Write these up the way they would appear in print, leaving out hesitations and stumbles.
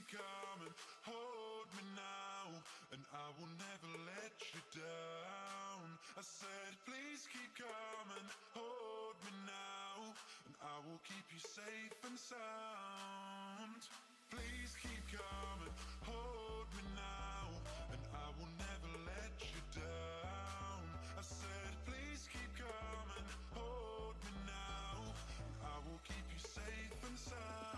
coming, hold me now, and I will never let you down. I said, please keep coming, hold me now, and I will keep you safe and sound. Please keep coming, hold me now, and I will never let you down. I said, please keep coming, hold me now, and I will keep you safe and sound.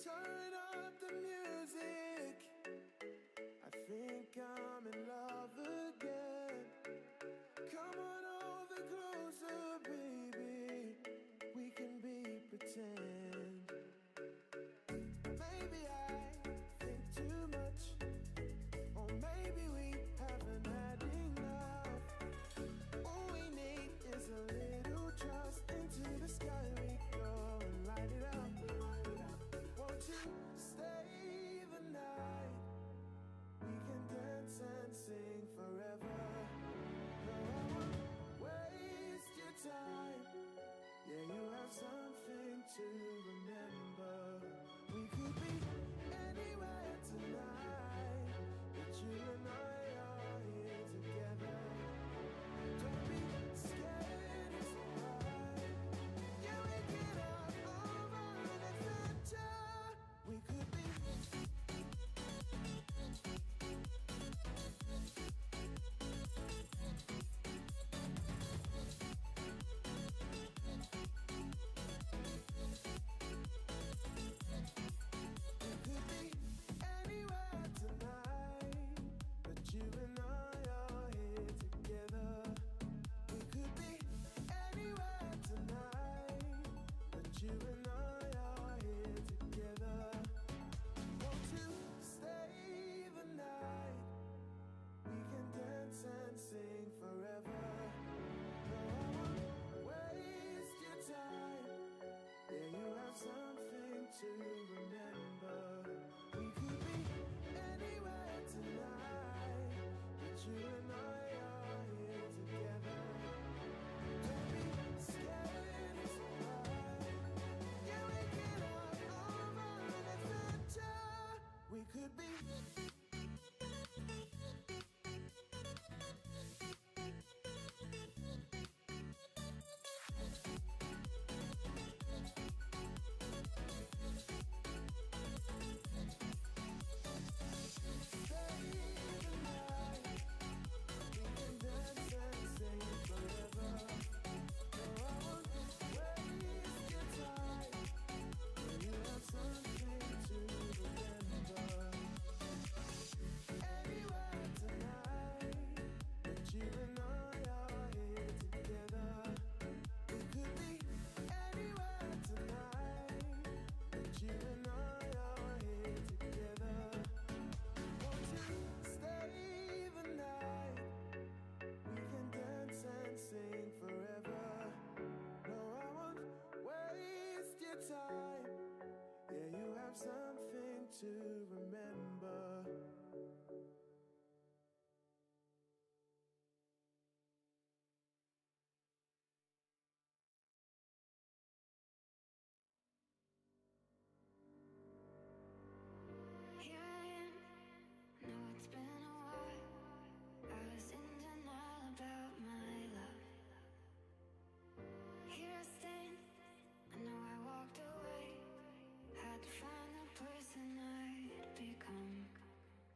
Turn up the music. I think I'm in love again. Come on over closer, baby. We can be pretend. Maybe I think too much, or maybe we haven't had enough. All we need is a little trust. Into the sky we go and light it up. Won't you stay the night? We can dance and sing forever. No, I won't waste your time. Yeah, you have something to remember. We could be anywhere tonight, but you and I are here together. Don't be scared, it's alright. Yeah, we get out over an adventure. We could be anywhere tonight, but you and I are here together. We could be anywhere tonight, but you and I are here together. Won't you stay the night? We can dance and sing forever. No, I won't waste your time. Yeah, you have something to remember. We could be anywhere tonight, but you and I are here together. Don't be scared, it's alright. Yeah, we get out over an adventure. We could be time. Yeah, you have something to remember. Here I am, know it's been a while. I was in denial about my love. Here I stand, I know I walked away. Had to find the person I'd become.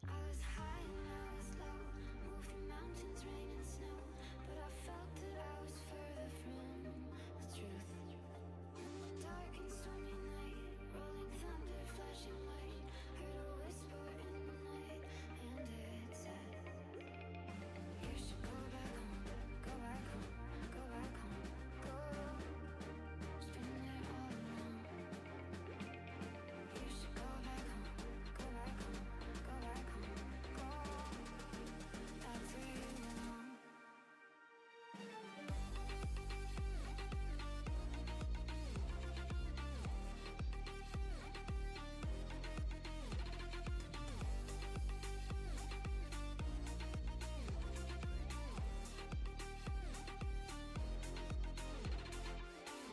I was high and I was low, moved through mountains, rain and snow, but I felt that I was further from the truth. In the dark and stormy night, rolling thunder, flashing light, heard a whisper in the night, and it said, you should go back home, go back home, go back home, go. It's been there all along. You should go back home, go back home, go back home, go. That's where you belong.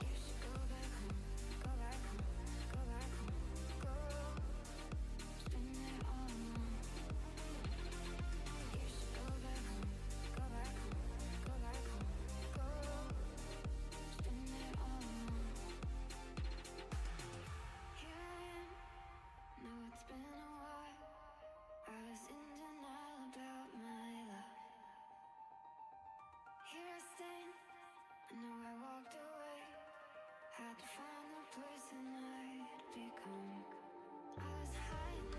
You should go back home, go back home, go back home, go. It's been there all along. You should go back home, go back home, go back home, go. It's been there all along. Here I am, know it's been a while. I was in denial about my love. Here I stand, I know I walked away. Had to find the person I'd become.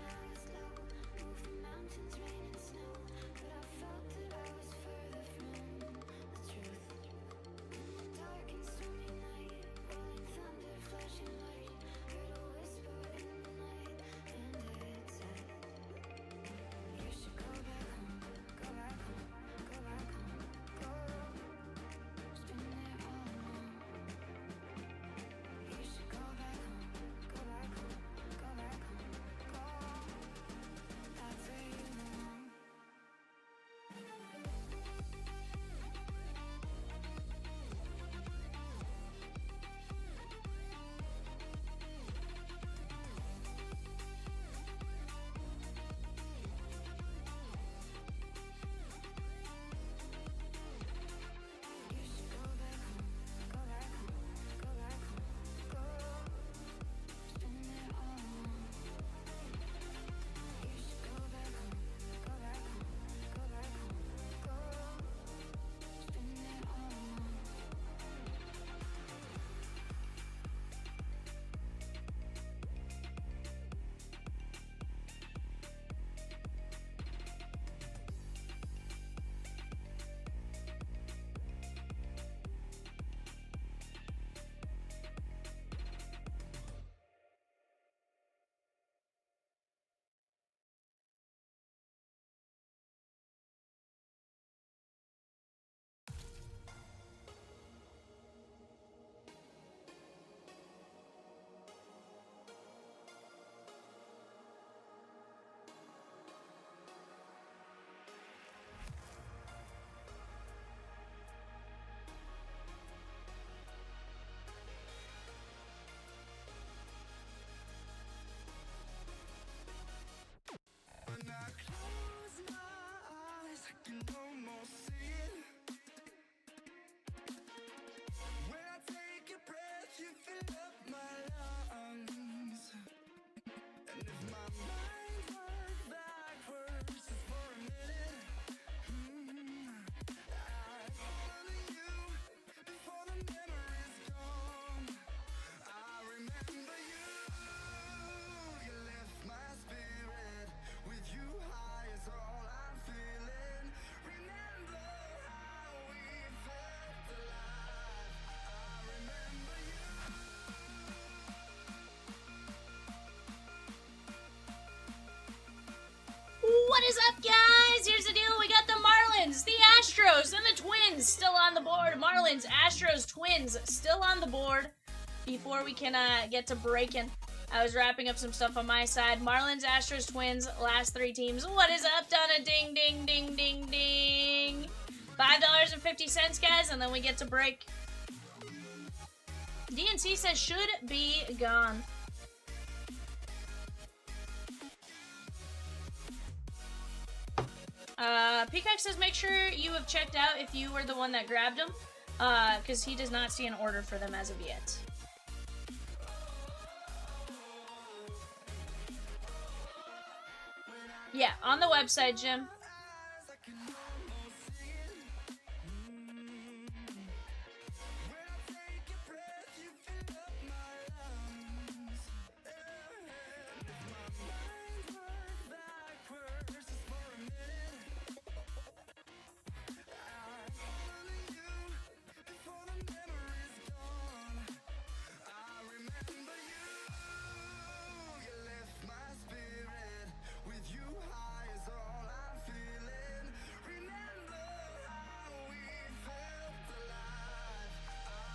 I was low, moving mountains, rain and snow, but I felt that I was further from the truth. Dark and stormy night, rolling thunder, flashing light, heard a whisper in the night, and it said, you should go back home, go back home, go back home, go. It's been there all along. You should go back home, go back home, go back home, go. That's where you belong. You should go back home, go back home, go back home, go. It's been there all along. You should go back home, go back home, go back home, go. It's been there all along. When I close my eyes, I can almost see it. When I take a breath, you fill up my lungs. And if my mind works backwards just for a minute, I follow you before the memory's gone. I remember you. You lift my spirit. With you high is all I'm feeling. Remember how we felt alive. I remember you. What is up, guys? Here's the deal. We got the Marlins, the Astros, and the Twins still on the board. Marlins, Astros, Twins still on the board. Before we can get to breaking, I was wrapping up some stuff on my side. Marlins, Astros, Twins, last three teams. What is up? Done a ding, ding, ding, ding, ding. $5.50, guys, and then we get to break. DNC says should be gone. Peacock says make sure you have checked out if you were the one that grabbed them, because he does not see an order for them as of yet. Yeah, on the website, Jim.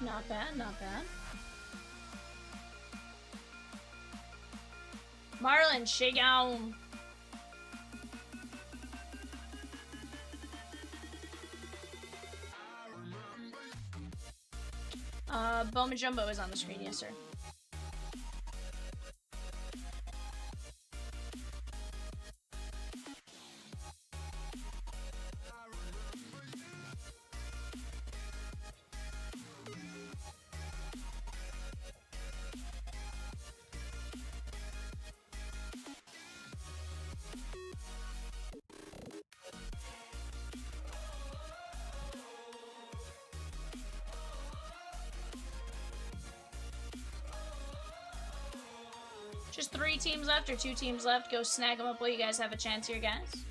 Not bad, not bad. Marlin, shake on. Bowman Jumbo is on the screen, yes, sir. Just 3 teams left or 2 teams left. Go snag them up while you guys have a chance here, guys.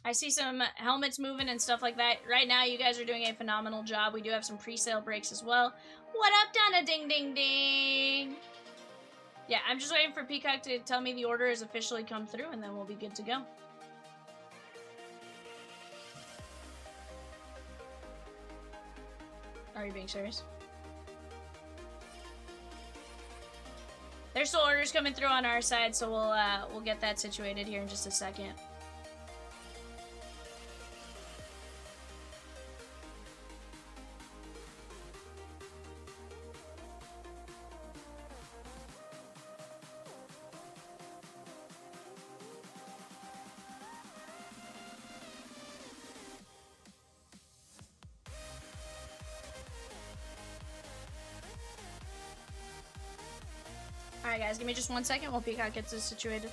I see some helmets moving and stuff like that. Right now, you guys are doing a phenomenal job. We do have some pre-sale breaks as well. What up, Donna? Ding, ding, ding. Yeah, I'm just waiting for Peacock to tell me the order has officially come through, and then we'll be good to go. Are you being serious? There's still orders coming through on our side, so we'll get that situated here in just a second. Alright guys, give me just 1 second while Peacock gets this situated.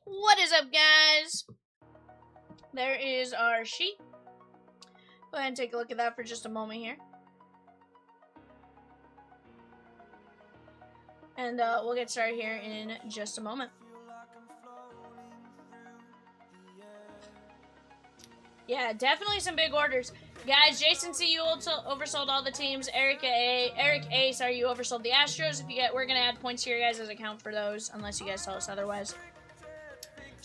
What is up, guys? There is our sheet. Go ahead and take a look at that for just a moment here. And we'll get started here in just a moment. Yeah, definitely some big orders. Guys, Jason C, you oversold all the teams. Eric A, sorry, you oversold the Astros. If you get, we're gonna add points to your guys' account for those, unless you guys tell us otherwise.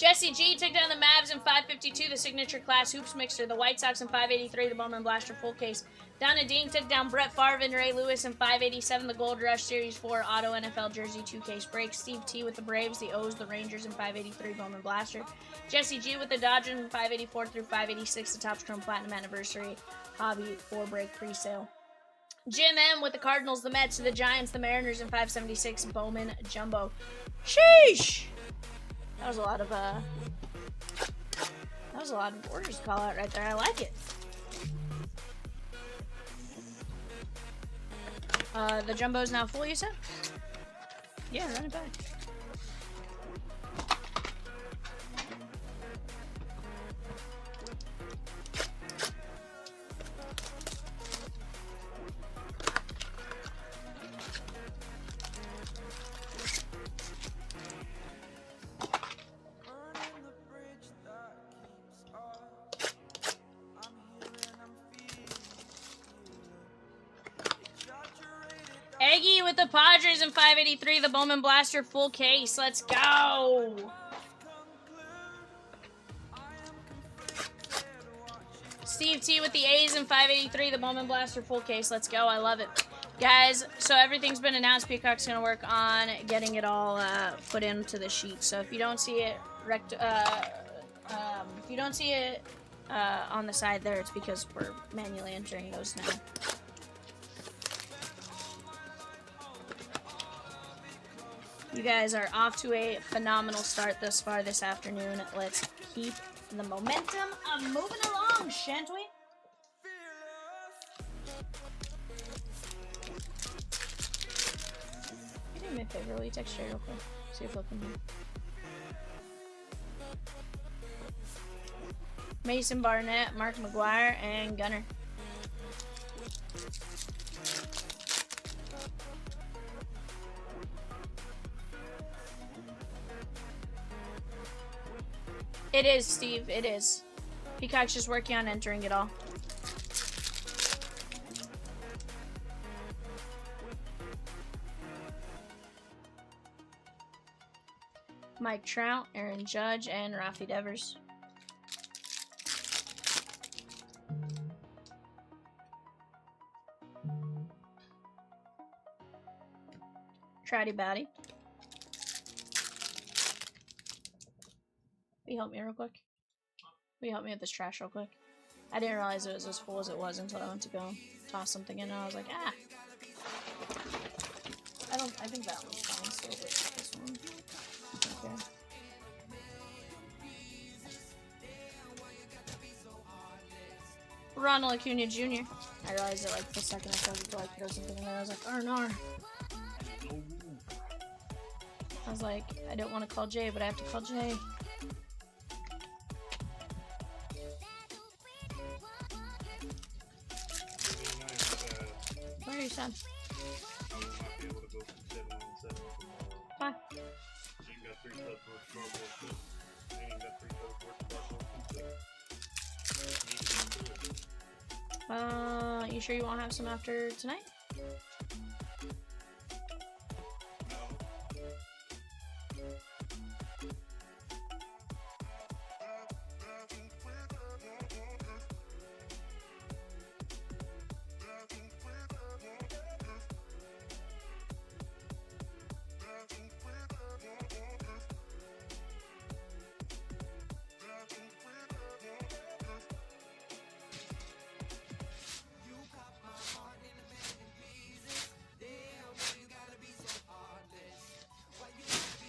Jesse G took down the Mavs in 552, the signature class hoops mixer. The White Sox in 583, the Bowman Blaster full case. Donna Dean took down Brett Favre and Ray Lewis in 587, the Gold Rush Series 4 Auto NFL Jersey 2-case break. Steve T with the Braves, the O's, the Rangers in 583, Bowman Blaster. Jesse G with the Dodgers in 584 through 586, the Topps Chrome Platinum Anniversary Hobby 4-break pre-sale. Jim M with the Cardinals, the Mets, the Giants, the Mariners in 576, Bowman Jumbo. Sheesh! That was a lot of orders to call out right there. I like it. The Jumbo's now full, you said? Yeah, run it back. Eggie with the Padres in 583, the Bowman Blaster full case. Let's go. Steve T with the A's in 583, the Bowman Blaster full case. Let's go. I love it. Guys, so everything's been announced. Peacock's going to work on getting it all put into the sheet. So if you don't see it on the side there, it's because we're manually entering those now. You guys are off to a phenomenal start thus far this afternoon. Let's keep the momentum moving along, shan't we? You do me a favor, will you text Sherry real quick? See if he'll come here. Mason Barnett, Mark McGuire, and Gunner. It is, Steve. It is. Peacock's just working on entering it all. Mike Trout, Aaron Judge, and Rafi Devers. Trouty Batty. Will you help me real quick? Will you help me with this trash real quick? I didn't realize it was as full as it was until I went to go toss something in, and I was like, ah. I think that one's fine still, but this one. Okay. Ronald Acuna Jr. I realized it like the second I started to like throw something in there. I was like, R&R. I was like, I don't want to call Jay, but I have to call Jay. Where are you, son? I will not be able to go from 7 on 7 tomorrow. Why? She got 3 subs worth of cardboard too. She ain't got 3 subs worth of cardboard too. You sure you won't have some after tonight?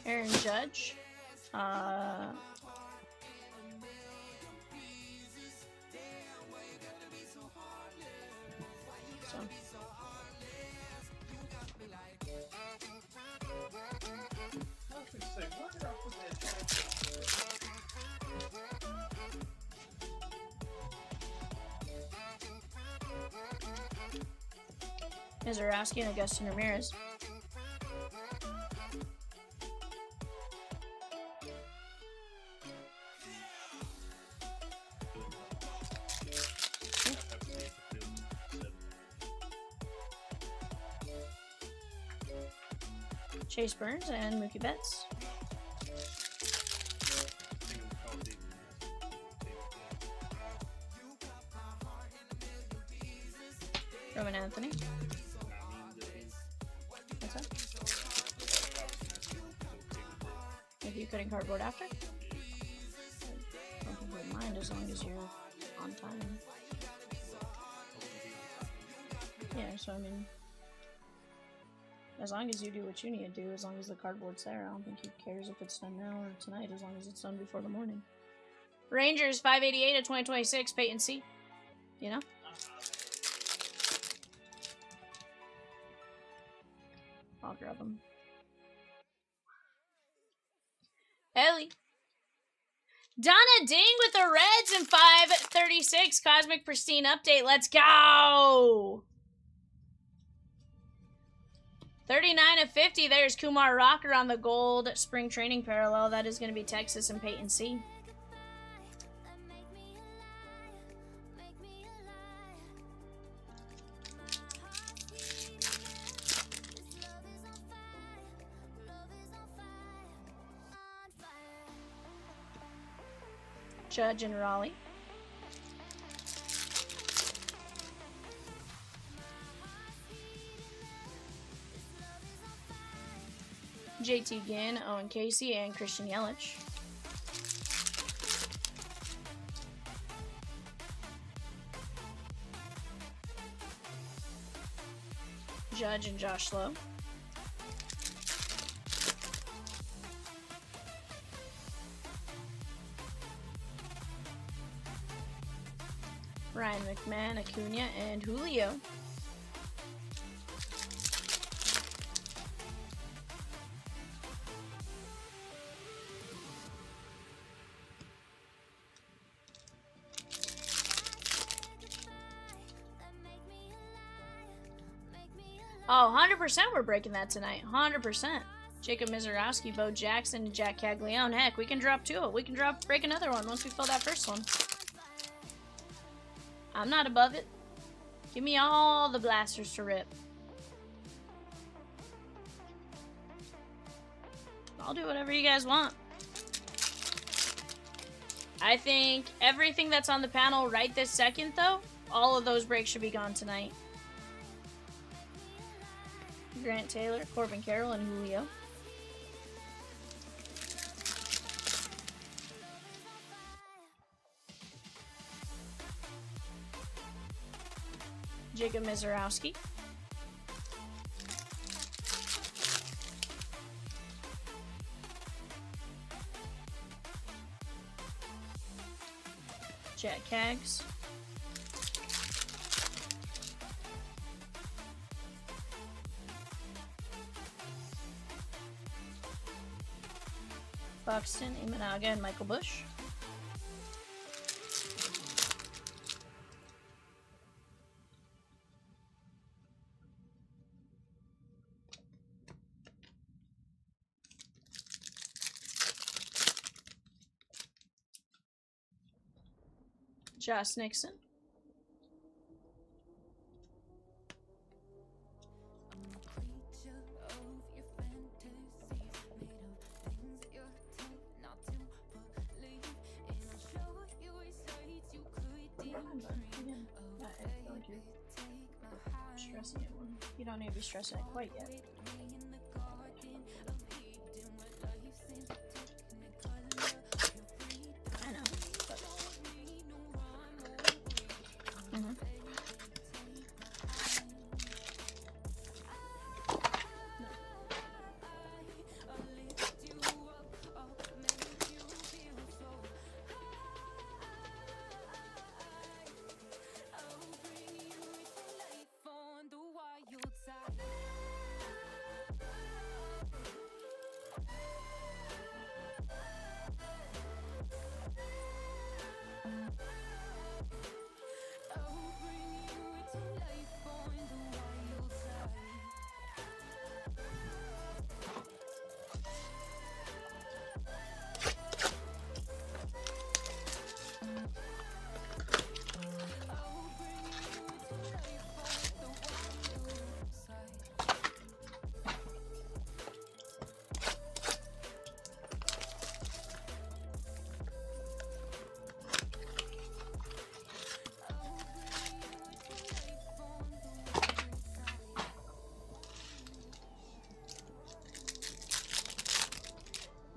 Aaron Judge. Zarowski and Augustin Ramirez. Chase Burns and Mookie Betts. From an Anthony. What's that? If you couldn't cardboard after? I don't think we'd mind as long as you're on time. Yeah, so I mean, as long as you do what you need to do, as long as the cardboard's there, I don't think he cares if it's done now or tonight, as long as it's done before the morning. Rangers 588 of 2026, Peyton C. You know? I'll grab them. Ellie. Donna Ding with the Reds in 536. Cosmic Pristine update. Let's go! 39 of 50. There's Kumar Rocker on the gold spring training parallel. That is going to be Texas and Peyton C. Judge and Raleigh. JT Ginn, Owen Casey, and Christian Yelich. Judge and Josh Lowe. Ryan McMahon, Acuna, and Julio. Oh, 100% we're breaking that tonight. 100%. Jacob Mizorowski, Bo Jackson, and Jack Caglione. Heck, we can drop two. We can break another one once we fill that first one. I'm not above it. Give me all the blasters to rip. I'll do whatever you guys want. I think everything that's on the panel right this second, though, all of those breaks should be gone tonight. Grant Taylor, Corbin Carroll, and Julio. Jacob Mizorowski. Jack Kaggs. Buxton, Imanaga, and Michael Bush. Josh Nixon. Stressing it one. You don't need to be stressing it quite yet. I know. But...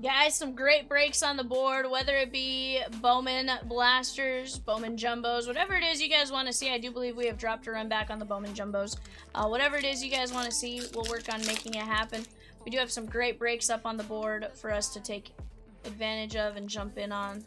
Guys, some great breaks on the board, whether it be Bowman blasters, Bowman jumbos, whatever it is you guys want to see. I do believe we have dropped a run back on the Bowman jumbos. Whatever it is you guys want to see, we'll work on making it happen. We do have some great breaks up on the board for us to take advantage of and jump in on.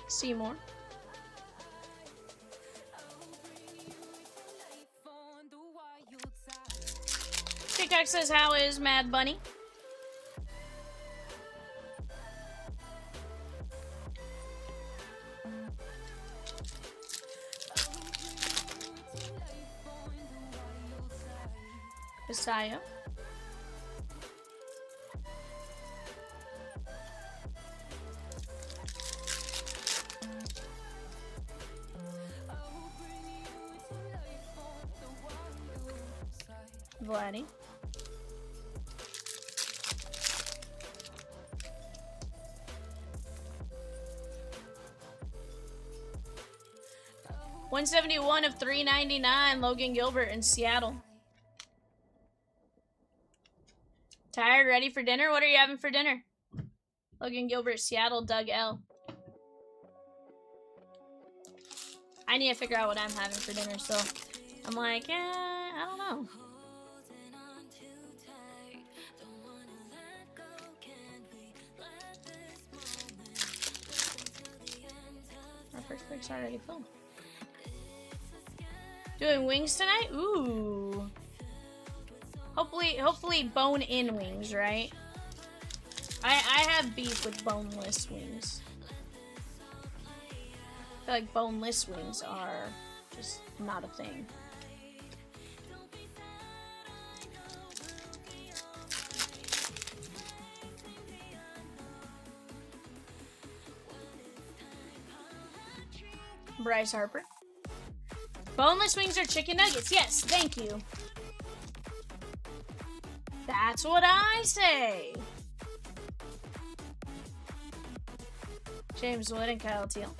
Seymour. Peacock says, how is Mad Bunny? Messiah. Vladdy. $171 of $399. Logan Gilbert in Seattle. Tired? Ready for dinner? What are you having for dinner? Logan Gilbert, Seattle, Doug L. I need to figure out what I'm having for dinner, so I'm like, I don't know. Our first break's already filled. Doing wings tonight? Ooh. Hopefully bone-in wings, right? I have beef with boneless wings. I feel like boneless wings are just not a thing. Bryce Harper. Boneless wings are chicken nuggets. Yes, thank you. That's what I say. James Wood and Kyle Teal.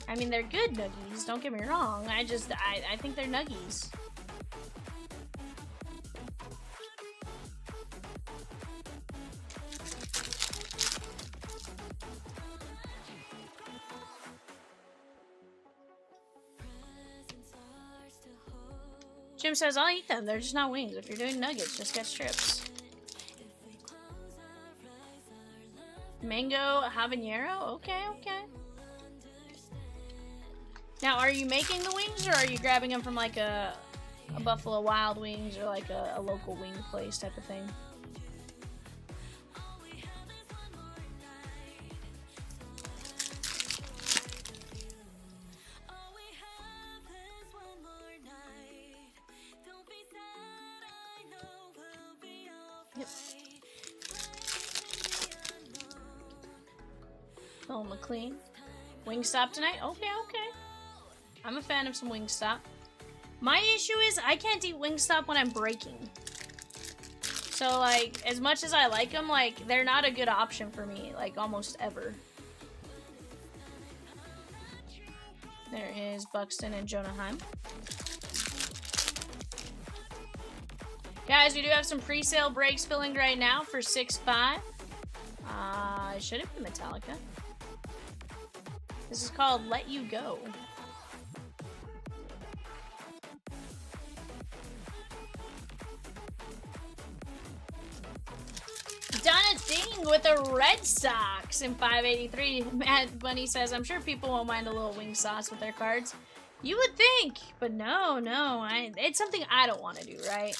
I mean, they're good nuggies, don't get me wrong. I think they're nuggies. Jim says, I'll eat them. They're just not wings. If you're doing nuggets, just get strips. Mango habanero? Okay, okay. Now, are you making the wings, or are you grabbing them from like a Buffalo Wild Wings or like a local wing place type of thing? Yep. Oh, McLean. Wingstop tonight? Okay, okay. I'm a fan of some Wingstop. My issue is I can't eat Wingstop when I'm breaking. So, like, as much as I like them, like, they're not a good option for me, like, almost ever. There is Buxton and Jonah Heim. Guys, we do have some pre-sale breaks filling right now for 6.5. Should it be Metallica? This is called Let You Go. Donna Ding with the Red Sox in 583. Matt Bunny says, I'm sure people won't mind a little wing sauce with their cards. You would think, but no, it's something I don't want to do, right?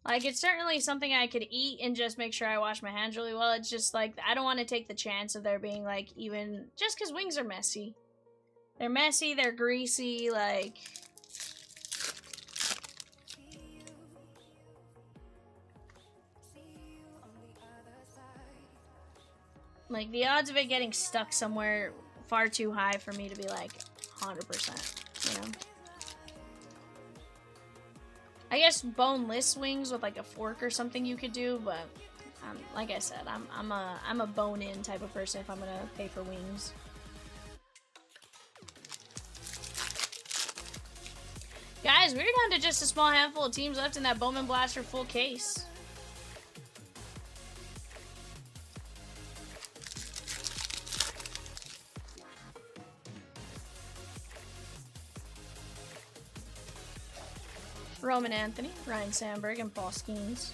Like, it's certainly something I could eat and just make sure I wash my hands really well. It's just, like, I don't want to take the chance of there being, like, even... Just because wings are messy. They're messy, they're greasy, like... Like, the odds of it getting stuck somewhere far too high for me to be, like, 100%. you know. I guess boneless wings with like a fork or something you could do, but like I said, I'm a bone-in type of person if I'm gonna pay for wings. Guys, we're down to just a small handful of teams left in that Bowman Blaster full case. Roman Anthony, Ryan Sandberg, and Paul Skeens.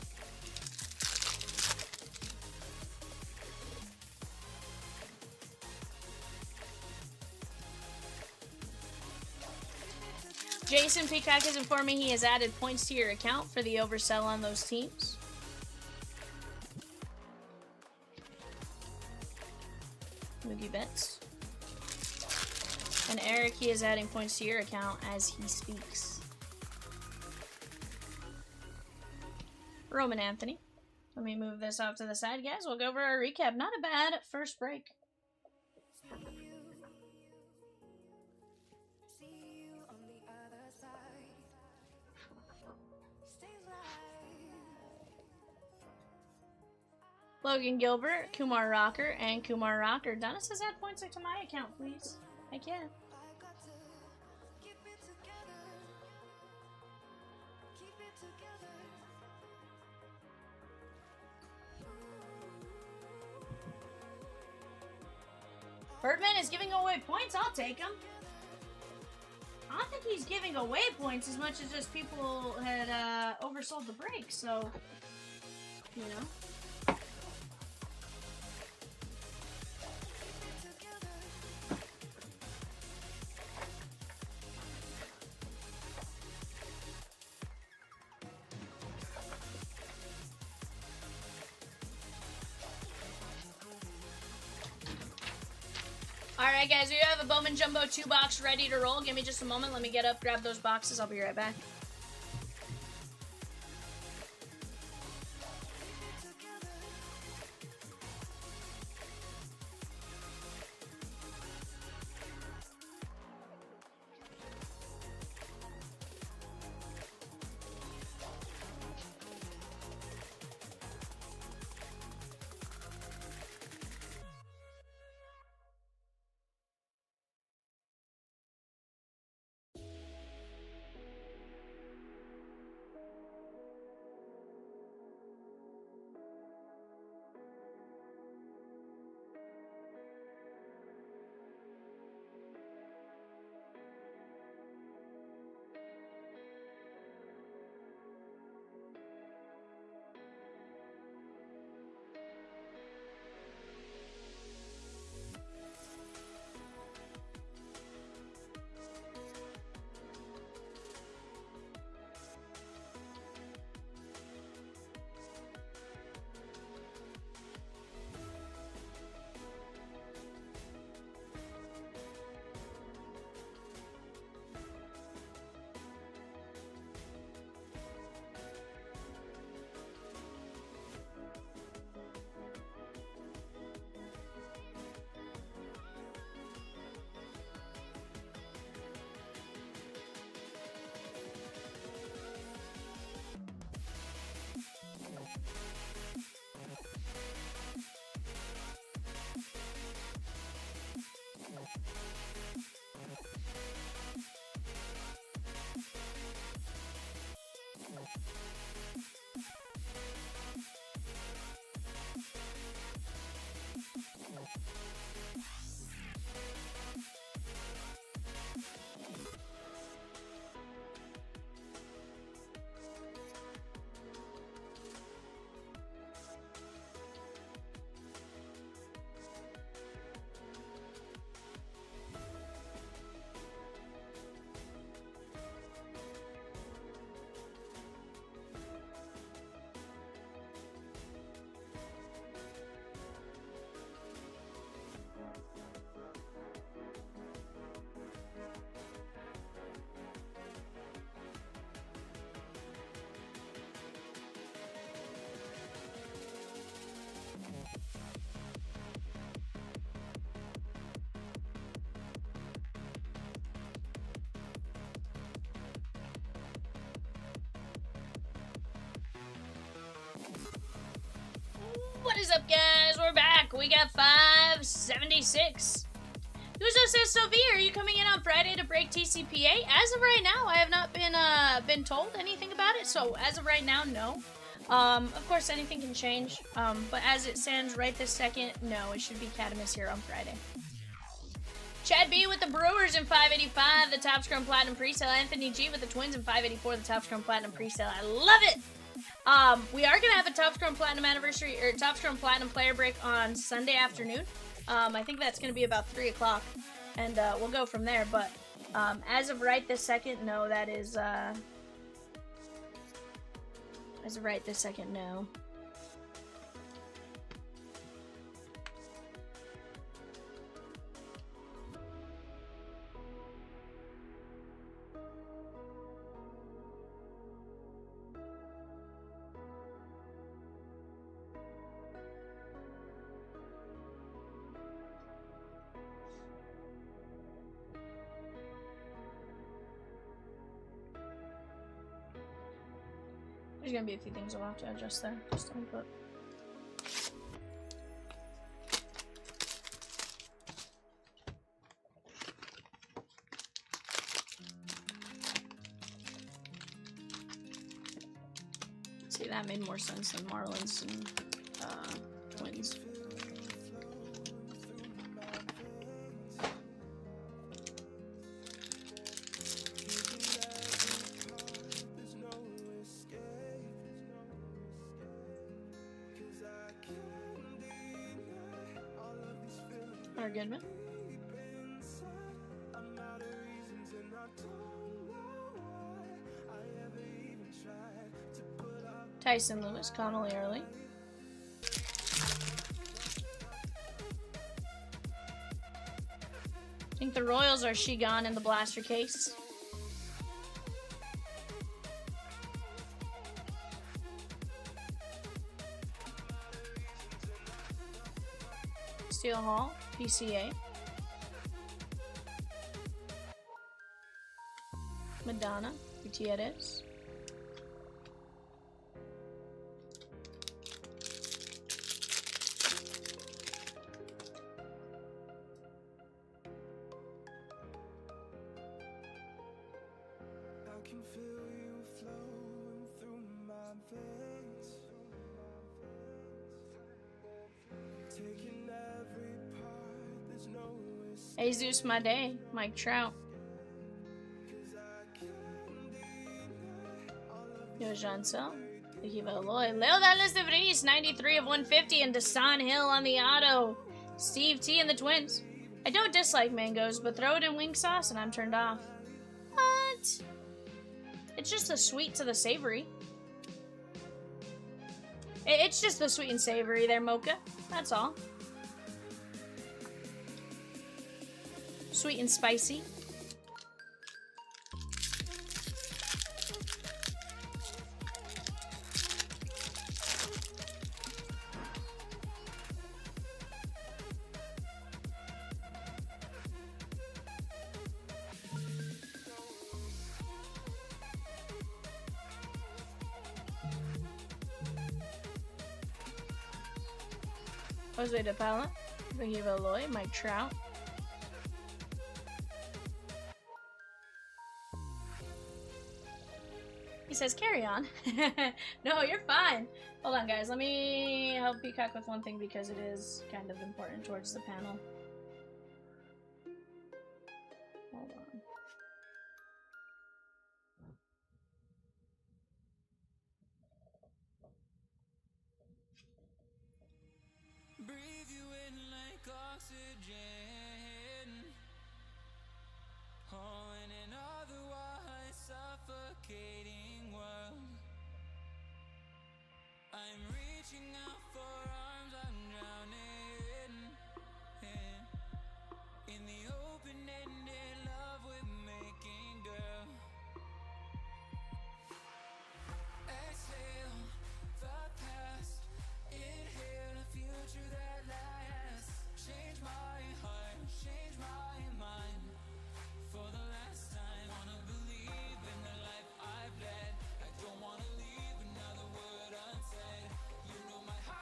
Jason Peacock has informed me he has added points to your account for the oversell on those teams. Moogie Betts. And Eric, he is adding points to your account as he speaks. Roman Anthony. Let me move this off to the side, guys. We'll go over our recap. Not a bad first break. Logan Gilbert, Kumar Rocker, and Kumar Rocker. Dennis has add points to my account, please. I can. Birdman is giving away points. I'll take them. I don't think he's giving away points as much as just people had oversold the break, so, you know. Alright guys, we have a Bowman Jumbo 2 box ready to roll. Give me just a moment. Let me get up, grab those boxes. I'll be right back. is up, guys? We're back. We got 576. Uzo says, Sophie, are you coming in on Friday to break TCPA? As of right now, I have not been told anything about it. So as of right now, no. Of course, anything can change. But as it stands right this second, no, it should be Catamus here on Friday. Chad B with the Brewers in 585, the Top Scrum Platinum Presale. Anthony G with the Twins in 584, the Top Scrum Platinum Presale. I love it! We are gonna have a Top Scrum Platinum anniversary, or Top Scrum Platinum player break on Sunday afternoon. I think that's gonna be about 3 o'clock, and we'll go from there. But as of right this second, no, that is as of right this second, no. There's gonna be a few things I'll have to adjust there. Just don't put. See, that made more sense than Marlins and Twins. Or Goodman. Tyson Lewis, Connolly early. I think the Royals are She Gone in the blaster case. Steel Hall, PCA. Madonna, Gutierrez. Jesus My Day, Mike Trout. Yo Jansel, Viva Aloy. Leo Dallas de Vries, 93 of 150, and Desan Hill on the auto. Steve T and the Twins. I don't dislike mangoes, but throw it in wing sauce and I'm turned off. What? It's just the sweet to the savory. It's just the sweet and savory there, Mocha. That's all. Sweet and spicy. Jose de Paula, Viva Aloy, Mike Trout. He says, carry on. No, you're fine. Hold on, guys. Let me help Peacock with one thing because it is kind of important towards the panel. Hold on. Breathe you in like oxygen. Oh, in an otherwise suffocating world. I'm reaching out for arms, I'm drowning in the open-ended love we're making, girl. Exhale the past, inhale a future that lasts. Change my heart, change my mind. For the last time, wanna believe in the life I've led. I don't wanna leave another word unsaid. You know my heart.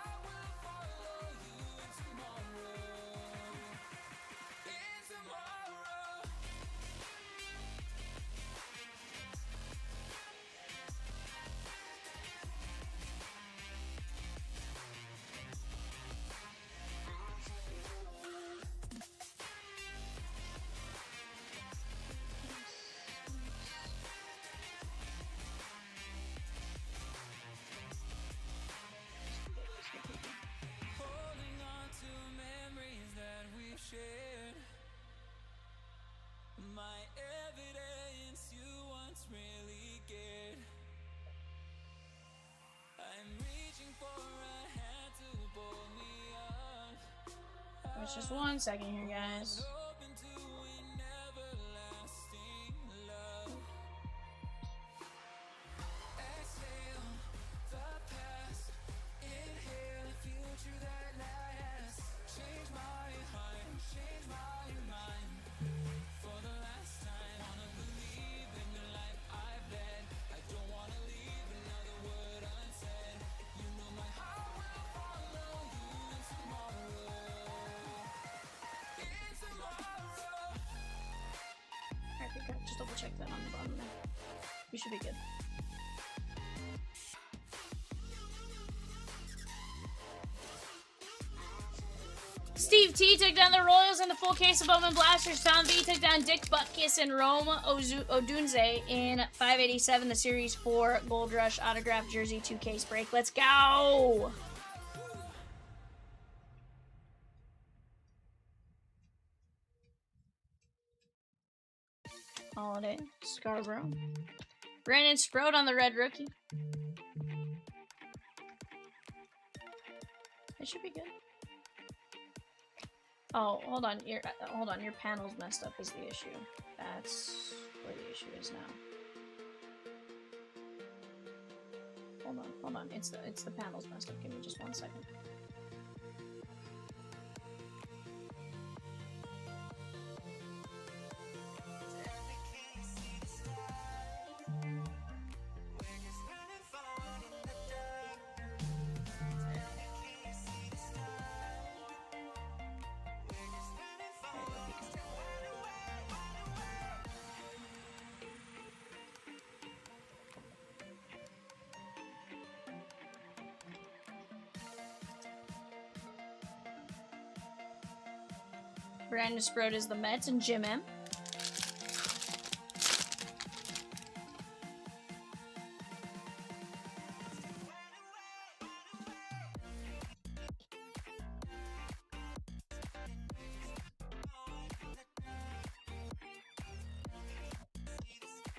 It's just 1 second here, guys. Just double check that on the bottom there. We should be good. Steve T took down the Royals in the full case of Bowman Blasters. Tom V took down Dick Butkus and Rome Odunze in 587, the Series 4 Gold Rush autograph jersey 2 case break. Let's go! Holiday, Scarborough. Brandon Sproat on the red rookie. It should be good. Oh, hold on. Your panel's messed up is the issue. That's where the issue is now. Hold on. It's the panel's messed up. Give me just 1 second. Brandon Sproat is the Mets and Jim M.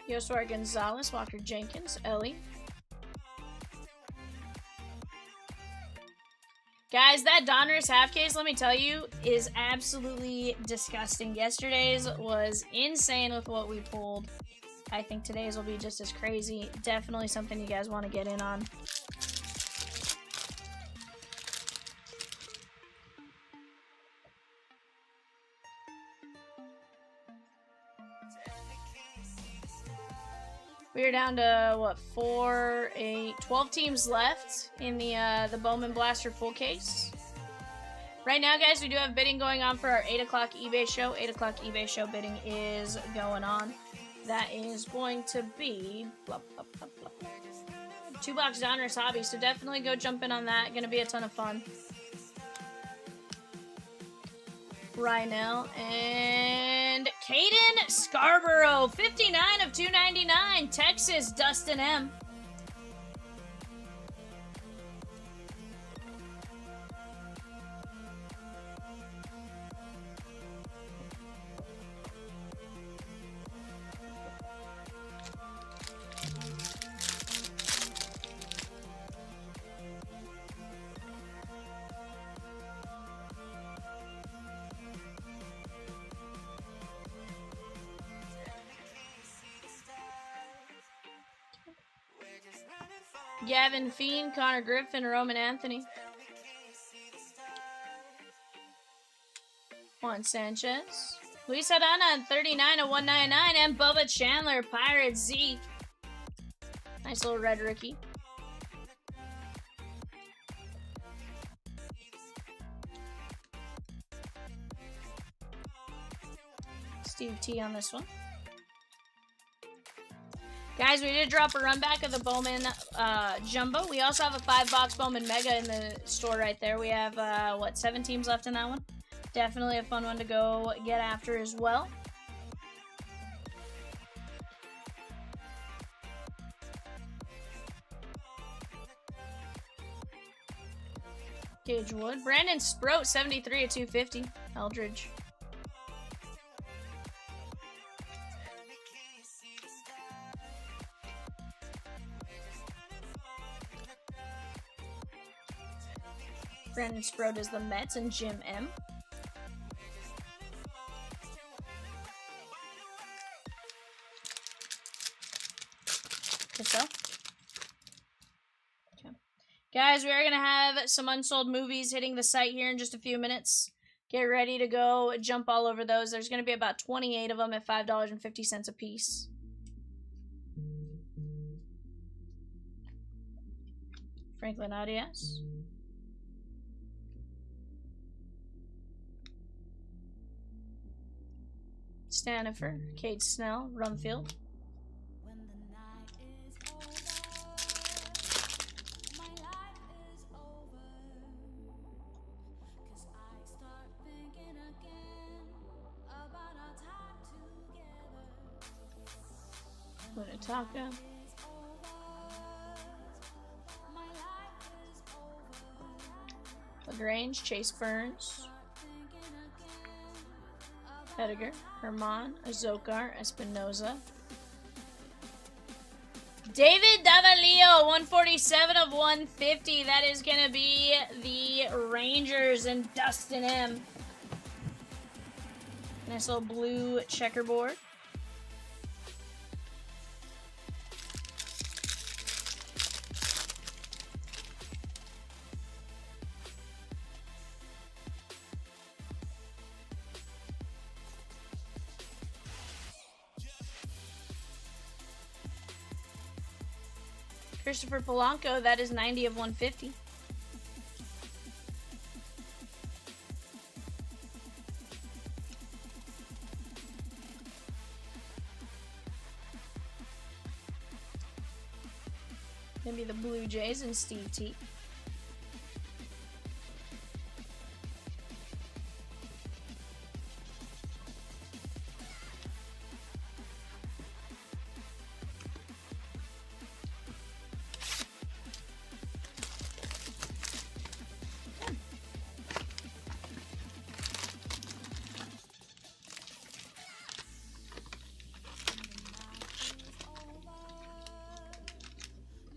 Yoswar Gonzalez, Walker Jenkins, Ellie. Guys, that Donruss half case, let me tell you, is absolutely disgusting. Yesterday's was insane with what we pulled. I think today's will be just as crazy. Definitely something you guys want to get in on. We are down to, what, 12 teams left in the Bowman Blaster full case. Right now, guys, we do have bidding going on for our 8 o'clock eBay show. 8 o'clock eBay show bidding is going on. That is going to be 2-box Donruss hobby, so definitely go jump in on that. Going to be a ton of fun. Rhinell and Caden Scarborough, 59 of 299, Texas, Dustin M. Gavin Fiend, Connor Griffin, Roman Anthony. Juan Sanchez. Luis Adana, 39 of 199. And Bubba Chandler, Pirates, Zeke. Nice little red rookie. Steve T on this one. Guys, we did drop a run back of the Bowman Jumbo. We also have a 5-box Bowman Mega in the store right there. We have, 7 teams left in that one? Definitely a fun one to go get after as well. Gage Wood. Brandon Sproat, 73 of 250. Eldridge. Brandon Sproat is the Mets and Jim M. Good so. Okay. Guys, we are going to have some unsold movies hitting the site here in just a few minutes. Get ready to go jump all over those. There's going to be about 28 of them at $5.50 a piece. Franklin Arias. Stanifer, Kate Snell, Rumfield. When the night is over, my life is over. 'Cause I start thinking again about our time together. Lunataka. Is over, my life is over. LaGrange, Chase Burns. Thinking again about Hediger, Herman, Azokar, Espinoza. David Davalio, 147 of 150. That is going to be the Rangers and Dustin M. Nice little blue checkerboard. Christopher Polanco, that is 90 of 150. Maybe the Blue Jays and Steve T.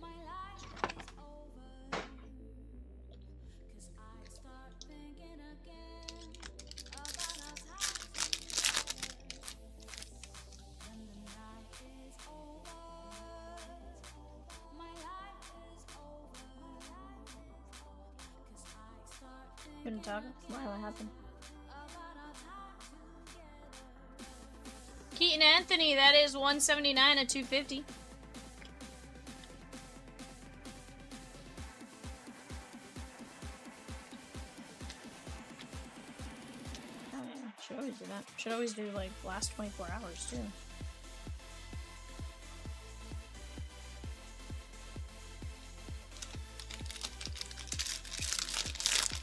my life is over. 'Cause I start thinking again about our time together. When the night is over, my life is over. 'Cause I start thinking Couldn't talk. Why? What happened? about our time together. Keaton Anthony, that is 179 of 250. Oh yeah, should always do that. Should always do like last 24 hours too.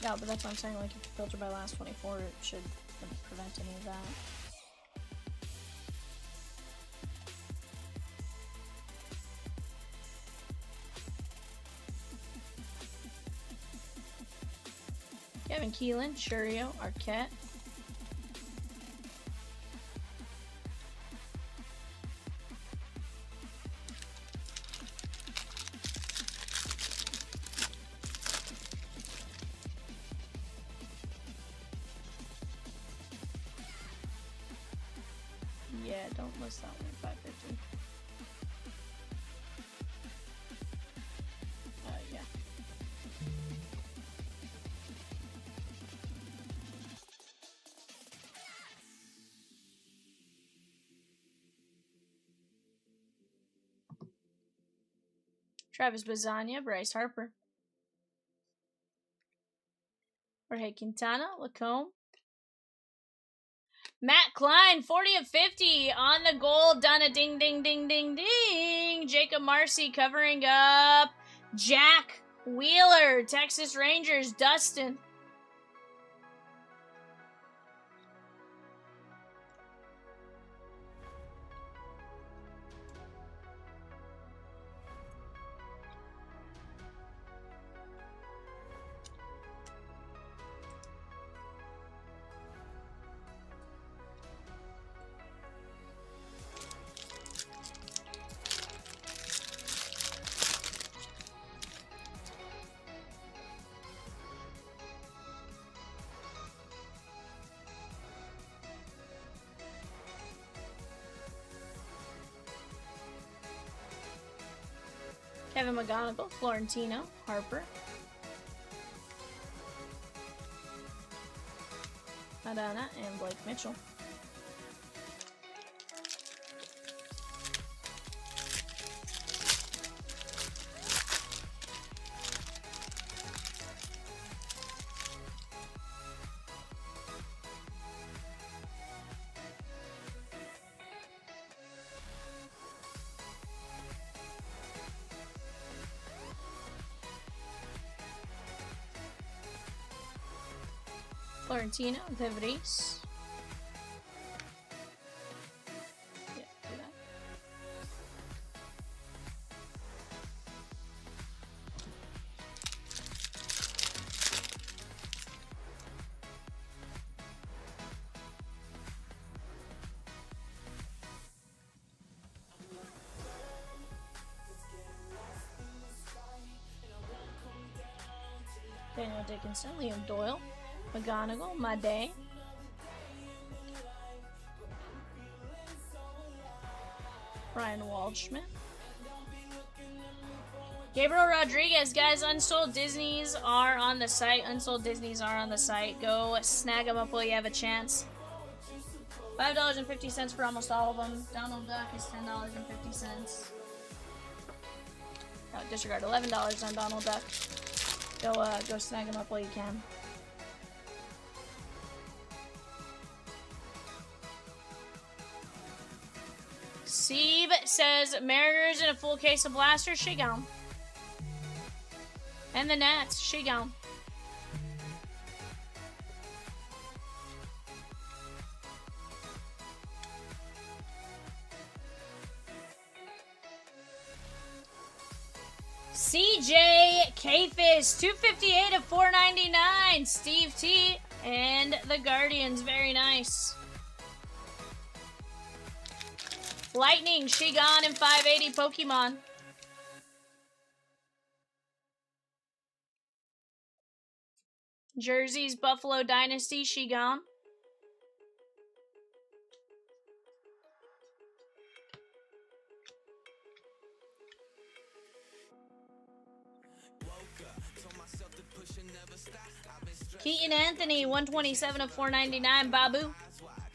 Yeah, but that's what I'm saying. Like, if you filter by last 24, it should prevent any of that. Kevin Keelan, Churio, Arquette. Yeah, don't list that one at 550. Yeah. Travis Bazania, Bryce Harper. Jorge Quintana, Lacombe. Matt Klein, 40 of 50 on the goal. Done a ding, ding, ding, ding, ding. Jacob Marcy covering up Jack Wheeler, Texas Rangers, Dustin. Kevin McGonigal, Florentino, Harper. Madonna and Blake Mitchell. Florentino, Vivris. Yeah, do that. Daniel Dickinson, Liam Doyle, McGonigal, Made. Ryan Waldschmidt. Gabriel Rodriguez, guys, Unsold Disneys are on the site. Unsold Disneys are on the site. Go snag them up while you have a chance. $5.50 for almost all of them. Donald Duck is $10.50. Oh, disregard, $11 on Donald Duck. Go snag them up while you can. Steve says Mariners in a full case of blasters. She gone. And the Nats. She gone. CJ Kafis, 258 of 499. Steve T and the Guardians. Very nice. Lightning, she gone in 580 Pokemon. Jerseys, Buffalo Dynasty, she gone. Keaton Anthony, 127 of 499. Babu.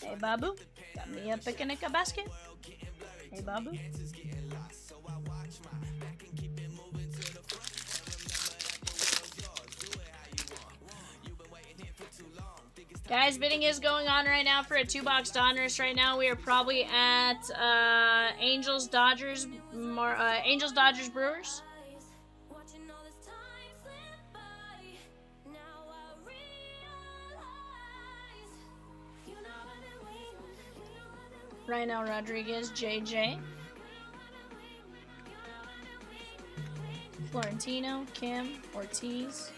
Hey, Babu. Got me a picnic a basket. Hey, Babu. Guys, bidding is going on right now for a 2-box Donruss. Right now, we are probably at Angels Dodgers Brewers. Rhino Rodriguez, JJ. Florentino, Kim, Ortiz.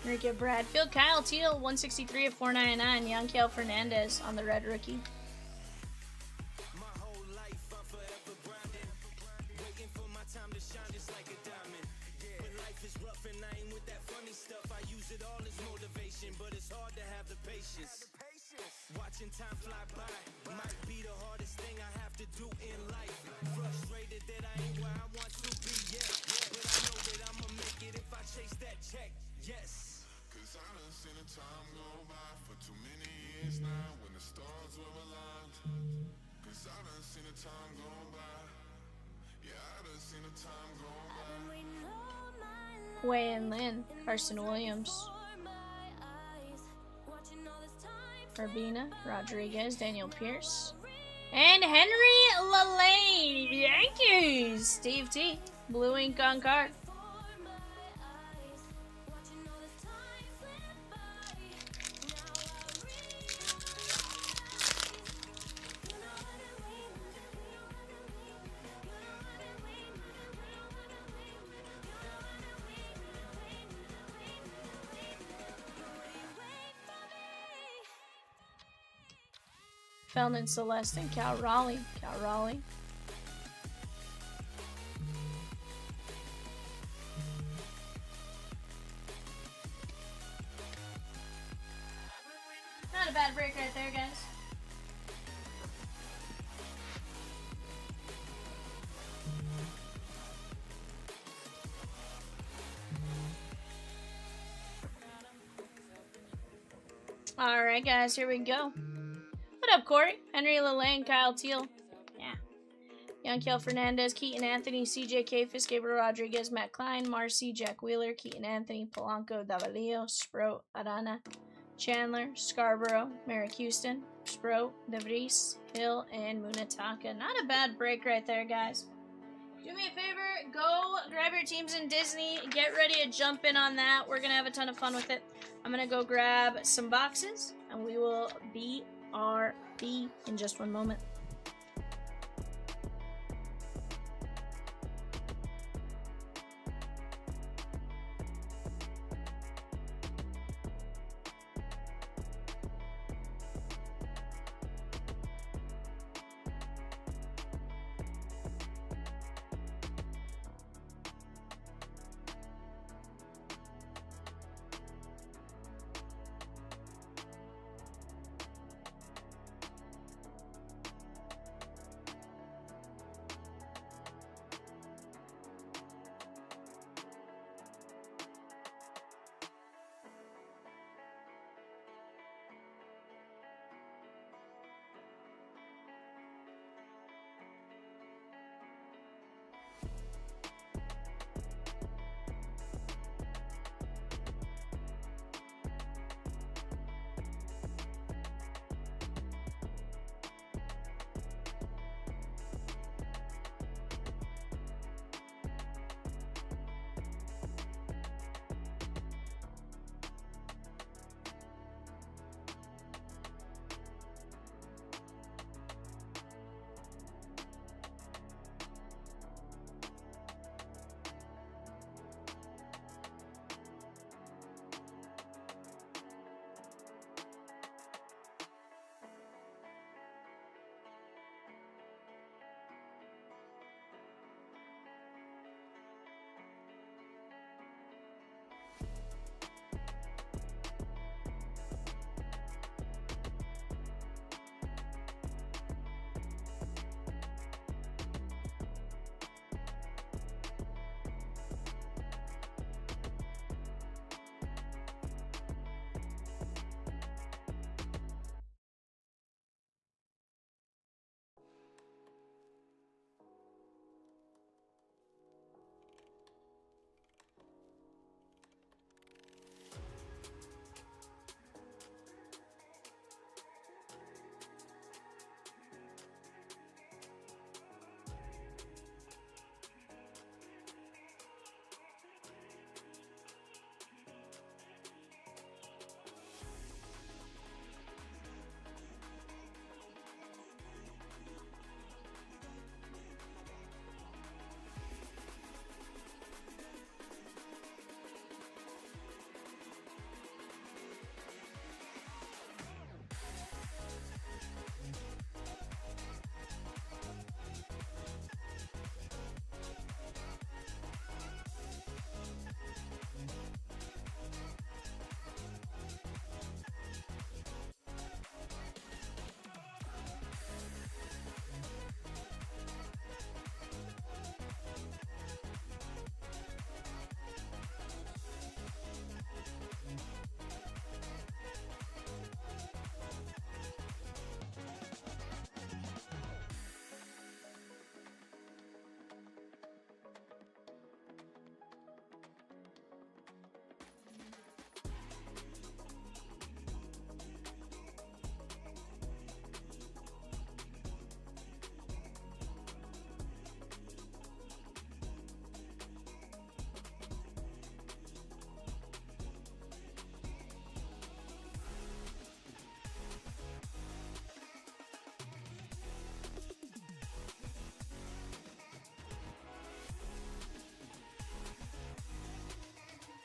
Enrique Bradfield, Kyle Teal, 163 of 499. Yanquiel Fernandez on the red rookie. Watching time fly by might be the hardest thing I have to do in life. Frustrated that I ain't where I want to be yet, but I know that I'ma make it if I chase that check. Yes. Cause I done seen the time go by for too many years now when the stars were aligned. Cause I done seen the time go by. Yeah, I done seen the time go by. Wayne Lynn, Carson Williams. Urbina, Rodriguez, Daniel Pierce. And Henry Lalane, Yankees. Steve T, blue ink on card. Felton Celeste and Cal Raleigh. Cal Raleigh. Not a bad break right there, guys. Alright, guys, here we go. What up, Corey? Henry Lelaine, Kyle Teal. Yeah. Yankel Fernandez, Keaton Anthony, CJ Kafis, Gabriel Rodriguez, Matt Klein, Marcy, Jack Wheeler, Keaton Anthony, Polanco, Davalillo, Sproat, Arana, Chandler, Scarborough, Merrick Houston, Sproat, DeVries, Hill, and Munataka. Not a bad break right there, guys. Do me a favor, go grab your teams in Disney, get ready to jump in on that. We're going to have a ton of fun with it. I'm going to go grab some boxes, and we will BRB in just one moment.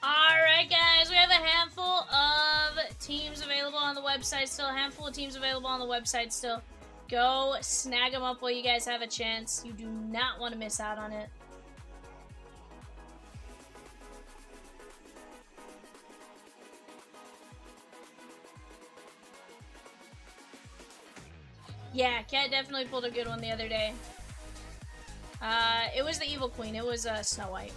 Alright, guys, we have a handful of teams available on the website still. Go snag them up while you guys have a chance. You do not want to miss out on it. Yeah, Cat definitely pulled a good one the other day. It was the Evil Queen. It was Snow White.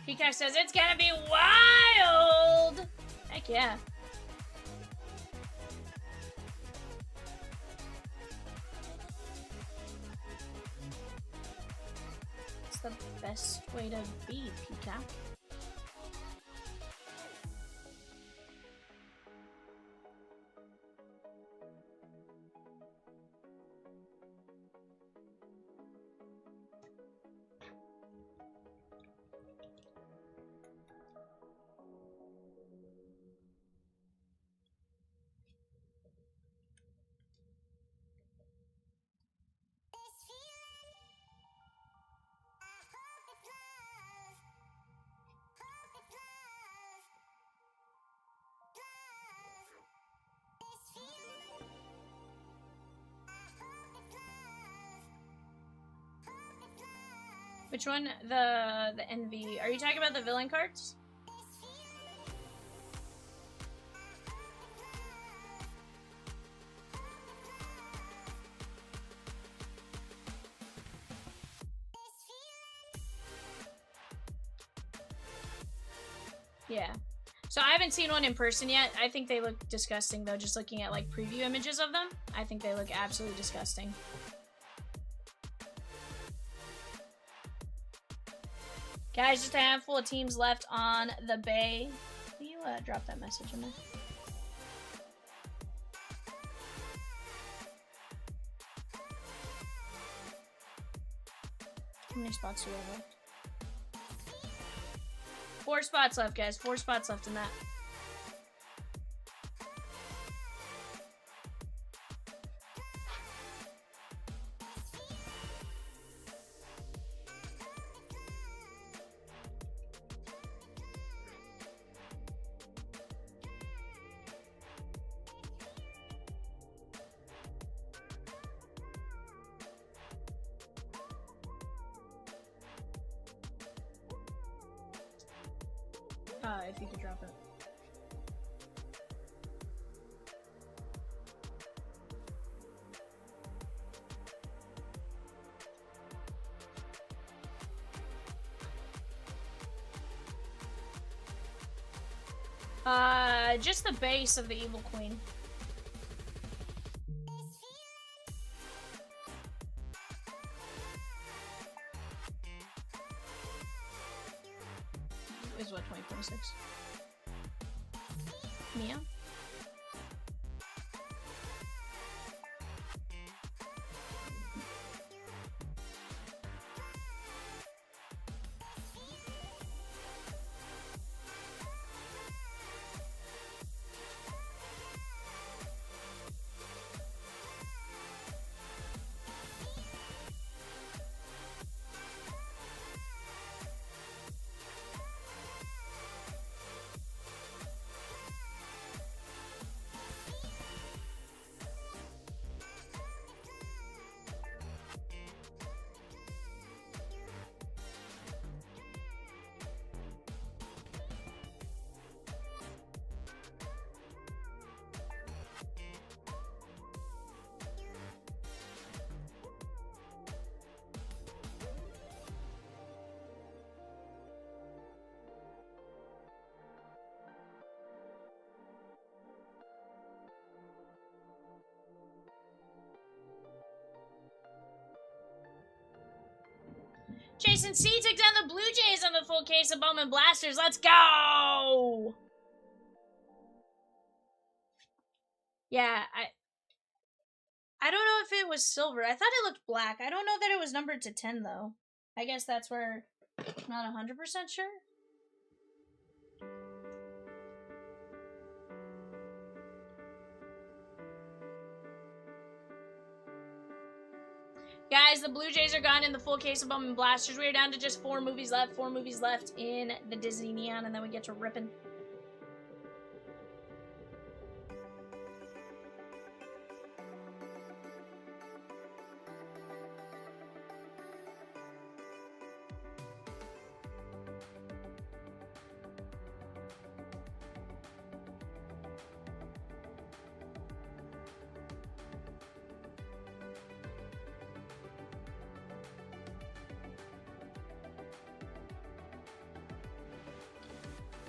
Peacock says it's gonna be wild! Heck yeah. It's the best way to be, Peacock. Which one? The NV. Are you talking about the villain cards? Yeah. So I haven't seen one in person yet. I think they look disgusting though, just looking at like preview images of them. I think they look absolutely disgusting. Guys, just a handful of teams left on the bay. Will you drop that message in there? How many spots do we have left? 4 spots left, guys. 4 spots left in that. If you could drop it. Just the base of the Evil Queen. Is what, 2026? Mia? Jason C took down the Blue Jays on the full case of Bowman Blasters. Let's go! Yeah, I don't know if it was silver. I thought it looked black. I don't know that it was numbered to 10, though. I guess that's where I'm not 100% sure. Guys, the Blue Jays are gone in the full case of Bowman Blasters. We are down to just 4 movies left. 4 movies left in the Disney Neon, and then we get to ripping.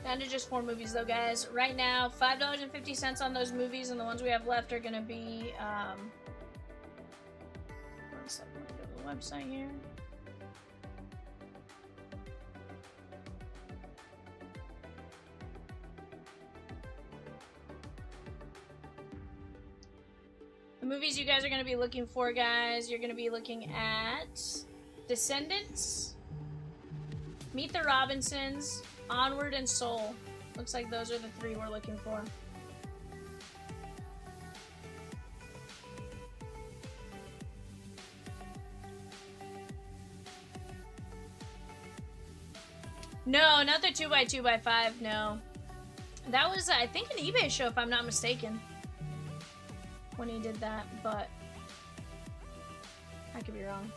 Down to just 4 movies though, guys. Right now, $5.50 on those movies, and the ones we have left are gonna be, one second, let me go to the website here. The movies you guys are gonna be looking for, guys, you're gonna be looking at Descendants, Meet the Robinsons, Onward, and Soul. Looks like those are the 3 we're looking for. No, not the 2x2x5, no. That was, I think, an eBay show, if I'm not mistaken, when he did that, but I could be wrong.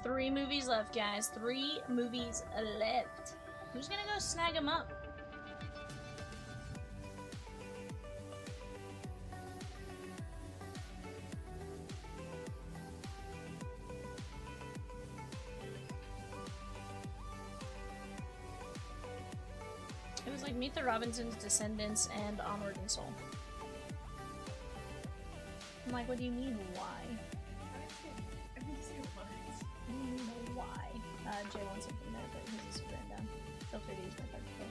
Three movies left, guys. 3 movies left. Who's gonna go snag them up? It was like Meet the Robinsons, Descendants, and Onward and Soul. I'm like, what do you mean, why? Why? Jay wants something there, but his is written down. Feel free to use my card. Okay.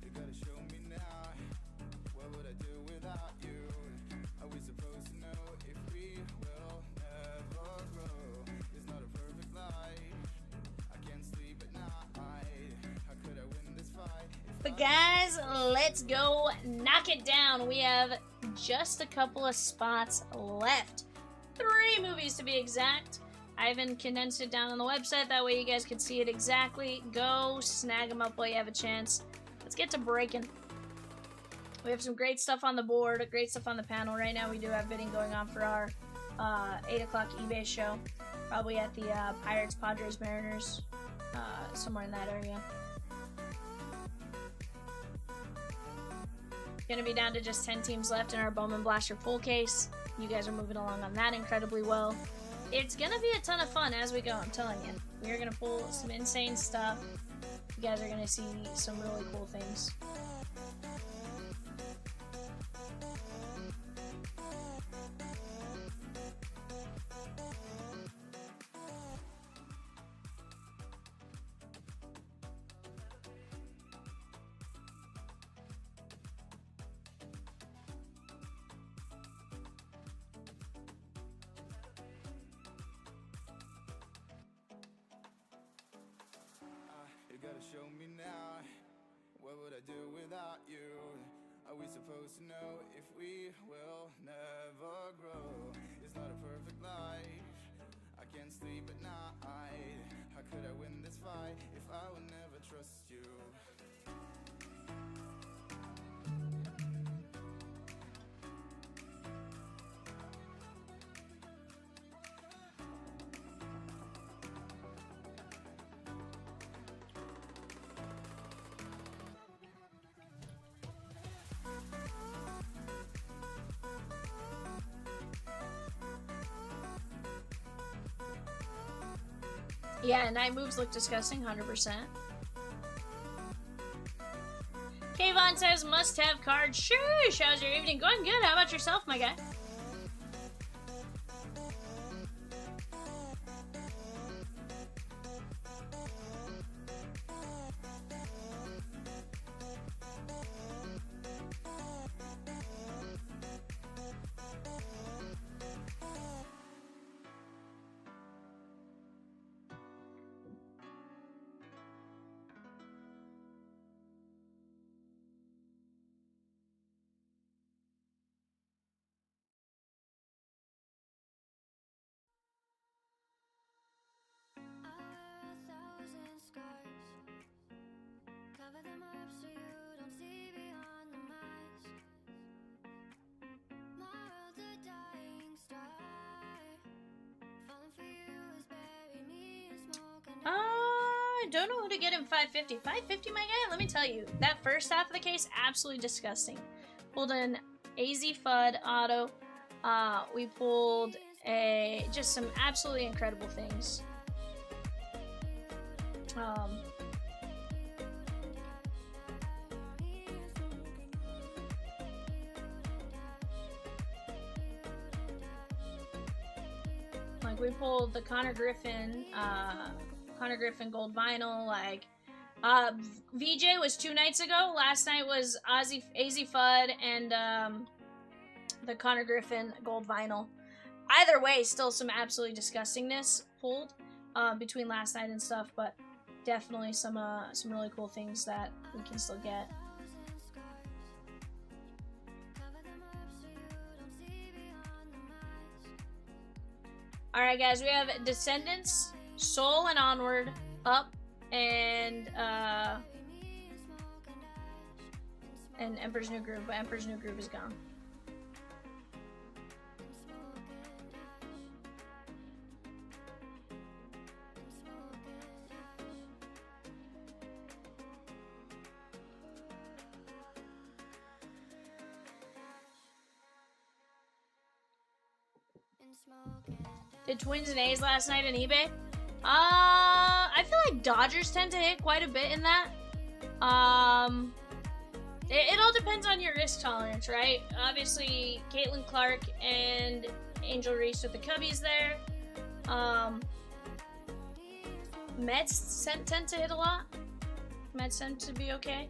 You gotta show me now. What would I do without you? Are we supposed to know if we will never grow? It's not a perfect life. I can't sleep at night. How could I win this fight? But guys, let's go knock it down. We have just a couple of spots left. 3 movies to be exact. I haven't condensed it down on the website. That way you guys can see it exactly. Go snag them up while you have a chance. Let's get to breaking. We have some great stuff on the board, great stuff on the panel. Right now we do have bidding going on for our 8 o'clock eBay show. Probably at the Pirates, Padres, Mariners, somewhere in that area. Gonna be down to just 10 teams left in our Bowman Blaster full case. You guys are moving along on that incredibly well. It's gonna be a ton of fun as we go, I'm telling you. We are gonna pull some insane stuff. You guys are gonna see some really cool things. gotta show me now. What would I do without you? Are we supposed to know if we will never grow? It's not a perfect life. I can't sleep at night. How could I win this fight if I would never trust you? Yeah, night moves look disgusting, 100%. Kayvon says, must-have card. Sheesh, how's your evening going? Good. How about yourself, my guy? Cover them up so you don't see beyond the mask. My world's a dying star. Falling for you is bury me in smoke and I don't know who to get in 550. 550, my guy? Let me tell you, that first half of the case, absolutely disgusting. Pulled an AZ FUD auto. We pulled just some absolutely incredible things. Like we pulled the Connor Griffin gold vinyl. Like VJ was 2 nights ago. Last night was AZ FUD and the Connor Griffin gold vinyl. Either way, still some absolutely disgustingness pulled between last night and stuff, but definitely some really cool things that we can still get. Alright guys, we have Descendants, Soul and Onward, Up, and Emperor's New Groove, but Emperor's New Groove is gone. Did Twins and A's last night on eBay? I feel like Dodgers tend to hit quite a bit in that. It all depends on your risk tolerance, right? Obviously, Caitlin Clark and Angel Reese with the Cubbies there. Mets tend to hit a lot. Mets tend to be okay.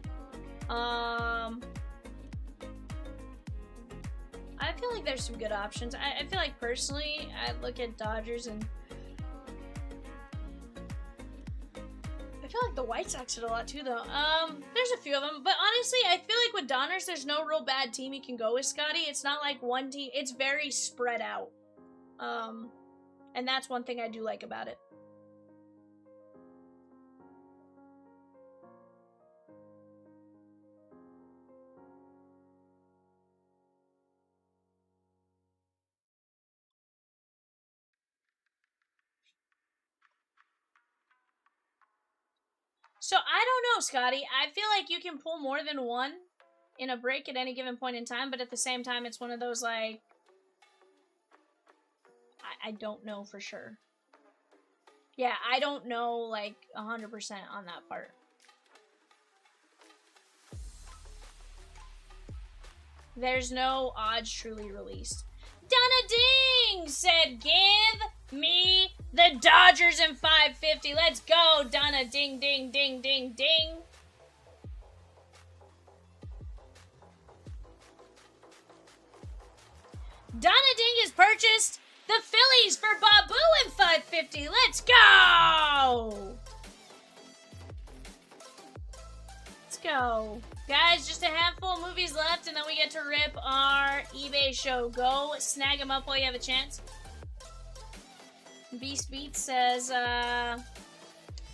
I feel like there's some good options. I feel like personally, I look at Dodgers and I feel like the White Sox hit a lot too, though. There's a few of them, but honestly, I feel like with Donruss, there's no real bad team you can go with, Scotty. It's not like one team. It's very spread out. And that's one thing I do like about it. So, I don't know, Scotty. I feel like you can pull more than one in a break at any given point in time, but at the same time, it's one of those, like, I don't know for sure. Yeah, I don't know, like, 100% on that part. There's no odds truly released. Donna Ding said, give me the Dodgers in 550. Let's go, Donna. Ding, ding, ding, ding, ding. Donna Ding has purchased the Phillies for Babu in 550. Let's go. go. Guys, just a handful of movies left, and then we get to rip our eBay show. Go snag them up while you have a chance. Beast Beats says, a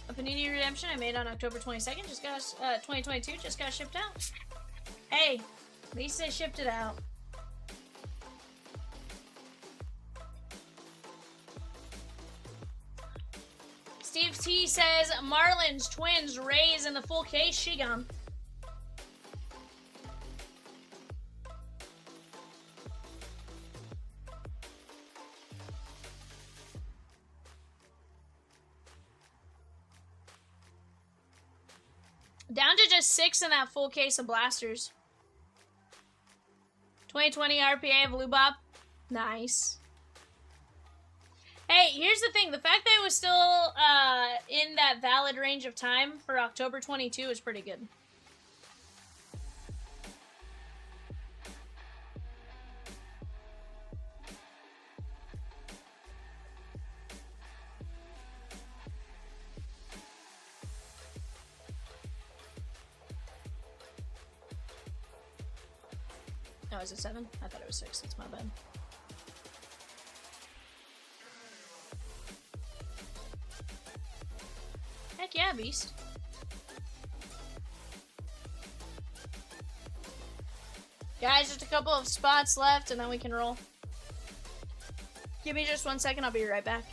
Panini Redemption I made on October 22nd, just got, 2022, just got shipped out. Hey, at least they shipped it out. Steve T says, Marlins, Twins, Rays, in the full case, she gone. Down to just 6 in that full case of blasters. 2020 RPA of Lubop. Nice. Hey, here's the thing. The fact that it was still in that valid range of time for October 22 is pretty good. Oh, is it 7? I thought it was 6. That's my bad. Heck yeah, Beast. Guys, just a couple of spots left and then we can roll. Give me just 1 second, I'll be right back.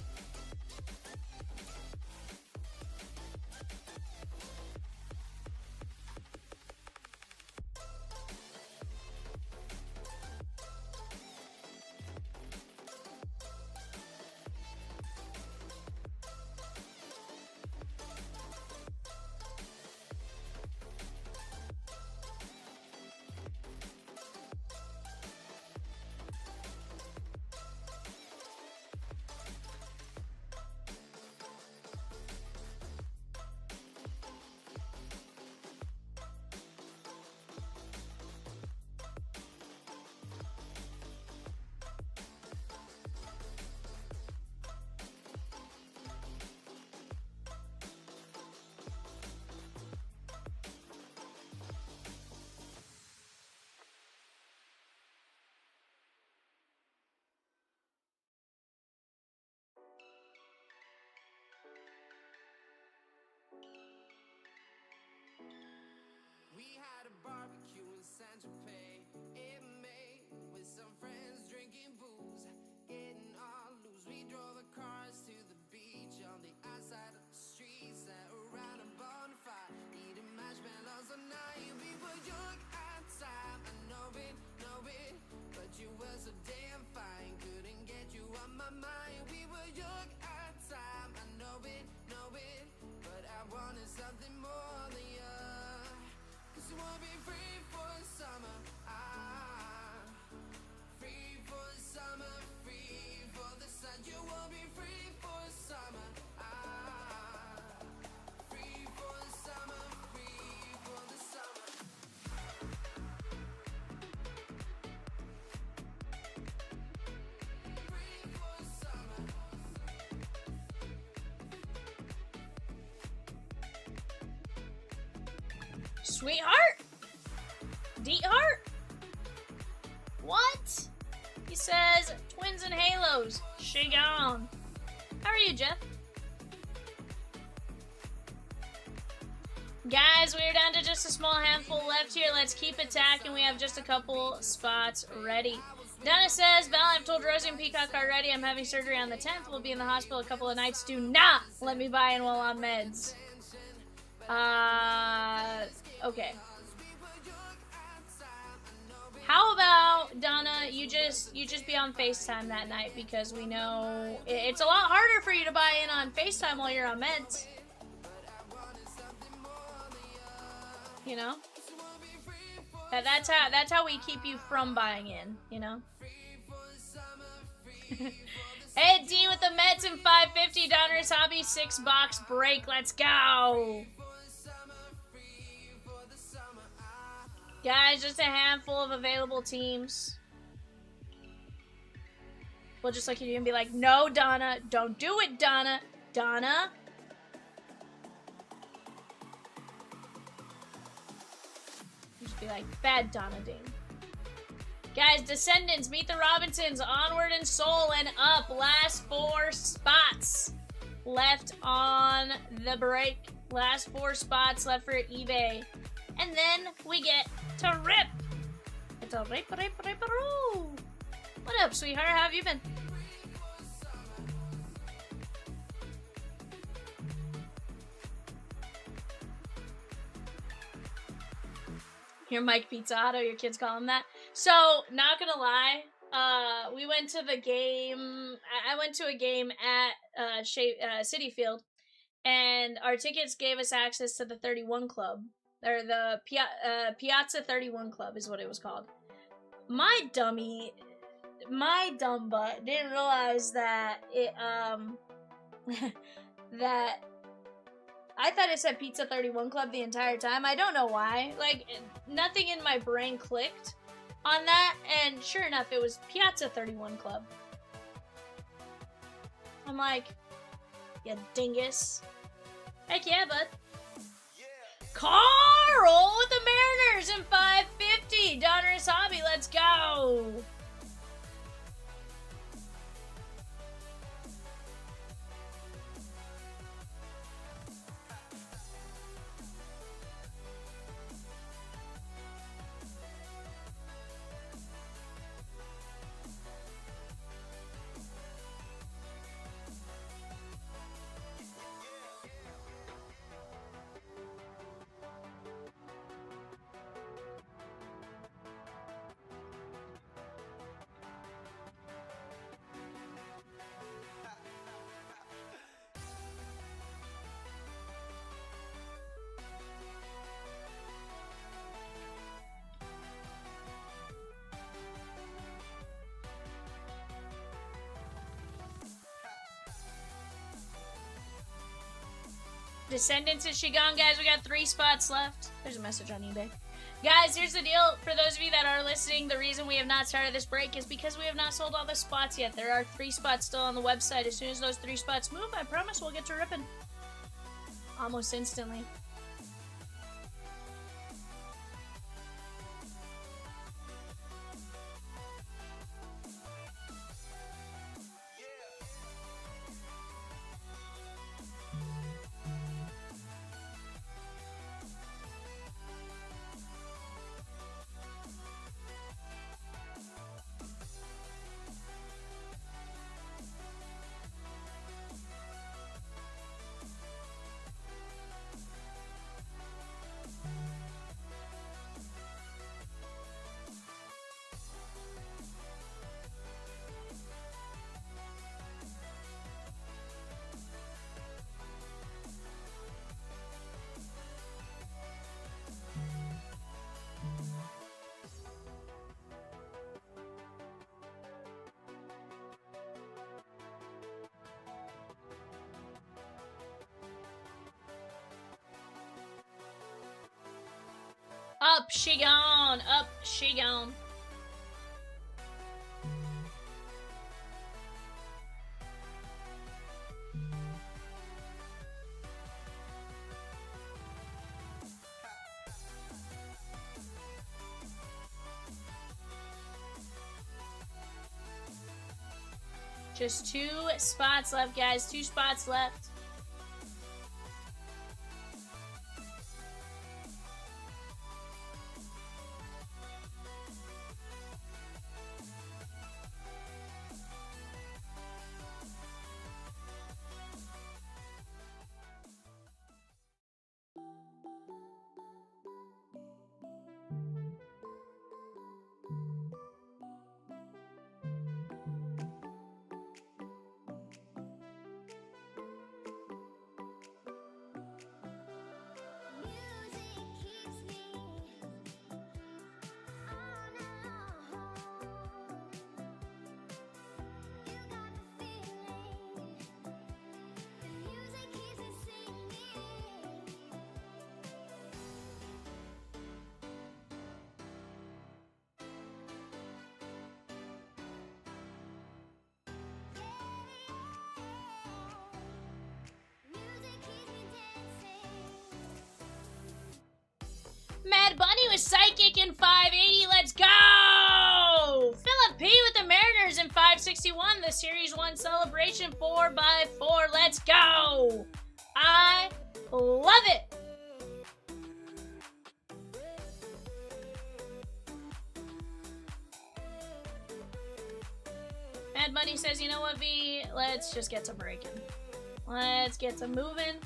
We had a barbecue in San Tropez in May with some friends drinking booze, getting all loose. We drove the cars to the beach on the outside of the street, sat around a bonfire, eating marshmallows all night. We were young at time, I know it, but you were so damn fine. Couldn't get you on my mind. We were young at time, I know it, but I wanted something more than you. You wanna be free for the summer, free for the summer, free for the sun. You wanna be free for the summer, free for the summer, free for the summer. Free for the summer. Sweetheart? Deetheart? What? He says, Twins and Halos. She gone. How are you, Jeff? Guys, we're down to just a small handful left here. Let's keep attacking. We have just a couple spots ready. Donna says, Val, I've told Rosie and Peacock already I'm having surgery on the 10th. We'll be in the hospital a couple of nights. Do not let me buy in while on meds. Okay. How about, Donna, you just be on FaceTime that night, because we know it's a lot harder for you to buy in on FaceTime while you're on meds. You know? That's how we keep you from buying in, you know? Hey, D with the Mets and 550, Donruss Hobby 6-box break. Let's go! Guys, just a handful of available teams. We'll just look at you and be like, no, Donna. Don't do it, Donna. Donna. be like, bad Donna Ding. Guys, Descendants, Meet the Robinsons, Onward and Soul, and Up. Last 4 spots left on the break. Last 4 spots left for eBay. And then we get to rip. It's a rip. What up, sweetheart? How have you been? Your Mike Pizzato, your kids call him that. So, not gonna lie, we went to the game. I went to a game at City Field, and our tickets gave us access to the 31 Club, or the Piazza 31 Club is what it was called. My dumb butt didn't realize that it that I thought it said Pizza 31 Club the entire time. I don't know why. Like, nothing in my brain clicked on that, and sure enough, it was Piazza 31 Club. I'm like, you dingus. Heck yeah, bud. Carl with the Mariners in 550. Donruss Hobby, let's go. Descendants, is she gone, guys? We got 3 spots left. There's a message on eBay. Guys, here's the deal. For those of you that are listening, the reason we have not started this break is because we have not sold all the spots yet. There are 3 spots still on the website. As soon as those 3 spots move, I promise we'll get to ripping. Almost instantly. Up she gone. Up she gone. Just 2 spots left, guys. 2 spots left. Mad Bunny with Psychic in 580. Let's go! Philip P with the Mariners in 561. The Series 1 celebration 4x4. Let's go! I love it! Mad Bunny says, you know what, V? Let's just get to breaking. Let's get to moving.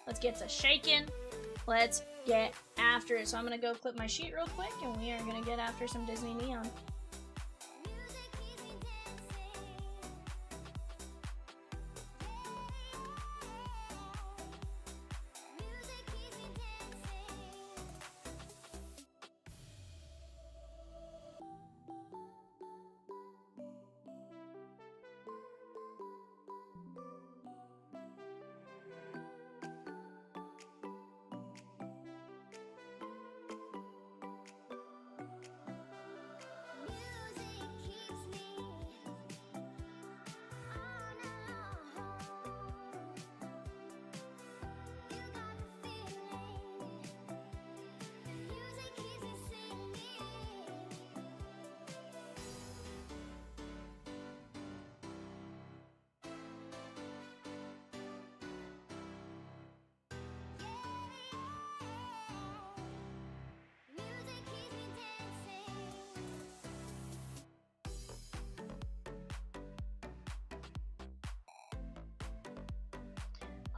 Let's get to shaking. Let's get after it. So I'm going to go clip my sheet real quick, and we are going to get after some Disney Neon.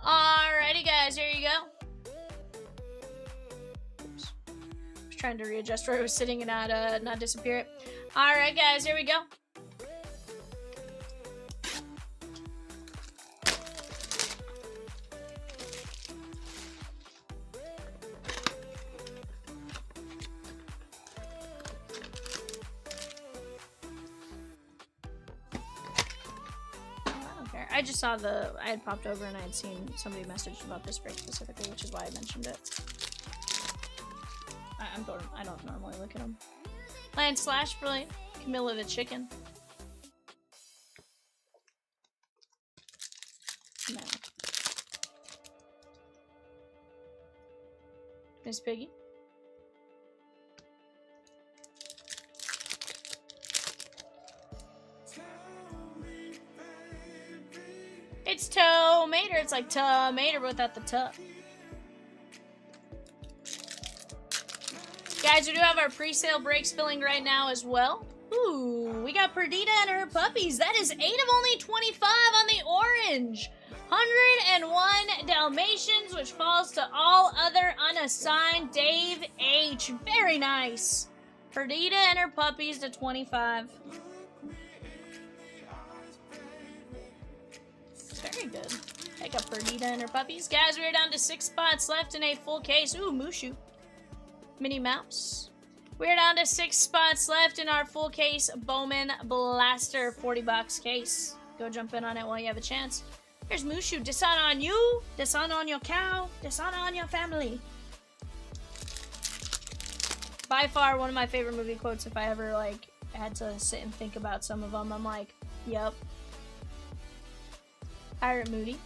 Alrighty, guys, here you go. Oops. Just trying to readjust where I was sitting and not disappear it. Alright, guys, here we go. I just saw I had popped over and I had seen somebody messaged about this break specifically, which is why I mentioned it. I don't normally look at them. Lion Slash, brilliant. Camilla the Chicken. No. Miss Piggy. It's tomato. It's like tomato without the tuck. Guys, we do have our pre-sale breaks filling right now as well. Ooh, we got Perdita and her puppies. That is 8 of only 25 on the orange. 101 Dalmatians, which falls to all other unassigned. Dave H. Very nice. Perdita and her puppies to 25. Very good. Take up Perdita and her puppies. Guys, we're down to 6 spots left in a full case. Ooh, Mushu. Minnie Mouse. We're down to 6 spots left in our full case Bowman Blaster 40-box case. Go jump in on it while you have a chance. Here's Mushu. Dishonor on you, dishonor on your cow, dishonor on your family. By far one of my favorite movie quotes. If I ever like had to sit and think about some of them, I'm like, yep. Pirate Moody.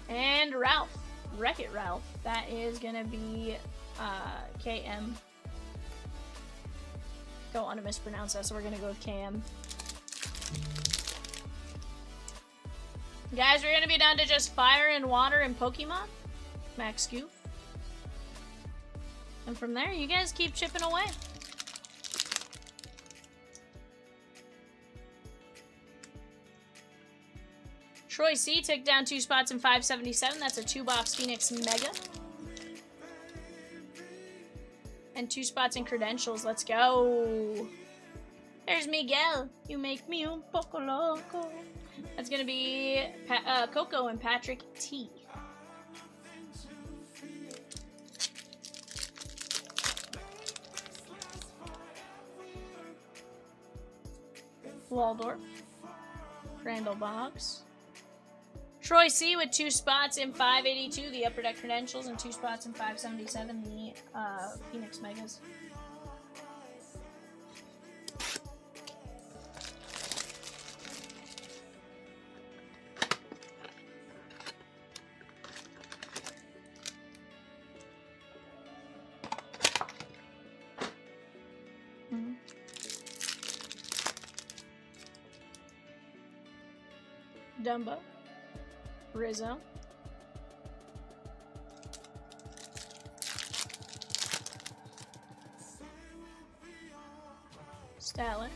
And Ralph. Wreck-It Ralph. That is gonna be KM. Don't want to mispronounce that, so we're gonna go with KM. Guys, we're gonna be down to just Fire and Water and Pokemon. Max Goof. And from there, you guys keep chipping away. Troy C took down 2 spots in 577. That's a 2-box Phoenix Mega. And 2 spots in Credentials. Let's go. There's Miguel. You make me un poco loco. That's going to be Coco and Patrick T. Waldorf. Randall Boggs. Troy C with 2 spots in 582, the Upper Deck Credentials, and 2 spots in 577, the Phoenix Megas. Dumbo. Rizzo. Statler.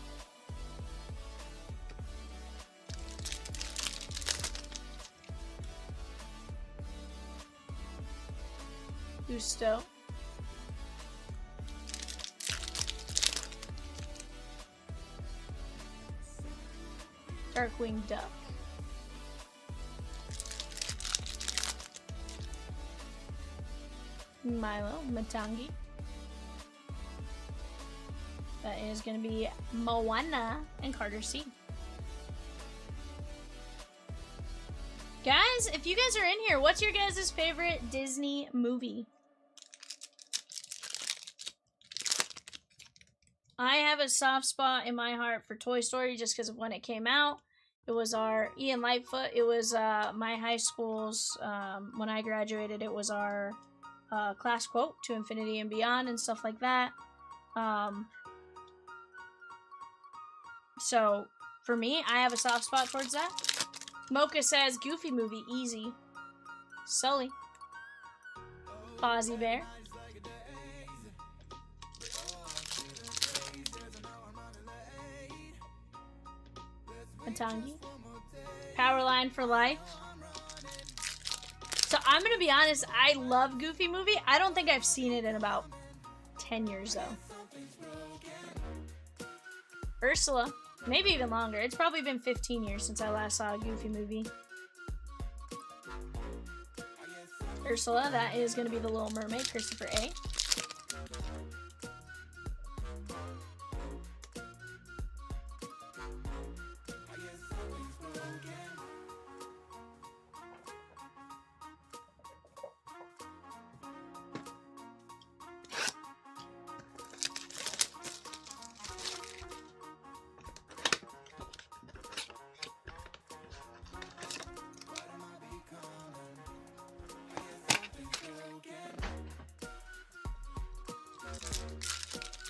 Gusto. Darkwing Duck. Milo Matangi. That is going to be Moana and Carter C. Guys, if you guys are in here, what's your guys' favorite Disney movie? I have a soft spot in my heart for Toy Story just because of when it came out. It was our Ian Lightfoot. It was my high school's, when I graduated, it was our class quote, To Infinity and Beyond and stuff like that. So, for me, I have a soft spot towards that. Mocha says, Goofy movie, easy. Sully. Fozzie Bear. Matangi. Powerline for life. So I'm gonna be honest, I love Goofy movie. I don't think I've seen it in about 10 years though. Ursula. Maybe even longer. It's probably been 15 years since I last saw a Goofy movie. Ursula, that is gonna be The Little Mermaid, Christopher A.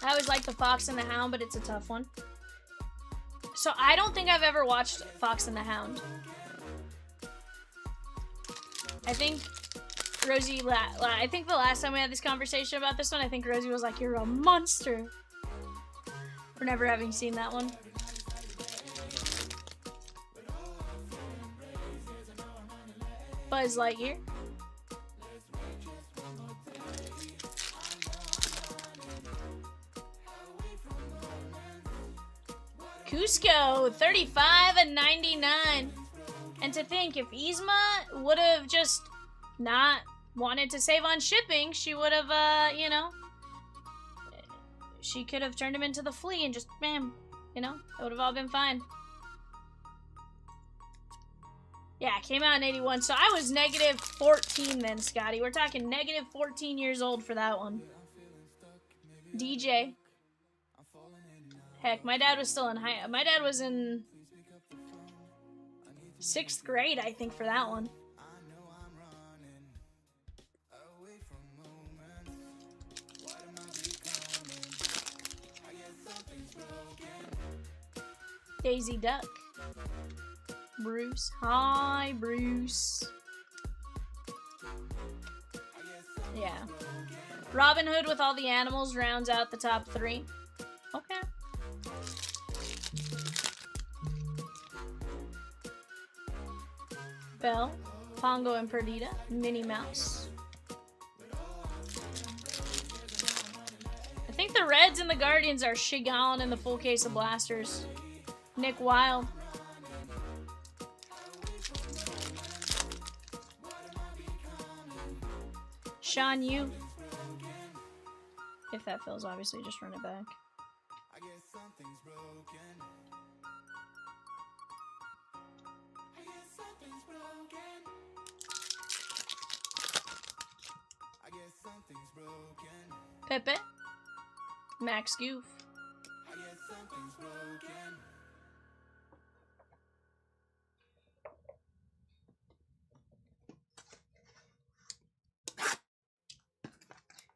I always like The Fox and the Hound, but it's a tough one. So I don't think I've ever watched Fox and the Hound. I think Rosie, I think the last time we had this conversation about this one, I think Rosie was like, you're a monster. For never having seen that one. Buzz Lightyear. Cusco, 35.99. And to think, if Yzma would have just not wanted to save on shipping, she would have, you know, she could have turned him into the flea and just, bam, you know, it would have all been fine. Yeah, it came out in 81, so I was negative 14 then, Scotty. We're talking negative 14 years old for that one. DJ. Heck, my dad was still in my dad was in 6th grade, I think, for that one. Daisy Duck. Bruce. Hi, Bruce. Yeah. Robin Hood with all the animals rounds out the top 3. Okay. Belle, Pongo and Perdita, Minnie Mouse. I think the Reds and the Guardians are Shigon and the full case of blasters. Nick Wilde. Sean Yu. If that fills, obviously just run it back. I guess something's broken. Pepe. Max Goof.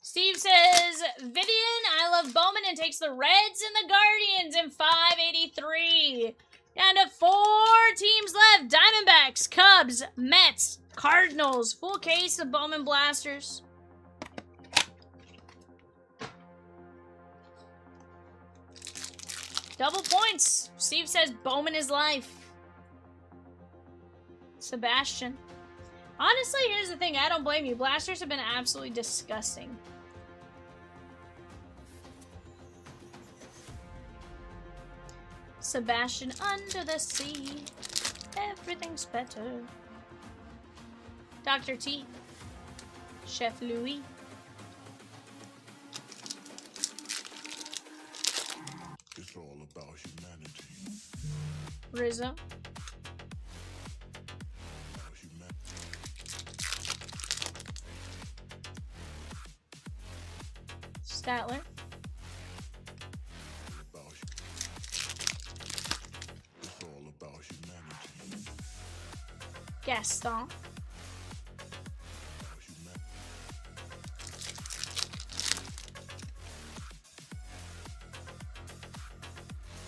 Steve says, Vivian, I love Bowman and takes the Reds and the Guardians in 583. And 4 teams left. Diamondbacks, Cubs, Mets, Cardinals. Full case of Bowman Blasters. Double points. Steve says Bowman is life. Sebastian. Honestly, here's the thing. I don't blame you. Blasters have been absolutely disgusting. Sebastian under the sea. Everything's better. Dr. T. Chef Louis. It's all about humanity. Rizzo. Statler. It's all about humanity. Gaston.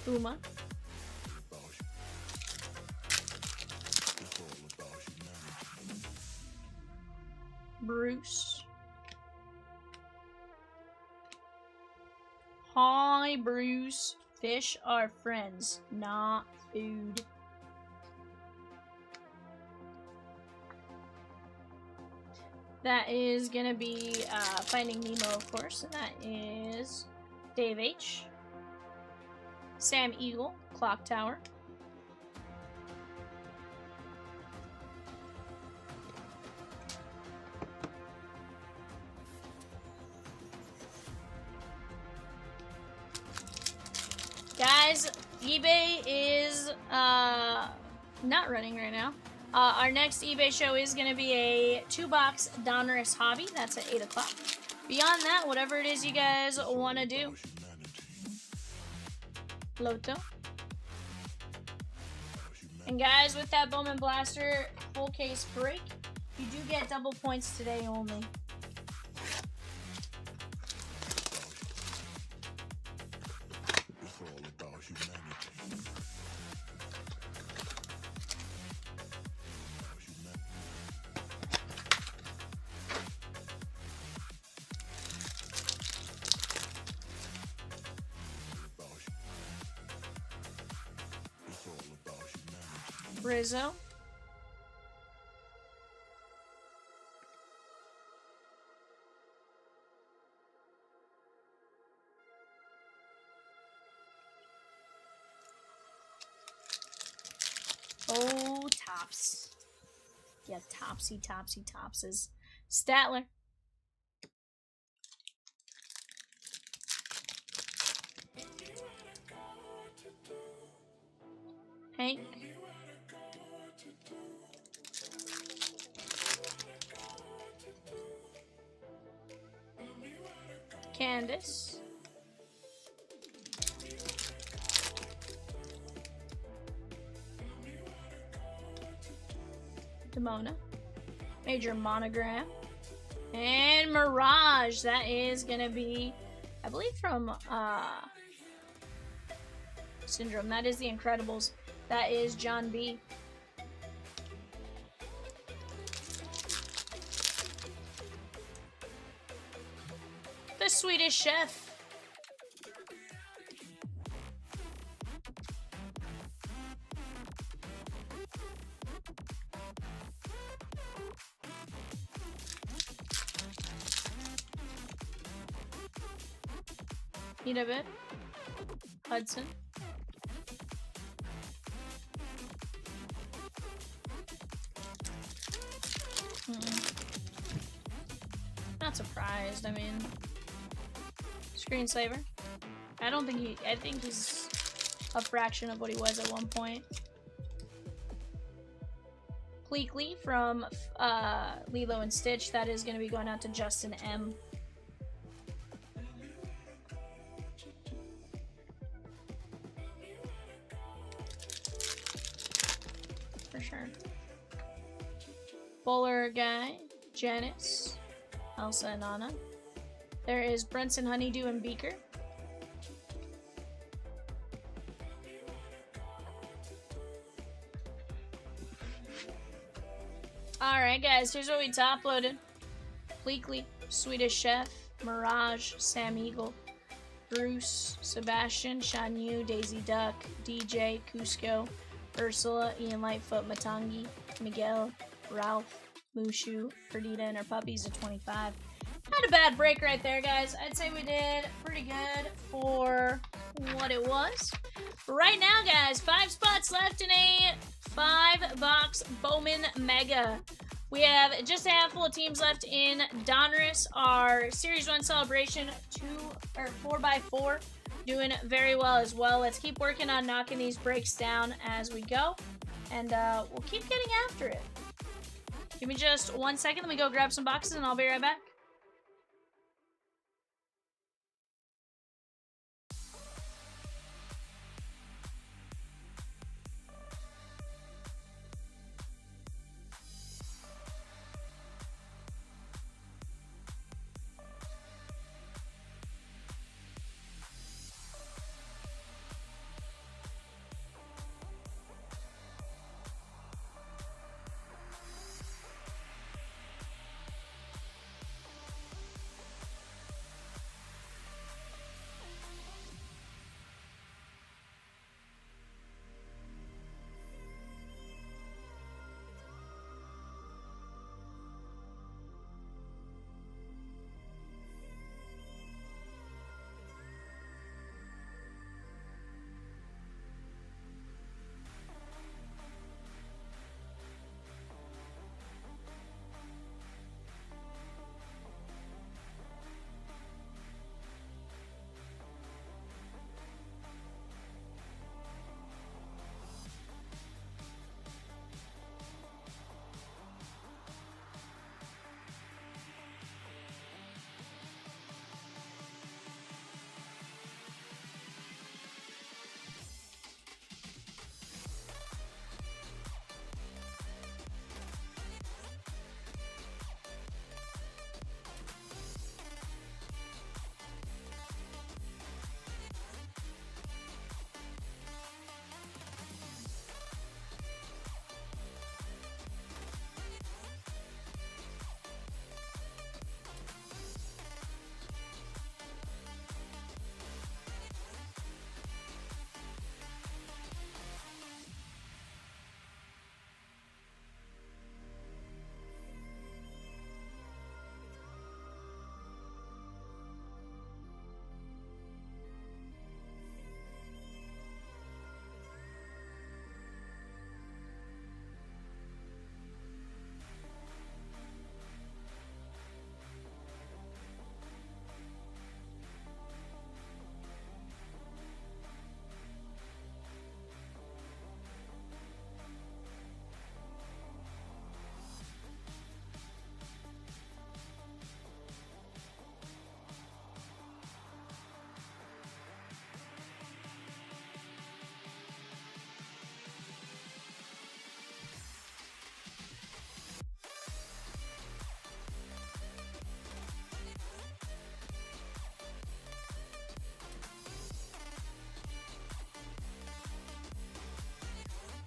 Uma. Bruce. Hi, Bruce. Fish are friends, not food. That is gonna be Finding Nemo, of course, and that is Dave H. Sam Eagle, Clock Tower. Guys, eBay is not running right now. Our next eBay show is going to be a 2-box Donruss hobby. That's at 8 o'clock. Beyond that, whatever it is you guys want to do. Loto. And guys, with that Bowman Blaster full case break, you do get double points today only. Rizzo. Oh, tops. Yeah, topsies. Statler. Hank. Candace. Demona. Major Monogram. And Mirage. That is gonna be, I believe, from Syndrome. That is The Incredibles. That is John B. The Swedish Chef. Eat a bit. Hudson. Not surprised, I mean. Screenslaver. I think he's a fraction of what he was at one point. Pleakley from Lilo and Stitch. That is going to be going out to Justin M. For sure. Bowler guy. Janice. Elsa and Anna. There is Brunson, Honeydew, and Beaker. Alright, guys, here's what we top loaded. Bleakley, Swedish Chef, Mirage, Sam Eagle, Bruce, Sebastian, Shanyu, Daisy Duck, DJ, Cusco, Ursula, Ian Lightfoot, Matangi, Miguel, Ralph, Mushu, Perdita, and her puppies at 25. Not a bad break right there, guys. I'd say we did pretty good for what it was. Right now, guys, 5 spots left in a 5-box Bowman Mega. We have just a handful of teams left in Donruss, our Series 1 celebration, 4x4, doing very well as well. Let's keep working on knocking these breaks down as we go, and we'll keep getting after it. Give me just 1 second, let me go grab some boxes, and I'll be right back.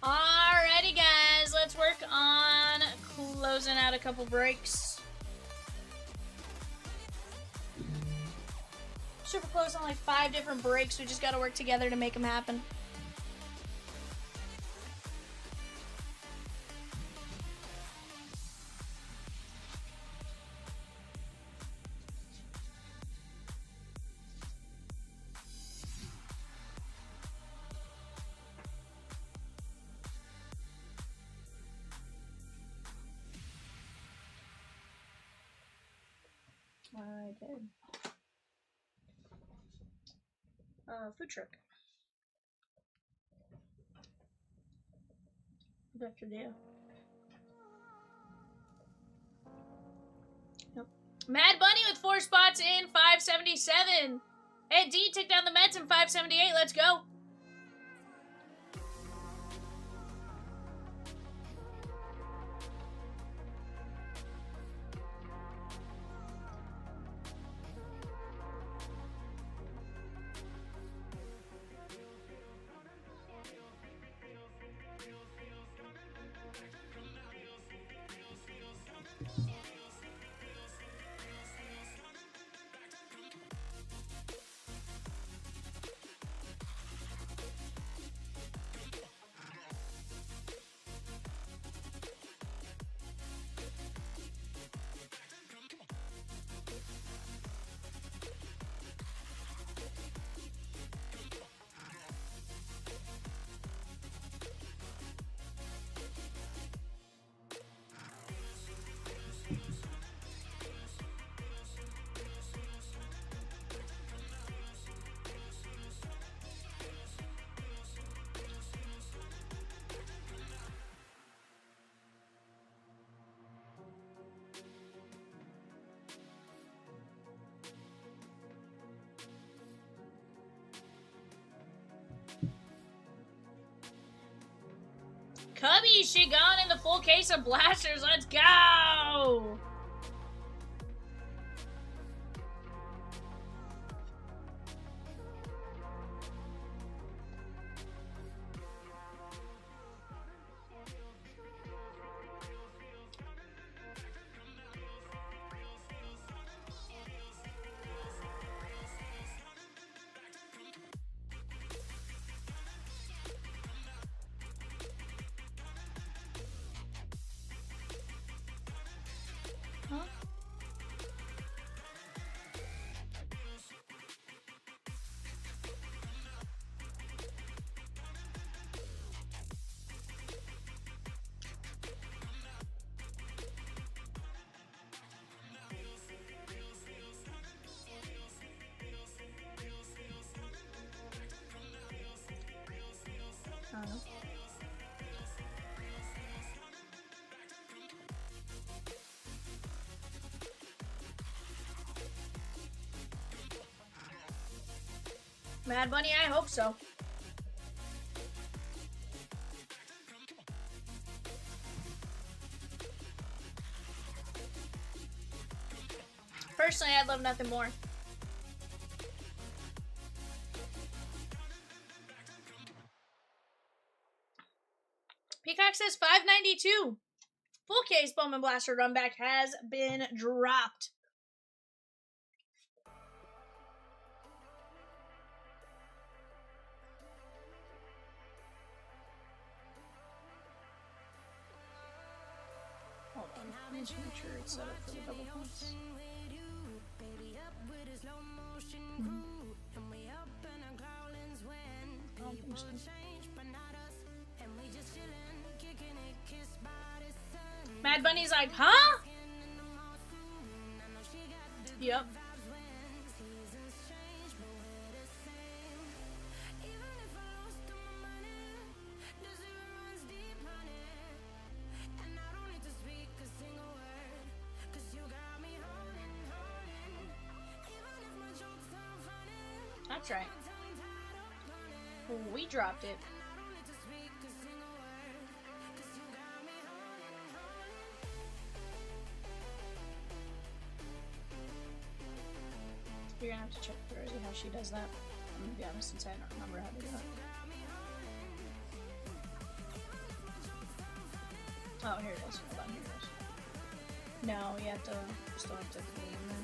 Alrighty, guys, let's work on closing out a couple breaks. Super close on like 5 different breaks. We just gotta work together to make them happen. I did. Food truck. Good after you. Yep. Mad Bunny with 4 spots in 577. Hey, D took down the Mets in 578. Let's go. Cubby, she gone in the full case of blasters. Let's go! Huh? I don't know. Mad Bunny, I hope so. Personally, I'd love nothing more. Peacock says 592. Full case Bowman Blaster Runback has been dropped. Hold on. I need to make sure it's set up for the double points. I don't think so. Mad Bunny's like, huh? Yep. That's right. We dropped it. You're gonna have to check through how she does that. I'm gonna be honest and say I don't remember how to do it. Oh, here it is. Hold on, here it is. No, you have to still have to put it in there.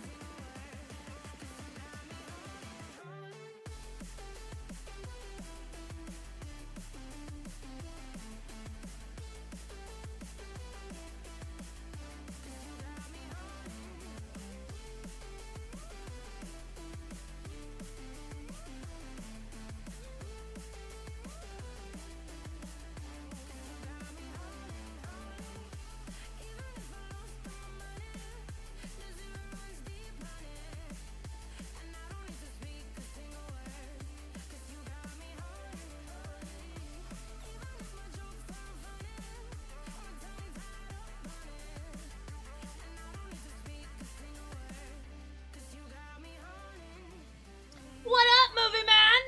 What up, movie man?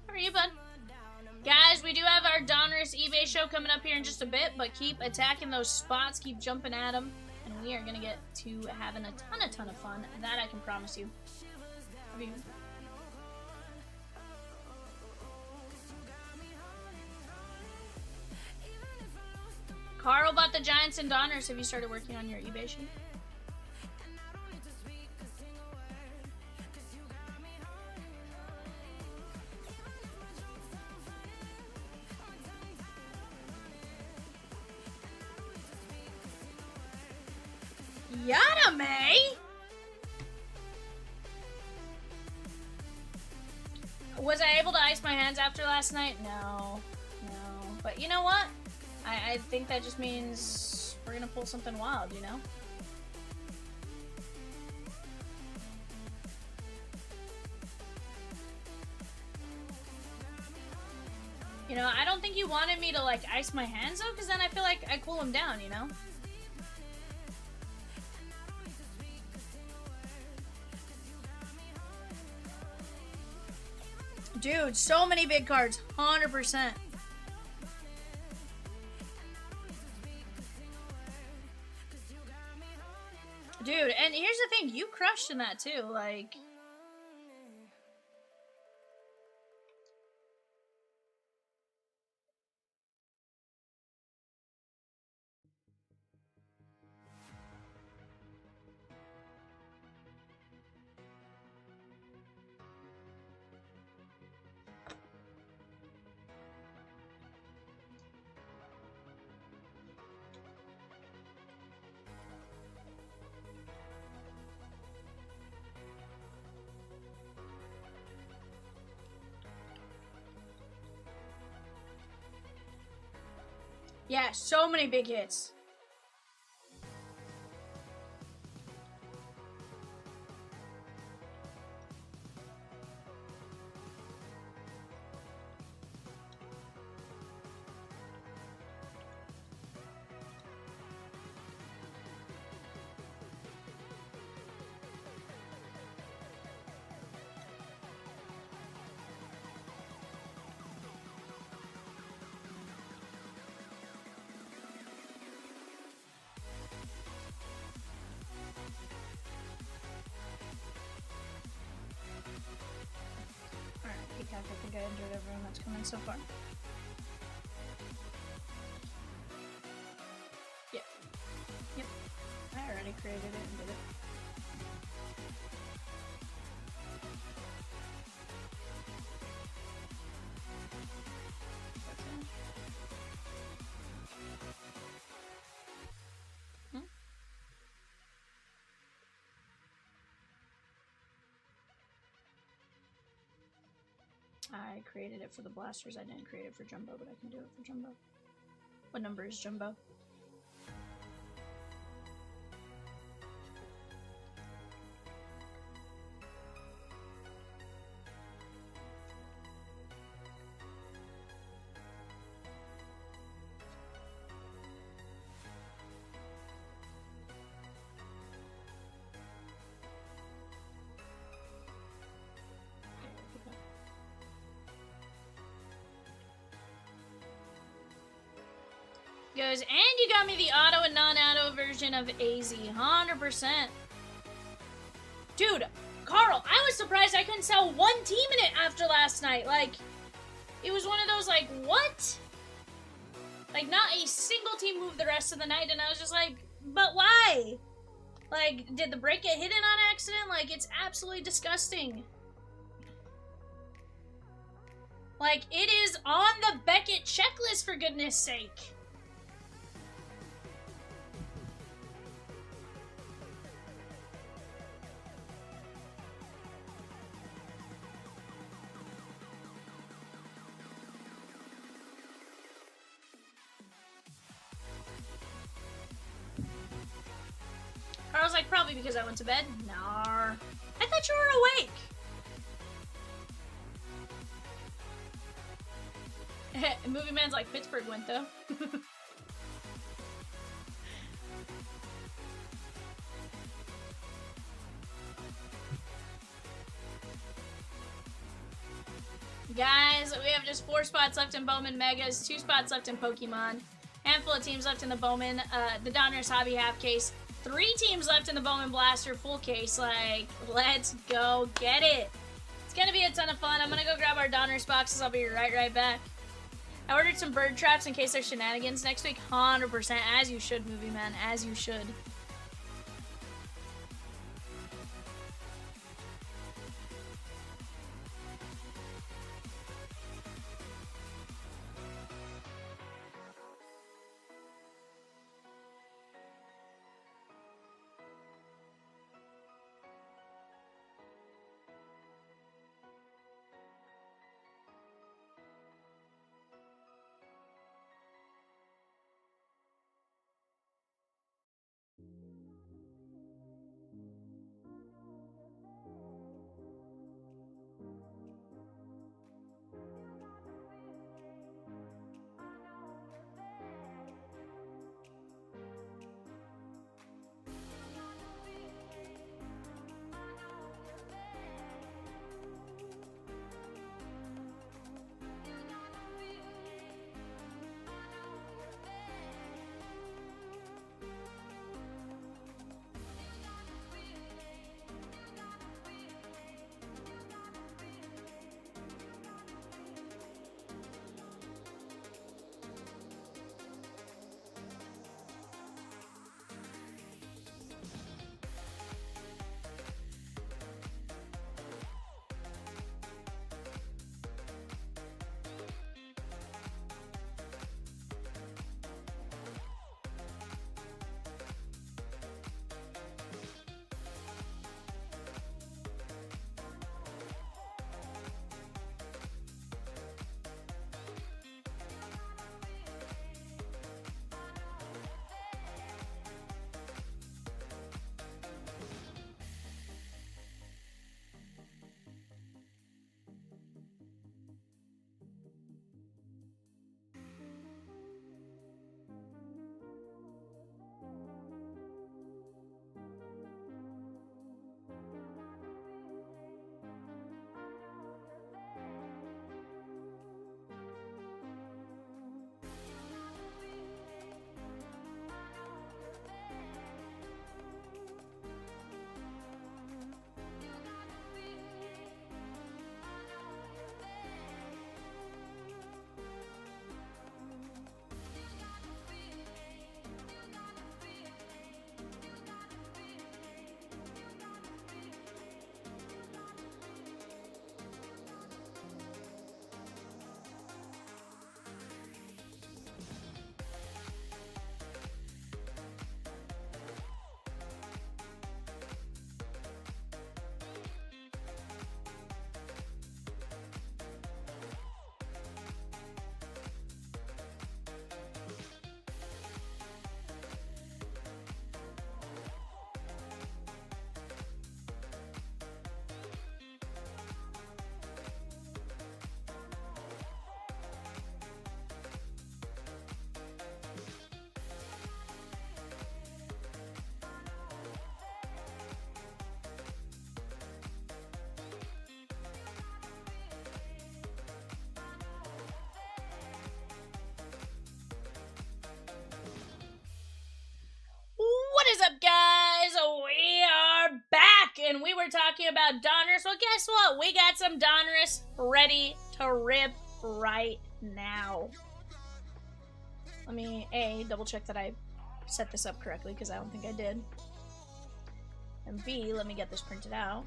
How are you, bud? Guys, we do have our Donruss eBay show coming up here in just a bit, but keep attacking those spots, keep jumping at them, and we are going to get to having a ton of fun. That I can promise you. Carl bought the Giants and Donruss. Have you started working on your eBay show? Yadame! Was I able to ice my hands after last night? No. But you know what? I think that just means we're gonna pull something wild, you know? You know, I don't think you wanted me to, like, ice my hands, though, because then I feel like I cool them down, you know? Dude, so many big cards. 100%. Dude, and here's the thing, you crushed in that too, like... Yeah, so many big hits. I think I enjoyed everyone that's come in so far. Yep. Yep. I already created it and did it. I created it for the blasters. I didn't create it for Jumbo, but I can do it for Jumbo. What number is Jumbo? Goes, and you got me the auto and non-auto version of AZ. 100%. Dude, Carl, I was surprised I couldn't sell one team in it after last night. Like, it was one of those, like, what? Like, not a single team moved the rest of the night, and I was just like, but why? Like, did the break get hidden on accident? Like, it's absolutely disgusting. Like, it is on the Beckett checklist, for goodness sake. Carl's like, probably because I went to bed. Nar. I thought you were awake. Movie Man's like, Pittsburgh went though. Guys, we have just 4 spots left in Bowman Megas, 2 spots left in Pokemon, handful of teams left in the Bowman, the Donruss Hobby half case, 3 teams left in the Bowman Blaster full case. Like, let's go get it. It's gonna be a ton of fun. I'm gonna go grab our Donruss boxes. I'll be right back. I ordered some bird traps in case there's shenanigans next week. 100%, as you should, Movie Man, as you should. talking about Donruss. Well, guess what? We got some Donruss ready to rip right now. Let me, A, double check that I set this up correctly, because I don't think I did. And B, let me get this printed out.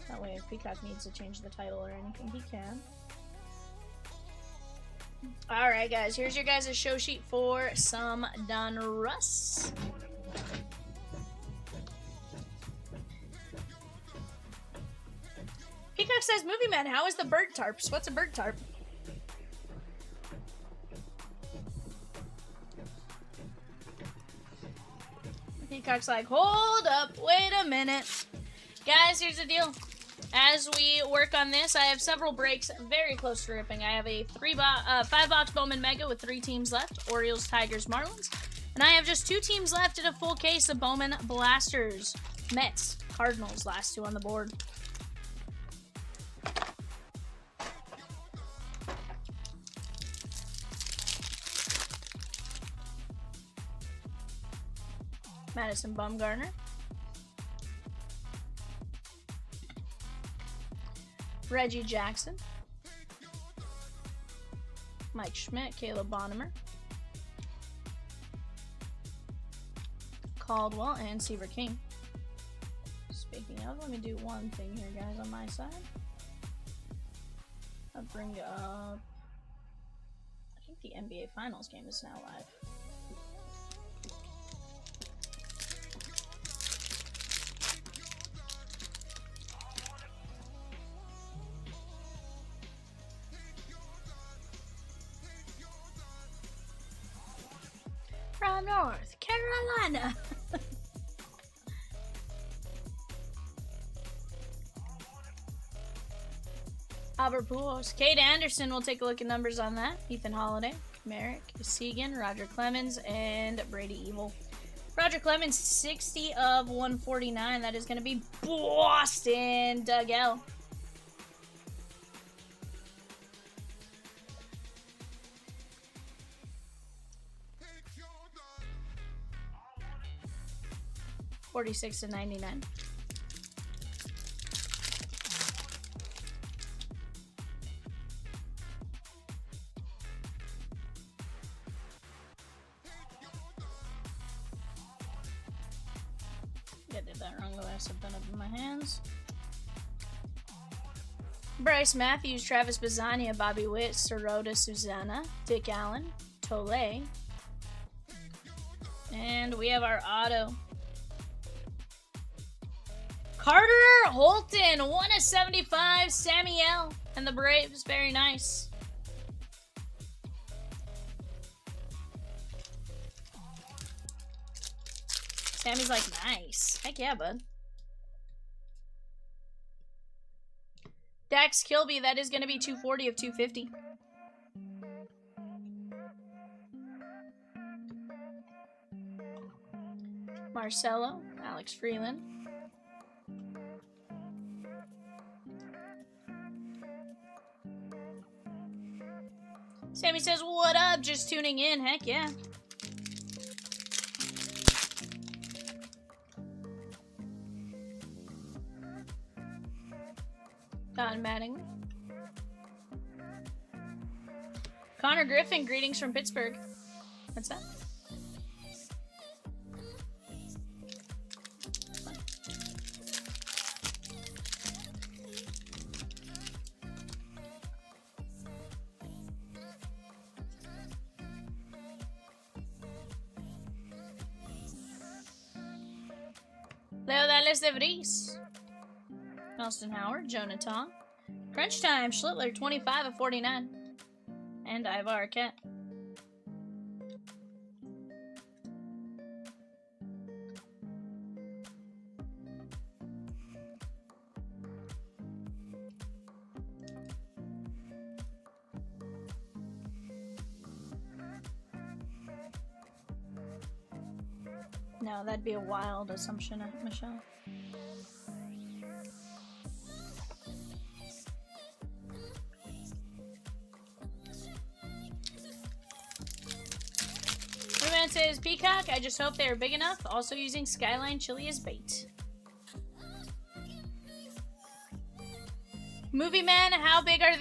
That way if Peacock needs to change the title or anything, he can. Alright guys, here's your guys' show sheet for some Donruss. Peacock says, Movie Man, how is the bird tarps? What's a bird tarp? Peacock's like, hold up, wait a minute. Guys, here's the deal. As we work on this, I have several breaks very close to ripping. I have a 5-box Bowman Mega with 3 teams left. Orioles, Tigers, Marlins. And I have just 2 teams left in a full case of Bowman Blasters. Mets, Cardinals, last 2 on the board. Madison Bumgarner. Reggie Jackson. Mike Schmidt, Caleb Bonnemer. Caldwell, and Seaver King. Speaking of, let me do one thing here, guys, on my side. I'll bring up... I think the NBA Finals game is now live. From North Carolina. Albert Pujols. Kate Anderson, we'll take a look at numbers on that. Ethan Holiday, Merrick, Segan, Roger Clemens, and Brady Evil. Roger Clemens, 60 of 149. That is going to be Boston. Doug L. $46 to $99. I did that wrong the last I've done it in my hands. Bryce Matthews, Travis Bazzania, Bobby Witt, Sirota Susanna, Dick Allen, Tole. And we have our auto. Carter Holton, 1/75, Sammy L. And the Braves, very nice. Sammy's like, nice. Heck yeah, bud. Dax Kilby, that is going to be 240 of 250. Marcelo, Alex Freeland. Sammy says, what up? Just tuning in. Heck yeah. Don Mattingly. Connor Griffin, greetings from Pittsburgh. What's that? Leodales de Vries. Austin Howard, Jonathan. Crunch Time, Schlittler, 25 of 49. And Ivar Arquette. No, that'd be a wild assumption, Michelle. Everyone says, Peacock, I just hope they are big enough. Also using Skyline Chili as bait. Movie man, how big are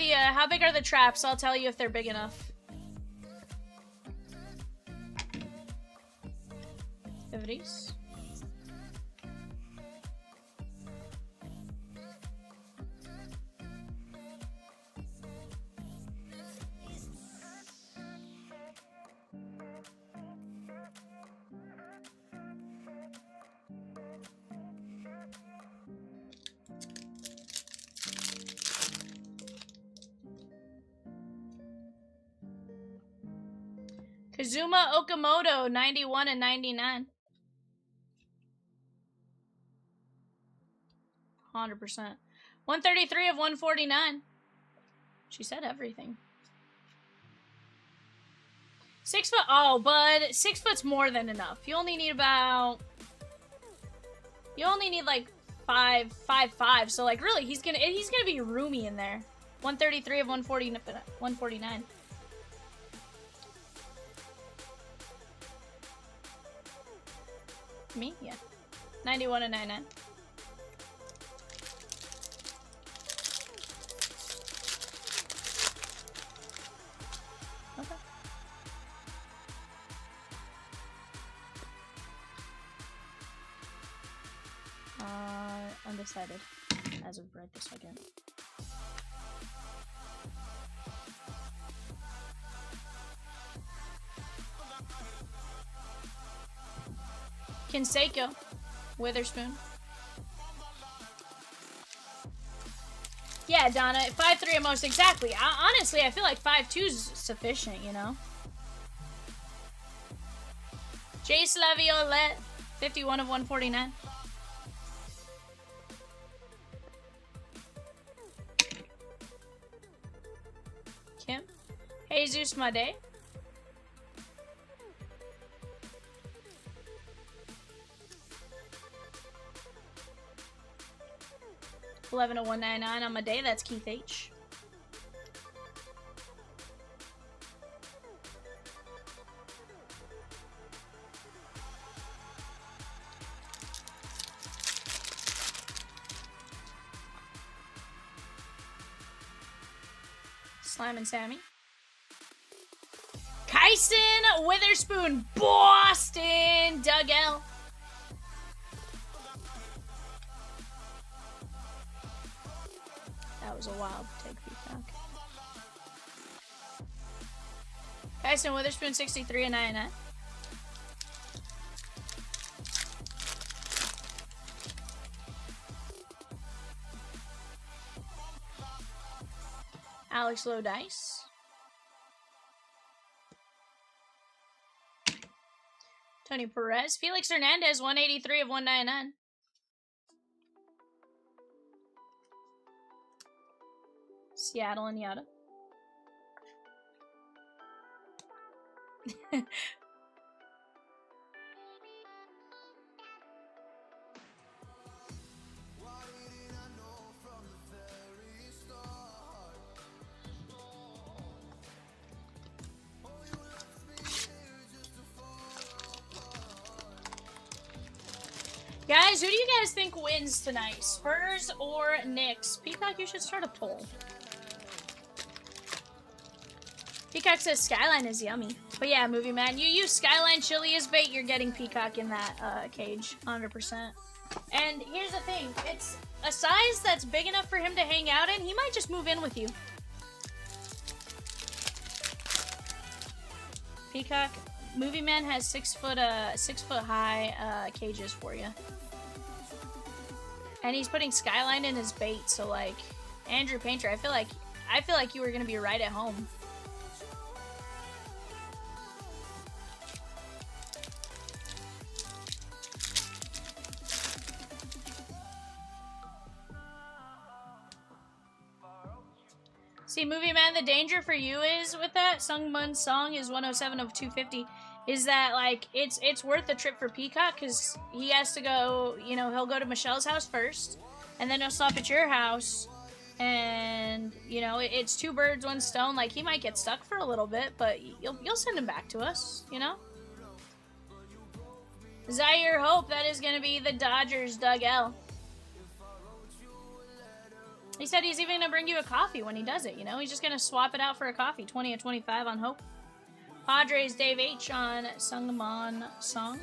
the traps? I'll tell you if they're big enough. Everis. Kazuma Okamoto, 91 and 99. 100%. 133 of 149. She said everything. 6 foot. Oh, bud. 6 foot's more than enough. You only need about. You only need like 5'5". So like really, he's gonna be roomy in there. 133 of 149. Me? Yeah. 91 and 99. Okay. Undecided as of right this second. Kinseiko, Witherspoon. Yeah, Donna, 5'3" at most, exactly. Honestly, I feel like 5'2" is sufficient, you know? Jace Laviolette, 51 of 149. Kim, Jesus Made. 11 of 199 on my day. That's Keith H. Slime and Sammy. Kyson Witherspoon, Boston, Doug L. That was a wild take, Peacock. Kyson Witherspoon, 63 and 99. Alex Low Dice. Tony Perez. Felix Hernandez, 183 of 199. Seattle and Yada. Guys, who do you guys think wins tonight? Spurs or Knicks? Peacock, you should start a poll. Peacock says Skyline is yummy. But yeah, Movie Man, you use Skyline chili as bait, you're getting Peacock in that cage, 100%. And here's the thing, it's a size that's big enough for him to hang out in. He might just move in with you. Peacock, Movie Man has 6 foot high cages for you. And he's putting Skyline in his bait, so like Andrew Painter, I feel like you were gonna be right at home. See, Movie Man, the danger for you is with that Sungmun's song is 107 of 250. Is that like it's worth the trip for Peacock because he has to go. You know, he'll go to Michelle's house first, and then he'll stop at your house, and you know it's 2 birds, 1 stone. Like he might get stuck for a little bit, but you'll send him back to us. You know. Zaire Hope, that is gonna be the Dodgers. Doug L. He said he's even gonna bring you a coffee when he does it, you know? He's just gonna swap it out for a coffee. 20 at 25 on Hope. Padres Dave H on Sungmon Song.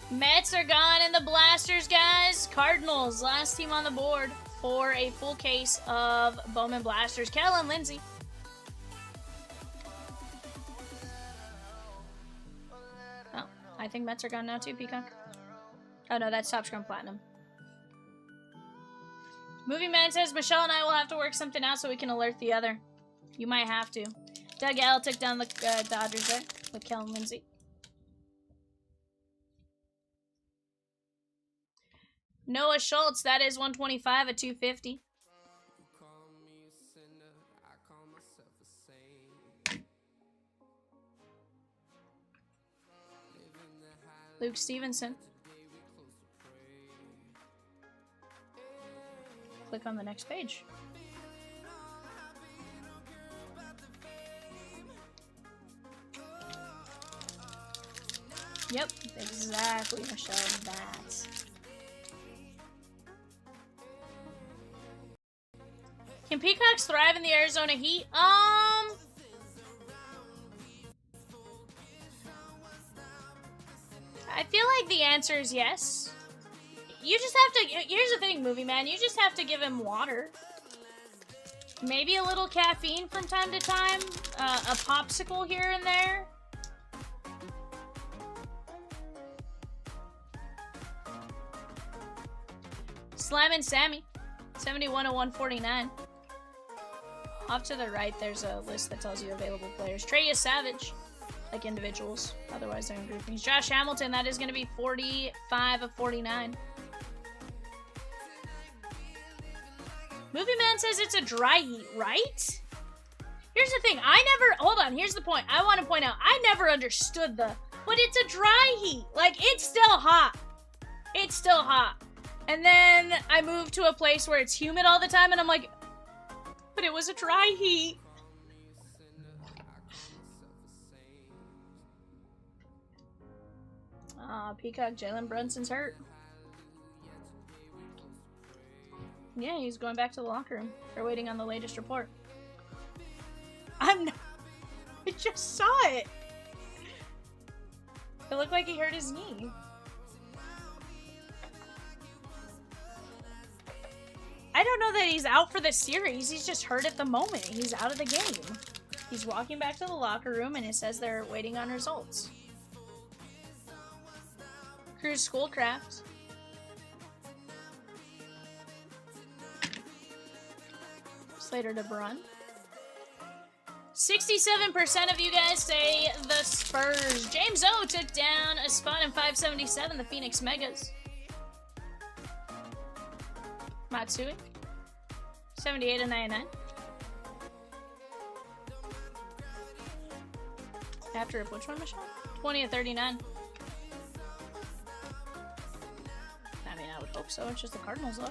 Mets are gone in the Blasters, guys. Cardinals, last team on the board for a full case of Bowman Blasters. Kellen Lindsay. Oh, I think Mets are gone now too, Peacock. Oh no, that's Top Scrum Platinum. Movie Man says, Michelle and I will have to work something out so we can alert the other. You might have to. Doug L took down the Dodgers there with Kellen Lindsay. Noah Schultz, that is 125 at 250. Luke Stevenson. Click on the next page. Yep, exactly, Michelle. That. Can peacocks thrive in the Arizona heat? I feel like the answer is yes. You just have to, here's the thing, Movie Man, you just have to give him water. Maybe a little caffeine from time to time, a popsicle here and there. Slammin' Sammy, 71 to 149. Off to the right, there's a list that tells you available players. Treya Savage, like individuals. Otherwise, they're in groupings. Josh Hamilton, that is going to be 45 of 49. Movie Man says it's a dry heat, right? Here's the thing. Hold on, here's the point. I want to point out, I never understood but it's a dry heat. Like, it's still hot. It's still hot. And then I moved to a place where it's humid all the time, and I'm like, but it was a dry heat. Peacock, Jalen Brunson's hurt. Yeah, he's going back to the locker room. They're waiting on the latest report. I just saw it. It looked like he hurt his knee. I don't know that he's out for the series. He's just hurt at the moment. He's out of the game. He's walking back to the locker room, and it says they're waiting on results. Cruz Schoolcraft. Slater to Brun. 67% of you guys say the Spurs. James O took down a spot in 577, the Phoenix Megas. Matsui. 78 and 99. After which one, Michelle? 20 and 39. I mean, I would hope so. It's just the Cardinals, though.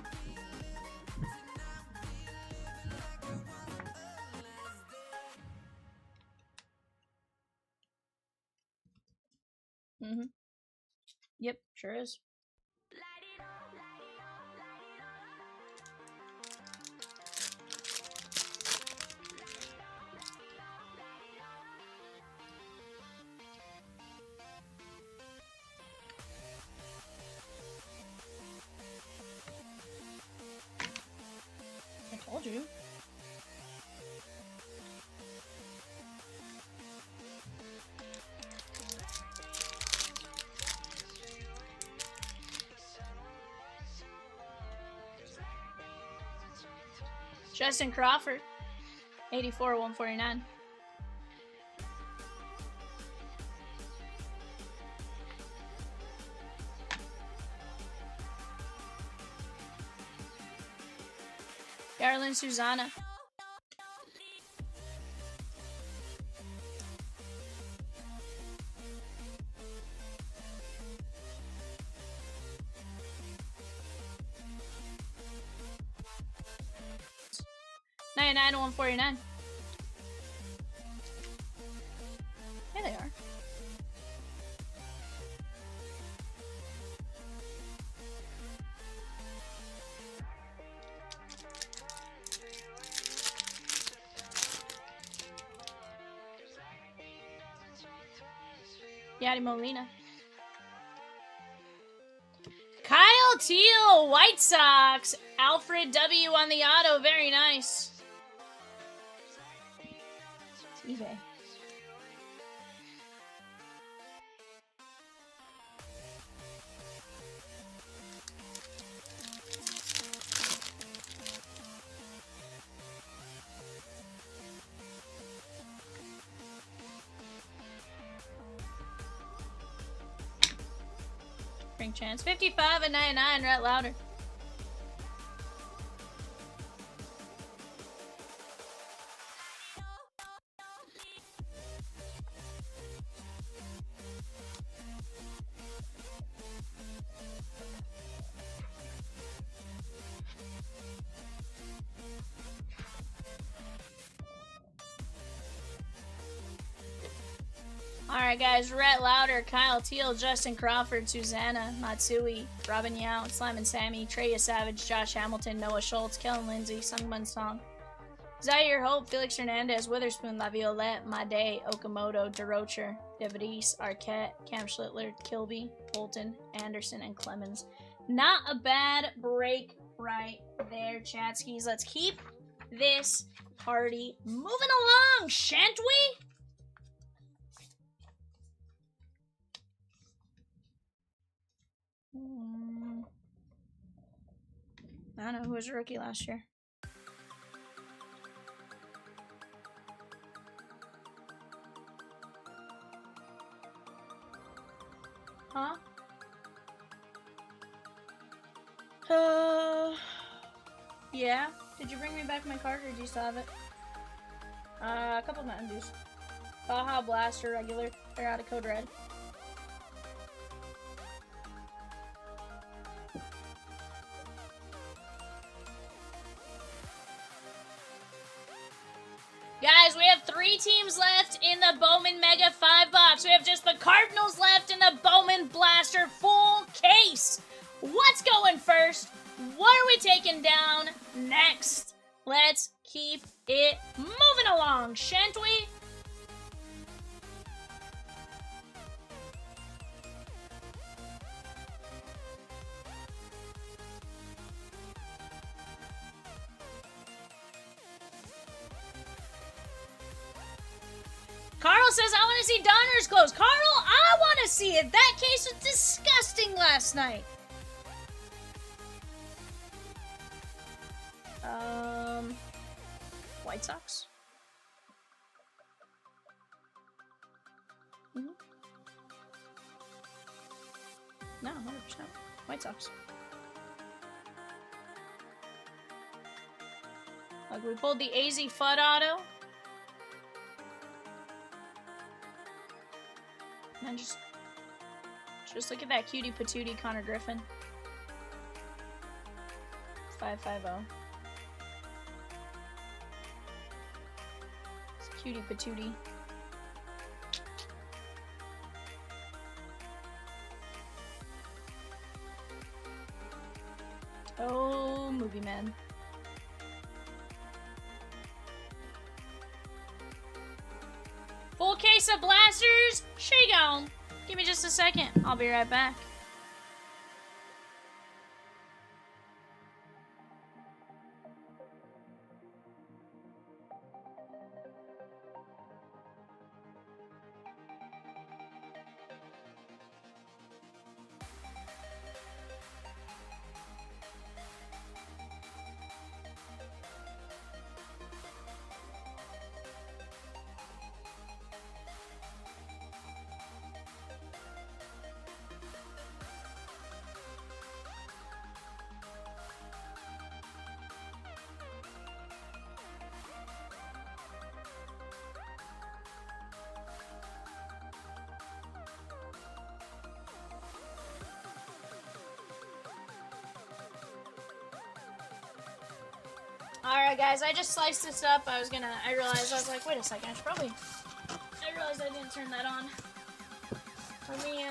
Mm-hmm. Yep, sure is. I told you. Justin Crawford, 84, 149. Darlene Susanna. 99 to 149. Here they are. Yadi Molina. Kyle Teal, White Sox. Alfred W on the auto. Very nice. It's eBay. Ring chance. 55 and 99, Rhett Louder. Alright guys, Rhett Louder, Kyle Teal, Justin Crawford, Susanna, Matsui, Robin Yao, Slime and Sammy, Treya Savage, Josh Hamilton, Noah Schultz, Kellen Lindsay, Sungmun Song, Zaire Hope, Felix Hernandez, Witherspoon, La Violette, Made, Okamoto, DeRocher, Devadis, Arquette, Cam Schlittler, Kilby, Bolton, Anderson, and Clemens. Not a bad break right there, Chatskis. Let's keep this party moving along, shan't we? I don't know who was a rookie last year. Huh? Yeah. Did you bring me back my card or do you still have it? A couple of Mountain Dews. Baja Blaster regular. They're out of code red. Guys, we have 3 teams left in the Bowman Mega 5 box. We have just the Cardinals left in the Bowman Blaster full case. What's going first? What are we taking down next? Let's keep it moving along, shan't we? Carl says, I want to see Donruss close. Carl, I want to see it. That case was disgusting last night. White Sox. No, 100%. White Sox. Like, we pulled the AZ FUD auto. And just look at that cutie patootie Connor Griffin. 550. It's cutie patootie. Oh, movie man. Full case of blasters. She gone. Give me just a second. I'll be right back. Alright, guys, I just sliced this up. I realized, I was like, wait a second, I realized I didn't turn that on. Let me,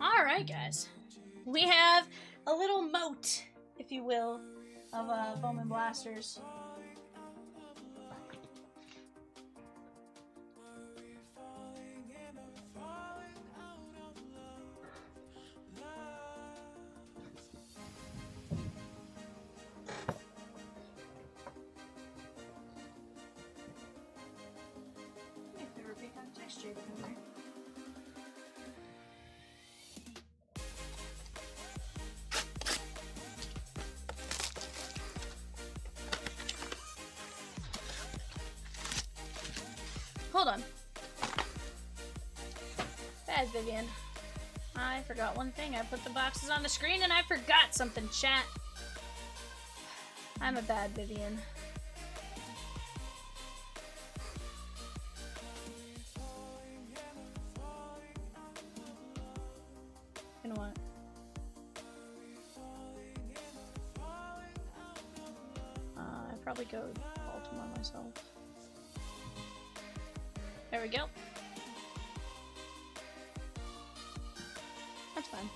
Alright, guys. We have a little moat, if you will, of Bowman blasters. Hold on. Bad Vivian. I forgot one thing. I put the boxes on the screen and I forgot something, chat. I'm a bad Vivian. You know what? I probably go Baltimore myself. There we go. That's fine.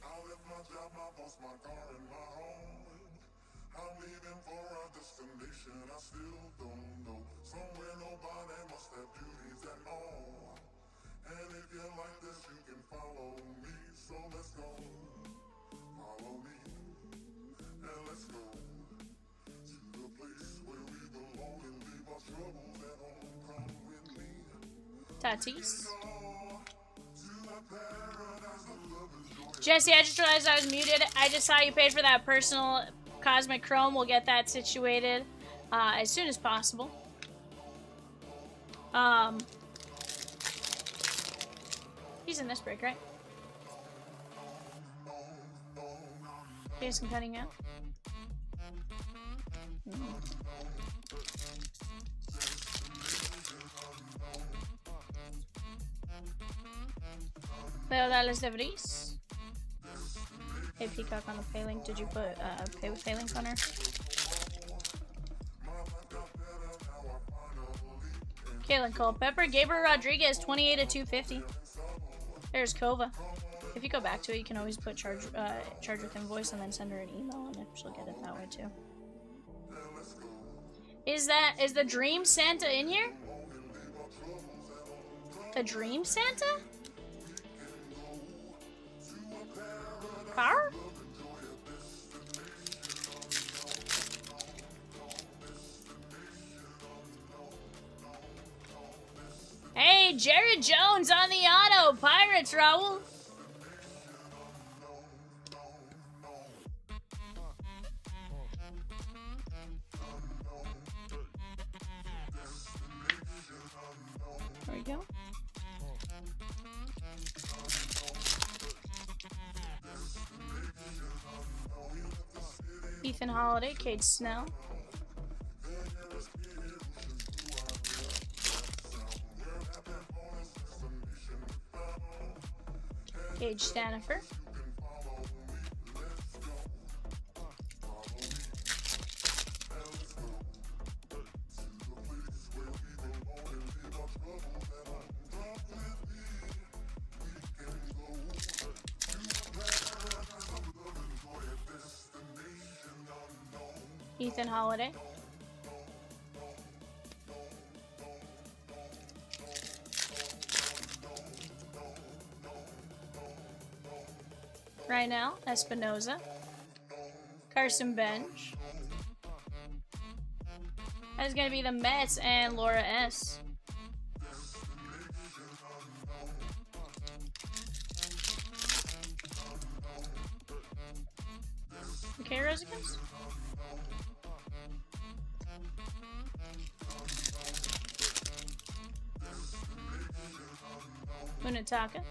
I left my job, my boss, my car, and my home. I'm leaving for a destination I still don't know. Somewhere nobody must have duties at all. And if you like this, you can follow me. So let's go. Follow me. And let's go to the place where we belong and leave our troubles at home. Come with me. Tatis. Jesse, I just realized I was muted. I just saw you paid for that personal Cosmic Chrome. We'll get that situated as soon as possible. He's in this break, right? Here's some cutting out. Feudales de Vries. Hey, Peacock on the pay link. Did you put pay with pay link on her? Kaylin Culpepper. Gabriel Rodriguez, 28 to 250. There's Kova. If you go back to it, you can always put charge with invoice and then send her an email, and she'll get it that way too. Is the Dream Santa in here? The Dream Santa? Car? Hey, Jared Jones on the auto. Pirates, Raul. There we go. Ethan Holiday, Cade Snell. Gage Stanifer. Ethan Holiday. Right now, Espinoza. Carson Bench. That is going to be the Mets and Laura S. Okay, Rosikins? Munataka.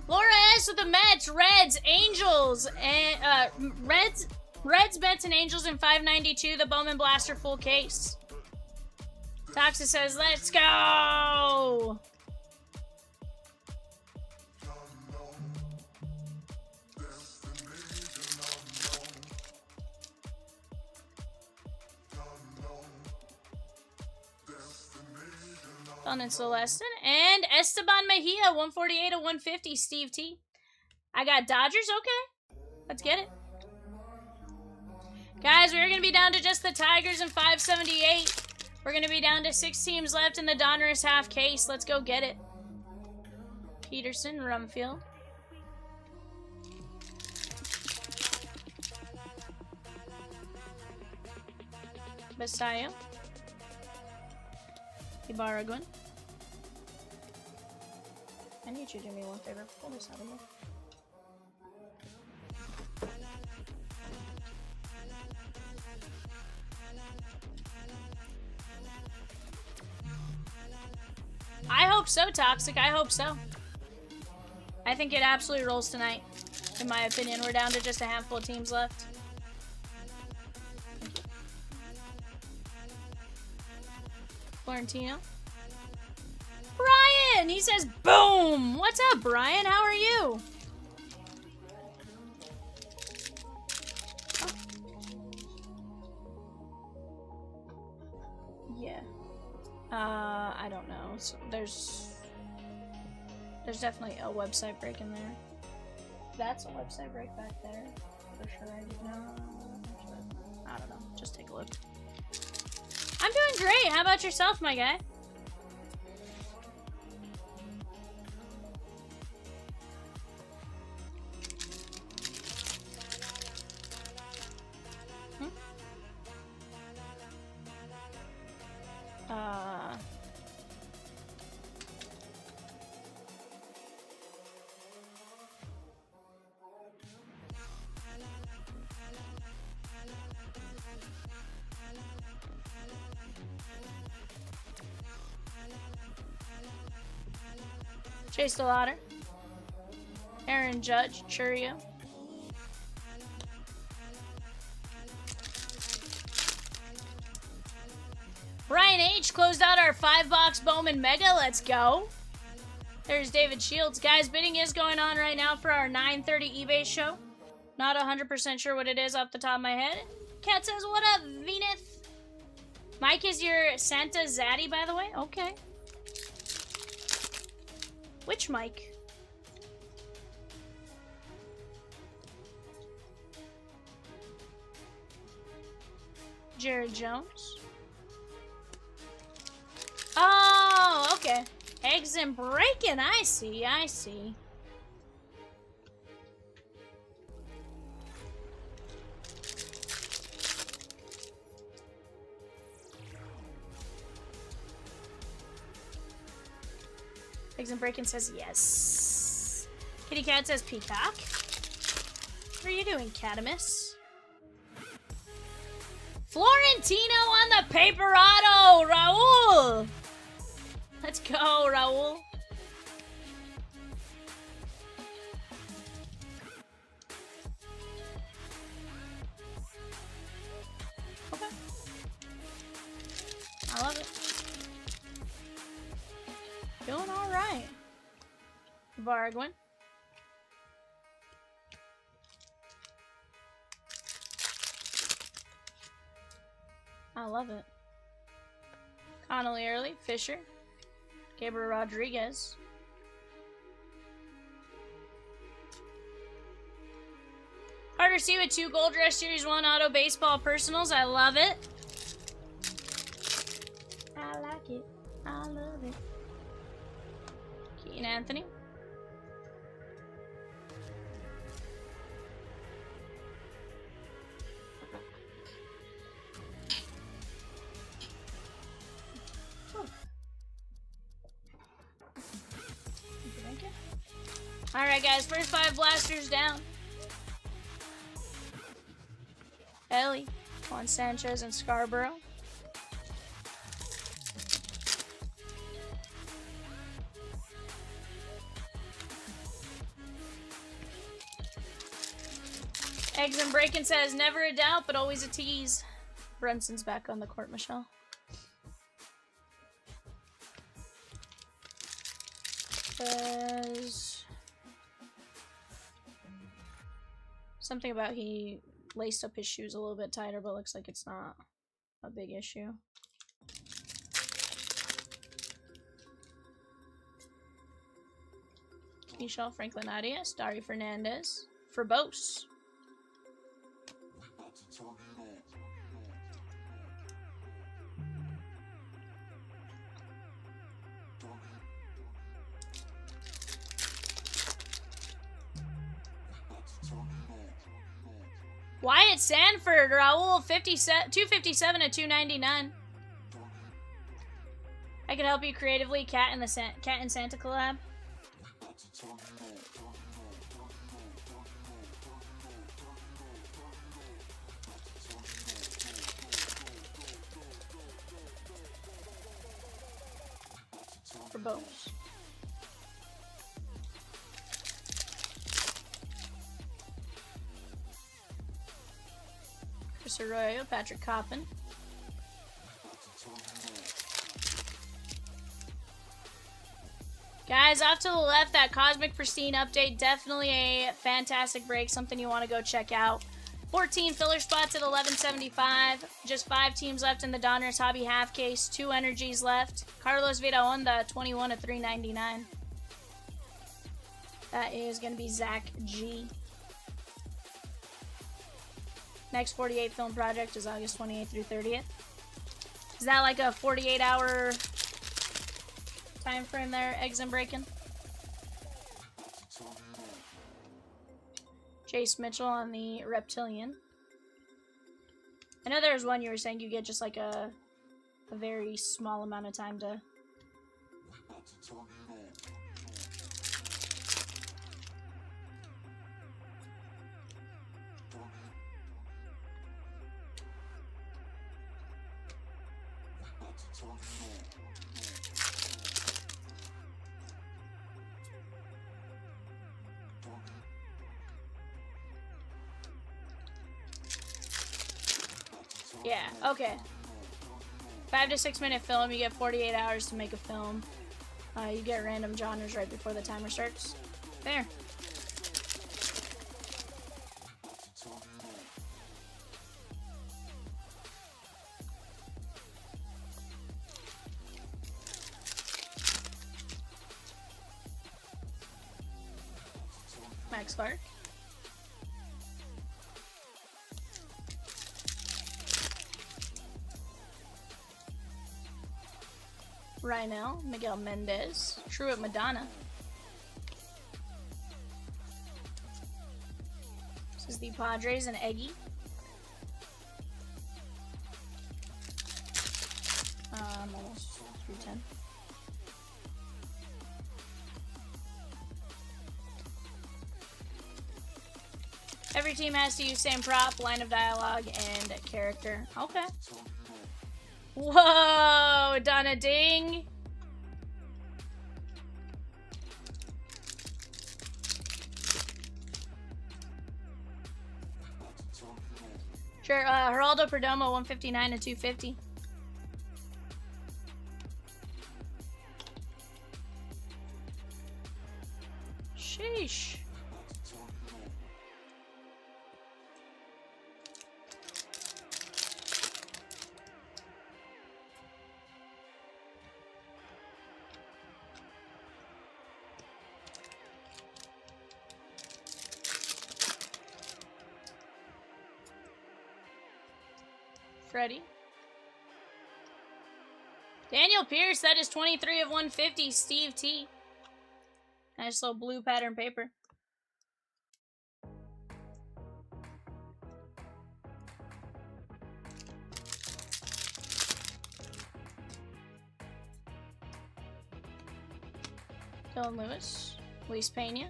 Laura S with the Mets, Reds, Angels, and Reds, Mets, and Angels in 592. The Bowman Blaster full case. Toxa says, "Let's go." Don and Celestin. And Esteban Mejia, 148 to 150. Steve T. I got Dodgers. Okay. Let's get it. Guys, we're going to be down to just the Tigers in 578. We're going to be down to 6 teams left in the Donruss half case. Let's go get it. Peterson, Rumfield. Basayo. Ibaragwan. I need you to do me one favor. Pull this out of here. I hope so, Toxic. I hope so. I think it absolutely rolls tonight. In my opinion, we're down to just a handful of teams left. Florentino. Brian! He says, boom! What's up, Brian? How are you? Oh. Yeah. I don't know. So there's definitely a website break in there. That's a website break back there. For sure. I don't know. Just take a look. I'm doing great. How about yourself, my guy? Chase the Lauder. Aaron Judge, Churio. Ryan H. closed out our 5-box Bowman Mega. Let's go. There's David Shields. Guys, bidding is going on right now for our 9:30 eBay show. Not 100% sure what it is off the top of my head. Cat says, what up, Venus? Mike is your Santa Zaddy, by the way? Okay. Which Mike? Jared Jones. Oh, okay. Eggs and breaking. I see. I see. Eggs and breaking says yes. Kitty Cat says peacock. What are you doing, Catamus? Florentino on the paper auto, Raul. Let's go, Raul. Okay. I love it. Doing all right. Vargwin. I love it. Connolly Early, Fisher, Gabriel Rodriguez. Carter C with 2 Gold Rush Series 1 Auto Baseball Personals. I love it. I like it. I love it. Keaton Anthony. Alright guys, first 5 blasters down. Ellie, Juan Sanchez, and Scarborough. Eggs and Breakin' says, never a doubt, but always a tease. Brunson's back on the court, Michelle. Says something about he laced up his shoes a little bit tighter, but looks like it's not a big issue. Michelle Franklin Arias, Dari Fernandez, Verbose. Wyatt Sanford, Raul, 257 to 299. I can help you creatively, Cat and Santa collab. For both. Chris Arroyo, Patrick Coppin. Guys, off to the left, that Cosmic Pristine update, definitely a fantastic break, something you want to go check out. 14 filler spots at 1175. Just 5 teams left in the Donruss Hobby half case. 2 energies left. Carlos Viraonda, 21 to 399. That is going to be Zach G. Next 48 film project is August 28th through 30th. Is that like a 48-hour time frame there, Eggs and Breakin'? Chase Mitchell on the Reptilian. I know there's one you were saying you get just like a very small amount of time to... Yeah, okay. 5 to 6 minute film, you get 48 hours to make a film. You get random genres right before the timer starts. Fair. Max Clark. Rhinell, Miguel Mendez, Truett Madonna. This is the Padres and Eggy. Almost 310. Every team has to use same prop, line of dialogue, and character. Okay. Whoa, Donna Ding. Sure, Geraldo Perdomo, 159 to 250. Sheesh. Freddie. Daniel Pierce, that is 23 of 150. Steve T. Nice little blue pattern paper. Dylan Lewis. Luis Pena.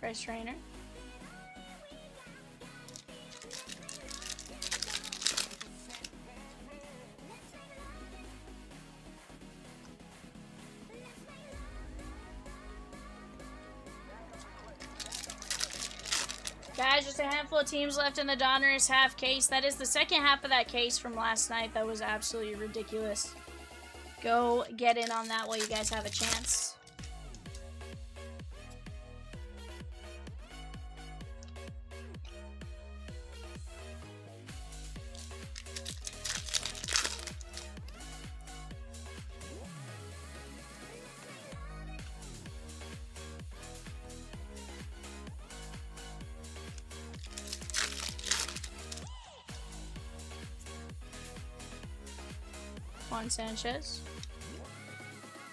Bryce Trainer. Guys, just a handful of teams left in the Donruss half case. That is the second half of that case from last night. That was absolutely ridiculous. Go get in on that while you guys have a chance. Juan Sanchez.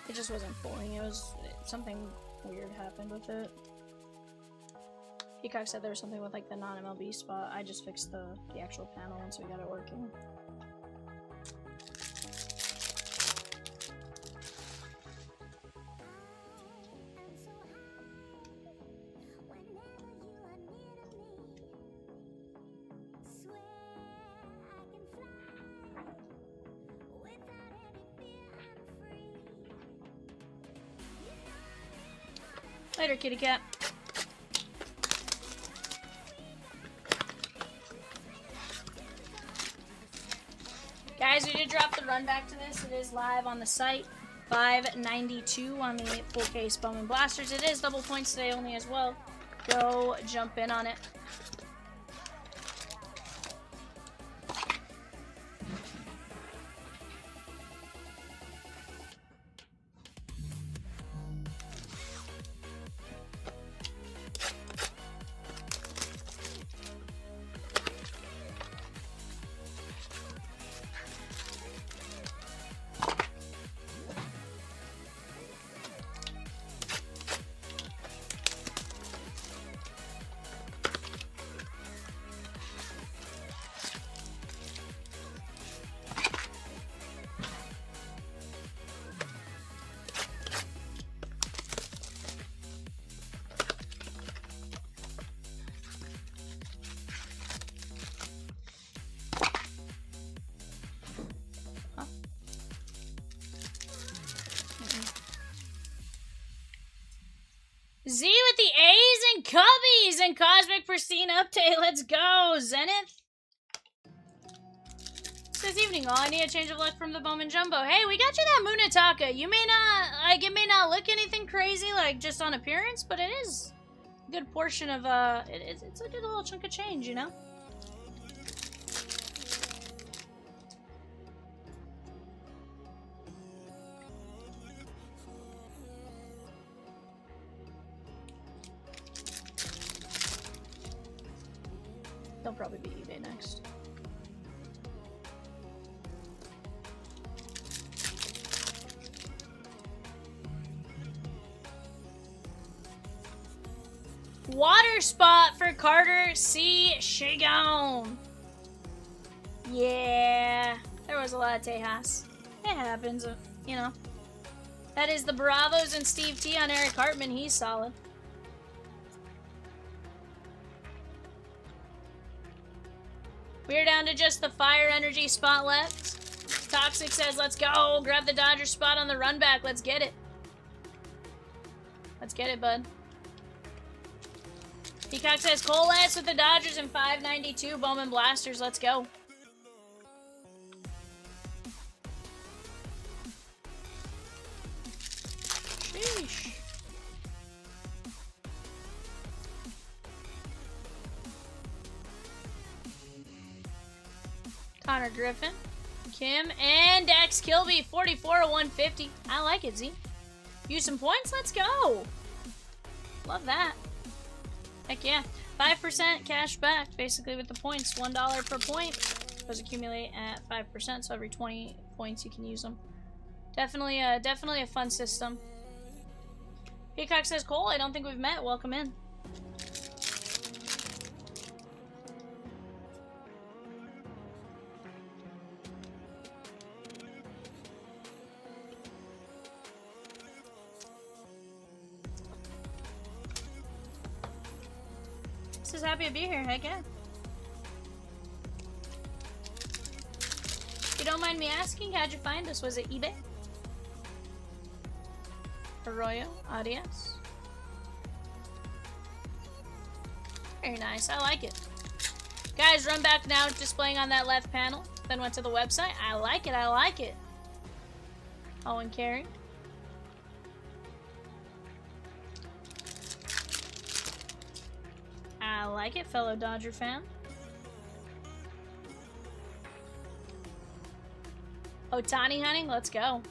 It just wasn't pulling. It was something weird happened with it. Peacock said there was something with like the non-MLB spot. I just fixed the actual panel once we got it working. Later, kitty cat. Guys, we did drop the run back to this. It is live on the site. 592 on the full case Bowman Blasters. It is double points today only as well. Go jump in on it. Z with the A's and Cubbies and Cosmic Pristine update. Let's go, Zenith. Says evening all. I need a change of luck from the Bowman Jumbo. Hey, we got you that Munataka. You may not, like, it may not look anything crazy, like, just on appearance, but it is a good portion of, it's a good little chunk of change, you know? They'll probably be eBay next. Water spot for Carter C. Shagon. Yeah, there was a lot of Tejas. It happens, you know. That is the Bravos and Steve T on Eric Hartman. He's solid. We're down to just the Fire Energy spot left. Toxic says, let's go. Grab the Dodgers spot on the run back. Let's get it. Let's get it, bud. Peacock says, Colette's with the Dodgers in 592. Bowman Blasters. Let's go. Sheesh. Connor Griffin, Kim, and Dax Kilby, 44 of 150. I like it, Z. Use some points? Let's go. Love that. Heck yeah. 5% cash back, basically, with the points. $1 per point. Those accumulate at 5%, so every 20 points you can use them. Definitely a fun system. Peacock says, Cole, I don't think we've met. Welcome in. Just happy to be here, heck yeah. If you don't mind me asking, how'd you find us? Was it eBay? Arroyo, Adios. Very nice, I like it. Guys, run back now, displaying on that left panel. Then went to the website. I like it, I like it. Owen Carey. I like it, fellow Dodger fan. Otani hunting, let's go.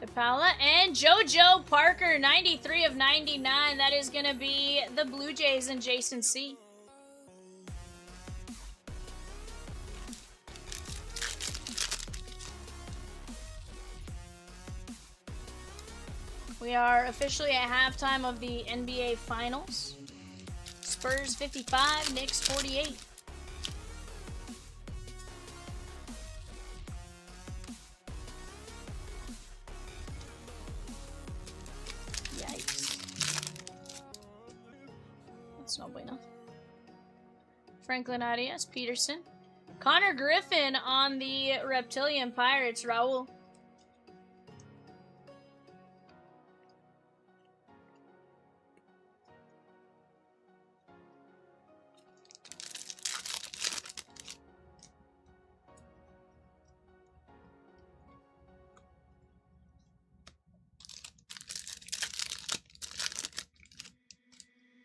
DePaula and JoJo Parker, 93 of 99. That is going to be the Blue Jays and Jason C. We are officially at halftime of the NBA Finals. Spurs 55, Knicks 48. Yikes. That's no bueno. Franklin Arias, Peterson. Connor Griffin on the Reptilian Pirates, Raul.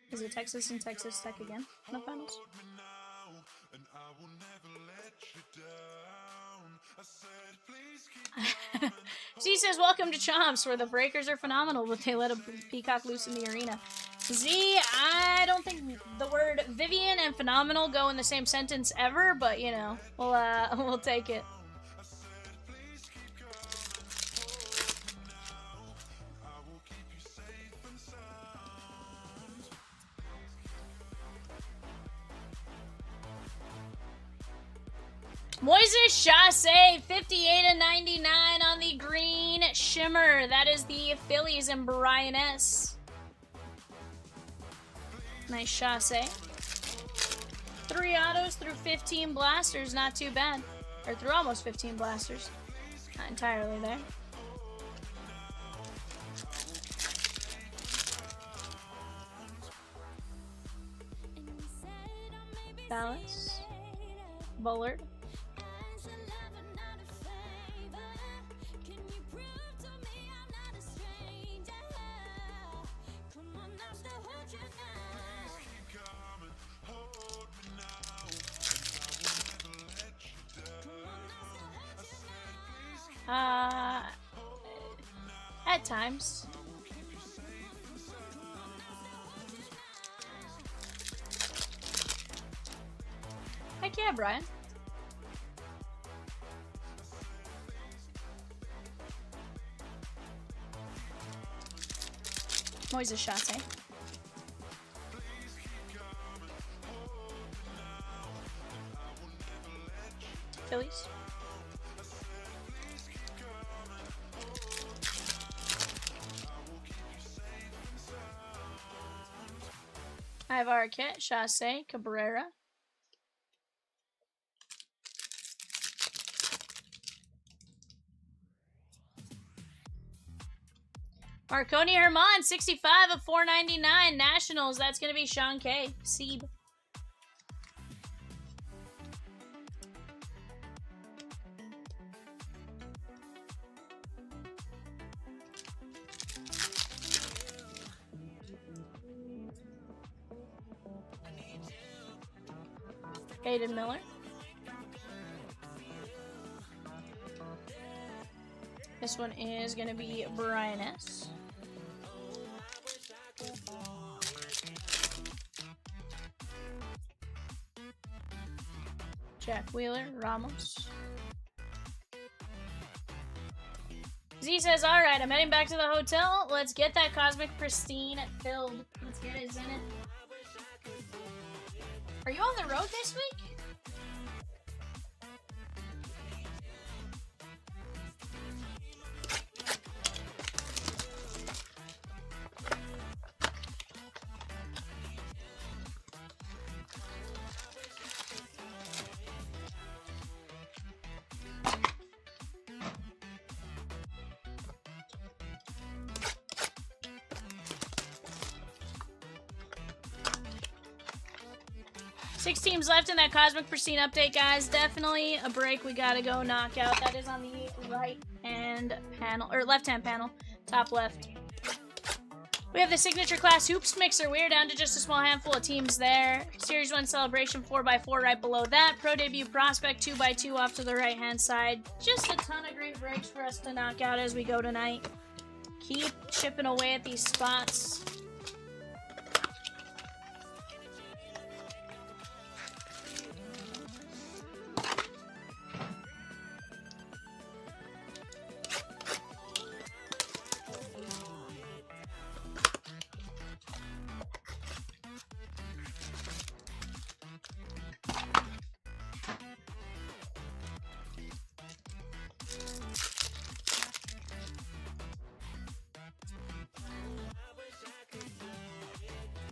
Is it Texas and Texas Tech again in the finals? Z says, welcome to Chomps, where the Breakers are phenomenal, but they let a peacock loose in the arena. Z, I don't think the word Vivian and phenomenal go in the same sentence ever, but, you know, we'll take it. Moises Chassé, 58 of 99 on the green shimmer. That is the Phillies and Brian S. Nice Chassé. 3 autos through 15 blasters, not too bad. Or through almost 15 blasters. Not entirely there. Dallas. Bullard. At times. Heck yeah, Brian. Moises shots, eh? Phillies. I have Arquette, Chasse, Cabrera. Marconi Herman, 65 of 499. Nationals, that's going to be Sean K. Sieb. Aiden Miller. This one is going to be Brian S. Jack Wheeler, Ramos. Z says, alright, I'm heading back to the hotel. Let's get that Cosmic Pristine filled. Let's get it, Zenith. Are you on the road this week? Six teams left in that Cosmic Pristine update, guys. Definitely a break we gotta go knock out. That is on the right-hand panel, or left-hand panel, top left. We have the Signature Class Hoops Mixer. We're down to just a small handful of teams there. Series 1 Celebration 4x4 right below that. Pro Debut Prospect 2x2 off to the right-hand side. Just a ton of great breaks for us to knock out as we go tonight. Keep chipping away at these spots.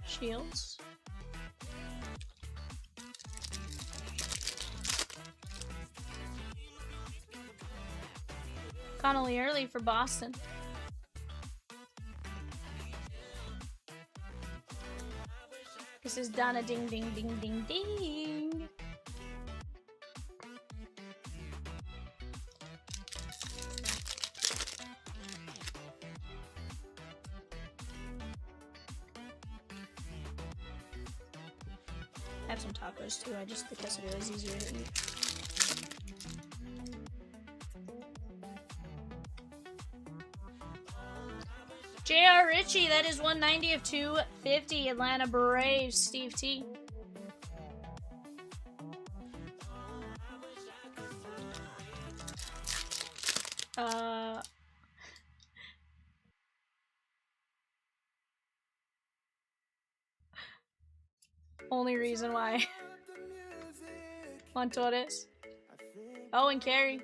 Shields. Connolly early for Boston. This is Donna ding ding ding ding ding. I have some tacos too. I just the quesadilla is easier to eat. J.R. Ritchie, that is 190 of 250. Atlanta Braves, Steve T. Only reason why. Montores. Oh, and Carey.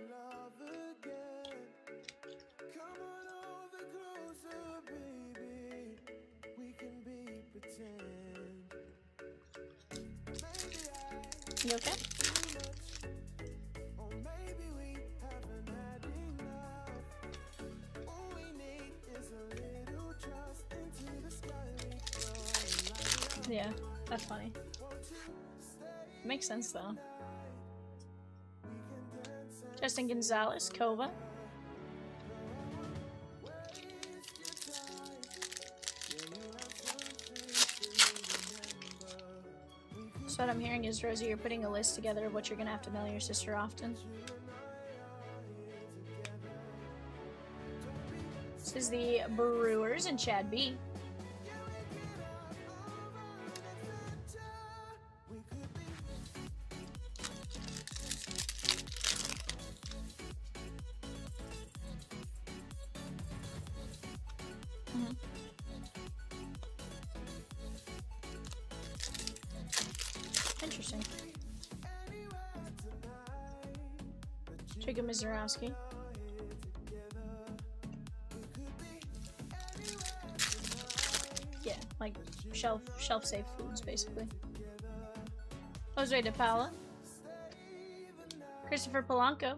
You okay? Yeah, that's funny. Makes sense though. Justin Gonzalez, Kova. So what I'm hearing is, Rosie, you're putting a list together of what you're gonna have to mail your sister often. This is the Brewers and Chad B. Interesting. Jacob Mizorowski. Yeah, like shelf safe foods basically. Jose De Paula. Christopher Polanco.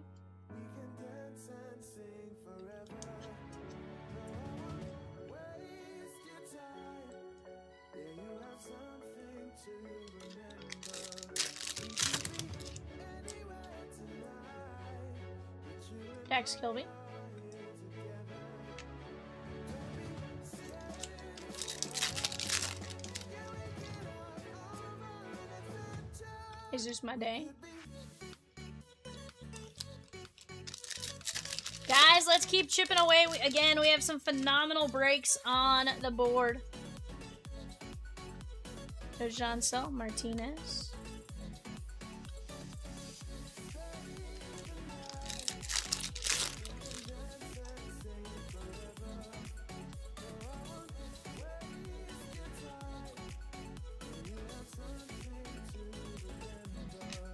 Dax Kilby. Jesus my day. Guys, let's keep chipping away. Again, we have some phenomenal breaks on the board. There's Jansel Martinez.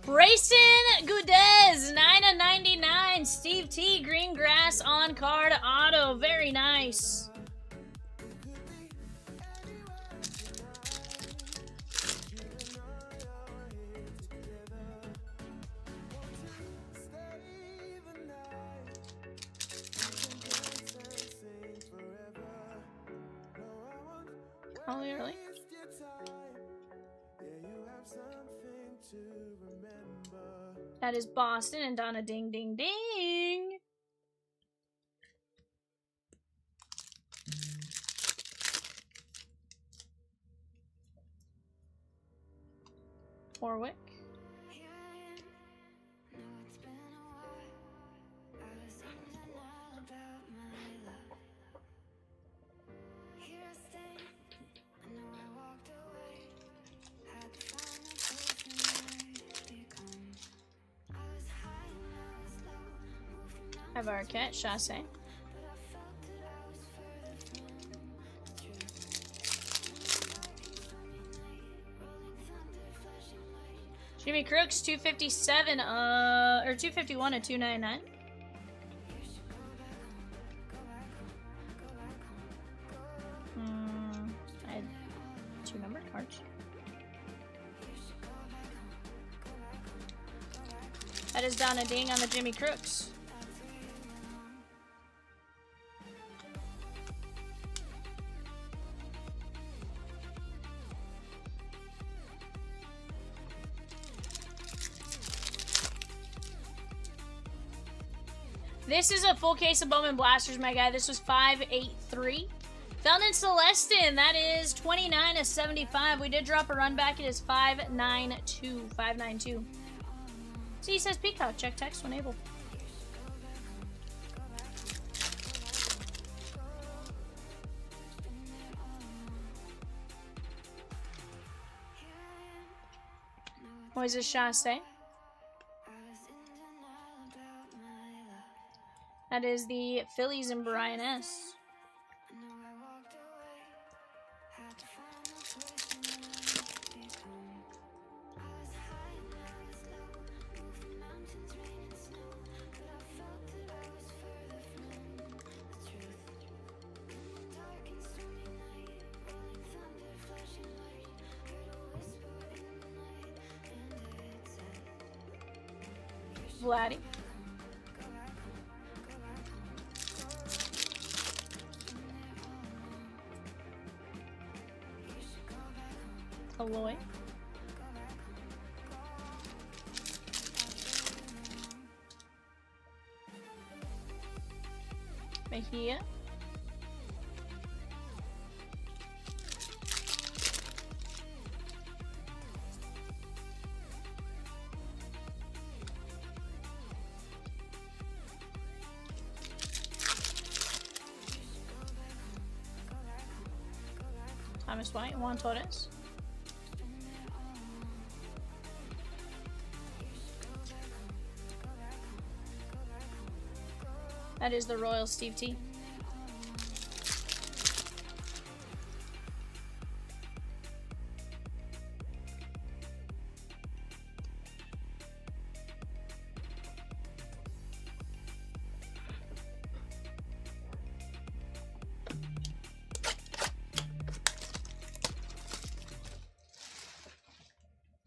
Brayson Gudez, 9/99. Steve T, green grass on card auto. Very nice. Oh, really? That is Boston and Donna Ding Ding Ding. Warwick. Have our cat, Chasse. Jimmy Crooks, 257, or 251 to 299. I had 2 numbered cards. That is Donna Ding on the Jimmy Crooks. This is a full case of Bowman Blasters, my guy. This was 583. Felton Celestin, that is 29/75. We did drop a run back. It is 592. 592. See, he says Peacock. Check text when able. Moises Chasse. That is the Phillies and Brian S. Vladdy. Aloy. Mejia. Thomas White, Juan Torres. That is the Royal Steve T.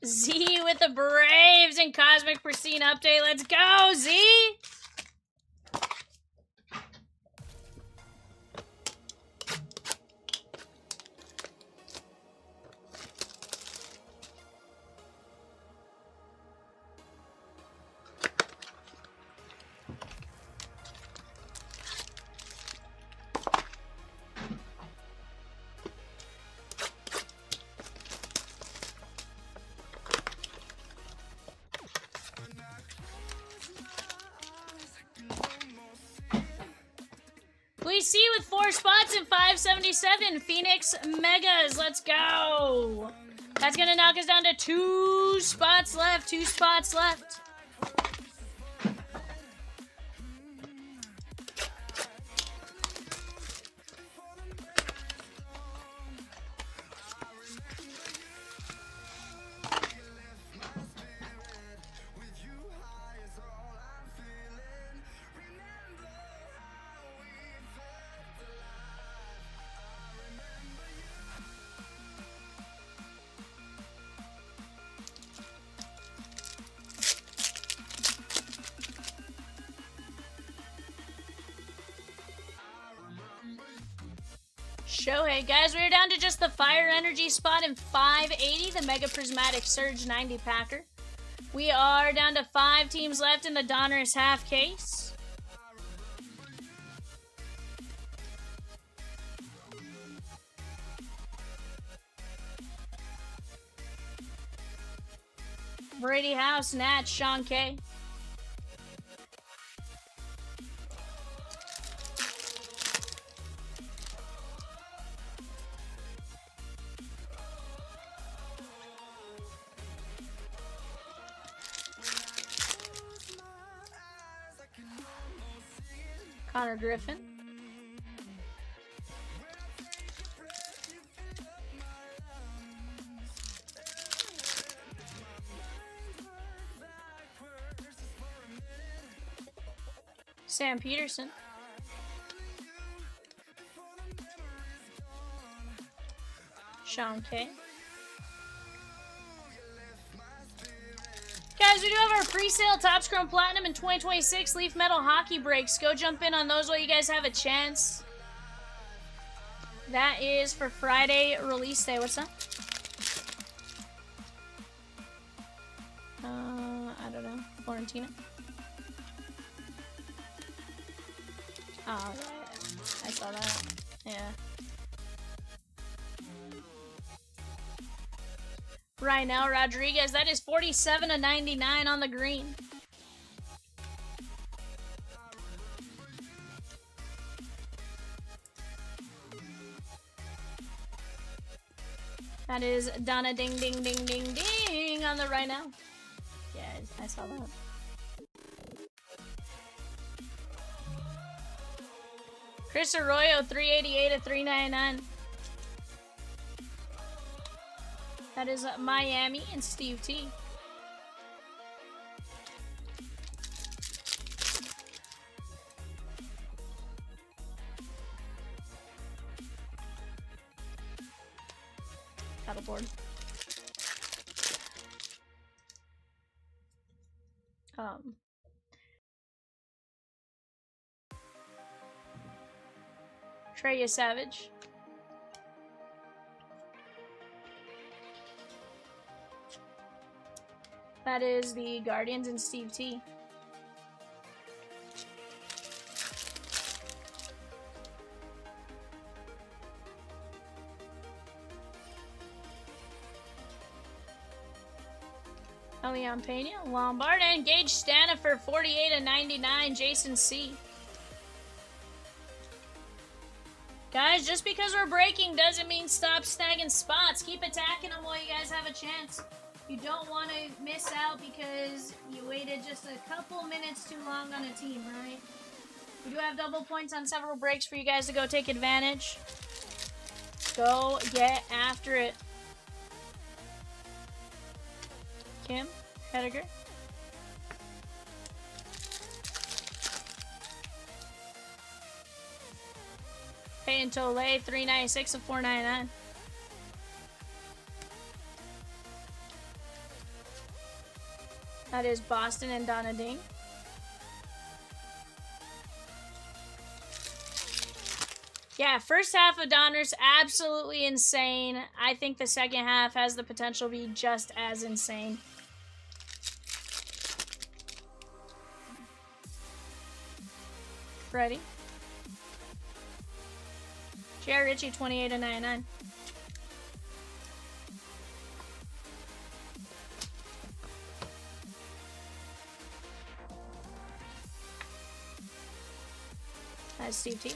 Z with the Braves and Cosmic Pristine update. Let's go, Z! Please see with 4 spots and 577. Phoenix Megas. Let's go. That's going to knock us down to 2 spots left. 2 spots left. Shohei, guys, we're down to just the Fire Energy spot in 580, the Mega Prismatic Surge 90 packer. We are down to 5 teams left in the Donruss half case. Brady House, Nat, Sean K. Connor Griffin. Sam Peterson. Sean K. Guys, we do have our pre-sale Topps Chrome Platinum in 2026 Leaf Metal Hockey Breaks. Go jump in on those while you guys have a chance. That is for Friday release day. What's that? I don't know. Florentina. Oh, right. I saw that. Yeah. Right now, Rodriguez, that is 47/99 on the green. That is Donna Ding Ding Ding Ding Ding on the right now. Yeah, I saw that. Chris Arroyo, 388/399. That is Miami and Steve T. Paddleboard. Treya Savage. That is the Guardians and Steve T. Elian Pena, Lombard, and Gage Stanifer, 48/99, Jason C. Guys, just because we're breaking doesn't mean stop snagging spots. Keep attacking them while you guys have a chance. You don't want to miss out because you waited just a couple minutes too long on a team, right? We do have double points on several breaks for you guys to go take advantage. Go get after it. Kim, Hediger. Payne Tole, 396 of 499. That is Boston and Donna Ding. Yeah, first half of Donruss, absolutely insane. I think the second half has the potential to be just as insane. Ready? J.R. Ritchie, 28/99. That's Steve T.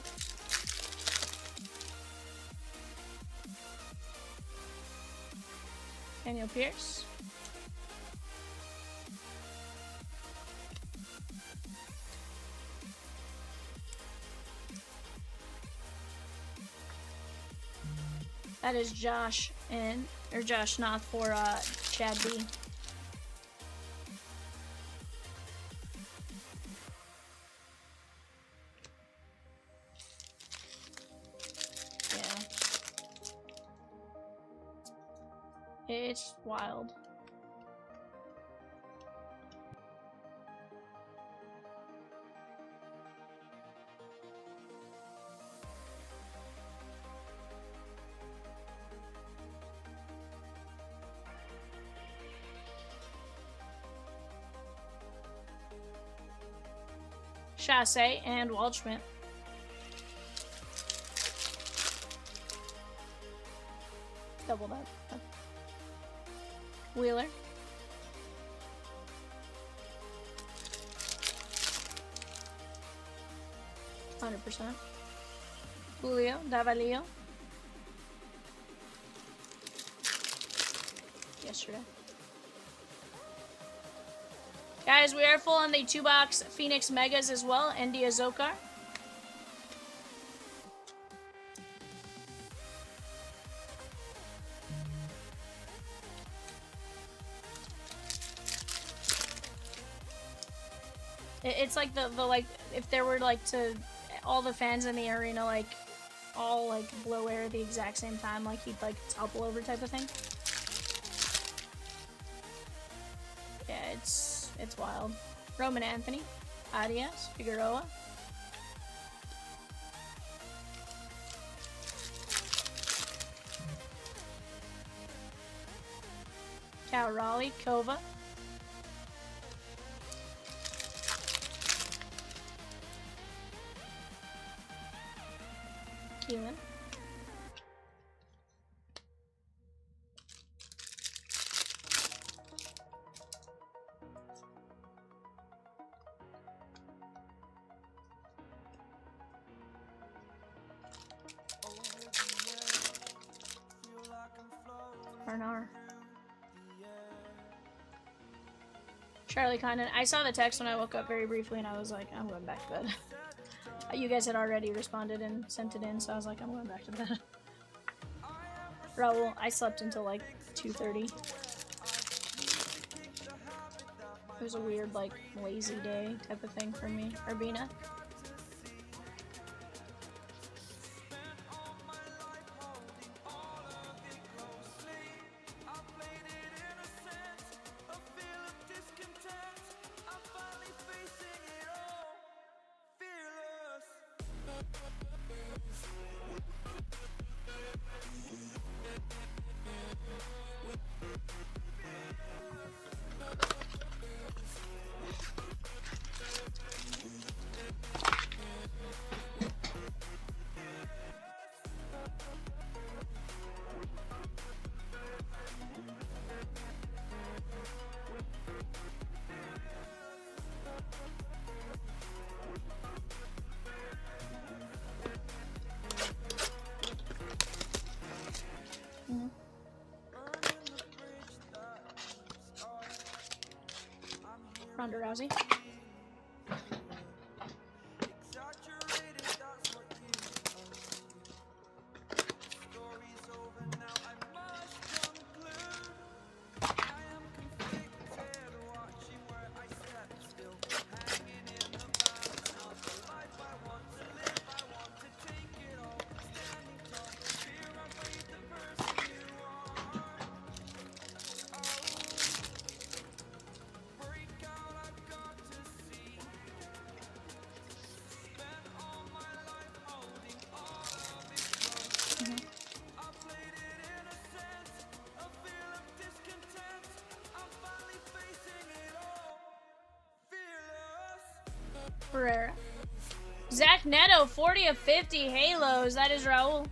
Daniel Pierce. That is Josh Josh Noth for Chad B. Yeah. It's wild. Chasse and Waldschmidt. Double that. Wheeler. %. Julio Davalillo. Yesterday. Guys, we are full on the 2-box Phoenix Megas as well, and Zokar. It's like the like, if there were like to all the fans in the arena like all like blow air at the exact same time, like he'd like topple over type of thing. Yeah, it's wild. Roman Anthony, Arias, Figueroa. Cal Raleigh, Kova. Keelan. Bernard. Charlie Condon. I saw the text when I woke up very briefly and I was like, I'm going back to bed. You guys had already responded and sent it in, so I was like, I'm going back to bed. Raul, I slept until like 2:30. It was a weird, like, lazy day type of thing for me. Urbina. Ronda Rousey. Pereira. Zach Neto, 40 of 50 Halos. That is Raul.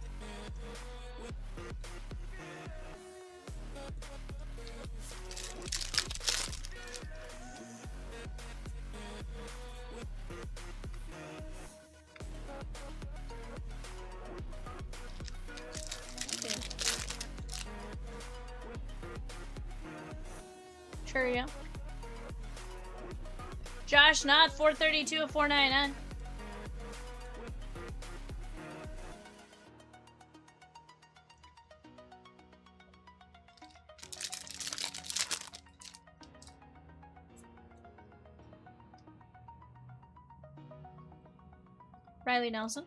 Churio. Josh Knott, 432 of 499. Riley Nelson.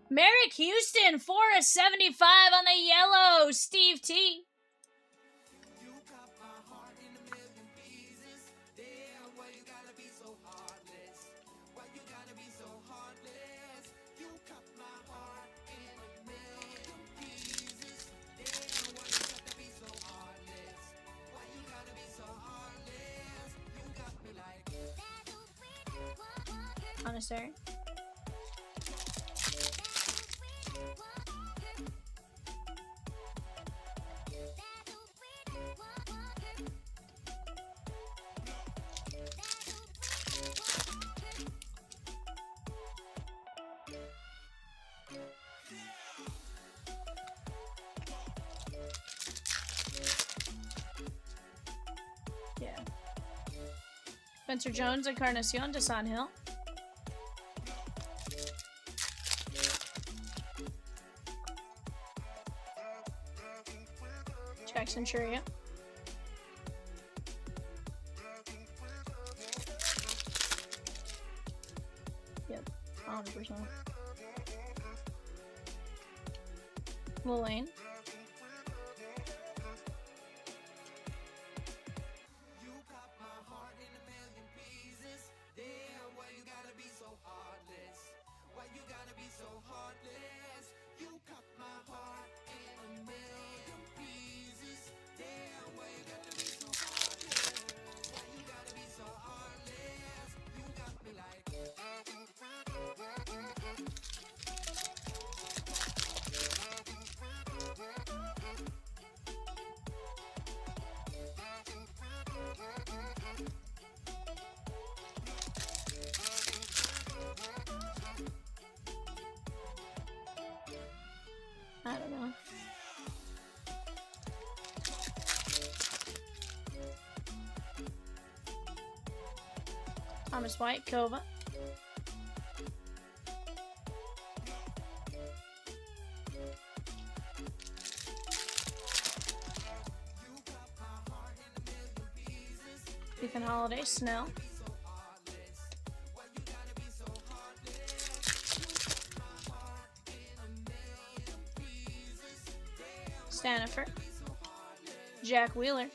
Merrick Houston, 4 of 75 on the yellow. Steve T. Monastery. Yeah. Spencer Jones, Encarnacion, Desan Hill. Centurion. Yep, 100%. Lilane. I don't know. Thomas White, Kova. Ethan Holiday, Snell. Stanifer. Jack Wheeler.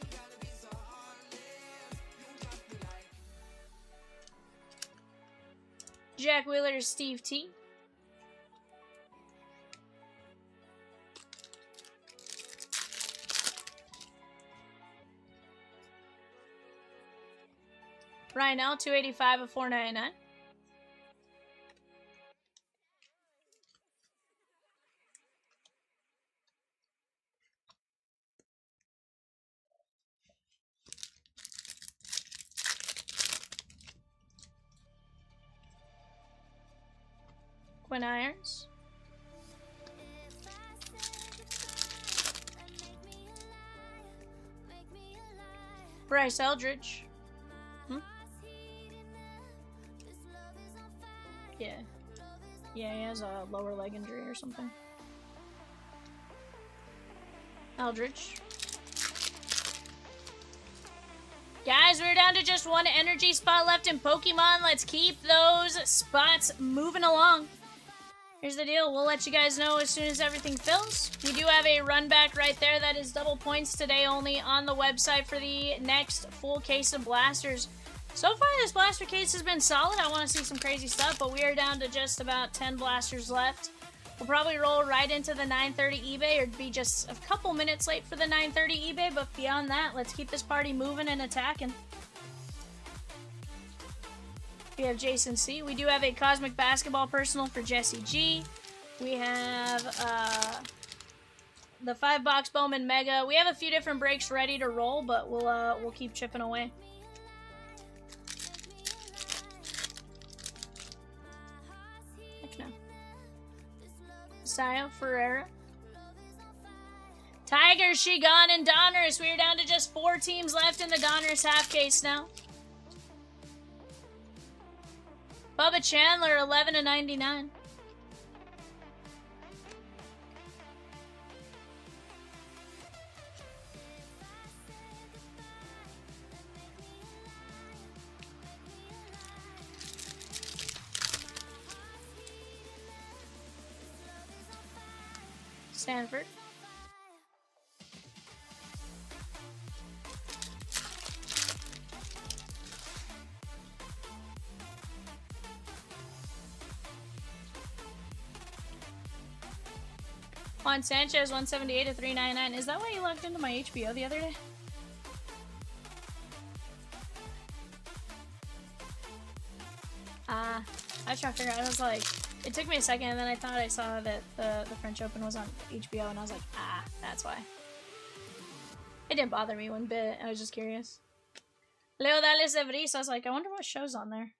Jack Wheeler, Steve T. Ryan L, 285 of 499. Quinn Irons. Bryce Eldridge. Yeah. Yeah, he has a lower leg injury or something. Eldridge. Guys, we're down to just one energy spot left in Pokemon. Let's keep those spots moving along. Here's the deal. We'll let you guys know as soon as everything fills. We do have a run back right there. That is double points today only on the website for the next full case of blasters. So far, this blaster case has been solid. I want to see some crazy stuff, but we are down to just about 10 blasters left. We'll probably roll right into the 9:30 eBay or be just a couple minutes late for the 9:30 eBay, but beyond that, let's keep this party moving and attacking. We have Jason C. We do have a Cosmic Basketball personal for Jesse G. We have the 5-box Bowman Mega. We have a few different breaks ready to roll, but we'll keep chipping away. Heck no. Sayo Ferreira. Tiger, Shigon, and Donruss. We are down to just 4 teams left in the Donruss half case now. Bubba Chandler, 11/99. Stanford. Juan Sanchez, 178/399. Is that why you logged into my HBO the other day? I was trying to figure out. I was like, it took me a second, and then I thought I saw that the French Open was on HBO, and I was like, that's why. It didn't bother me one bit. I was just curious. Leo Dales de Vries. I was like, I wonder what show's on there.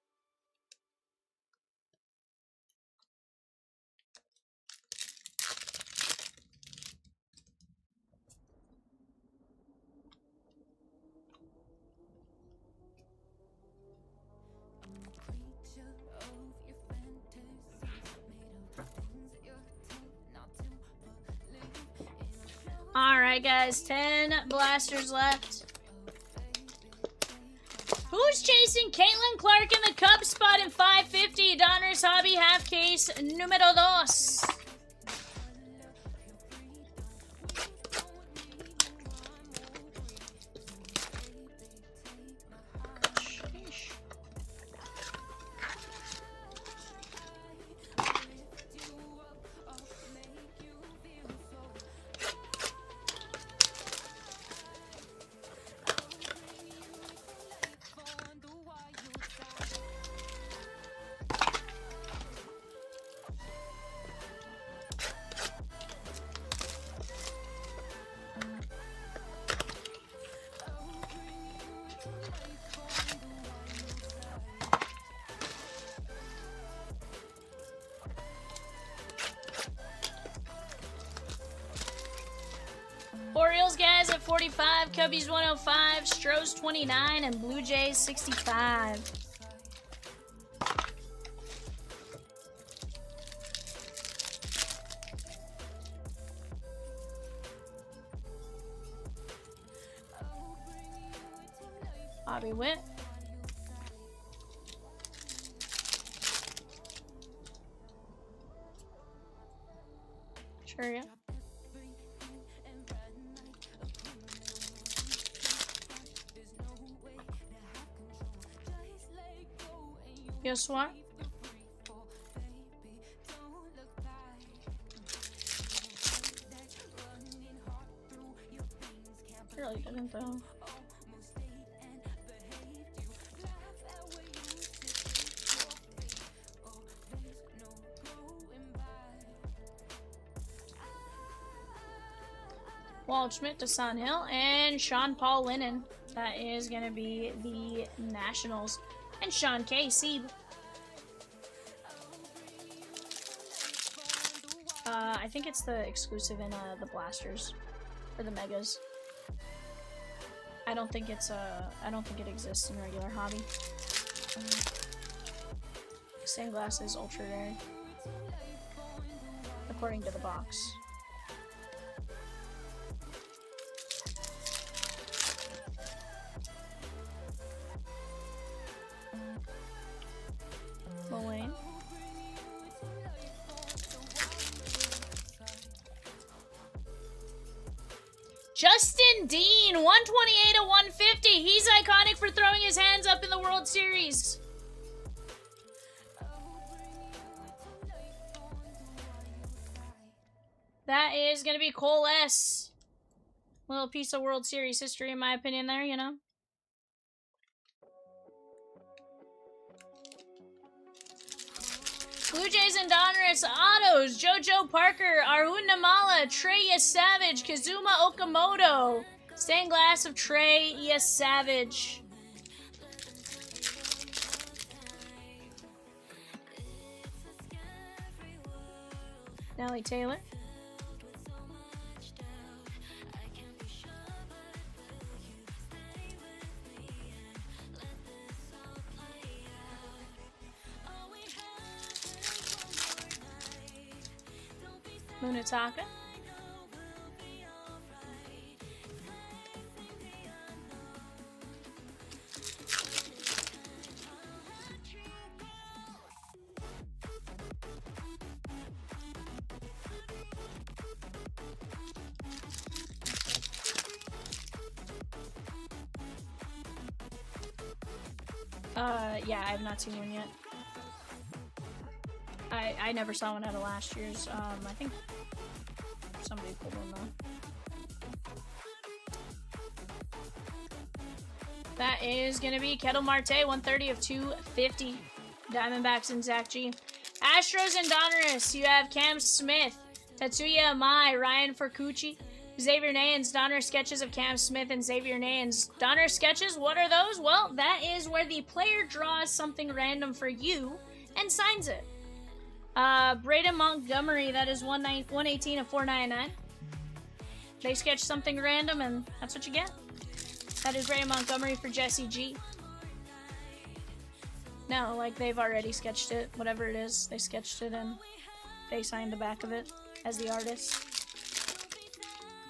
Alright guys, 10 blasters left. Who's chasing Caitlin Clark in the Cubs spot in 550? Donruss Hobby half case numero 2. Orioles guys at 45, Cubbies 105, Stros 29, and Blue Jays 65. Bobby Witt. Sure, yeah. Guess what? Really didn't though. Walt Schmidt to Sun Hill and Sean Paul Lennon. That is going to be the Nationals. And Sean K. Sieb. I think it's the exclusive in the Blasters. For the Megas. I don't think it's I don't think it exists in regular hobby. Stained glass is ultra rare, according to the box. Bowman. Justin Dean, 128 to 150. He's iconic for throwing his hands up in the World Series. That is going to be Cole S. Little piece of World Series history, in my opinion, there, you know. Blue Jays and Donruss autos. JoJo Parker, Arun Namala, Trey Savage, Kazuma Okamoto. Stained glass of Trey Savage. Nelly Taylor. Munataka. Yeah, I have not seen one yet. I never saw one out of last year's. I think somebody pulled one though. That is gonna be Kettle Marte, 130 of 250. Diamondbacks and Zach G. Astros and Donruss, you have Cam Smith, Tatsuya Amai, Ryan Furcucci, Xavier Nayans. Donruss sketches of Cam Smith and Xavier Nayans. Donruss sketches, what are those? Well, that is where the player draws something random for you and signs it. Braden Montgomery, that is 118 of 499. They sketch something random and that's what you get. That is Braden Montgomery for Jesse G. No, like they've already sketched it, whatever it is. They sketched it and they signed the back of it as the artist.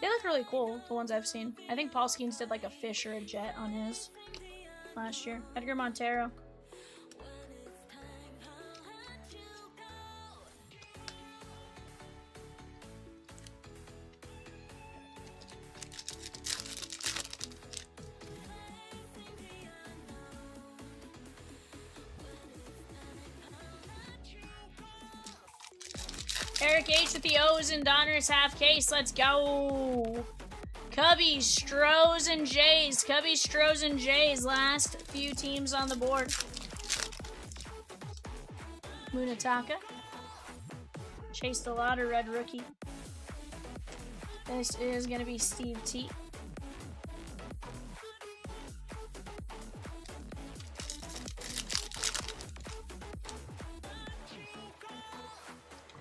They look really cool, the ones I've seen. I think Paul Skeens did like a fish or a jet on his last year. Edgar Montero. Eric H with the O's and Donruss half case. Let's go. Cubbies, Stros, and Jays. Cubbies, Stros, and Jays. Last few teams on the board. Munataka. Chased a lot of red rookie. This is going to be Steve T.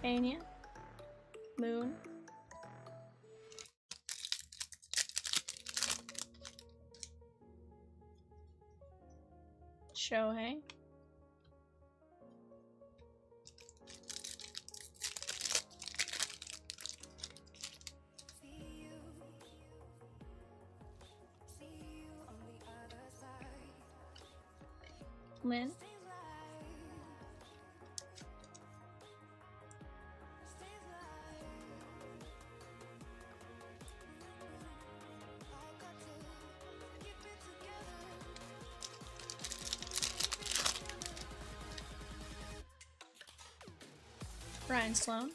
Anya. Moon. Shohei. Lynn. Ryan Sloan.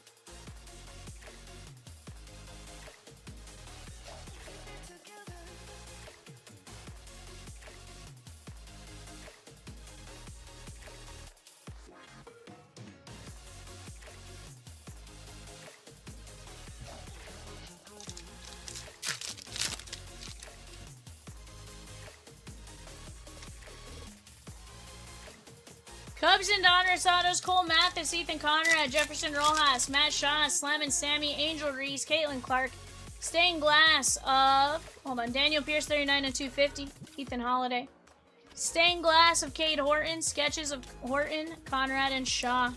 Cubs and Donruss autos, Cole Mathis, Ethan Conrad, Jefferson Rojas, Matt Shaw, Slam and Sammy, Angel Reese, Caitlin Clark, Stained glass of, hold on, Daniel Pierce 39 and 250. Ethan Holiday. Stained glass of Cade Horton. Sketches of Horton, Conrad, and Shaw.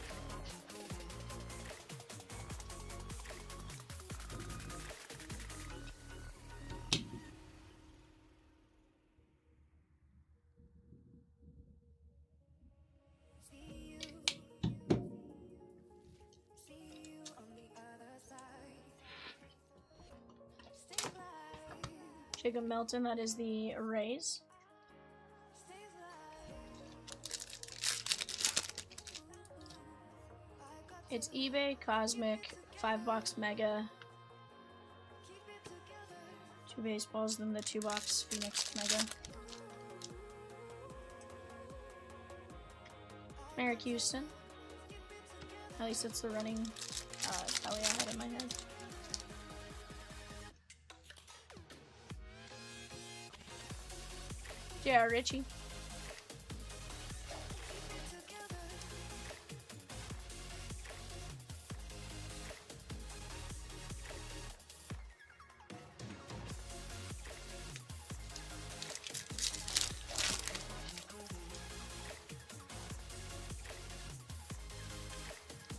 Jacob Melton, that is the Rays. It's eBay, Cosmic, 5-box Mega. 2 baseballs, then the 2-box Phoenix Mega. Merrick Houston. At least it's the running tally I had in my head. J.R. Ritchie.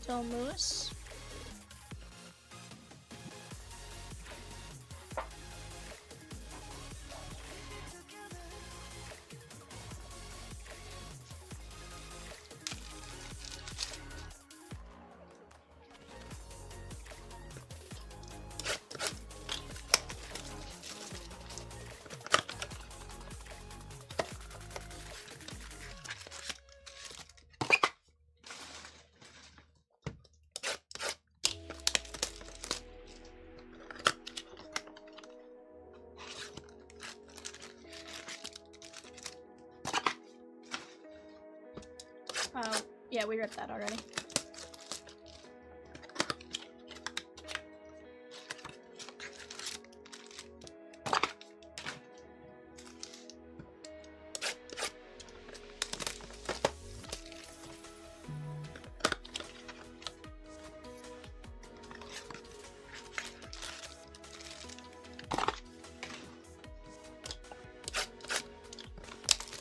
Dylan Lewis. Yeah, we ripped that already.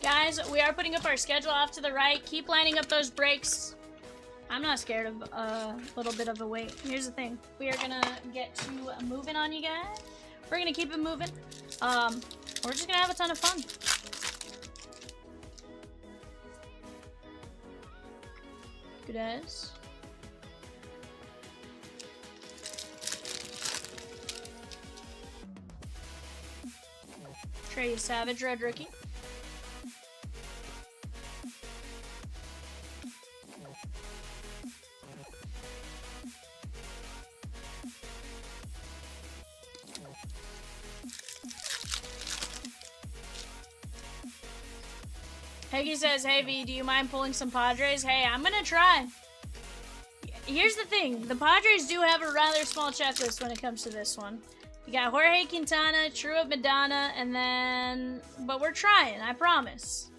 Guys, we are putting up our schedule off to the right. Keep lining up those breaks. I'm not scared of a little bit of a wait. Here's the thing. We are gonna get to moving on you guys. We're gonna keep it moving. We're just gonna have a ton of fun. Good as. Trey Savage, red rookie. Peggy says, hey V, do you mind pulling some Padres? Hey, I'm gonna try. Here's the thing. The Padres do have a rather small checklist when it comes to this one. You got Jorge Quintana, True of Madonna, and then... But we're trying, I promise.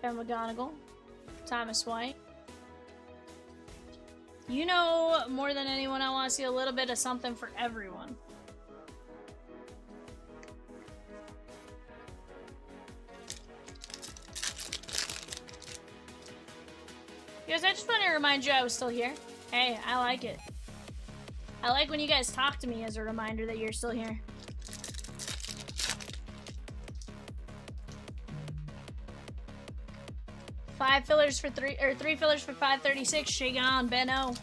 Kevin McGonigal, Thomas White. You know, more than anyone, I want to see a little bit of something for everyone. Guys, I just want to remind you I was still here. Hey, I like it. I like when you guys talk to me as a reminder that you're still here. Three fillers for 536. Shagon, Benno.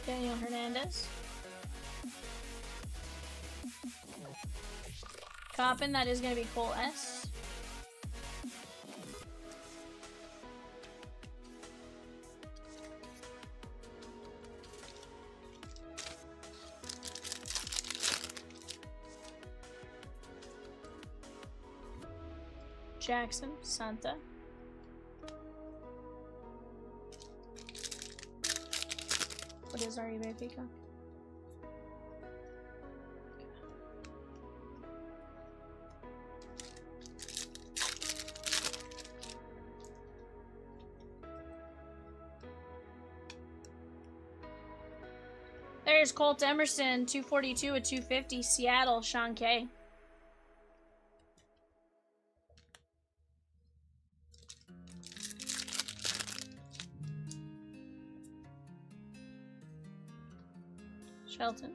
Daniel Hernandez. Coppin, that is going to be Cole S. Jackson, Santa. What is our eBay Peacock? There's Colt Emerson, 242 at 250, Seattle, Sean K. Shelton.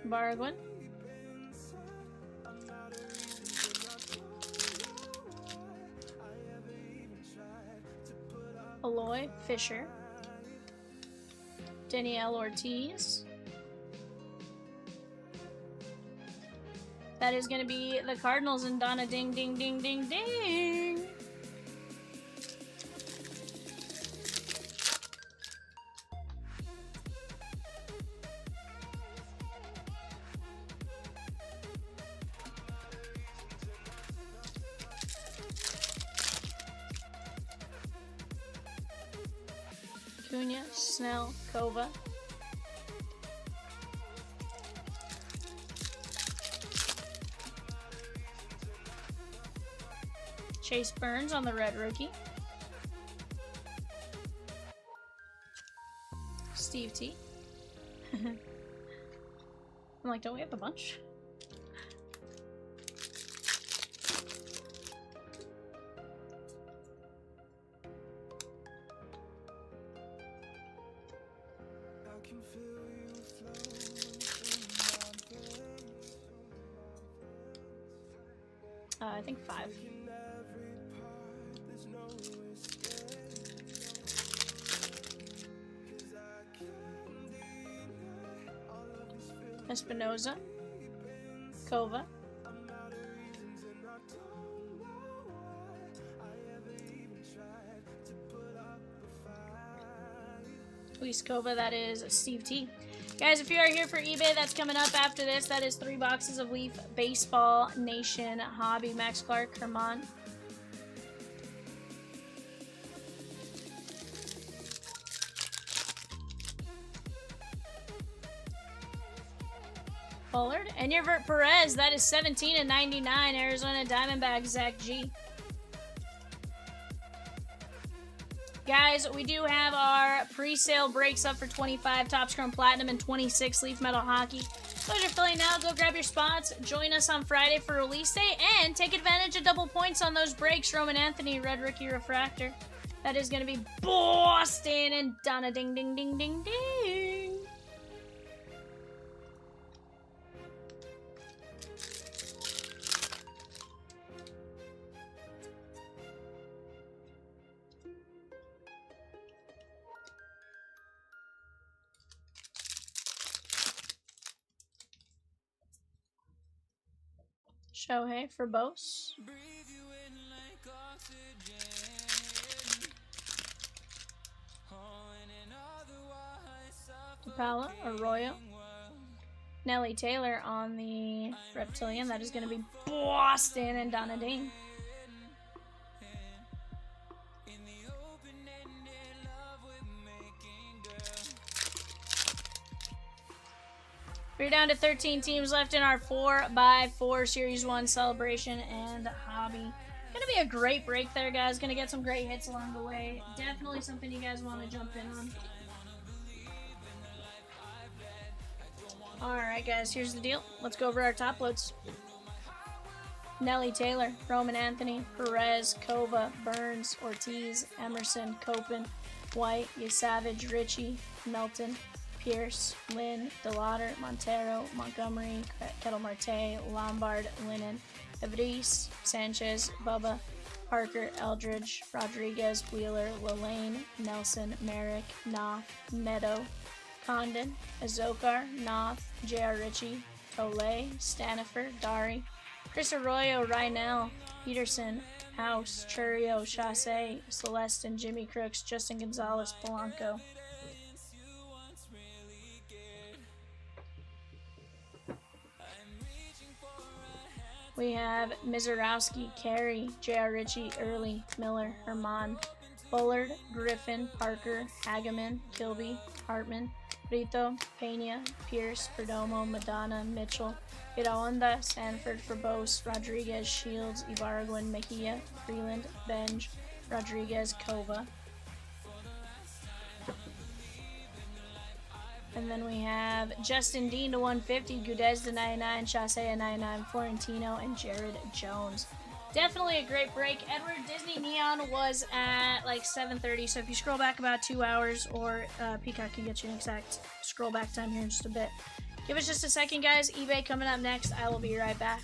Bargwin. Aloy Fisher. Danielle Ortiz. That is going to be the Cardinals and Donna ding ding ding ding ding. Cunha, Snell, Kova. Chase Burns on the red rookie. Steve T. I'm like, don't we have a bunch? I think 5. Espinoza, Kova, Luis Kova, that is Steve T. Guys, if you are here for eBay, that's coming up after this. That is 3 boxes of Leaf Baseball Nation Hobby. Max Clark, Herman. Bullard. And Yervert Perez, that is 17 and 99. Arizona Diamondbacks, Zach G. Guys, we do have our pre-sale breaks up for 25 Topps Chrome Platinum and 26 Leaf Metal Hockey. Those are filling now. Go grab your spots. Join us on Friday for release day and take advantage of double points on those breaks. Roman Anthony, Red Rookie Refractor. That is going to be Boston and Donna ding ding ding ding ding. Shohei for Bose. DePaula, Arroyo. Nelly Taylor on the Reptilian. That is going to be Boston and Donna Dane. We're down to 13 teams left in our 4x4 Series 1 celebration and hobby. Gonna be a great break there, guys. Gonna get some great hits along the way. Definitely something you guys want to jump in on. Alright, guys, here's the deal. Let's go over our top loads. Nelly Taylor, Roman Anthony, Perez, Kova, Burns, Ortiz, Emerson, Copen, White, Yasavage, Ritchie, Melton, Pierce, Lynn, DeLauder, Montero, Montgomery, Kettle Marte, Lombard, Lennon, Evries, Sanchez, Bubba, Parker, Eldridge, Rodriguez, Wheeler, Lillane, Nelson, Merrick, Knopf, Meadow, Condon, Azokar, Knopf, J.R. Ritchie, Olay, Stanifer, Dari, Chris Arroyo, Rynell, Peterson, House, Churio, Chasse, Celeste, and Jimmy Crooks, Justin Gonzalez, Polanco. We have Mizorowski, Carey, J.R. Ritchie, Early, Miller, Herman, Bullard, Griffin, Parker, Hageman, Kilby, Hartman, Brito, Pena, Pierce, Perdomo, Madonna, Mitchell, Iraonda, Sanford, Forbose, Rodriguez, Shields, Ibargüen, Mejia, Freeland, Benj, Rodriguez, Kova. And then we have Justin Dean to 150, Gudez to 99, Chasse at 99, Florentino, and Jared Jones. Definitely a great break. Edward Disney Neon was at like 7:30, so if you scroll back about 2 hours, or Peacock can get you an exact scroll back time here in just a bit. Give us just a second, guys. eBay coming up next. I will be right back.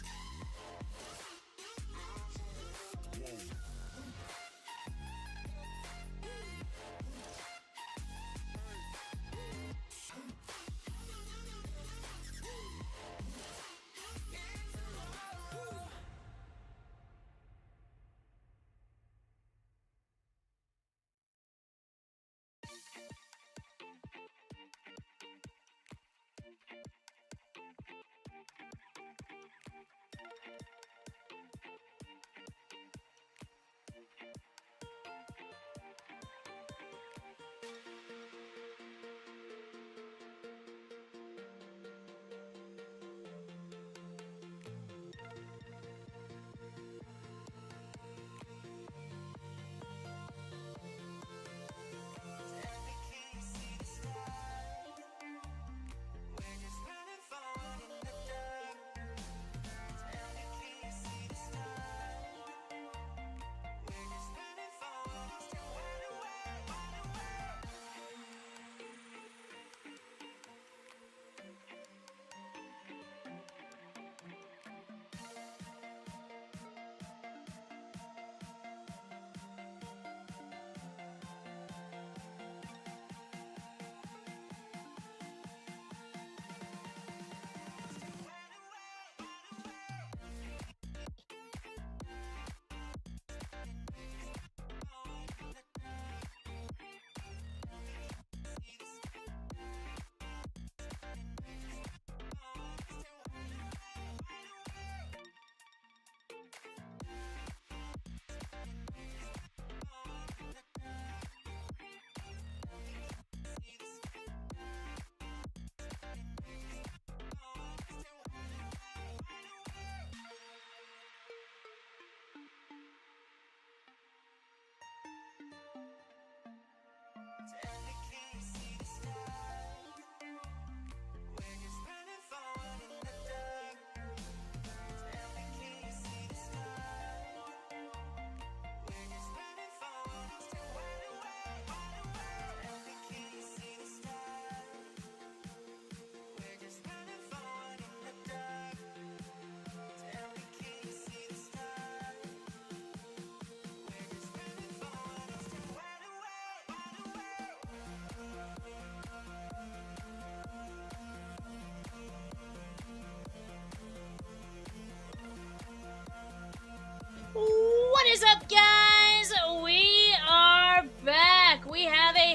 What is up, guys? We are back. We have a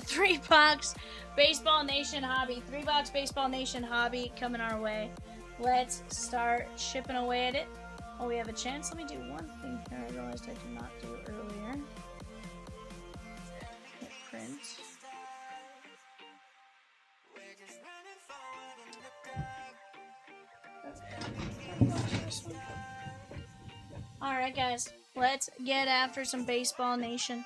3-box Baseball Nation hobby. 3-box Baseball Nation hobby coming our way. Let's start chipping away at it. Oh, we have a chance. Let me do one thing here I realized I did not do earlier. Hit print. Alright, guys, let's get after some Baseball Nation.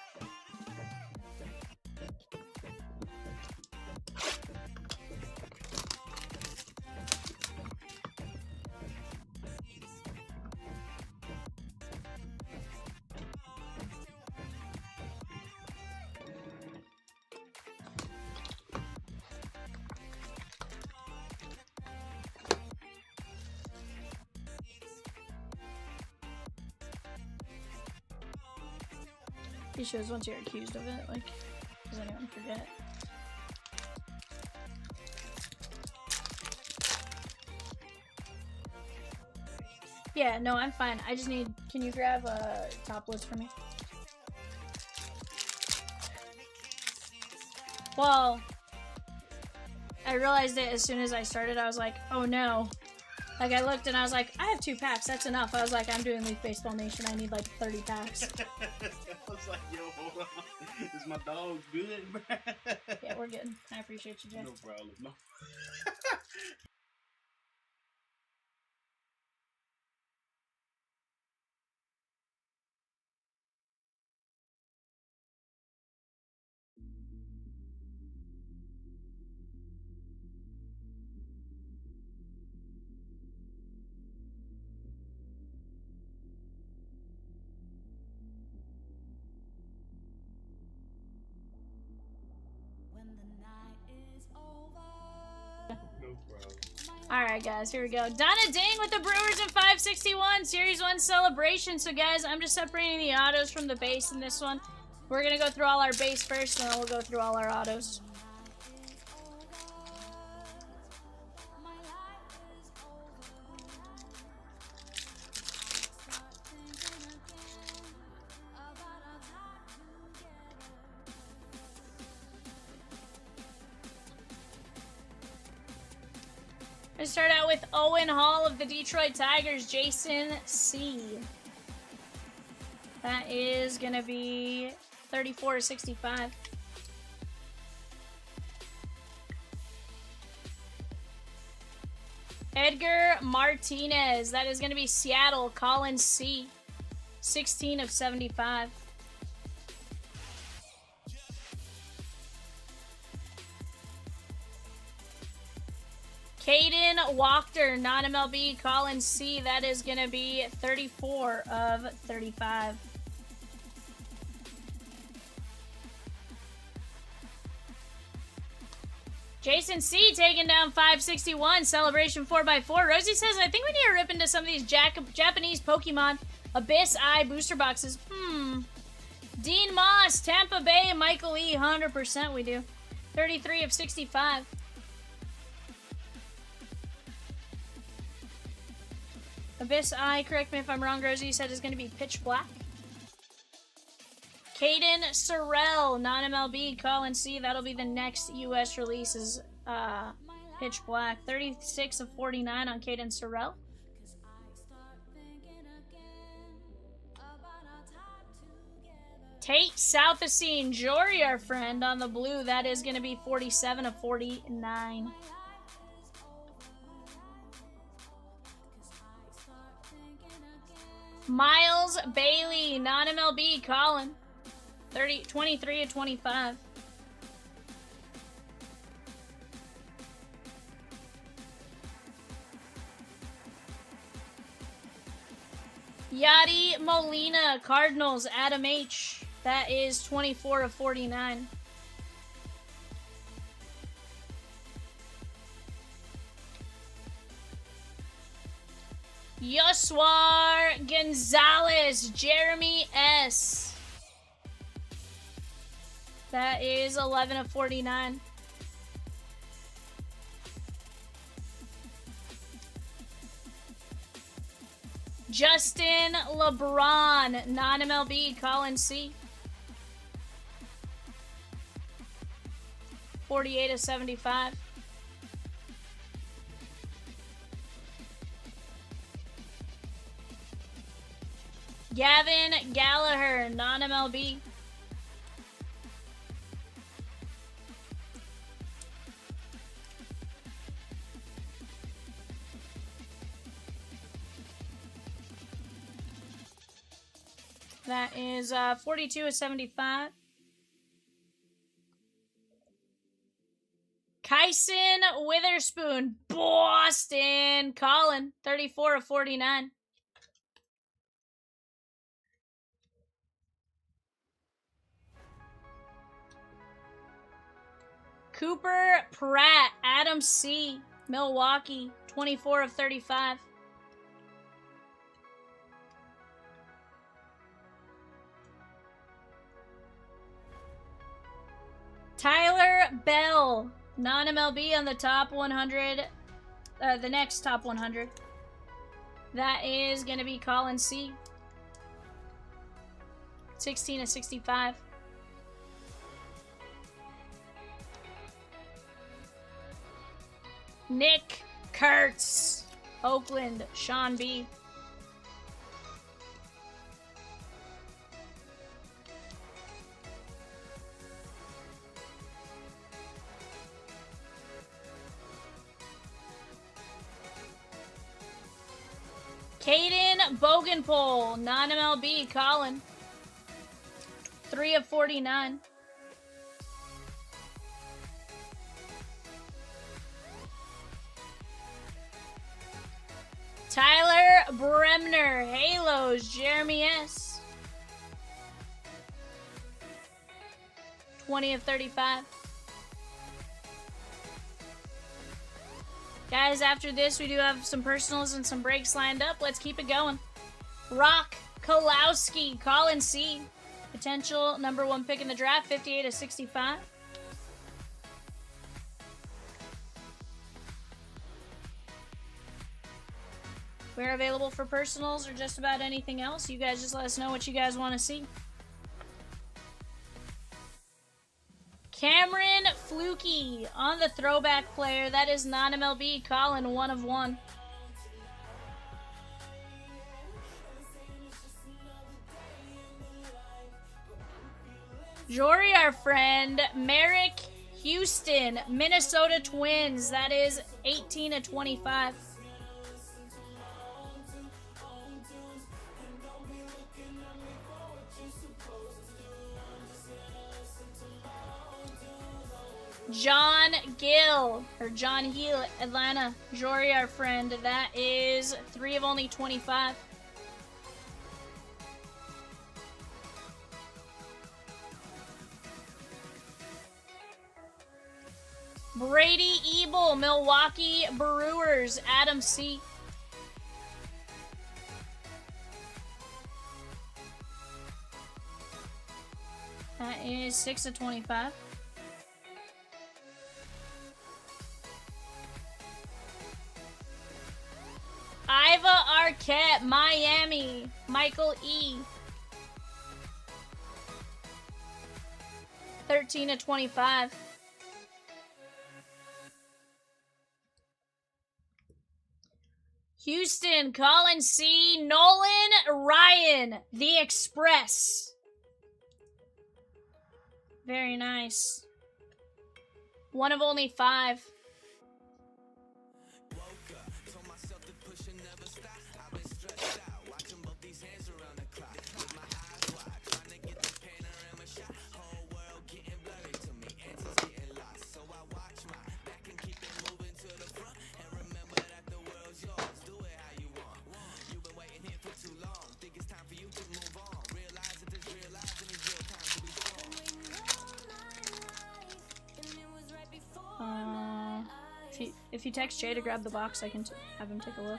He shows once you're accused of it, like, does anyone forget? Yeah, no, I'm fine. I just need... Can you grab a top list for me? Well, I realized it as soon as I started. I was like, oh no. Like, I looked and I was like, I have 2 packs. That's enough. I was like, I'm doing Leaf Baseball Nation. I need like 30 packs. I was like, yo, hold on. Is my dog good, bro? Yeah, we're good. I appreciate you, Jay. No problem. No. No problem. Alright, guys, here we go. Donna Ding with the Brewers in 561 Series 1 celebration. So, guys, I'm just separating the autos from the base in this one. We're going to go through all our base first, and then we'll go through all our autos. I start out with Owen Hall of the Detroit Tigers, Jason C. That is going to be 34/65. Edgar Martinez. That is going to be Seattle, Colin C. 16/75. Caden Wachter, non-MLB, Colin C. That is going to be 34/35. Jason C. taking down 561, Celebration 4x4. Rosie says, I think we need to rip into some of these Japanese Pokemon Abyss Eye booster boxes. Dean Moss, Tampa Bay, Michael E. 100% we do. 33/65. Abyss Eye, correct me if I'm wrong, Rosie said is going to be Pitch Black. Caden Sorrell, non-MLB, Colin C. That'll be the next U.S. release is Pitch Black. 36/49 on Caden Sorrell. Tate Southacene, Jory, our friend, on the blue. That is going to be 47/49. Miles Bailey, non-MLB, Colin. 23/25. Yadi Molina, Cardinals, Adam H. That is 24/49. Yoswar Gonzalez, Jeremy S. That is 11/49. Justin LeBron, non-MLB, Colin C. 48/75. Gavin Gallagher, non-MLB. That is 42/75. Kyson Witherspoon, Boston, Colin, 34/49. Cooper Pratt, Adam C., Milwaukee, 24/35. Tyler Bell, non-MLB on the top 100, the next top 100. That is going to be Colin C. 16 of 65. Nick Kurtz, Oakland, Sean B. Caden Bogenpole, non-MLB, Colin. 3 of 49. Tyler Bremner, Halos, Jeremy S. 20 of 35. Guys, after this, we do have some personals and some breaks lined up. Let's keep it going. Rock Kalowski, Colin C. Potential #1 pick in the draft, 58 of 65. We're available for personals or just about anything else. You guys just let us know what you guys want to see. Cameron Fluky on the throwback player. That is non-MLB. Colin, 1 of 1. Jory, our friend. Merrick Houston, Minnesota Twins. That is 18 of 25. John Gill, or John Heel, Atlanta. Jory, our friend. That is 3 of only 25. Brady Ebel, Milwaukee Brewers. Adam C. That is 6 of 25. Iva Arquette, Miami. Michael E. 13 of 25. Houston, Colin C. Nolan Ryan, The Express. Very nice. 1 of only 5. If you text Jay to grab the box, I can have him take a look.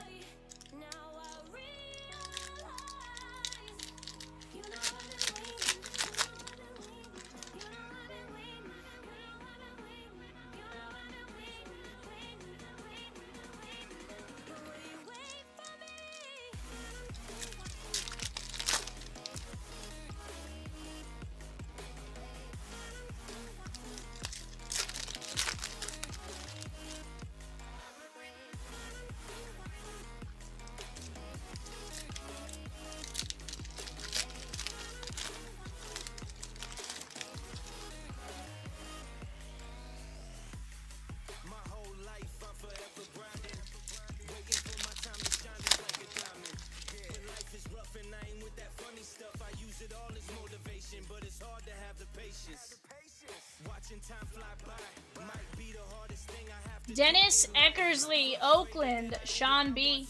Dennis Eckersley, Oakland, Sean B.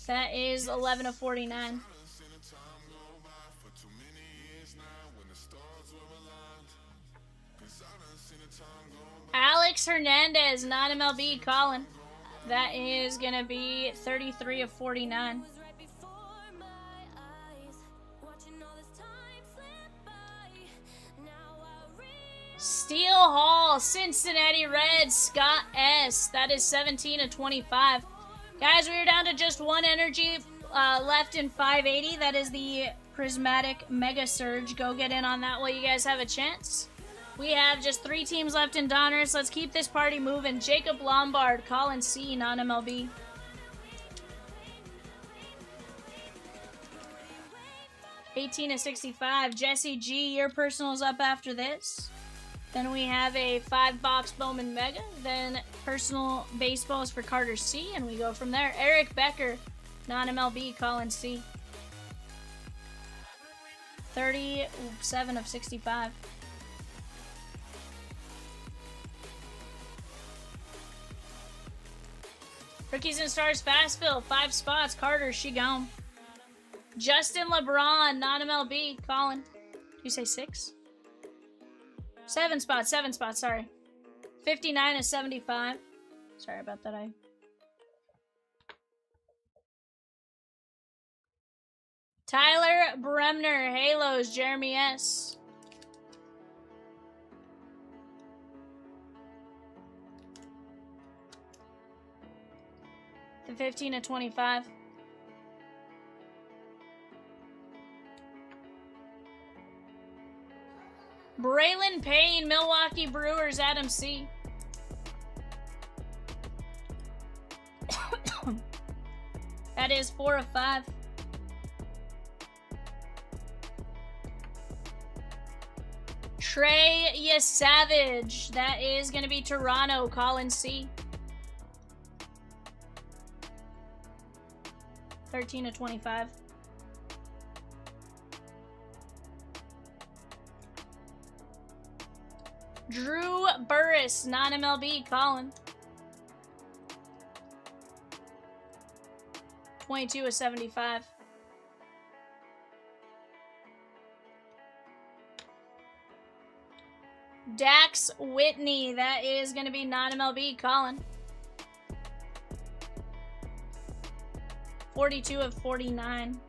That is 11 of 49. Alex Hernandez, non-MLB, Colin. That is going to be 33 of 49. Steel Hall, Cincinnati Reds, Scott S. That is 17 of 25. Guys, we are down to just one energy left in 580. That is the Prismatic Mega Surge. Go get in on that while you guys have a chance. We have just 3 teams left in Donruss. Let's keep this party moving. Jacob Lombard, Colin C, non-MLB. $18 of 65. Jesse G, your personal's up after this. Then we have a 5-box Bowman Mega. Then personal baseballs for Carter C, and we go from there. Eric Becker, non-MLB, Colin C. 37 of 65. Rookies and Stars Fast Fill, 5 spots. Carter, she gone. Justin LeBron, non-MLB, Colin. Did you say 6? 7 spots, sorry. 59 of 75. Sorry about that. Tyler Bremner, Halos, Jeremy S. The 15 of 25. Braylon Payne, Milwaukee Brewers, Adam C. That is 4 of 5. Trey Savage. That is going to be Toronto, Colin C. 13 of 25. Drew Burris, non-MLB, Colin. 22 of 75. Dax Whitney, that is going to be non-MLB, Colin. 42 of 49.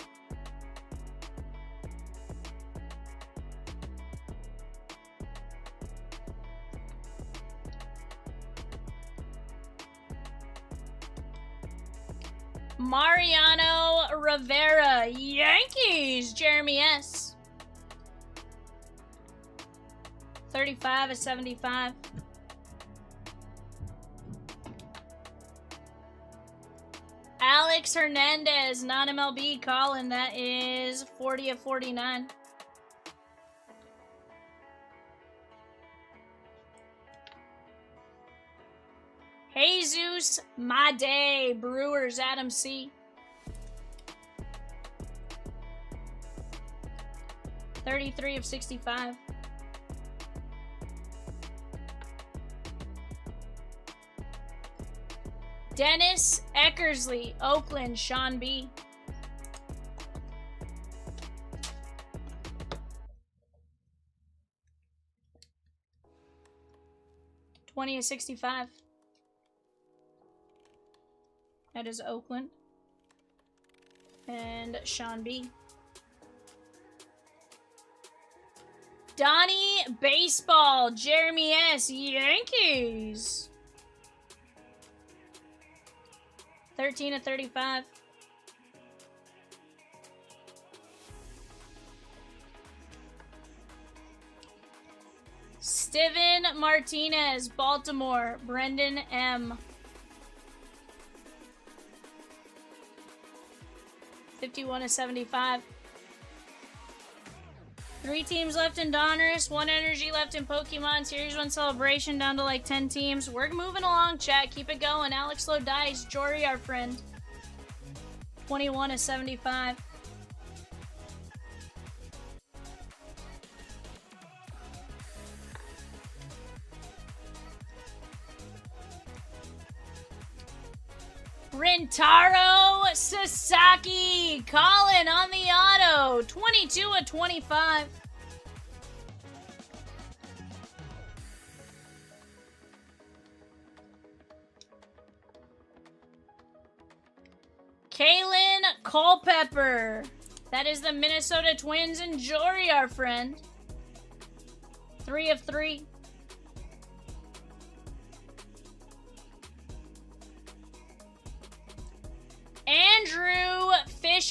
Mariano Rivera, Yankees, Jeremy S. 35 of 75. Alex Hernandez, non-MLB, Colin, that is 40 of 49. Jesus Made, Brewers, Adam C. 33 of 65. Dennis Eckersley, Oakland, Sean B. 20 of 65. That is Oakland. And Sean B. Donnie Baseball, Jeremy S. Yankees. 13 of 35. Steven Martinez, Baltimore, Brendan M. 51 of 75. 3 teams left in Donruss, 1 energy left in Pokemon Series 1 Celebration, down to like 10 teams. We're moving along, chat. Keep it going. Alex Low Dice, Jory, our friend. 21 of 75. Rintaro Sasaki, Colin on the auto, 22 of 25. Kaylin Culpepper, that is the Minnesota Twins, and Jory, our friend. 3 of 3.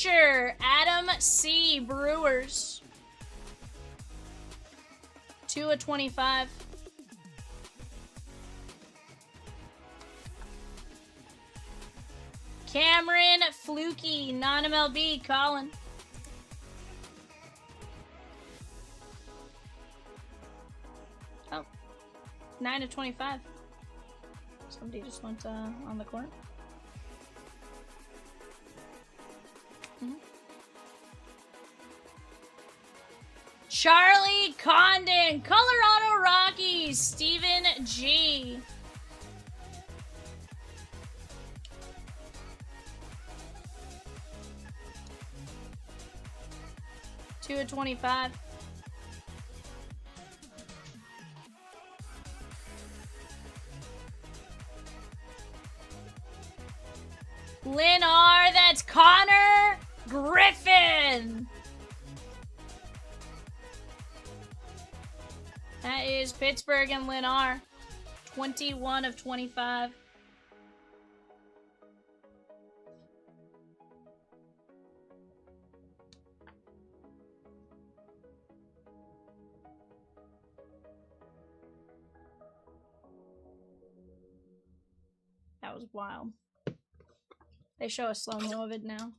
Catcher, Adam C. Brewers. 2 of 25. Cameron Fluky, non-MLB, Colin. Oh, 9 of 25. Somebody just went on the court. Charlie Condon, Colorado Rockies, Stephen G. Two of 25. Lynn R, that's Connor Griffin. That is Pittsburgh and Lynn R. 21 of 25. That was wild. They show a slow-mo of it now.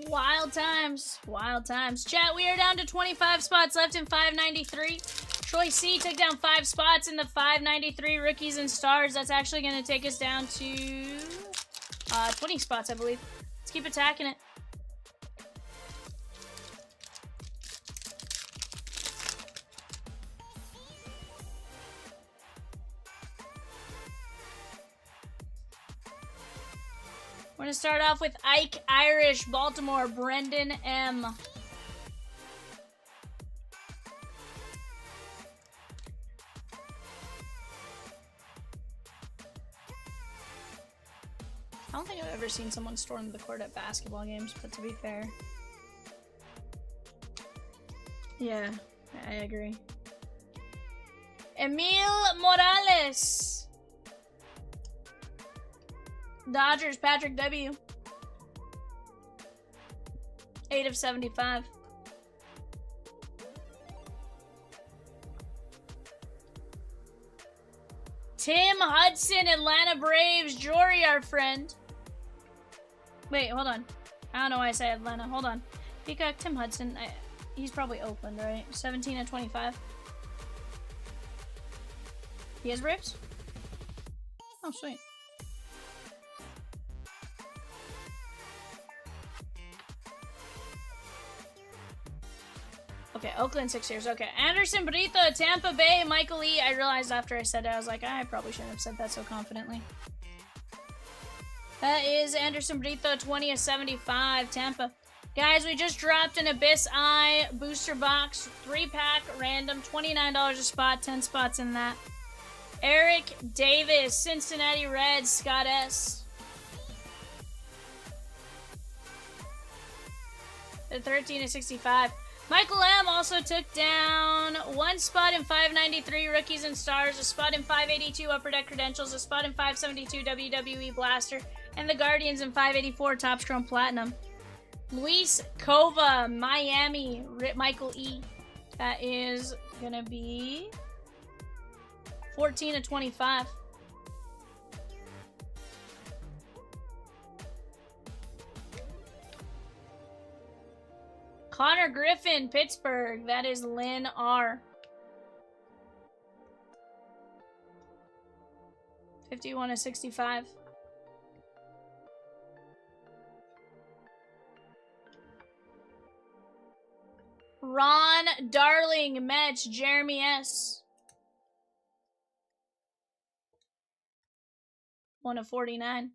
Wild times. Wild times. Chat, we are down to 25 spots left in 593. Troy C took down 5 spots in the 593 rookies and stars. That's actually going to take us down to 20 spots, I believe. Let's keep attacking it. We're going to start off with Ike Irish, Baltimore, Brendan M. I don't think I've ever seen someone storm the court at basketball games, but to be fair. Yeah, I agree. Emil Morales. Dodgers, Patrick W. 8 of 75. Tim Hudson, Atlanta Braves, Jory, our friend. Wait, hold on. I don't know why I say Atlanta. Hold on. Peacock, Tim Hudson. He's probably Oakland, right? 17 of 25. He has Braves? Oh, sweet. Okay, Oakland Sixers. Okay, Anderson Brito, Tampa Bay, Michael E. I realized after I said it, I was like, I probably shouldn't have said that so confidently. That is Anderson Brito, 20 of 75, Tampa. Guys, we just dropped an Abyss Eye booster box, 3-pack, random, $29 a spot, 10 spots in that. Eric Davis, Cincinnati Reds, Scott S. The 13 of 65. Michael M. also took down 1 spot in 593 Rookies and Stars, a spot in 582 Upper Deck Credentials, a spot in 572 WWE Blaster, and the Guardians in 584 Topps Chrome Platinum. Luis Cova, Miami, Michael E. That is going to be 14 of 25. Connor Griffin, Pittsburgh. That is Lynn R. 51 of 65. Ron Darling, Mets, Jeremy S. 1 of 49.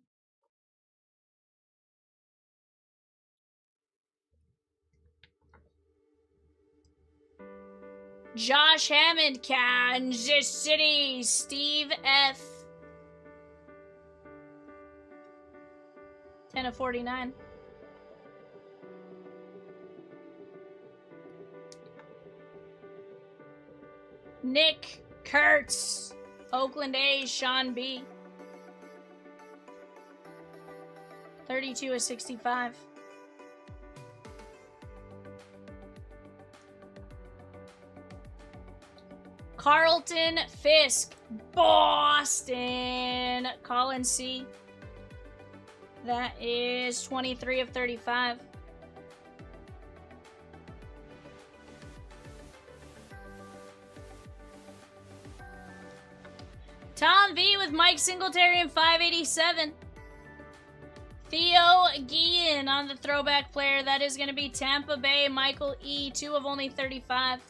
Josh Hammond, Kansas City. Steve F. 10 of 49. Nick Kurtz, Oakland A's, Sean B. 32 of 65. Carlton Fisk, Boston, Colin C. That is 23 of 35. Tom V with Mike Singletary and 587. Theo Guillen on the throwback player. That is going to be Tampa Bay, Michael E. 2 of only 35.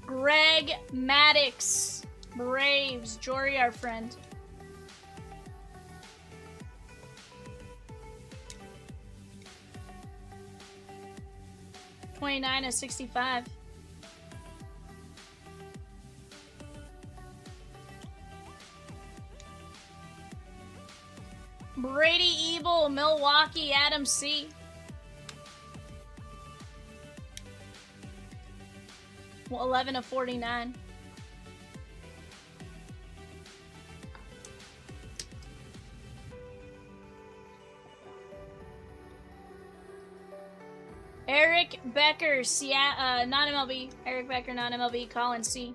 Greg Maddox, Braves, Jory, our friend. $29 of 65. Brady Ebel, Milwaukee, Adam C. Well, 11 of 49. Eric Becker, non-MLB. Eric Becker, non-MLB, Colin C.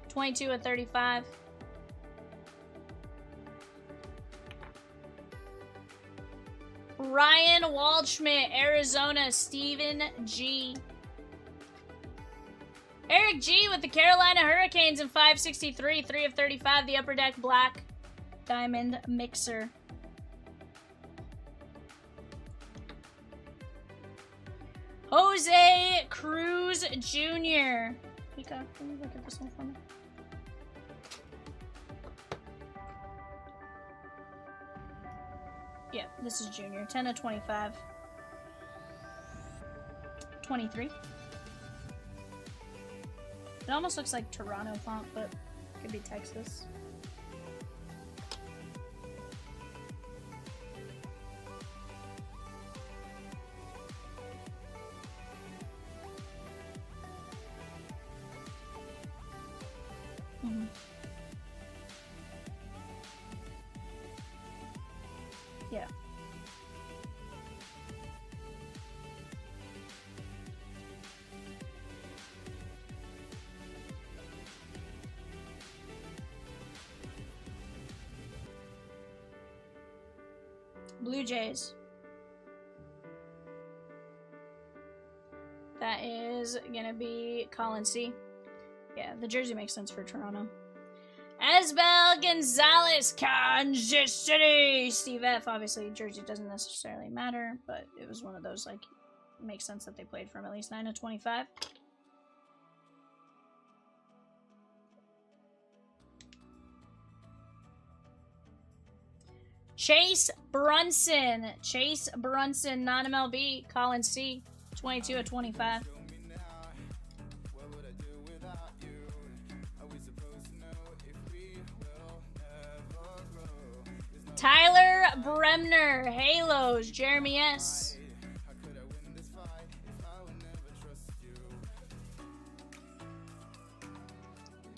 22 of 35. Ryan Waldschmidt, Arizona, Stephen G. Eric G with the Carolina Hurricanes in 563, 3 of 35, the Upper Deck Black Diamond Mixer. Jose Cruz Jr. Pika, can you look at this one for me? Yeah, this is Junior. 10 of 25. 23. It almost looks like Toronto font, but it could be Texas. Yeah. Blue Jays. That is gonna be Colin C. Yeah, the jersey makes sense for Toronto. Esbel Gonzalez, Kansas City. Steve F. Obviously, jersey doesn't necessarily matter, but it was one of those, like, it makes sense that they played from at least 9 of 25. Chase Brunson, non-MLB, Colin C. 22 of 25. Tyler Bremner, Halos, Jeremy S.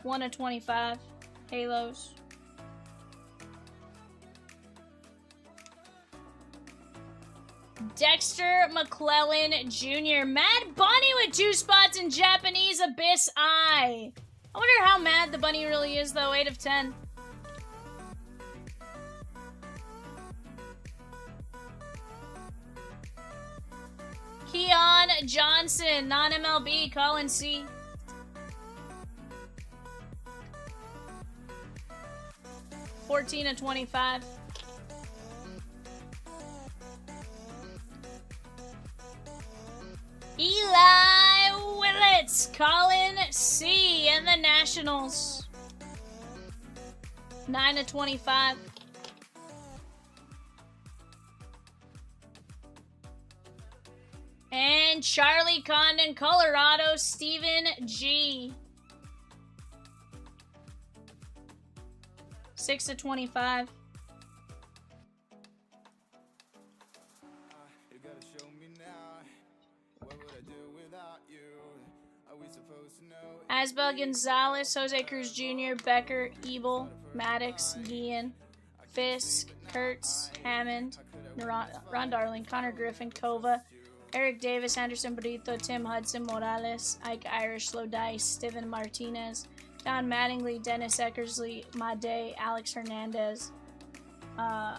One of 25, Halos. Dexter McClellan Jr. Mad Bunny with 2 spots in Japanese Abyss Eye. I wonder how mad the bunny really is, though. 8 of 10. Keon Johnson, non-MLB, Colin C. 14 to 25. Eli Willits, Colin C, and the Nationals. 9 to 25. And Charlie Condon, Colorado, Stephen G. 6 to 25. You gotta show me now. What would I do without you? Are we supposed to know? Asbel Gonzalez, Jose Cruz Jr., Becker, Ebel, Maddox, Guillen, Fisk, Kurtz, Hammond, Ron Darling, Connor Griffin, Kova, Eric Davis, Anderson Brito, Tim Hudson, Morales, Ike Irish, Lodice, Steven Martinez, Don Mattingly, Dennis Eckersley, Made, Alex Hernandez,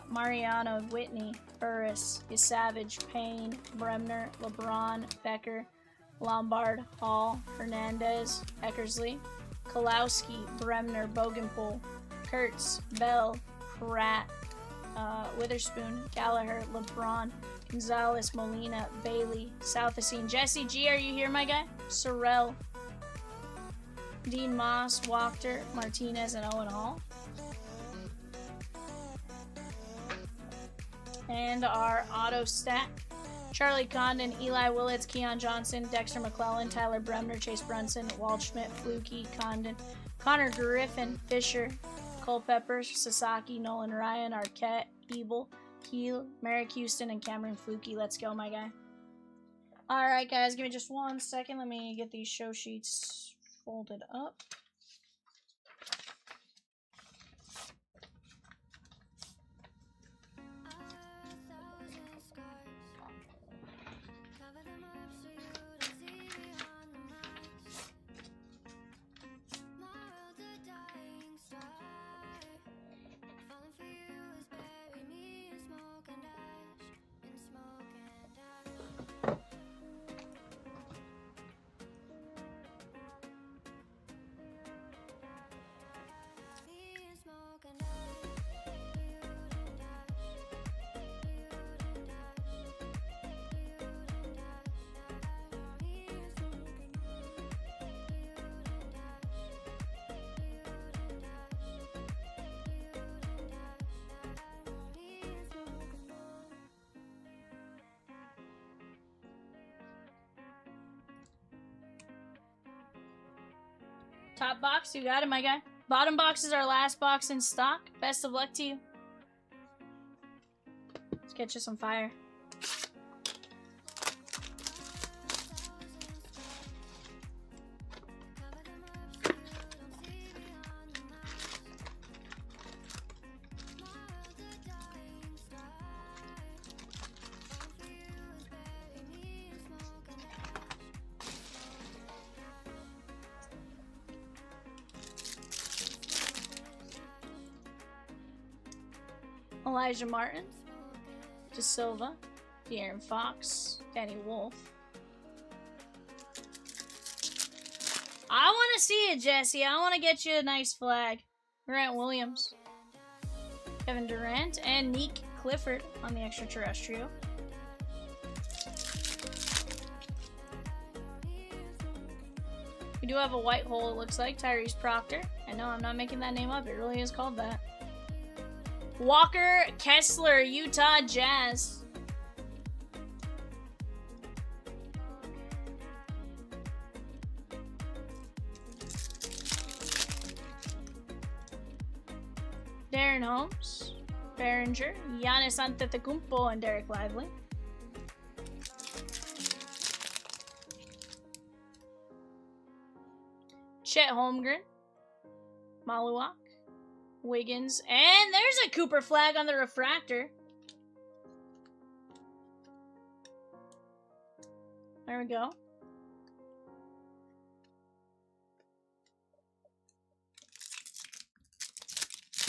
Mariano, Whitney, Burris, Savage, Payne, Bremner, LeBron, Becker, Lombard, Hall, Hernandez, Eckersley, Kalowski, Bremner, Bogenpool, Kurtz, Bell, Pratt, Witherspoon, Gallagher, LeBron, Gonzalez, Molina, Bailey, Southacene, Jesse G, are you here, my guy? Sorrell, Dean Moss, Wachter, Martinez, and Owen Hall. And our auto stack: Charlie Condon, Eli Willits, Keon Johnson, Dexter McClellan, Tyler Bremner, Chase Brunson, Waldschmidt, Flukie, Condon, Connor Griffin, Fisher, Culpepper, Sasaki, Nolan Ryan, Arquette, Ebel, Keel, Merrick Houston, and Cameron Flukie. Let's go, my guy. Alright, guys, give me just 1 second. Let me get these show sheets folded up. Top box, you got it, my guy. Bottom box is our last box in stock. Best of luck to you. Let's get you some fire. Elijah Martin, De Silva, De'Aaron Fox, Danny Wolf. I want to see it, Jesse. I want to get you a nice flag. Grant Williams, Kevin Durant, and Neek Clifford on the extraterrestrial. We do have a white hole, it looks like. Tyrese Proctor. I know, I'm not making that name up. It really is called that. Walker Kessler, Utah Jazz. Darren Holmes, Behringer, Giannis Antetokounmpo, and Derek Lively. Chet Holmgren, Maluak, Wiggins, and there's a Cooper flag on the refractor. There we go.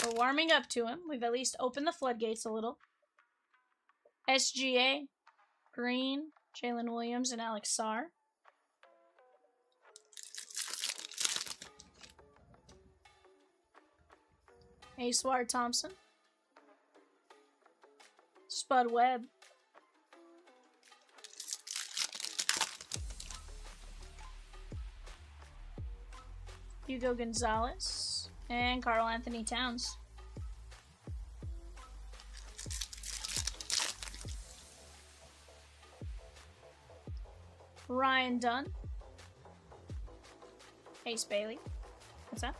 We're warming up to him. We've at least opened the floodgates a little. SGA, Green, Jalen Williams, and Alex Sarr. Acewar Thompson. Spud Webb. Hugo Gonzalez. And Carl Anthony Towns. Ryan Dunn. Ace Bailey. What's that?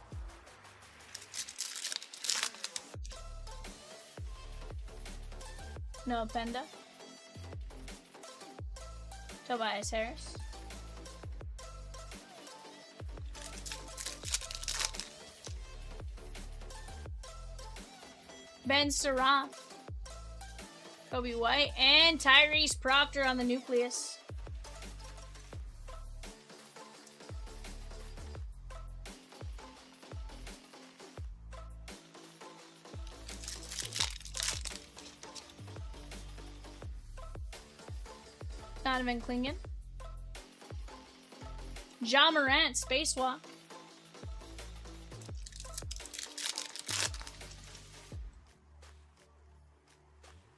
Noah Penda. Tobias Harris. Ben Surratt. Kobe White. And Tyrese Proctor on the nucleus. Donovan Clingan. Ja Morant, Spacewalk.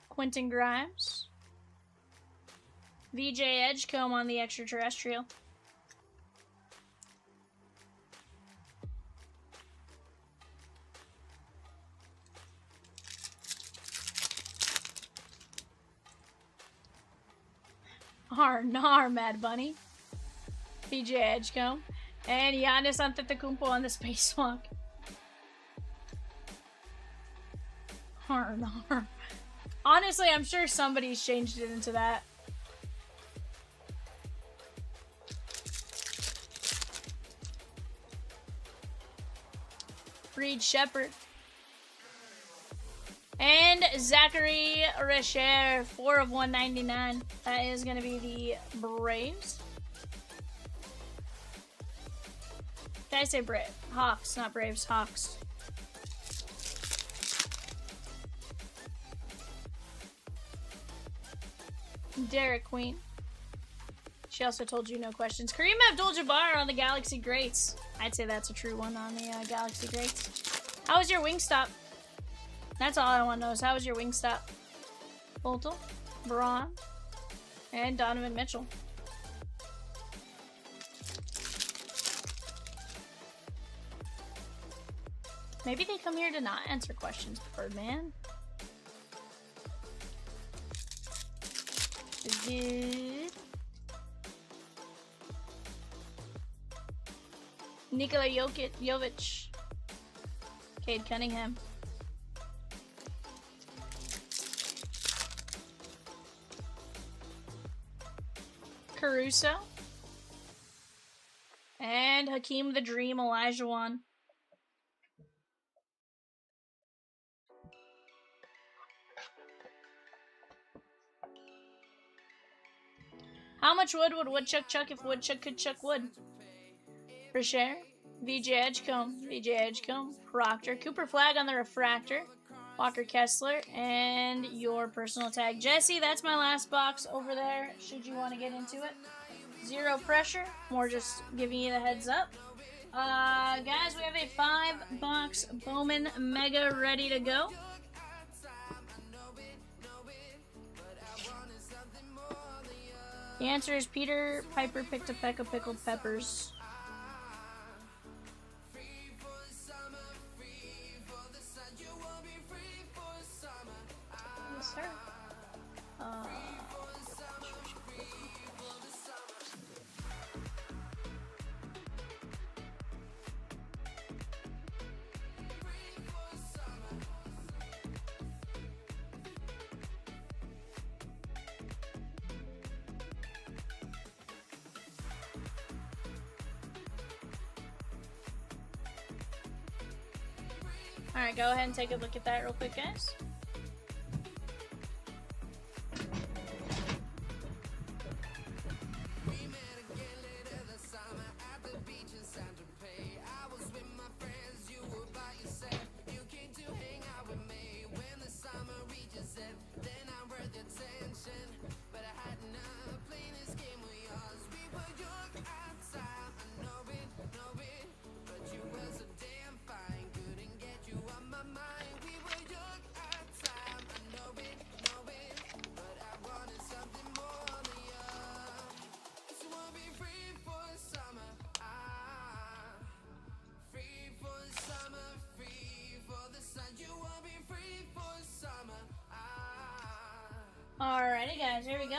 Quentin Grimes. VJ Edgecombe on the extraterrestrial. Nar, Mad Bunny. PJ Edgecombe. And Giannis Antetokounmpo on the spacewalk. Nar. Honestly, I'm sure somebody's changed it into that. Reed Shepard. And Zachary Richer, 4 of 199. That is going to be the Braves. Did I say Brave? Hawks, not Braves. Hawks. Derek Queen. She also told you no questions. Kareem Abdul-Jabbar on the Galaxy Greats. I'd say that's a true one on the Galaxy Greats. How was your Wingstop? That's all I want to know is how was your Wingstop? Boltel, Braun, and Donovan Mitchell. Maybe they come here to not answer questions, Birdman. Good. Nikola Jovic. Cade Cunningham. Caruso. And Hakeem the Dream Olajuwon. How much wood would Woodchuck chuck if Woodchuck could chuck wood? For share. VJ Edgecombe, Proctor, Cooper Flag on the refractor, Walker Kessler, and your personal tag. Jesse, that's my last box over there, should you want to get into it. Zero pressure, more just giving you the heads up. Guys, we have a 5-box Bowman Mega ready to go. The answer is Peter Piper picked a peck of pickled peppers. Yes, sir. Alright, go ahead and take a look at that real quick, guys. My mind. Alrighty, guys, here we go.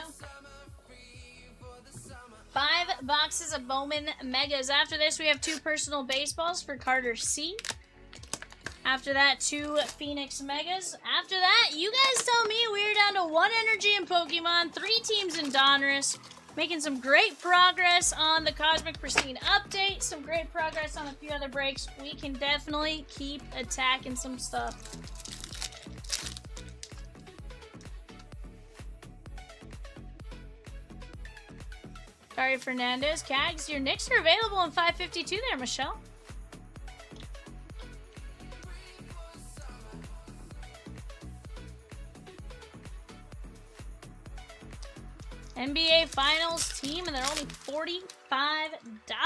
5 boxes of Bowman Megas. After this, we have 2 personal baseballs for Carter C. After that, 2 Phoenix Megas. After that, you guys tell me, we're down to 1 energy in Pokemon, 3 teams in Donruss. Making some great progress on the Cosmic Pristine update. Some great progress on a few other breaks. We can definitely keep attacking some stuff. Sorry, Fernandez. Cags, your Knicks are available in 552 there, Michelle. NBA Finals team, and they're only $45.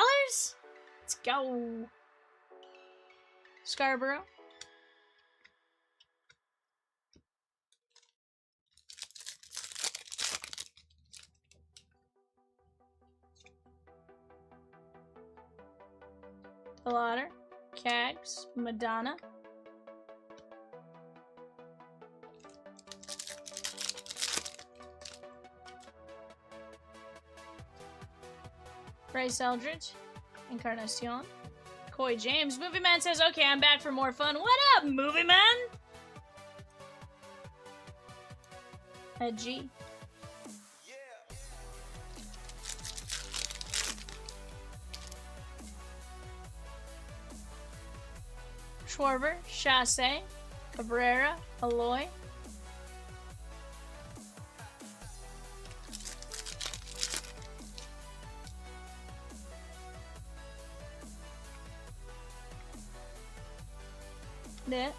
Let's go. Scarborough. Lauder, Cags, Madonna. Bryce Eldridge, Encarnacion. Coy James. Movie Man says, okay, I'm back for more fun. What up, Movie Man? Ed G. Schwarber, Chasse, Cabrera, Aloy. Yeah.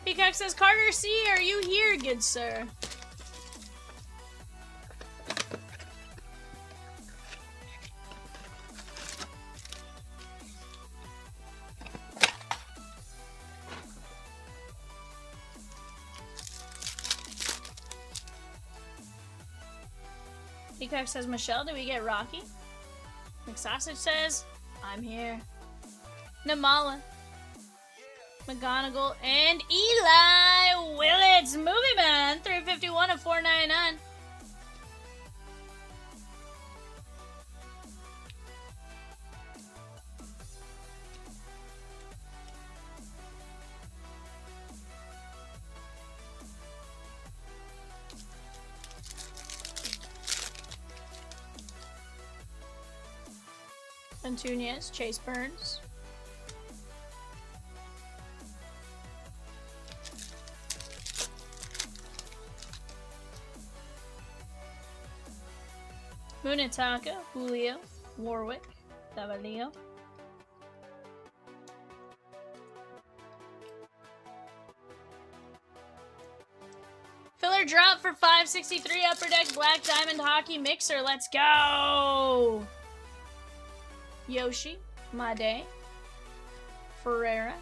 Peacock says, Carter C, are you here, good sir? Peacock says, Michelle, do we get Rocky? McSausage says, I'm here. Namala. McGonagall, and Eli Willits. Movie Man, 351 of 499. Antunias, Chase Burns. Munetaka, Julio, Warwick, Davalio. Filler drop for 563 Upper Deck Black Diamond Hockey Mixer. Let's go! Yoshi, Made, Ferreira.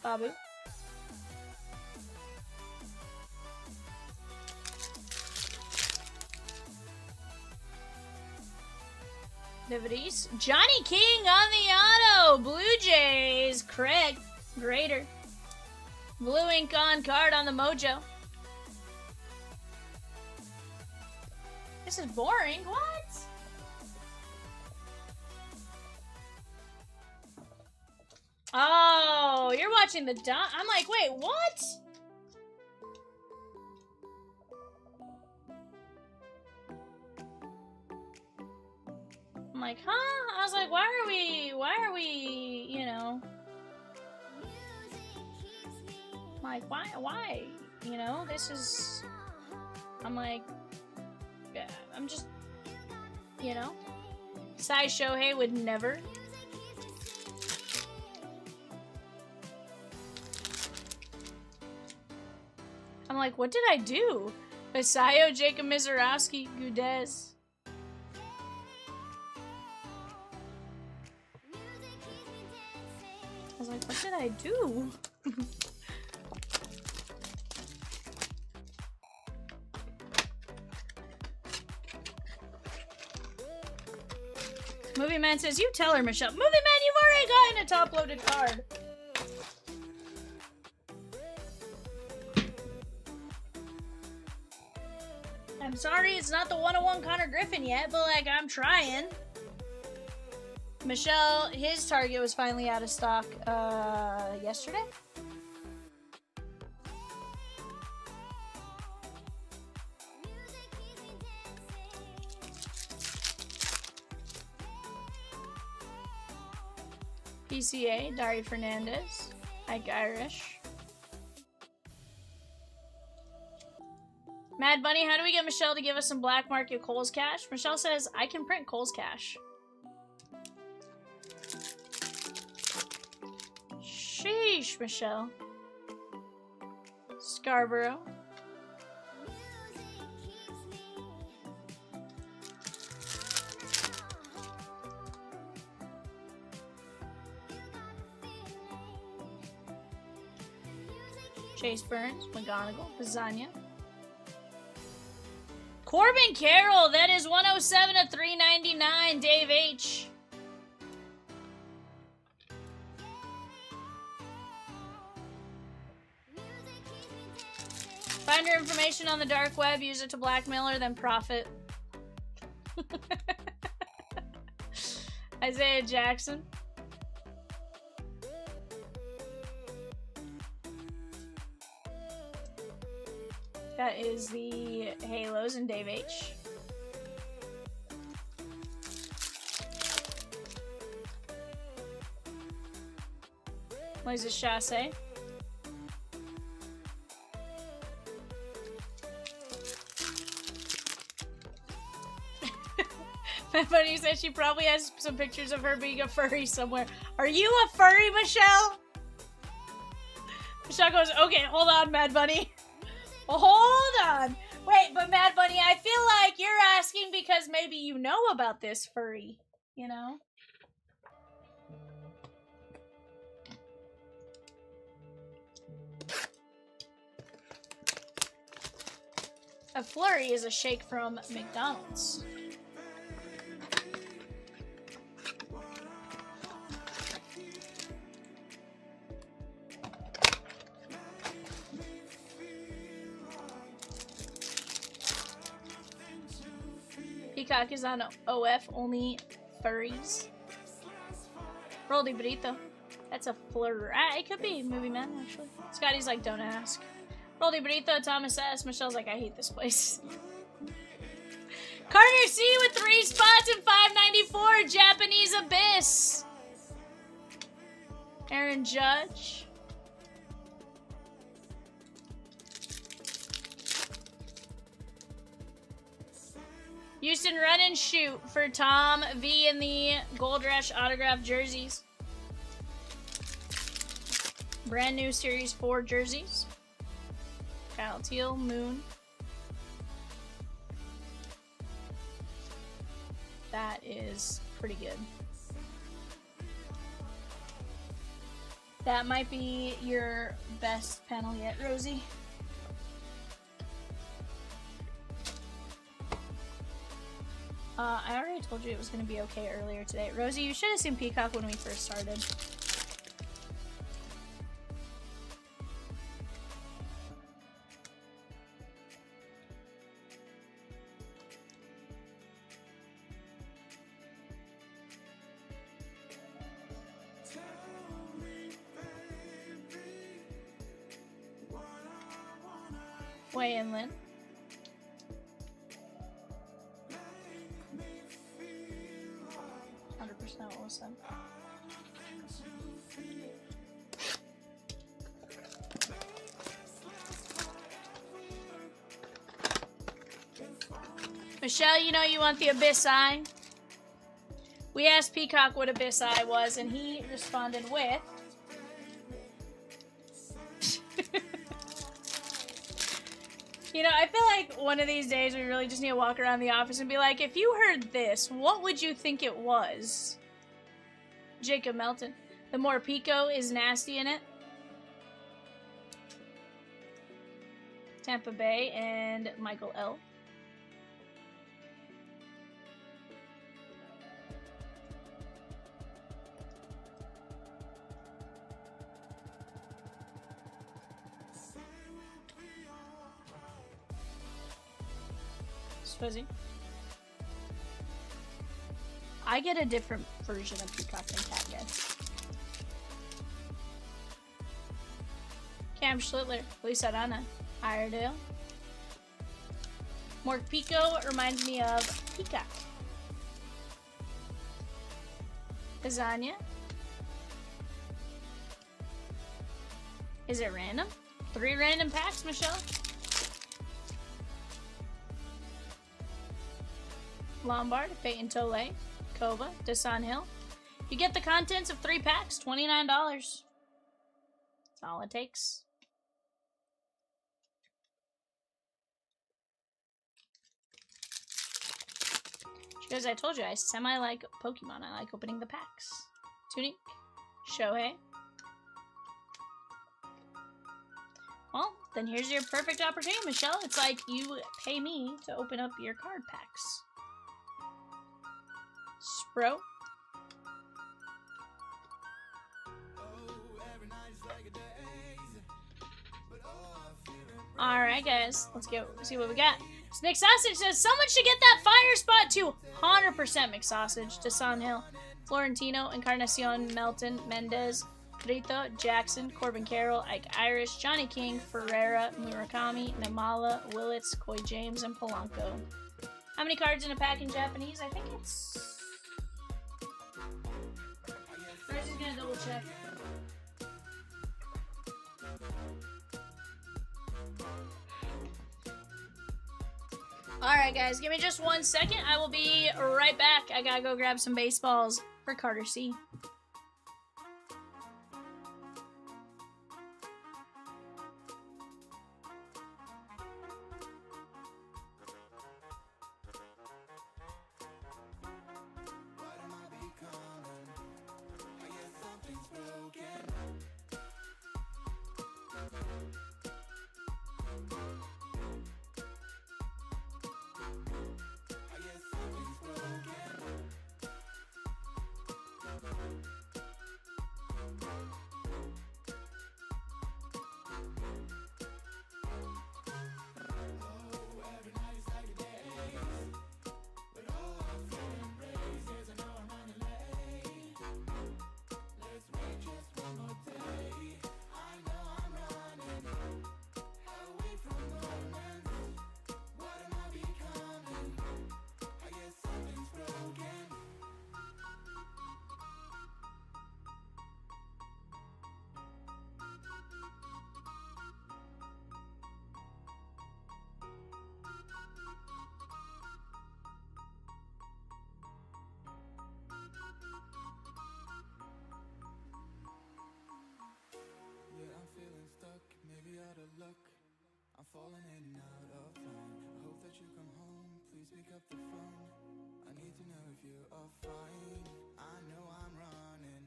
Babu. Activities. Johnny King on the auto. Blue Jays. Craig. Grader. Blue ink on card on the Mojo. This is boring. What? Oh, you're watching the Don. I'm like, wait, what? I'm like, huh? I was like, why are we, you know? I'm like, why? You know, this is, I'm like, yeah, I'm just, you know? Sai Shohei would never. I'm like, what did I do? Basayo, Jacob Mizorowski, Gudez. I was like, what did I do? Movie Man says, you tell her, Michelle. Movie Man, you've already gotten a top-loaded card. I'm sorry it's not the 101 Connor Griffin yet, but like, I'm trying. Michelle, his Target was finally out of stock yesterday. PCA, Dari Fernandez, Ike Irish. Mad Bunny, how do we get Michelle to give us some black market Kohl's cash? Michelle says, I can print Kohl's cash. Sheesh, Michelle. Scarborough. Chase Burns, McGonigal, Lasagna. Corbin Carroll, that is 107 of 399, Dave H. Find your information on the dark web, use it to blackmail her, then profit. Isaiah Jackson. That is the Halos and Dave H. Moises Chasse. My buddy said she probably has some pictures of her being a furry somewhere. Are you a furry, Michelle? Michelle goes, okay, hold on, Mad Bunny. Hold on. Wait, but Mad Bunny, I feel like you're asking because maybe you know about this furry, you know? A flurry is a shake from McDonald's. Peacock is on OF, only furries. Roldy Brito. That's a fleur. It could be Movie Man, actually. Scotty's like, don't ask. Roldy Brito, Thomas S. Michelle's like, I hate this place. Carter C with 3 spots and 594. Japanese Abyss. Aaron Judge. Houston, run and shoot for Tom V in the Gold Rush autograph jerseys. Brand new Series 4 jerseys. Kyle Teal, Moon. That is pretty good. That might be your best panel yet, Rosie. I already told you it was going to be okay earlier today. Rosie, you should have seen Peacock when we first started. Way in Lynn. What was said. Michelle, you know you want the Abyss Eye? We asked Peacock what Abyss Eye was, and he responded with... You know, I feel like one of these days we really just need to walk around the office and be like, if you heard this, what would you think it was? Jacob Melton. The more Pico is nasty in it. Tampa Bay and Michael L. Fuzzy. I get a different version of Peacock than Cat gets. Cam Schlittler, Luis Arana, Iredale. Mork Pico reminds me of Peacock. Lasagna. Is it random? 3 random packs, Michelle? Lombard, Peyton Tole, Kova, Desan Hill. You get the contents of 3 packs, $29. That's all it takes. Because I told you, I semi-like Pokemon. I like opening the packs. Tunic, Shohei. Well, then here's your perfect opportunity, Michelle. It's like you pay me to open up your card packs. Spro. Alright, guys. Let's go see what we got. So Nick Sausage says, someone should get that fire spot to 100% McSausage. Desan Hill, Florentino, Encarnacion, Melton, Mendez, Brito, Jackson, Corbin Carroll, Ike Irish, Johnny King, Ferreira, Murakami, Namala, Willits, Coy James, and Polanco. How many cards in a pack in Japanese? I think it's... I'm just gonna double check. Alright guys, give me just 1 second. I will be right back. I gotta go grab some baseballs for Carter C. I'm falling in and out of line. I hope that you come home. Please pick up the phone. I need to know if you are fine. I know I'm running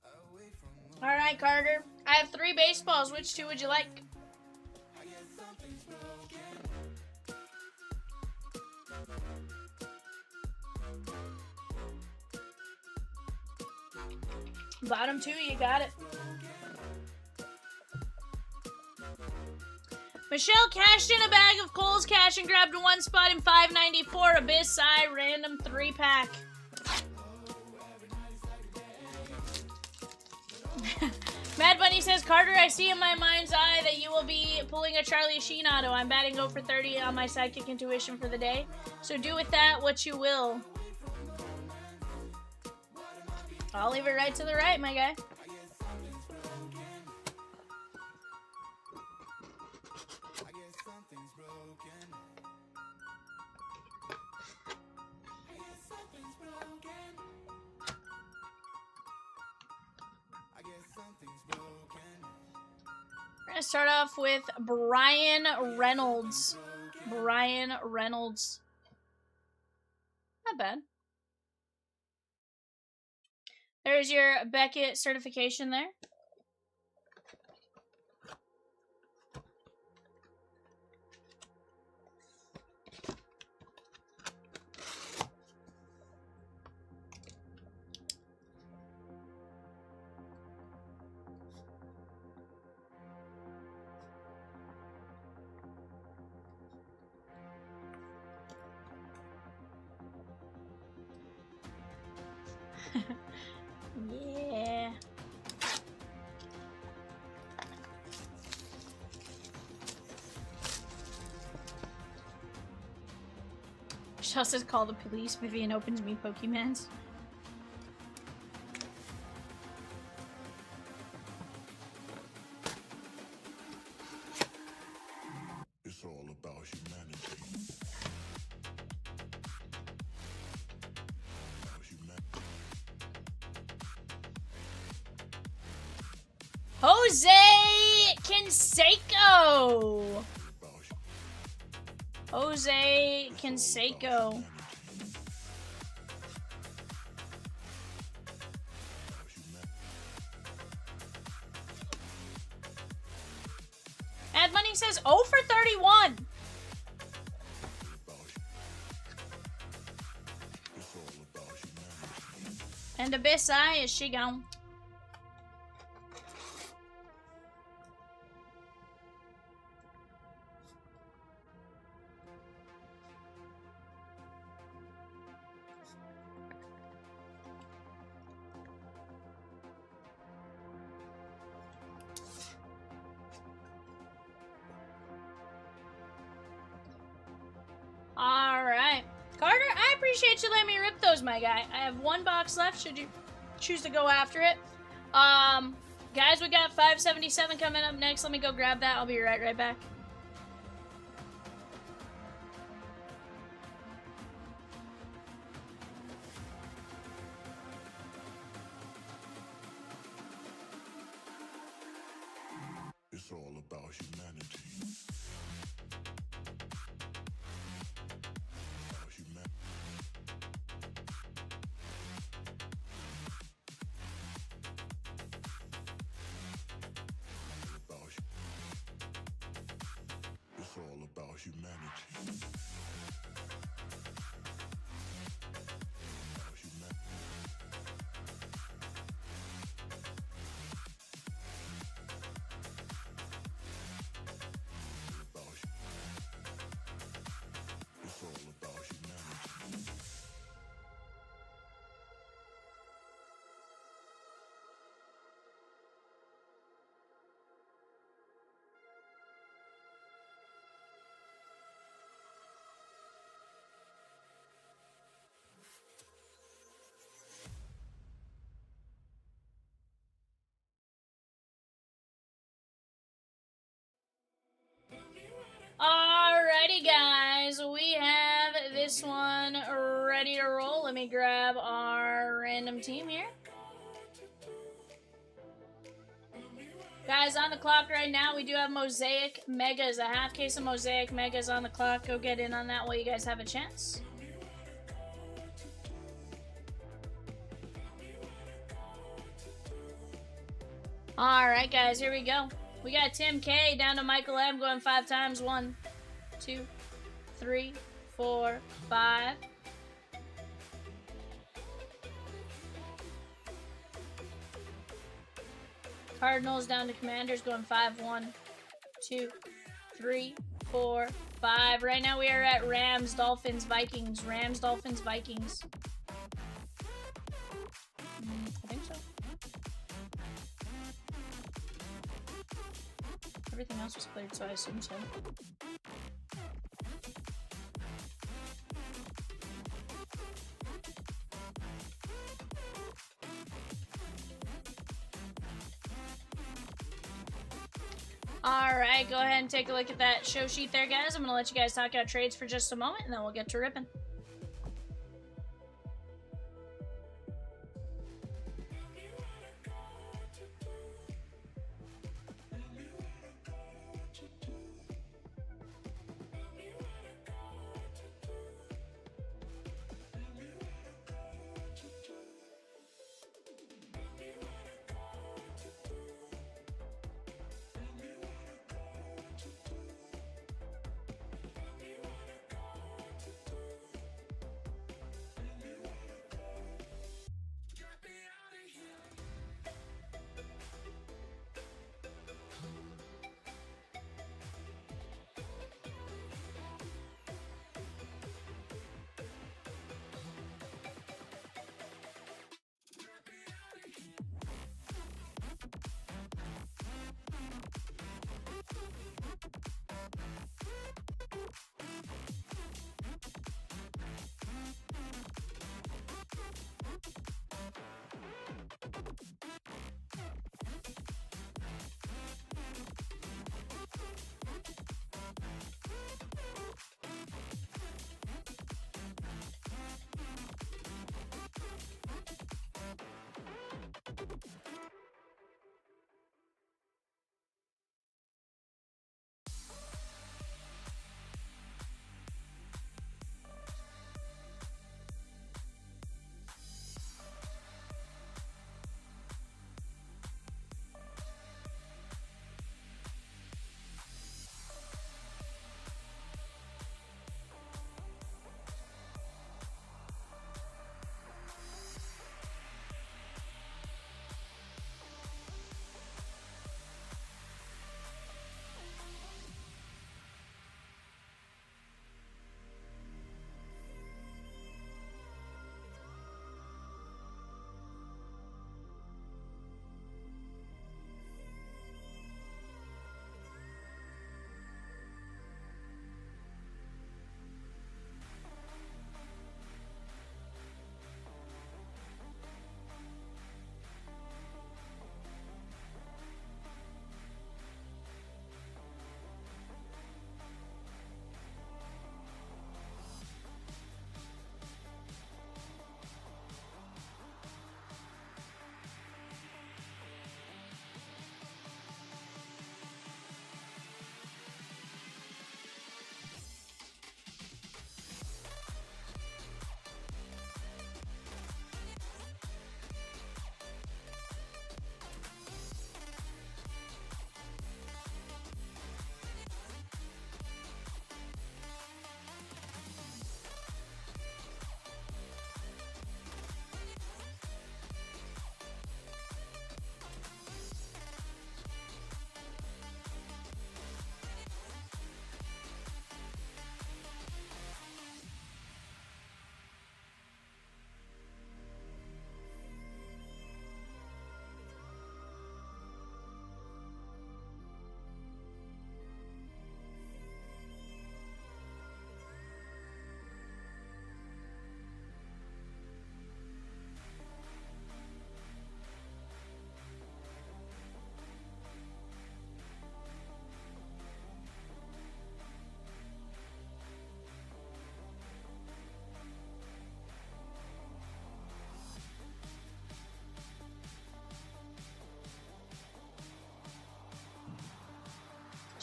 away from home. All right, Carter. I have 3 baseballs. Which 2 would you like? I guess something's broken. Bottom 2, you got it. Michelle cashed in a bag of Kohl's Cash and grabbed 1 spot in 594. Abyss Eye random 3-pack. Mad Bunny says, Carter, I see in my mind's eye that you will be pulling a Charlie Sheen auto. I'm batting 0 for 30 on my psychic intuition for the day. So do with that what you will. I'll leave it right to the right, my guy. start off with Brian Reynolds. Brian Reynolds. Not bad. There's your Beckett certification there. Yeah. Shell says call the police. Vivian opens me Pokemans. It's all about humanity. Jose Canseco. Jose Canseco. Ad Money says 0 for 31. And Abyss Eye, is she gone? Alright. Carter, I appreciate you letting me rip those, my guy. I have one box left, should you choose to go after it. Guys, we got 577 coming up next. Let me go grab that. I'll be right back. It's all about humanity. It's all about humanity. It's all about humanity. Alrighty, guys, we have this one ready to roll. Let me grab our random team here. Guys, on the clock right now, we do have Mosaic Megas. A half case of Mosaic Megas on the clock. Go get in on that while you guys have a chance. Alright, guys, here we go. We got Tim K down to Michael M going 5 times. 1, 2, 3, 4, 5. Cardinals down to Commanders going 5, 1, 2, 3, 4, 5. Right now we are at Rams, Dolphins, Vikings. Rams, Dolphins, Vikings. I think so. Everything else was cleared, so I assume so. Alright, go ahead and take a look at that show sheet there, guys. I'm going to let you guys talk out trades for just a moment, and then we'll get to ripping.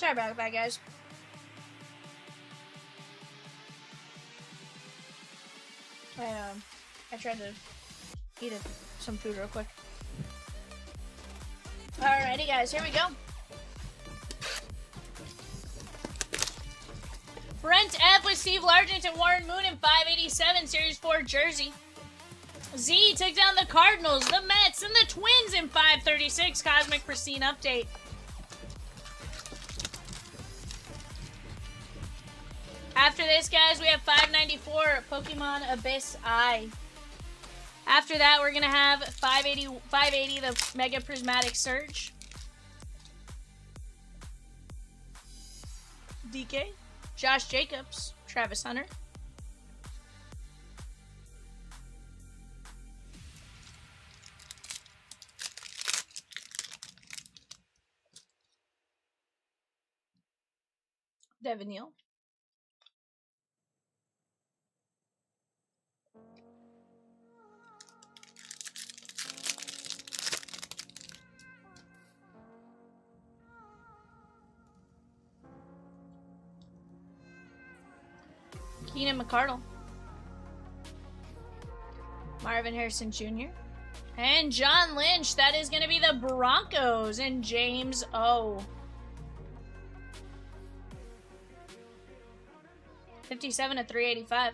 Sorry about that, guys. I tried to eat some food real quick. Alrighty, guys, here we go. Brent F with Steve Largent, Warren Moon in 587, Series 4 jersey. Z took down the Cardinals, the Mets, and the Twins in 536, Cosmic Pristine update. After this, guys, we have 594 Pokemon Abyss Eye. After that, we're going to have 580 the Mega Prismatic Surge. DK, Josh Jacobs, Travis Hunter. Devin Neal. Keenan McCardle. Marvin Harrison Jr. And John Lynch. That is going to be the Broncos and James O. 57 to 385.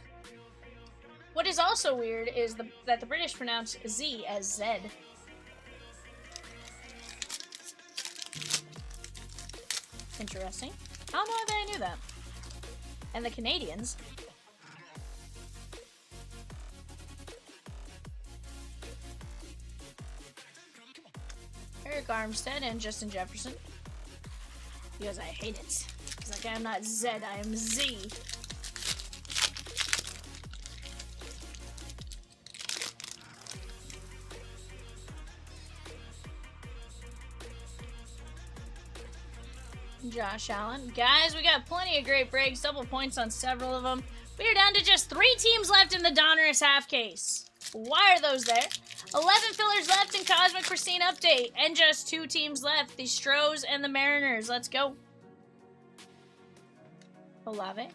What is also weird is that the British pronounce Z as Z. Interesting. I don't know if I knew that. And the Canadians. Eric Armstead and Justin Jefferson. Because I hate it. It's like, I'm not Z, I am Z. Josh Allen. Guys, we got plenty of great breaks. Double points on several of them. We are down to just 3 teams left in the Donruss half case. Why are those there? 11 fillers left in Cosmic Pristine update. And just 2 teams left. The Stros and the Mariners. Let's go. Olave.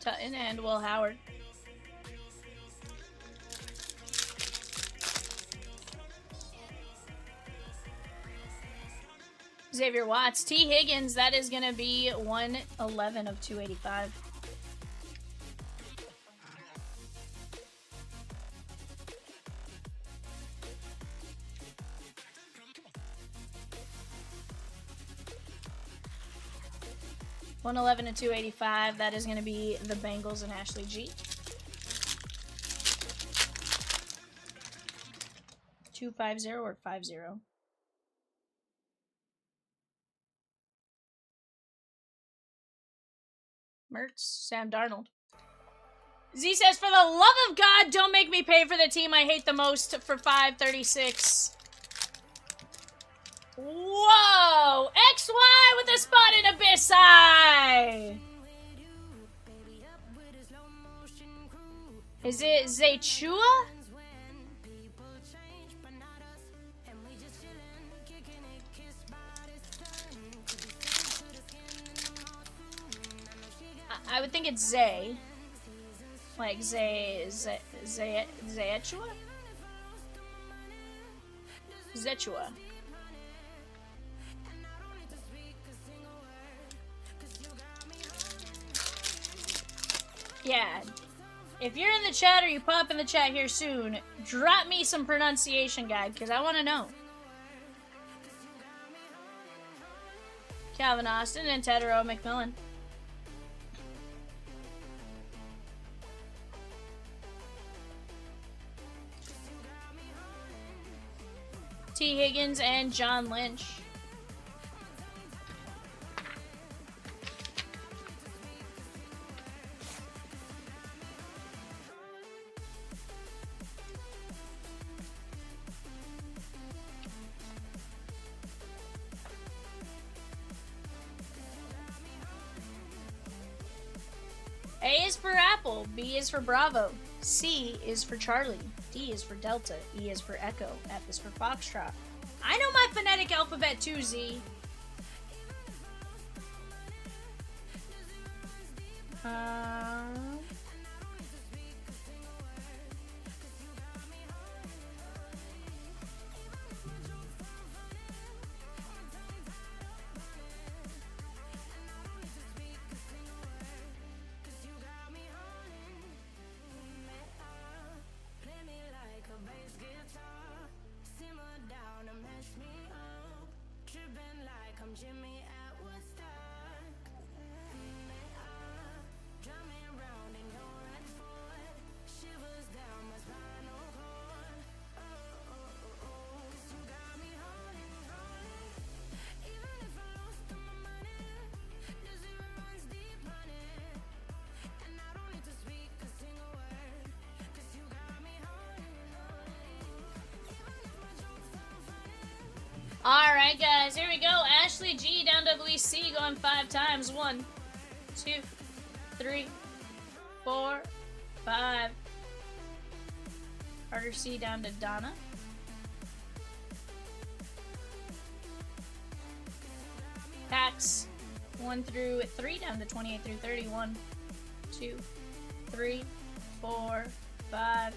Tutton and Will Howard. Xavier Watts. T. Higgins, that is going to be 111 of 285. $111 to 285. That is going to be the Bengals and Ashley G. 250 or 50. Mertz, Sam Darnold. Z says, for the love of God, don't make me pay for the team I hate the most for 536. Whoa! XY with a spot in Abyss Eye! Is it Zechua? I would think it's Zay. Like Zechua? Zechua. Yeah. if you're in the chat or you pop in the chat here soon, drop me some pronunciation guide, because I want to know. Calvin Austin and Tedero McMillan. T. Higgins and John Lynch. A is for Apple, B is for Bravo, C is for Charlie, D is for Delta, E is for Echo, F is for Foxtrot. I know my phonetic alphabet too, Z. Jimmy at Woodstock. Drum me round in your red Ford. Shivers down my spinal cord. You got me holding, holding. Even if I lost all my money, the zero runs deep, honey. And I don't need to speak a single word, 'cause you got me holding, holding. Even if my jokes sound funny. Alright, guys, here we go. Ashley G down WC going 5 times. 1, 2, 3, 4, 5. Carter C down to Donna. Pax 1 through 3 down to 28 through 30. 1, 2, 3, 4, 5.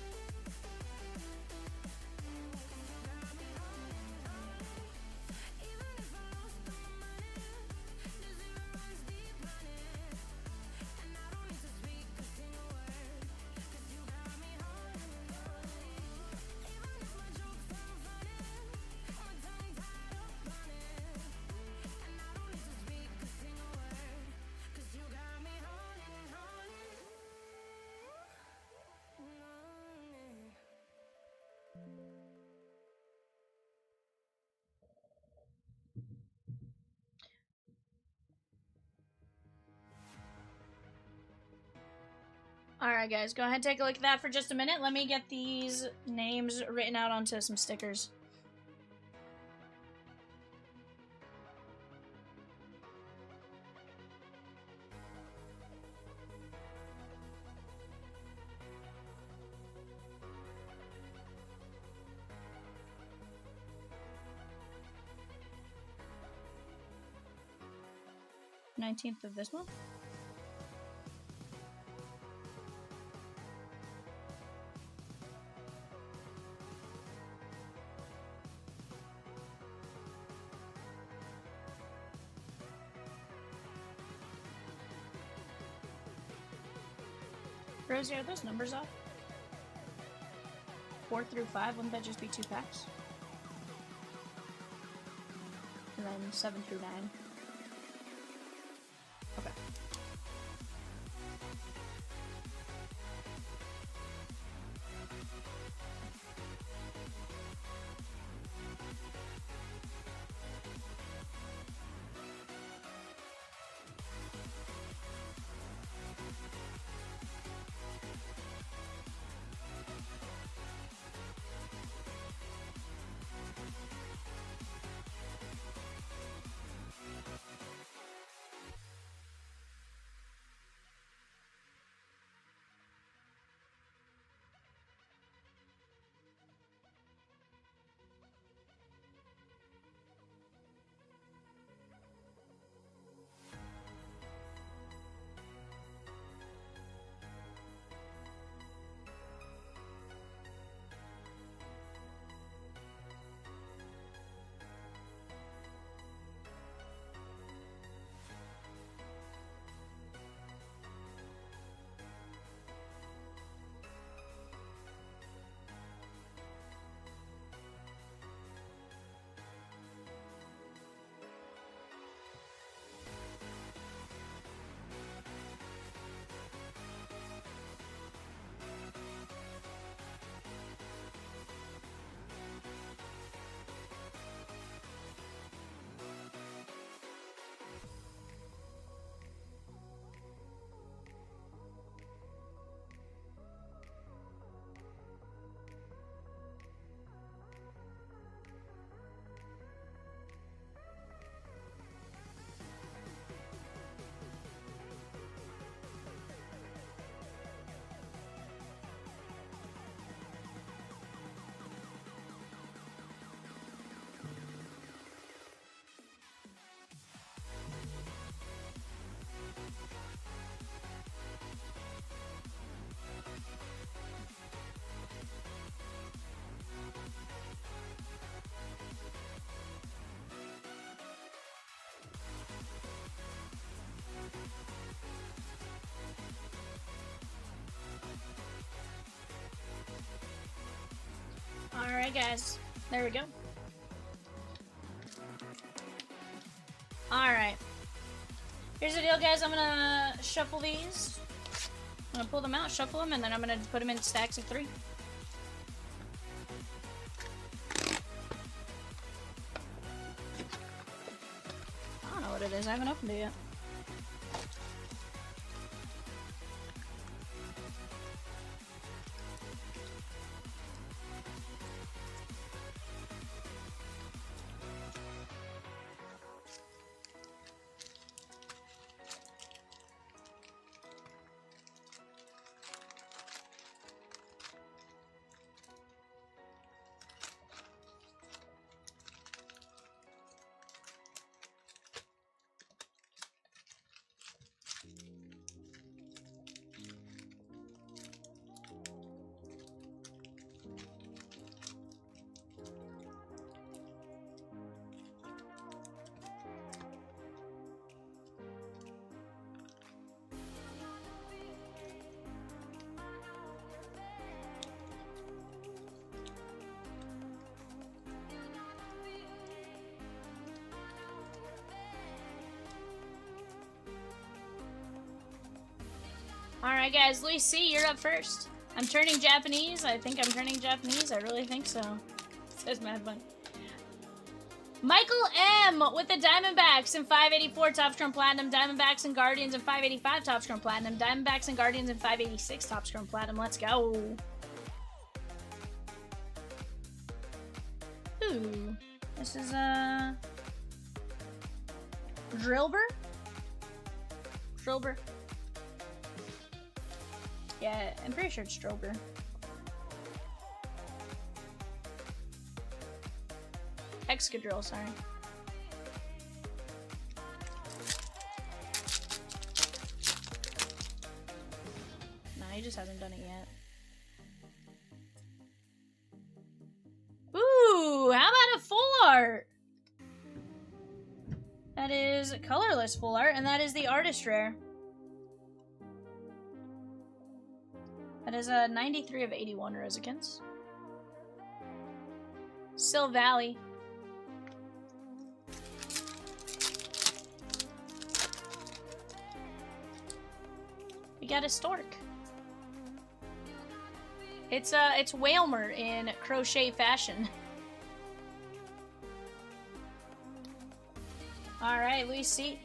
Alright, guys, go ahead and take a look at that for just a minute. Let me get these names written out onto some stickers. $19th of this month. Rosie, are those numbers off? 4 through 5, wouldn't that just be 2 packs? And then 7 through 9. Okay. Alright, guys. There we go. Alright. Here's the deal, guys. I'm gonna shuffle these. I'm gonna pull them out, shuffle them, and then I'm gonna put them in stacks of 3. I don't know what it is. I haven't opened it yet. Alright guys, Luis C, you're up first. I'm turning Japanese. I think I'm turning Japanese. I really think so. Says Mad Bun. Michael M with the Diamondbacks and 584 Top Scrum Platinum. Diamondbacks and Guardians and 585 Top Scrum Platinum. Diamondbacks and Guardians and 586 Top Scrum Platinum. Let's go. Ooh. This is Drillber? Drillber. Yeah, I'm pretty sure it's Strober. Excadrill, sorry. Nah, he just hasn't done it yet. Ooh, how about a full art? That is colorless full art, and that is the artist rare. That is a 93 of 81 Rosikins. Still Valley. We got a Stork. It's Whalmer in crochet fashion. All right, Luis C.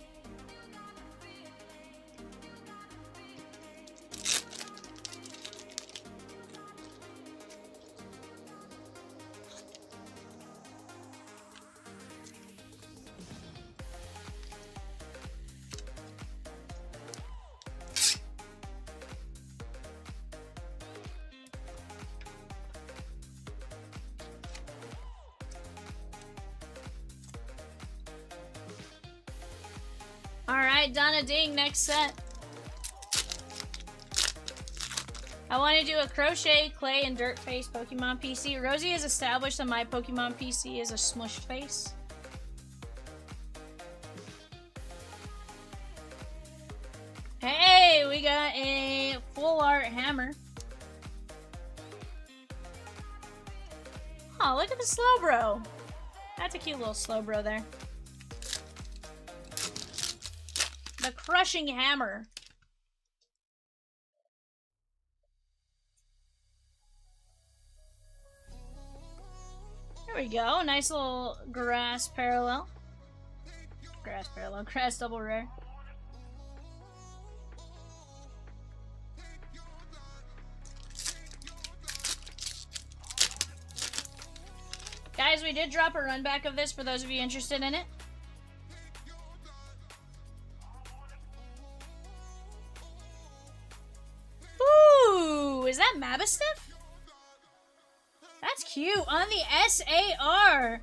Alright, Donna Ding, next set. I want to do a crochet, clay, and dirt face Pokemon PC. Rosie has established that my Pokemon PC is a smushed face. Hey, we got a full art hammer. Oh, look at the Slowbro. That's a cute little Slowbro there. The crushing hammer. There we go. Nice little grass parallel. Grass double rare. Guys, we did drop a run back of this for those of you interested in it. Ooh, is that Mabistiff? That's cute. On the SAR.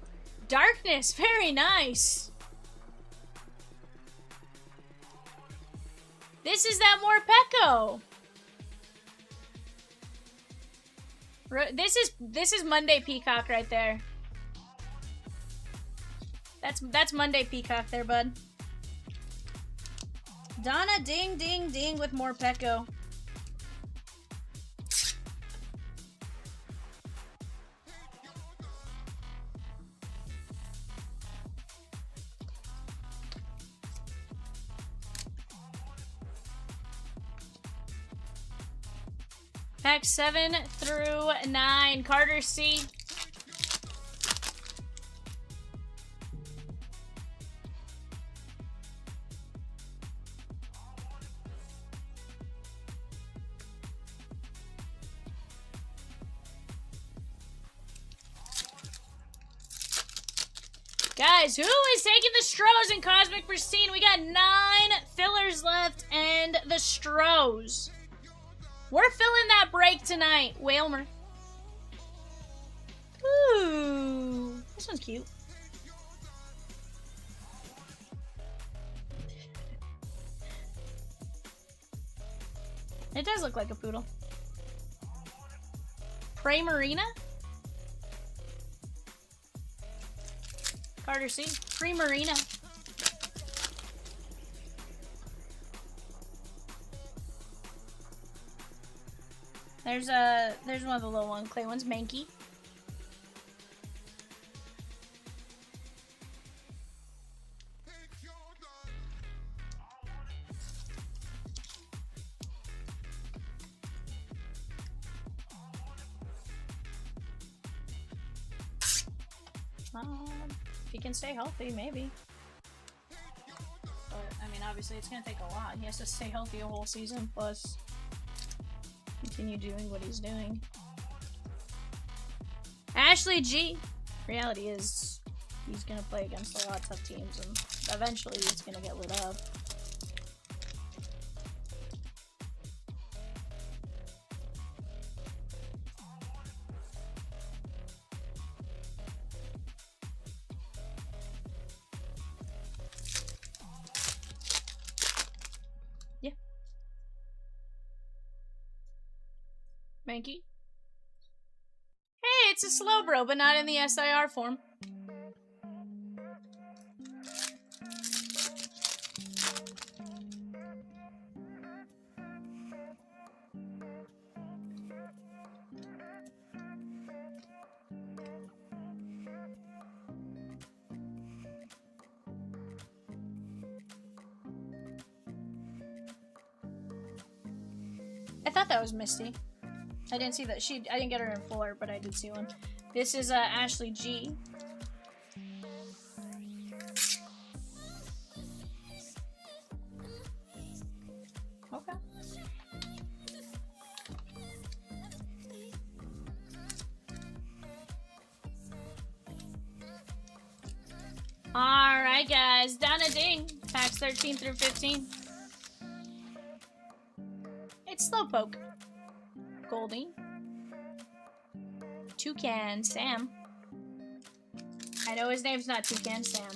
Darkness, very nice. This is that Morpeko. This is Monday Peacock right there. That's Monday Peacock there, bud. Donna ding ding ding with Morpeko. Pack 7 through 9. Carter C. Guys, who is taking the Stros in Cosmic Pristine? We got 9 fillers left and the Stros. We're filling that break tonight, Whalmer. Ooh, this one's cute. It does look like a poodle. Prey Marina? Carter C. Prey Marina. There's one of the little clay ones, Mankey. If he can stay healthy, maybe. But, I mean, obviously it's gonna take a lot. He has to stay healthy a whole season, plus continue doing what he's doing. Ashley G. Reality is, he's gonna play against a lot of tough teams, and eventually it's gonna get lit up. Mankey. Hey, it's a Slowbro, but not in the SIR form. I thought that was Misty. I didn't see that. I didn't get her in full art, but I did see one. This is Ashley G. Okay. Alright, guys. Donna Ding. Packs 13 through 15. It's Slowpoke. Goldie. Toucan Sam. I know his name's not Toucan Sam.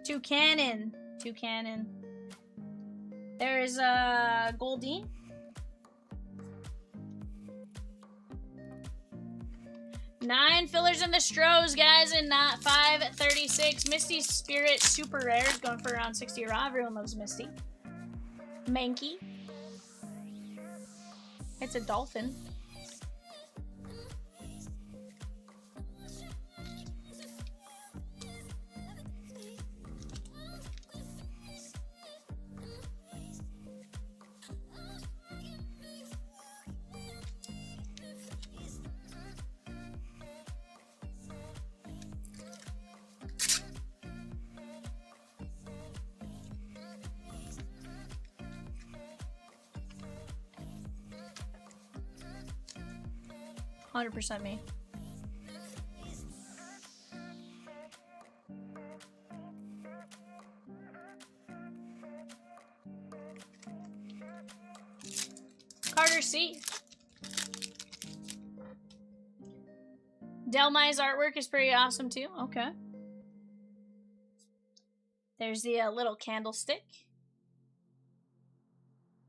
Toucanon. Toucanon. There's Goldie. Nine fillers in the Stros, guys, and not 536. Misty Spirit Super Rare is going for around 60 raw. Everyone loves Misty. Mankey. It's a dolphin. %, me. Carter C. Delmai's artwork is pretty awesome too. Okay. There's the little candlestick.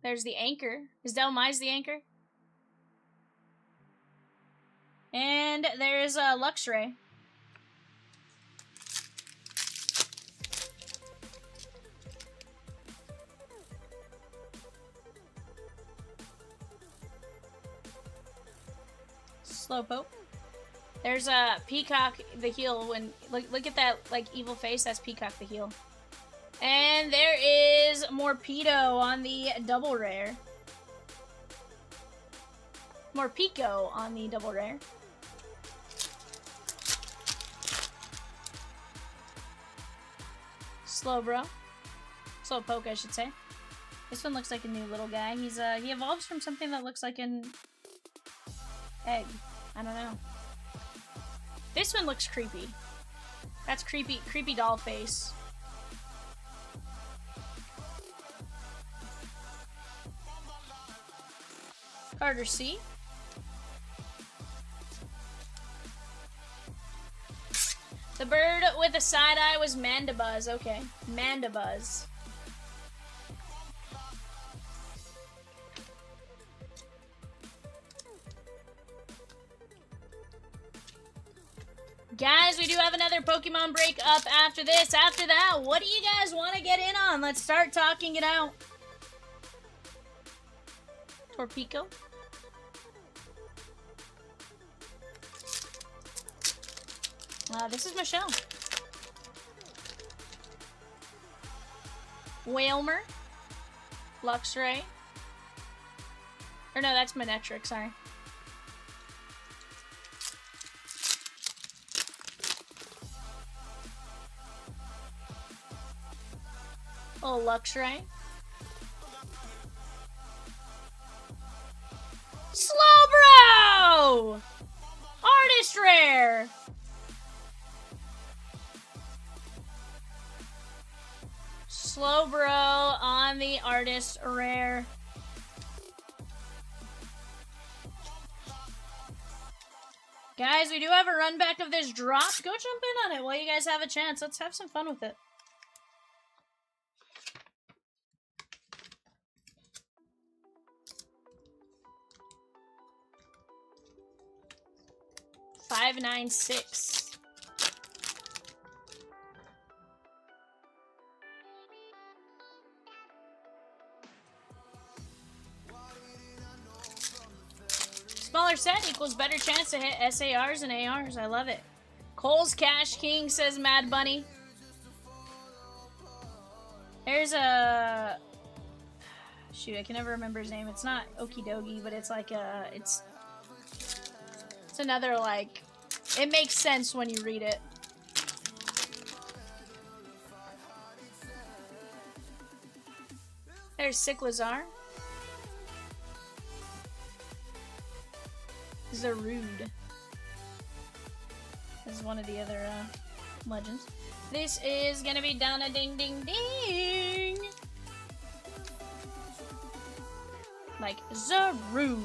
There's the anchor. Is Delmai's the anchor? And there's a Luxray. Slowpoke. There's a Peacock the heel. When look at that like evil face. That's Peacock the heel. And there is Morpedo on the double rare. More Pico on the double rare. Slowbro. Slowpoke, I should say. This one looks like a new little guy. He's he evolves from something that looks like an egg. I don't know. This one looks creepy. That's creepy doll face. Carter C. The bird with a side eye was Mandibuzz. Okay, Mandibuzz. Guys, we do have another Pokemon break up after this. After that, what do you guys want to get in on? Let's start talking it out. Torpico. This is Michelle. Whalmer. Luxray. Or no, that's Manectric, sorry. Oh, Luxray. Slowbro! Artist Rare! Slowbro on the Artist Rare. Guys, we do have a run back of this drop. Go jump in on it while you guys have a chance. Let's have some fun with it. $5.96. Smaller set equals better chance to hit SARs and ARs. I love it. Cole's Cash King says Mad Bunny. There's a... Shoot, I can never remember his name. It's not Okidogi, but it's like a... It's another, like... It makes sense when you read it. There's Cyclizar. Zarude. This is one of the other legends. This is gonna be down a ding ding ding. Like Zarude.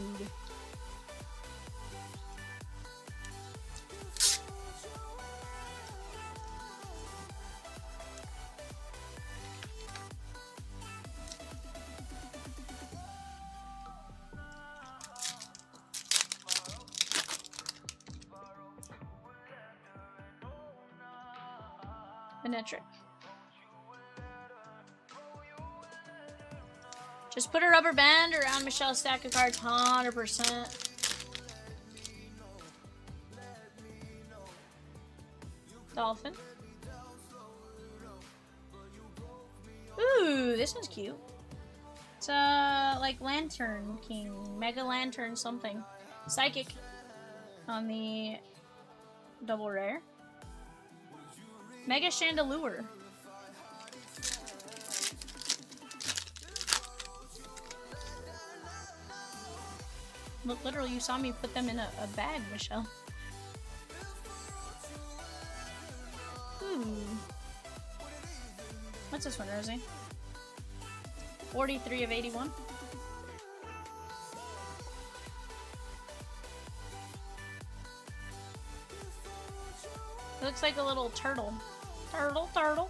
Manectric. Just put a rubber band around Michelle's stack of cards, 100%. Dolphin. Ooh, this one's cute. It's like Lantern King, Mega Lantern something. Psychic on the double rare. Mega Chandelure. Look, literally, you saw me put them in a bag, Michelle. Ooh. What's this one, Rosie? 43 of 81. It looks like a little turtle. Turtle.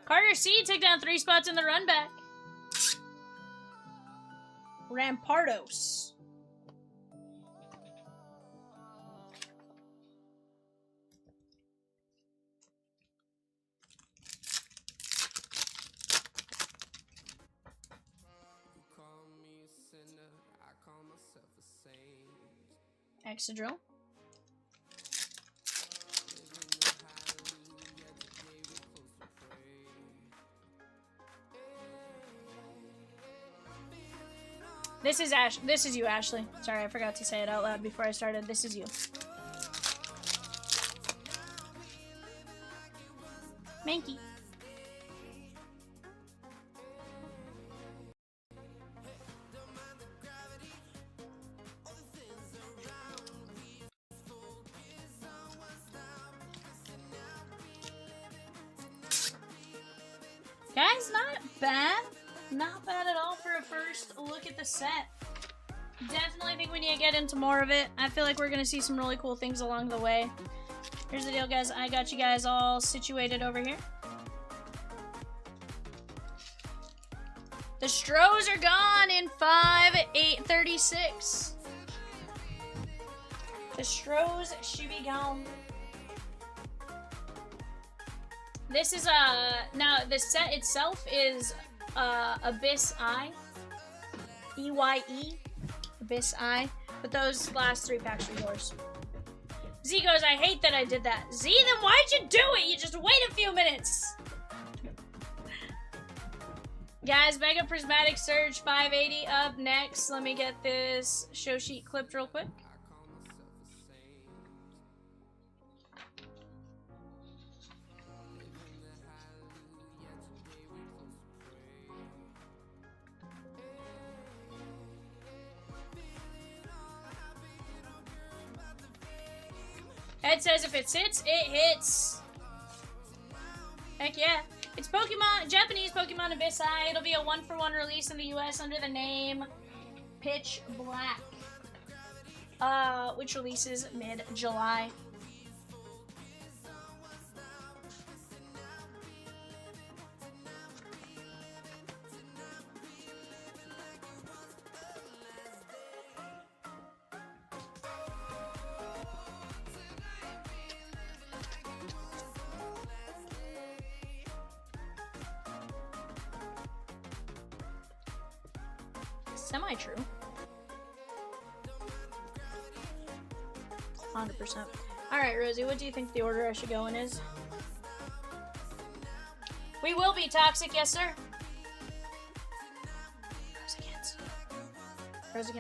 Carter C took down 3 spots in the run back. Rampardos. Excadrill. This is This is you, Ashley. Sorry, I forgot to say it out loud before I started. This is you. Mankey. Guys, not bad. Not bad at all for a first look at the set. Definitely think we need to get into more of it. I feel like we're going to see some really cool things along the way. Here's the deal, guys. I got you guys all situated over here. The Stros are gone in 5/8/36. The Stros should be gone. This is now the set itself is Abyss Eye, EYE, Abyss Eye. But those last 3 packs are yours. Z goes, I hate that I did that. Z, then why'd you do it? You just wait a few minutes. Guys, Mega Prismatic Surge 580 up next. Let me get this show sheet clipped real quick. Ed says if it sits, it hits. Heck yeah. It's Pokemon, Japanese Pokemon Abyss Eye. It'll be a 1-for-1 release in the US under the name Pitch Black. Which releases mid-July. Semi-true. 100%. Alright, Rosie, what do you think the order I should go in is? We will be toxic, yes, sir. Rosie.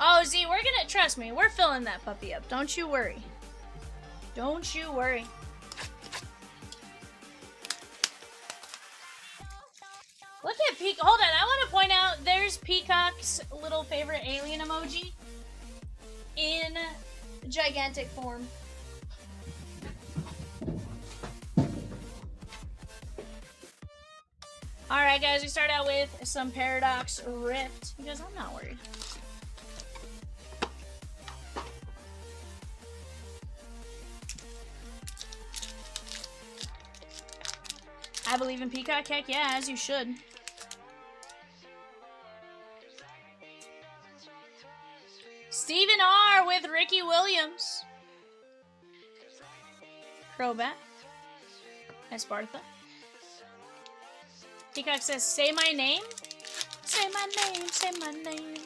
Oh, Z, we're gonna, trust me, we're filling that puppy up. Don't you worry. Don't you worry. Look at hold on, I want to point out, there's Peacock's little favorite alien emoji in gigantic form. Alright guys, we start out with some Paradox Rift. Because I'm not worried. I believe in Peacock, heck yeah, as you should. Stephen R. with Ricky Williams. Crobat. Espartha. Peacock says, say my name? Say my name, say my name.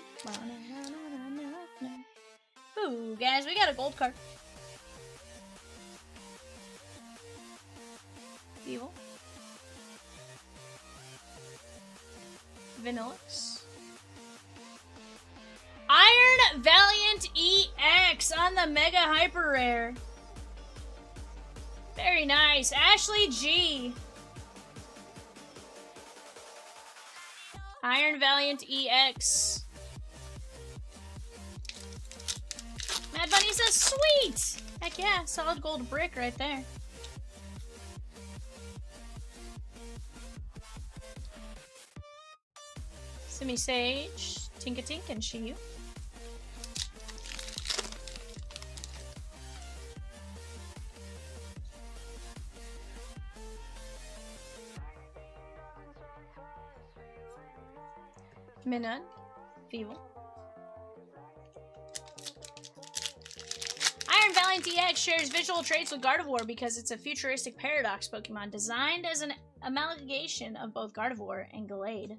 Ooh, guys, we got a gold card. Evil. Vanillix. Iron Valiant EX on the Mega Hyper Rare. Very nice. Ashley G. Iron Valiant EX. Mad Bunny says, sweet! Heck yeah, solid gold brick right there. Simi Sage, Tinka-Tink, and Shiyu. Minun, Feeble. Iron Valiant DX shares visual traits with Gardevoir because it's a futuristic paradox Pokemon designed as an amalgamation of both Gardevoir and Gallade.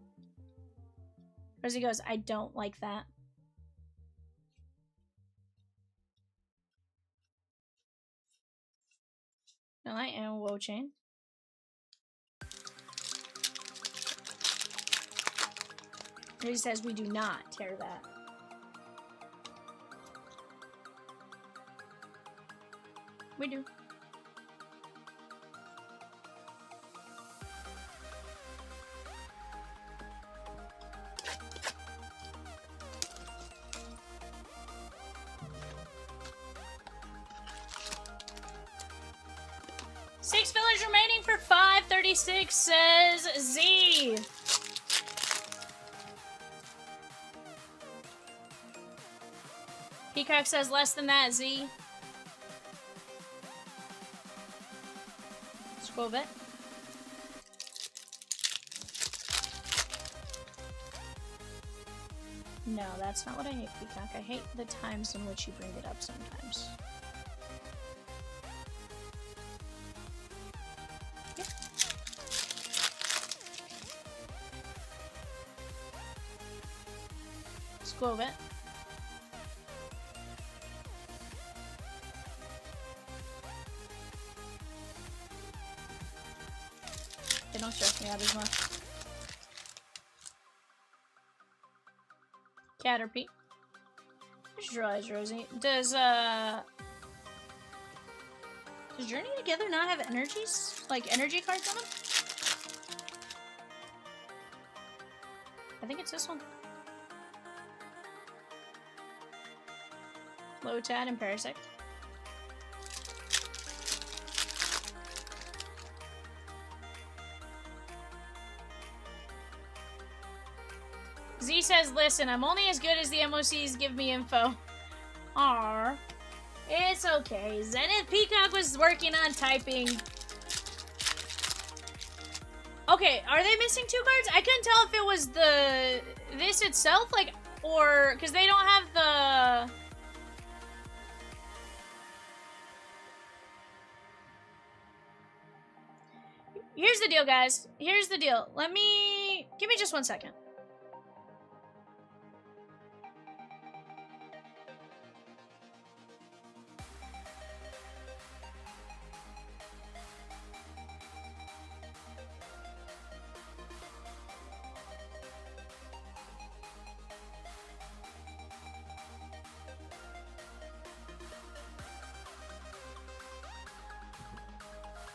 Rosie goes, I don't like that. I am Wochain. Rosie says we do not tear that. We do. Six fillers remaining for 536, says Z. Peacock says less than that, Z. Scroll bit. No, that's not what I hate, Peacock. I hate the times in which you bring it up sometimes. Yep. Scroll bit. They don't stress me out as much. Caterpie. Where's your eyes, Rosie? Does Journey Together not have energies? Like energy cards on them? I think it's this one. Lotad and Parasect. Z says, listen, I'm only as good as the MOCs give me info. Aww. It's okay. Zenith Peacock was working on typing. Okay, are they missing two cards? I couldn't tell if it was this itself, like, or, because they don't have the... Here's the deal, guys. Here's the deal. Give me just 1 second.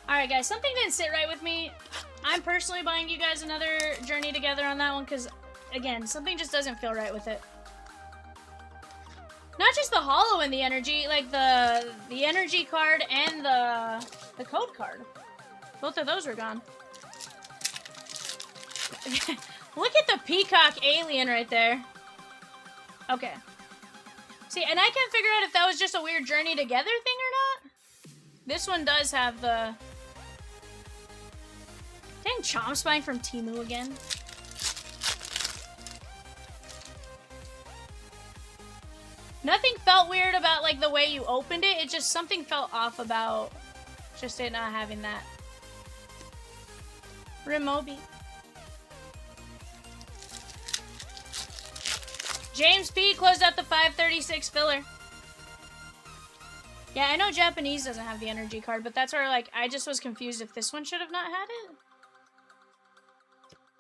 Alright guys, something didn't sit right with me. I'm personally buying you guys another Journey Together on that one because, again, something just doesn't feel right with it. Not just the holo and the energy, like the energy card and the code card. Both of those were gone. Look at the Peacock alien right there. Okay. See, and I can't figure out if that was just a weird Journey Together thing or not. This one does have the... Dang, Chomp Spine from Temu again. Nothing felt weird about, like, the way you opened it. It just, something felt off about just it not having that. Remobi. James P. closed out the 536 filler. Yeah, I know Japanese doesn't have the energy card, but that's where, like, I just was confused if this one should have not had it.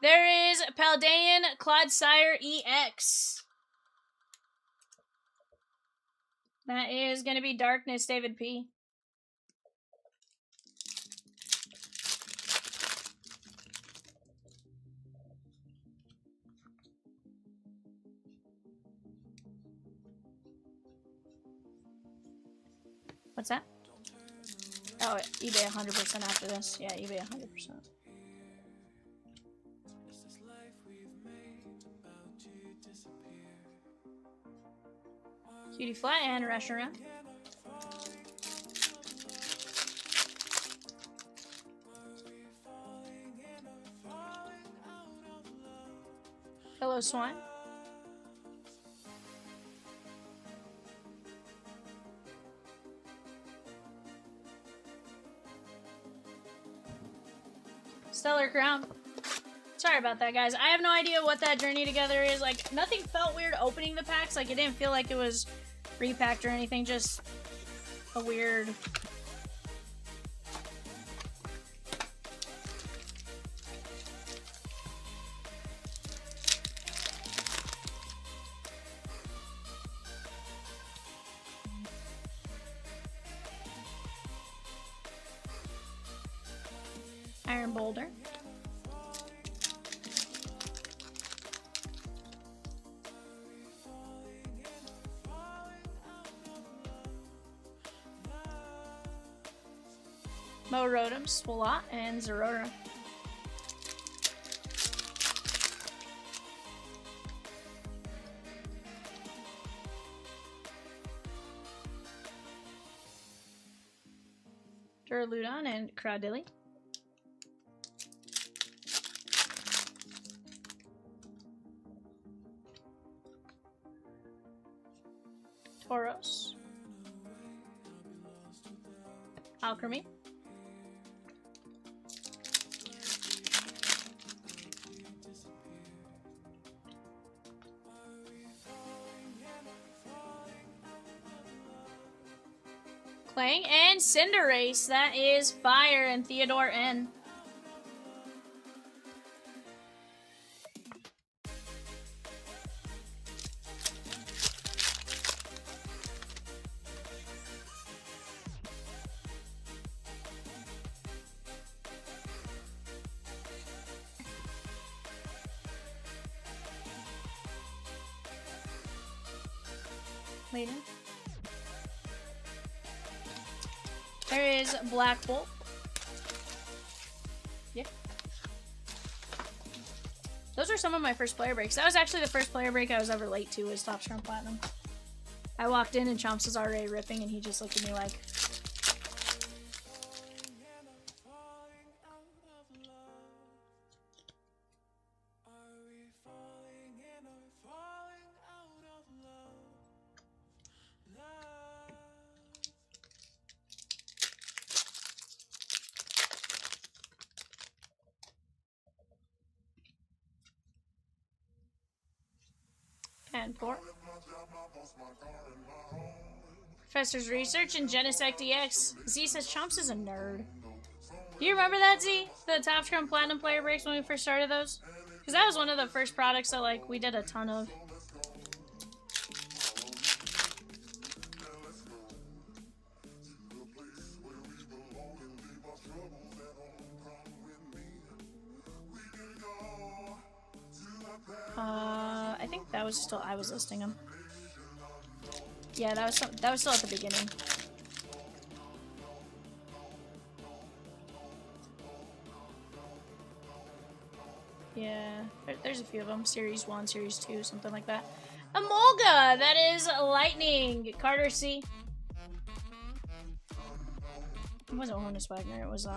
There is Paldean Clodsire EX. That is going to be Darkness, David P. What's that? Oh, eBay 100% after this. Yeah, eBay 100%. Cutie Fly and Restaurant. Hello, Swan. Stellar Crown. Sorry about that, guys. I have no idea what that Journey Together is. Like, nothing felt weird opening the packs. Like, it didn't feel like it was repacked or anything. Just a weird... Iron Boulder. Rotom, Swalot, and Zerora. Duraludon and Crawdilly. Tauros. Alchemy. Clang and Cinderace. That is Fire and Theodore N. Later. There is Black Bolt. Yeah. Those are some of my first player breaks. That was actually the first player break I was ever late to, was Top Strong Platinum. I walked in and Chomps was already ripping and he just looked at me like... And 4. Professor's Research and Genesect DX. Z says Chomps is a nerd. Do you remember that, Z? The Top Scrum Platinum player breaks when we first started those? Because that was one of the first products that, like, we did a ton of. I think that was still, I was listing them. Yeah, that was still at the beginning. Yeah, there's a few of them. Series 1, Series 2, something like that. Emolga! That is Lightning. Carter C. It wasn't Honus Wagner, it was,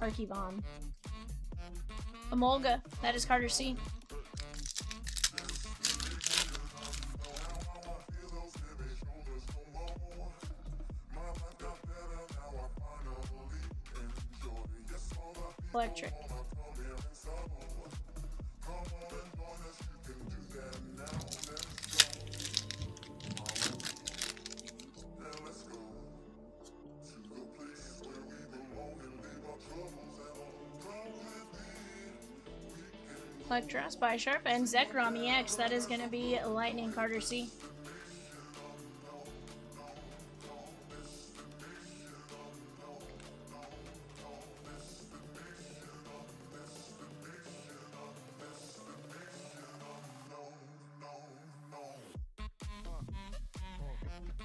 Archivon. Emolga. That is Carter C. Electric. Electra, Spy Sharp, and Zekrom EX. That is going to be Lightning Carter C.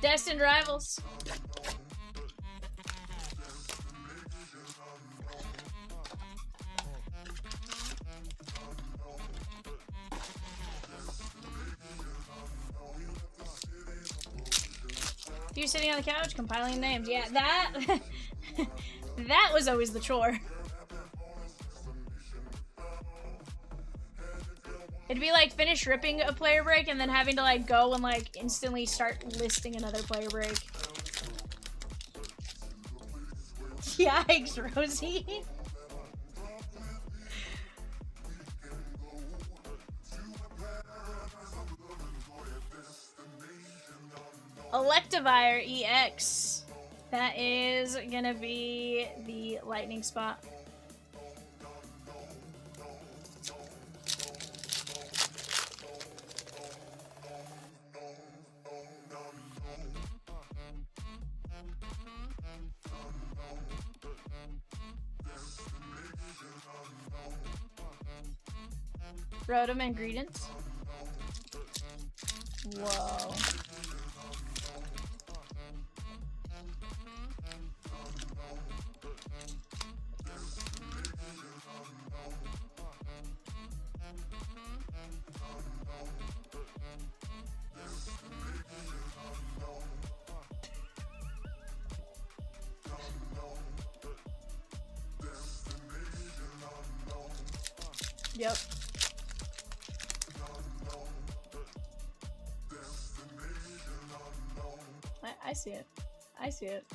Destined Rivals. You sitting on the couch compiling names. Yeah, that that was always the chore. It'd be like finish ripping a player break and then having to like go and like instantly start listing another player break. Yikes, Rosie. Electivire EX. That is gonna be the lightning spot. Rotom and Greedence. Whoa. Yep. I see it. I see it.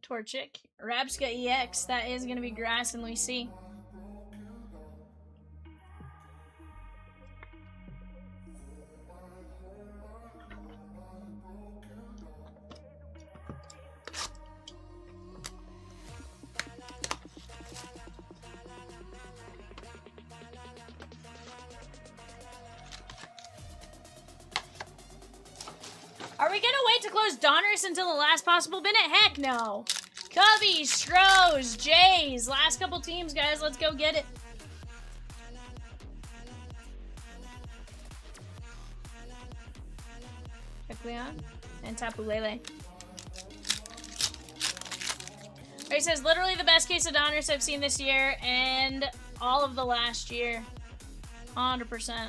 Torchic. Rabska EX. That is going to be Grass and Lucy. Are we gonna wait to close Donruss until the last possible minute? Heck no. Cubbies, Stros, Jays. Last couple teams, guys. Let's go get it. Kecleon and Tapu Lele. He says, literally the best case of Donruss I've seen this year and all of the last year. 100%.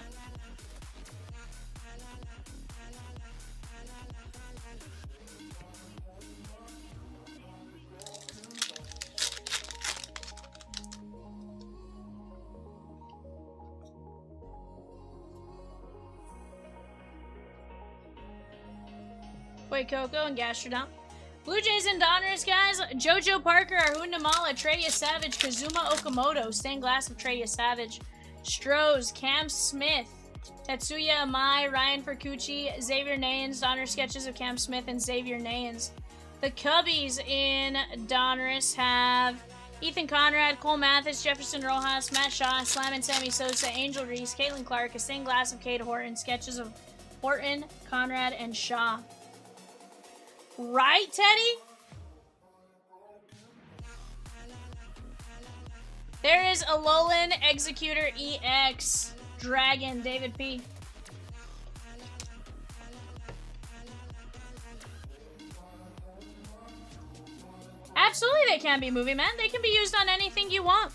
Boy Coco and Gastrodon. Blue Jays and Donruss, guys. Jojo Parker, Arjun Mala, Treya Savage, Kazuma Okamoto, Stained Glass of Treya Savage, Strohs, Cam Smith, Tetsuya Amai, Ryan Furcucci, Xavier Nayans, Donruss sketches of Cam Smith and Xavier Nayans. The Cubbies in Donruss have Ethan Conrad, Cole Mathis, Jefferson Rojas, Matt Shaw, Slam and Sammy Sosa, Angel Reese, Caitlin Clark, a Stained Glass of Kate Horton, sketches of Horton, Conrad, and Shaw. Right, Teddy? There is Alolan Executor EX Dragon, David P. Absolutely they can be, Movie Man. They can be used on anything you want.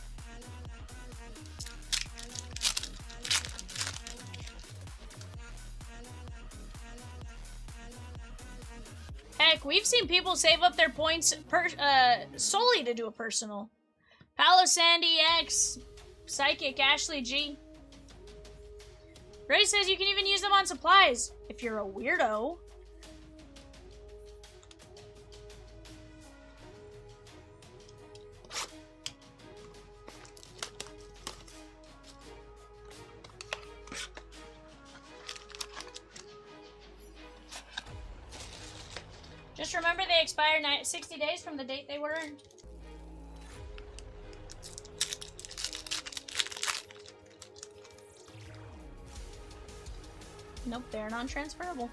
Heck, we've seen people save up their points solely to do a personal. Palo Sandy X, Psychic, Ashley G. Ray says you can even use them on supplies if you're a weirdo. Just remember they expire 60 days from the date they were earned. Nope, they're non-transferable.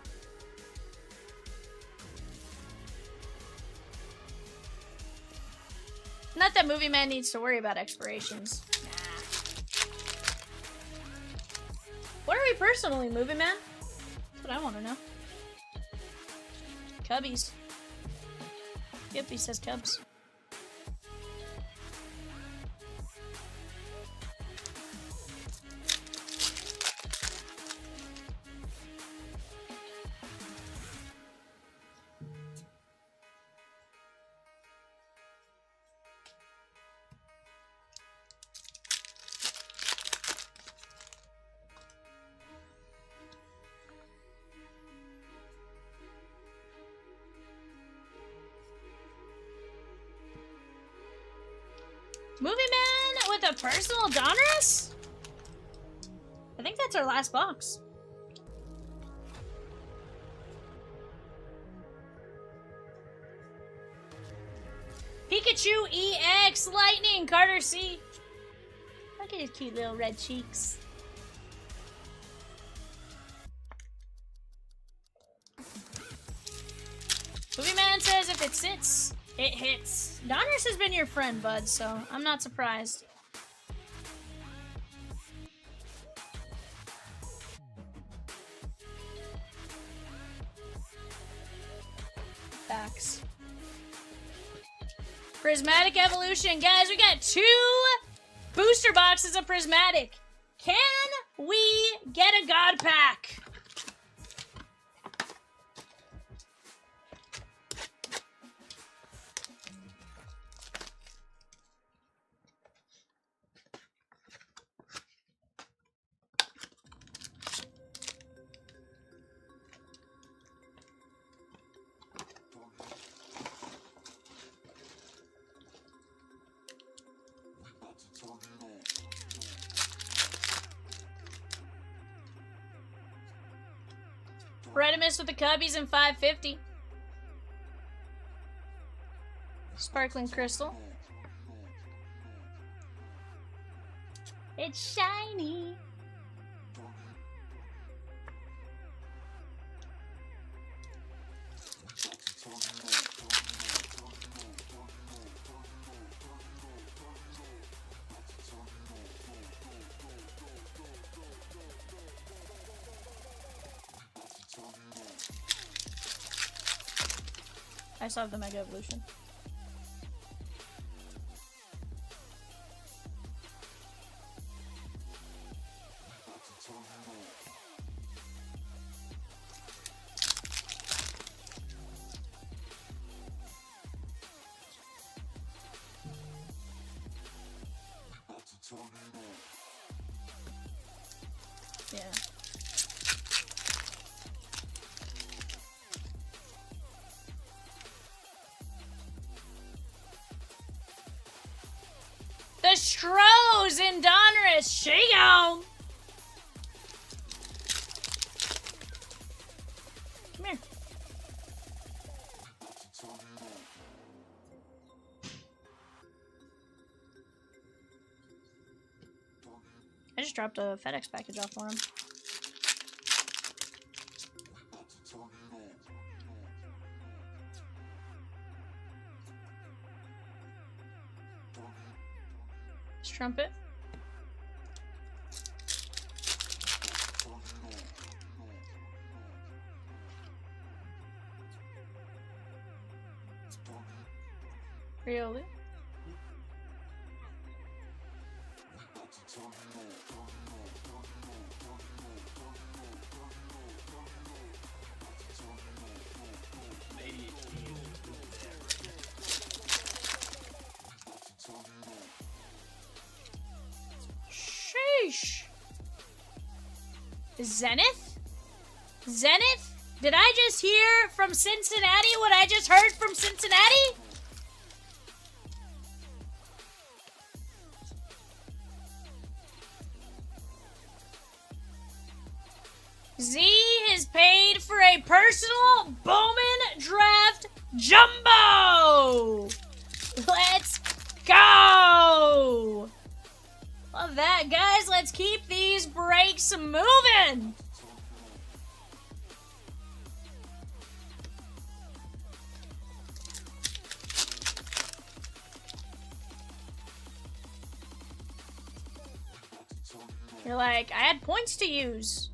Not that Movie Man needs to worry about expirations. Nah. What are we personally, Movie Man? That's what I want to know. Cubbies. Yep, he says Cubs. Movie Man with a personal Donruss? I think that's our last box. Pikachu EX Lightning Carter C. Look at his cute little red cheeks. Movie Man says if it sits, it hits. Donruss has been your friend, bud, so I'm not surprised. Facts. Prismatic Evolution. Guys, we got 2 booster boxes of Prismatic. Can we get a God Pack? Redimus with the Cubbies in 550. Sparkling Crystal. It's shiny. I still have the Mega Evolution. Yeah. The Strohs in Donruss. She gone. Come here. I just dropped a FedEx package off for him. Trumpet. Riolu. Zenith? Zenith? Did I just hear from Cincinnati what I just heard from Cincinnati? Z is paid for a personal Bowman draft jumbo! Let's go! Love that, guys. Let's keep these breaks moving. You're like, I had points to use.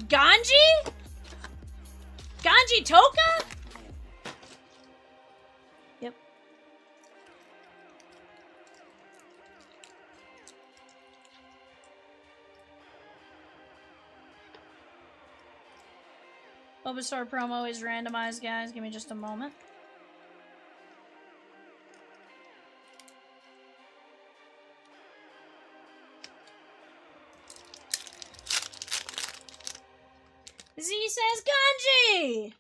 Ganji? Ganji Toka? Yep. Bulbasaur promo is randomized, guys. Give me just a moment. Z says Ganji!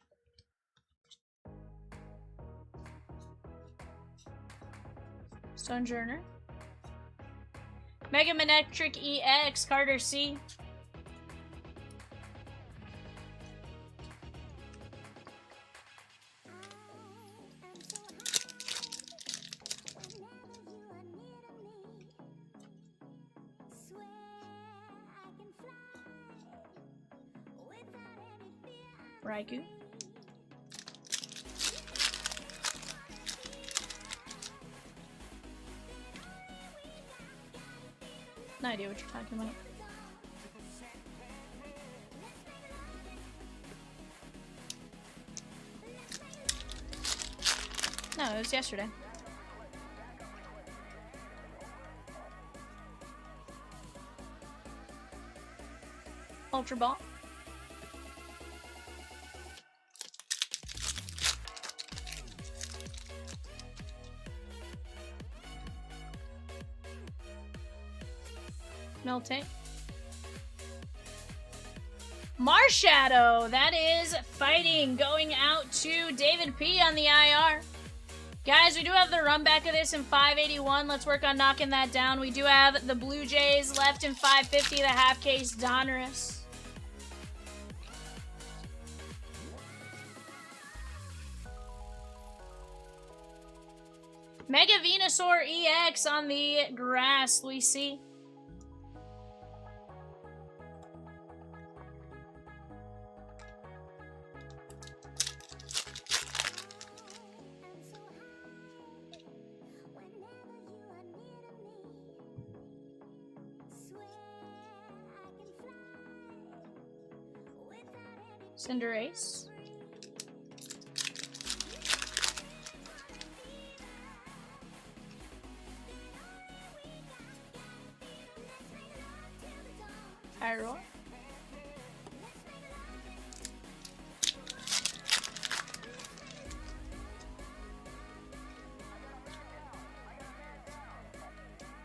Sojourner. Mega Manectric EX, Carter C. Raikou. No idea what you're talking about. No, it was yesterday. Ultra Ball. Meltate. Marshadow, that is fighting, going out to David P on the IR. Guys, we do have the run back of this in 581. Let's work on knocking that down. We do have the Blue Jays left in 550, the half case Donruss. Mega Venusaur EX on the grass, we see. Cinderace. Pyro.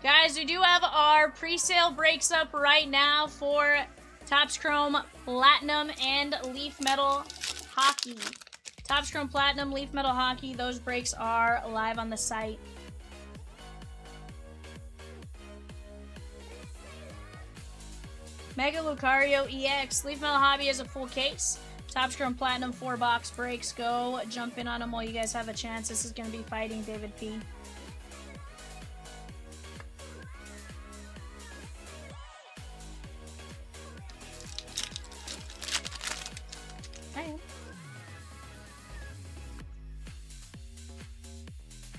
Guys, we do have our pre-sale breaks up right now for Topps Chrome Platinum and Leaf Metal Hockey. Topps Chrome Platinum, Leaf Metal Hockey, those breaks are live on the site. Mega Lucario EX, Leaf Metal Hobby is a full case. Topps Chrome Platinum 4-box breaks. Go jump in on them while you guys have a chance. This is going to be fighting David P.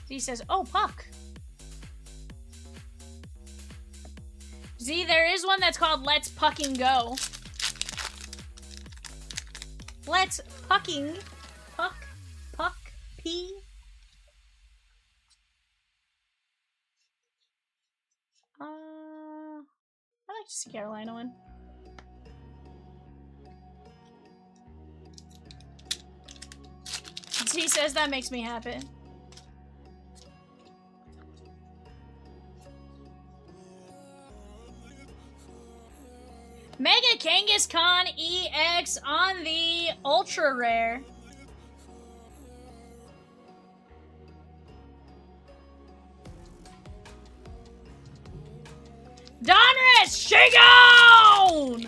Z says, oh, Puck. Z, there is one that's called Let's Pucking Go. Let's Pucking. Puck. Puck. P. I like to see Carolina win. Z says that makes me happy. Mega Kangaskhan EX on the Ultra Rare. Donruss, shake on!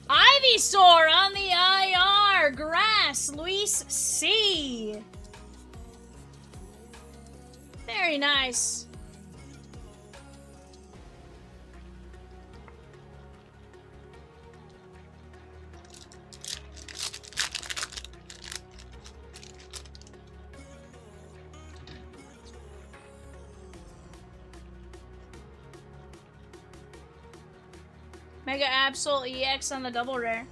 Ivysaur on the IR. Grass, Luis C. Very nice. Mega Absol EX on the double rare.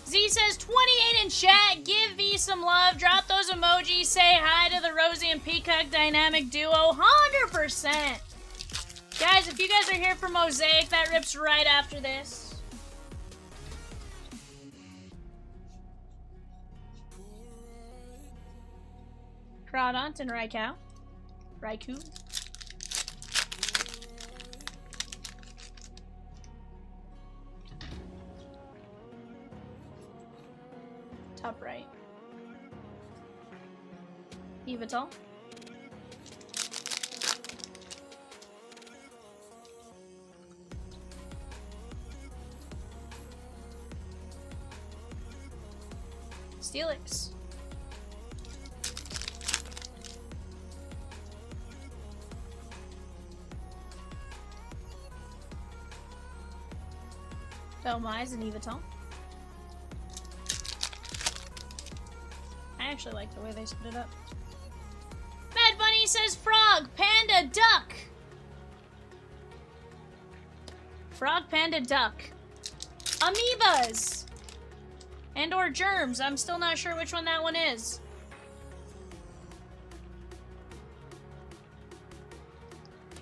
Z says 28 in chat. Give V some love. Drop those emojis. Say hi to the Rosie and Peacock dynamic duo. 100%. Guys, if you guys are here for Mosaic, that rips right after this. Crawdont and Raikou. Raikou. Top right. Evital. Steelix. Dhelmise and Evital. I actually like the way they split it up. Mad Bunny says frog, panda, duck. Frog, panda, duck. Amoebas. And or germs. I'm still not sure which one that one is.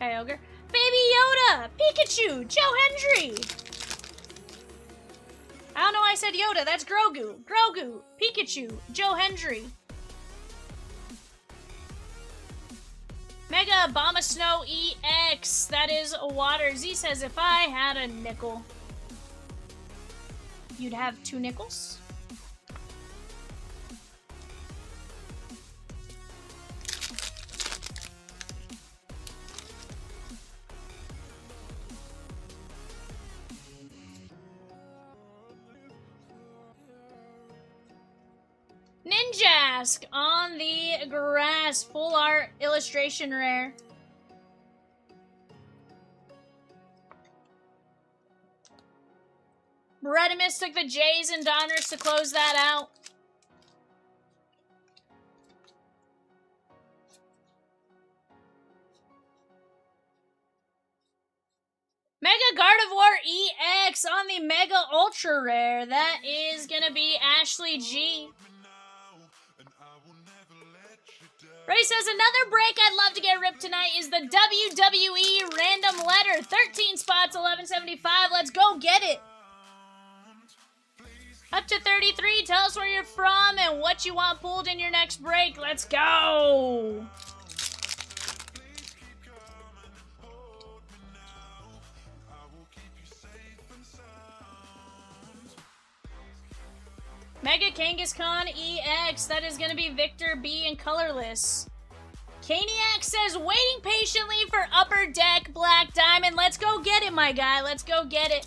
Kyogre. Baby Yoda! Pikachu! Joe Hendry! I don't know why I said Yoda. That's Grogu. Grogu. Pikachu. Joe Hendry. Mega Obama Snow EX. That is water. Z says, if I had a nickel. You'd have 2 nickels? Ninjask on the grass. Full art illustration rare. Redimus took the J's and Donruss to close that out. Mega Gardevoir EX on the Mega Ultra Rare. That is gonna be Ashley G. Ray says, another break I'd love to get ripped tonight is the WWE Random Letter. 13 spots, 1175. Let's go get it. Up to 33. Tell us where you're from and what you want pulled in your next break. Let's go. Mega Kangaskhan EX. That is going to be Victor B and colorless. Caniac says, waiting patiently for Upper Deck Black Diamond. Let's go get it, my guy. Let's go get it.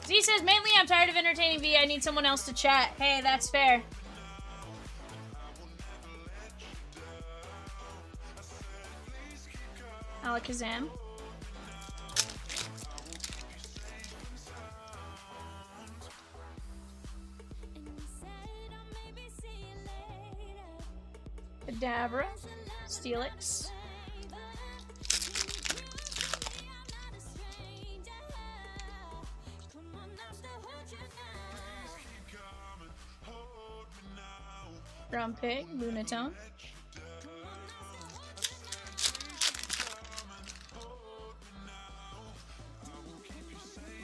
Z says, mainly I'm tired of entertaining V. I need someone else to chat. Hey, that's fair. Alakazam. Kadabra, Steelix. Grumpig, Lunatone.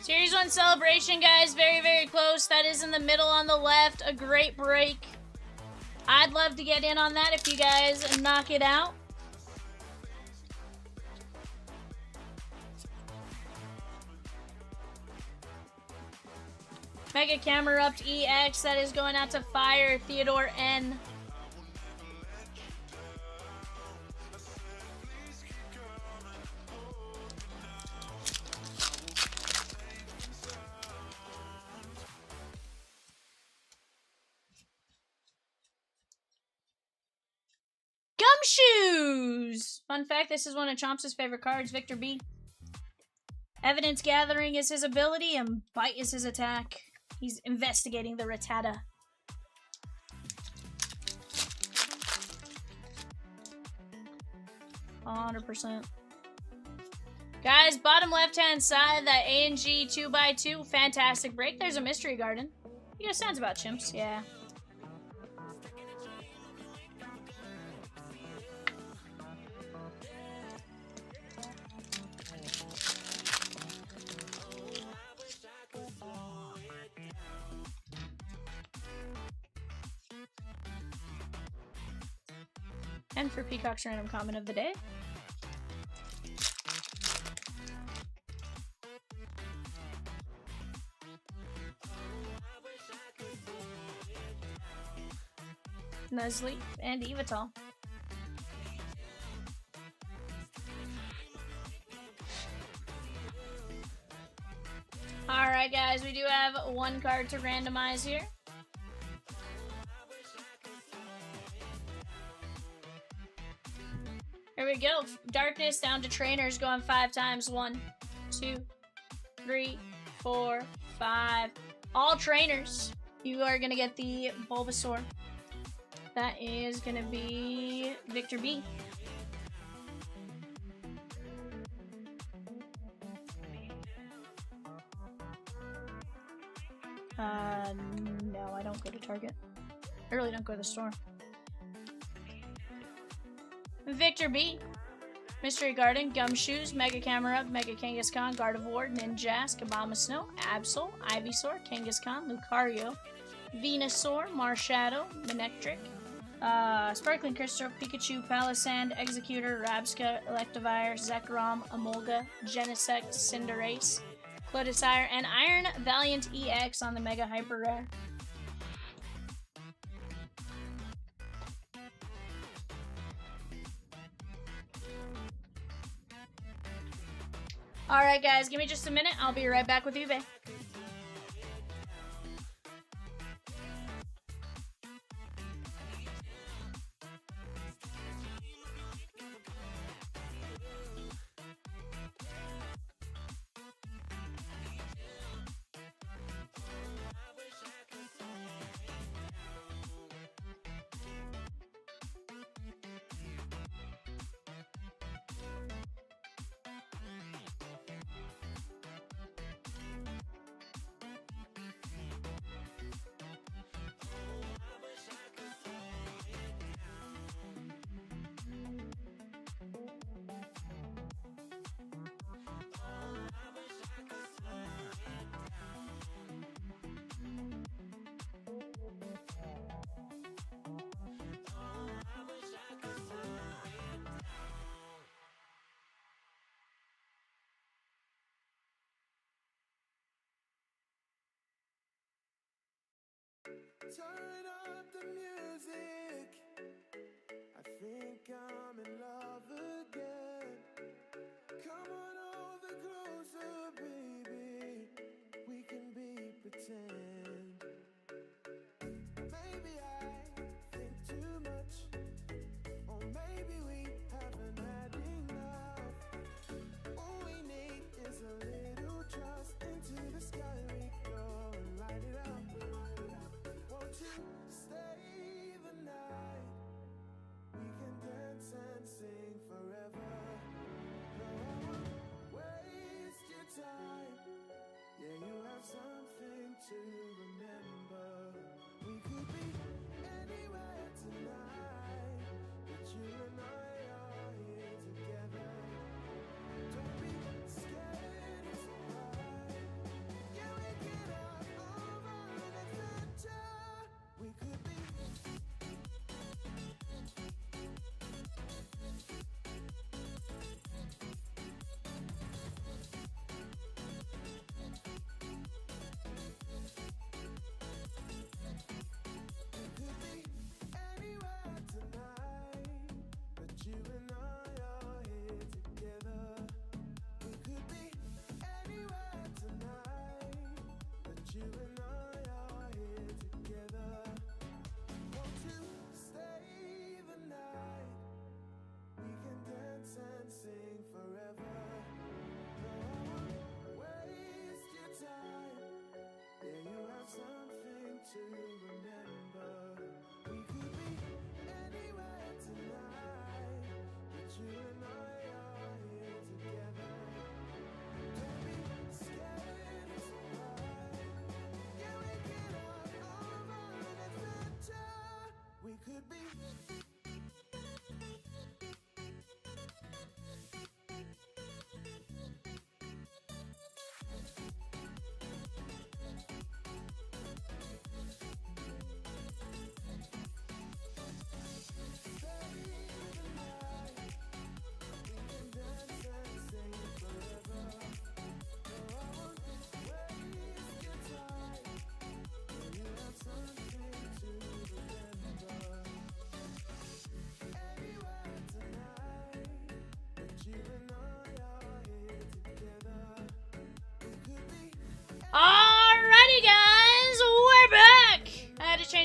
Series 1 celebration, guys. Very, very close. That is in the middle on the left. A great break. I'd love to get in on that if you guys knock it out. Mega Camerupt EX. That is going out to Fire Theodore N. Gumshoes! Fun fact, this is one of Chomps' favorite cards, Victor B. Evidence gathering is his ability, and bite is his attack. He's investigating the Rattata. %. Guys, bottom left-hand side, that A&G 2x2, fantastic break. There's a Mystery Garden. You guys sounds about chimps, yeah. And for Peacock's random comment of the day. Nestle and Evital. Alright guys, we do have one card to randomize here. Here we go. Darkness down to trainers going 5 times. 1, 2, 3, 4, 5. All trainers. You are going to get the Bulbasaur. That is going to be Victor B. No, I don't go to Target. I really don't go to the store. Victor B. Mystery Garden, Gumshoes, Mega Camerupt, Mega Kangaskhan, Gardevoir, Ninjask, Kabama Snow, Absol, Ivysaur, Kangaskhan, Lucario, Venusaur, Marshadow, Manectric, Sparkling Crystal, Pikachu, Palisand, Executor, Rabsca, Electivire, Zekrom, Emolga, Genesect, Cinderace, Clodisire, and Iron Valiant EX on the Mega Hyper Rare. Alright guys, give me just a minute. I'll be right back with you, babe. Turn up the music. I think I'm in love again. Come on over closer, baby. We can be pretend. Maybe I think too much, or maybe we haven't had enough. All we need is a little trust. Into the sky we go and light it up. Won't you stay the night? We can dance and sing forever. No, I won't waste your time. Yeah, you have something to remember. We could be anywhere tonight, but you and I are here together. Don't be scared, it's alright. Yeah, we get out over an adventure. We could be.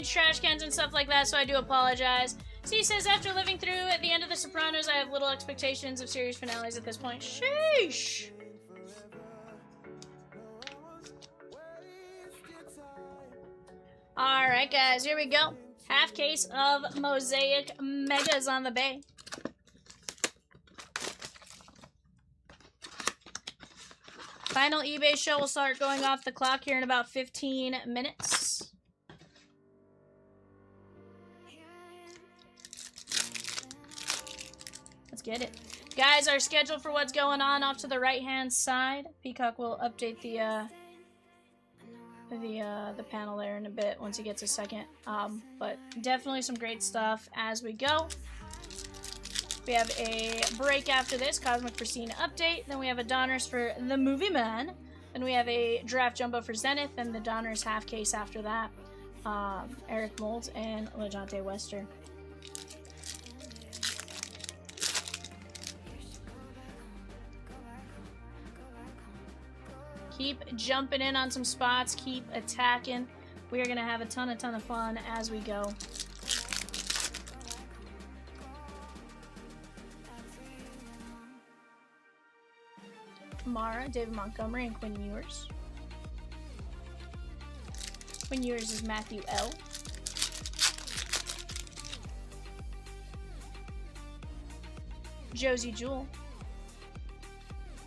garbage, trash cans, and stuff like that, so I do apologize. C says, after living through at the end of The Sopranos, I have little expectations of series finales at this point. Sheesh! Alright, guys, here we go. Half case of Mosaic Megas on the bay. Final eBay show will start going off the clock here in about 15 minutes. Let's get it. Guys, our schedule for what's going on off to the right-hand side. Peacock will update the panel there in a bit once he gets a second. But definitely some great stuff as we go. We have a break after this, Cosmic Pristine update. Then we have a Donruss for the Movie Man. Then we have a Draft Jumbo for Zenith, and the Donruss half case after that. Eric Molds and Lejante Wester. Keep jumping in on some spots. Keep attacking. We are going to have a ton of fun as we go. Mara, David Montgomery, and Quinn Ewers. Quinn Ewers is Matthew L. Josie Jewell.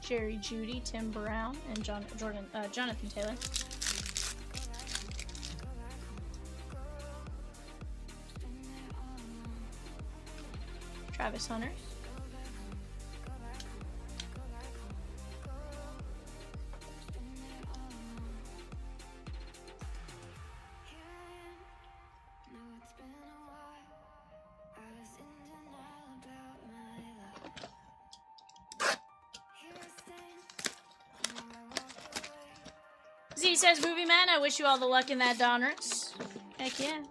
Jerry Judy, Tim Brown, and Jonathan Taylor. Travis Hunter. Z says, Movie Man, I wish you all the luck in that Donruss. Heck yeah.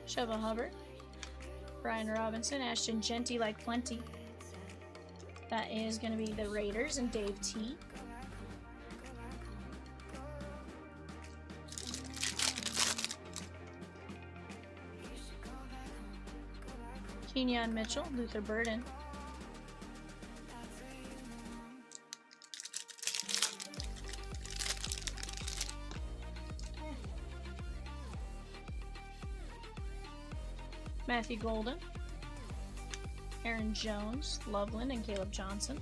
Shovel Hubbard. Brian Robinson. Ashton Genty like plenty. That is going to be the Raiders and Dave T. Kenyon Mitchell, Luther Burden. Matthew Golden. Aaron Jones, Loveland, and Caleb Johnson.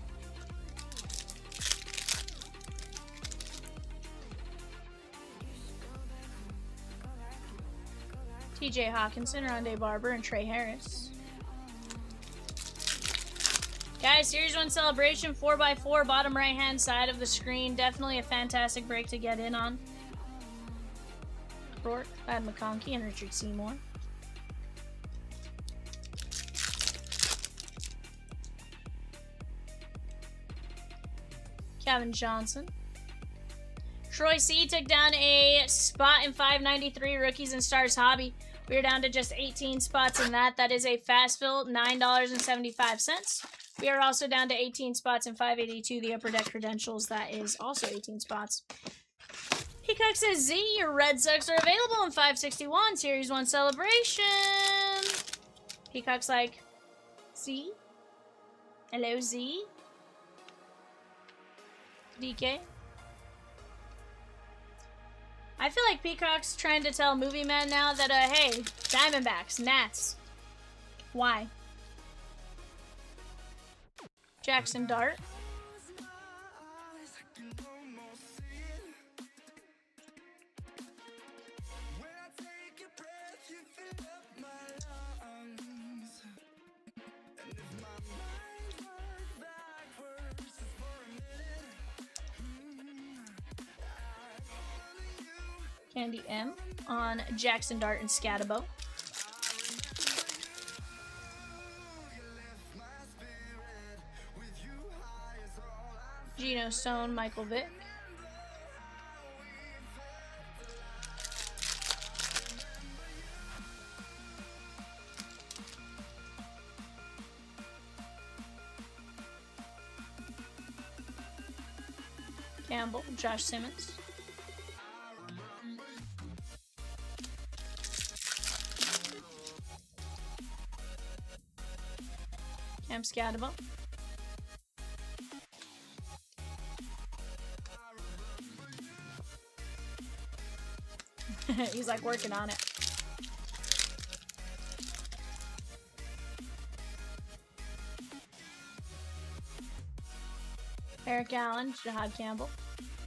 TJ Hawkinson, Rondé Barber, and Trey Harris. Guys, Series 1 Celebration 4x4, bottom right-hand side of the screen. Definitely a fantastic break to get in on. Rourke, Thad McConkey, and Richard Seymour. Kevin Johnson. Troy C. took down a spot in 593 Rookies and Stars Hobby. We are down to just 18 spots in that. That is a fast fill, $9.75. We are also down to 18 spots in 582, the Upper Deck Credentials. That is also 18 spots. Peacock says, Z, your Red Sox are available in 561, Series 1 Celebration. Peacock's like, Z? Hello, Z? DK? I feel like Peacock's trying to tell Movie Man now that, hey, Diamondbacks, Nats. Why? Jackson Dart. Candy M on Jackson Dart and Scatabo. Geno Stone, Michael Vick. Campbell, Josh Simmons. Cam Scatterbo. He's like working on it. Eric Allen, Jahad Campbell.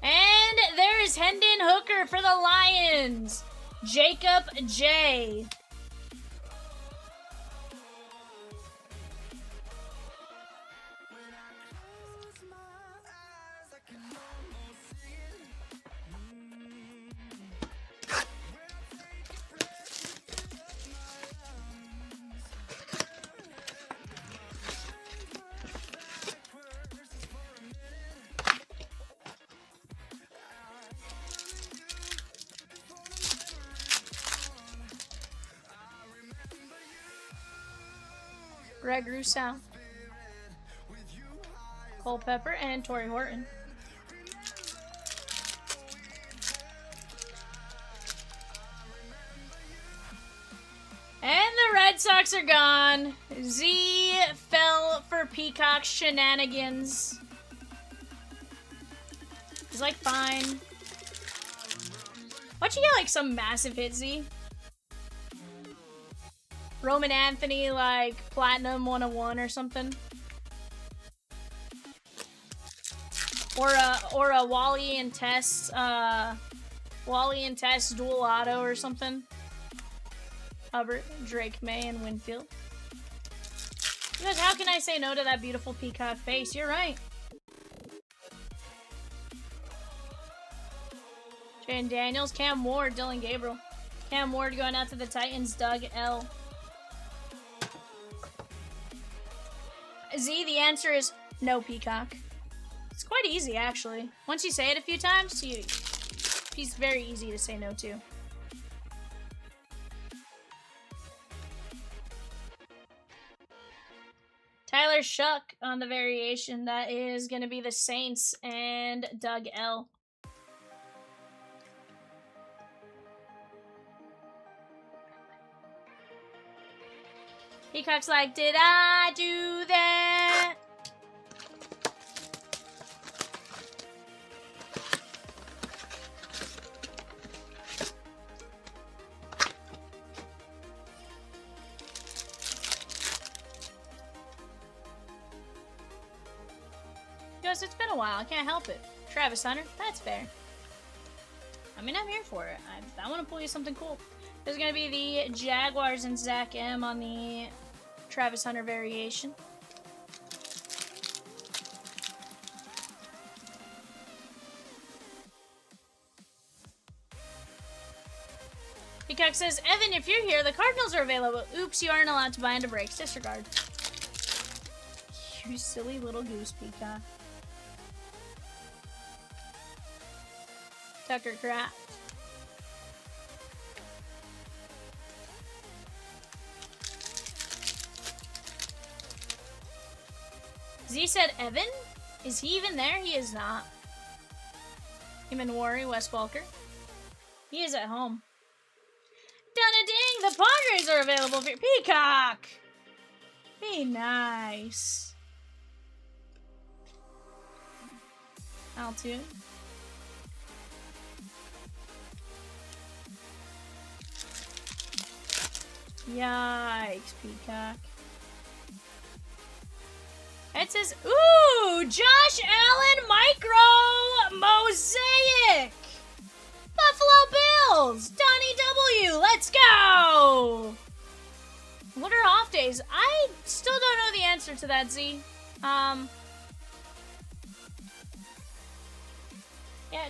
And there is Hendon Hooker for the Lions. Jacob J. Greg Rousseau, Cole Pepper, and Torrey Horton. And the Red Sox are gone. Z fell for Peacock shenanigans. He's like, fine. Why'd you get like some massive hit, Z? Roman Anthony, like, Platinum 101 or something. Or a Wally and Tess dual auto or something. Hubbard, Drake May, and Winfield. Because how can I say no to that beautiful peacock face? You're right. Jaden Daniels, Cam Ward, Dylan Gabriel. Cam Ward going out to the Titans, Doug L. Z, the answer is no peacock. It's quite easy, actually. Once you say it a few times, he's very easy to say no to. Tyler Shuck on the variation. That is going to be the Saints and Doug L. Peacock's like, did I do that? He goes, it's been a while. I can't help it. Travis Hunter, that's fair. I mean, I'm here for it. I want to pull you something cool. There's going to be the Jaguars and Zach M on the Travis Hunter variation. Peacock says, Evan, if you're here, the Cardinals are available. Oops, you aren't allowed to buy into breaks. Disregard. You silly little goose, Peacock. Tucker Kraft. Z said, Evan? Is he even there? He is not. Him and Worry, Wes Walker. He is at home. Dun-a-ding! The Padres are available for Peacock! Be nice. Altoon. Yikes, Peacock. It says, ooh, Josh Allen Micro Mosaic. Buffalo Bills, Donnie W, let's go. What are off days? I still don't know the answer to that, Z. Yeah,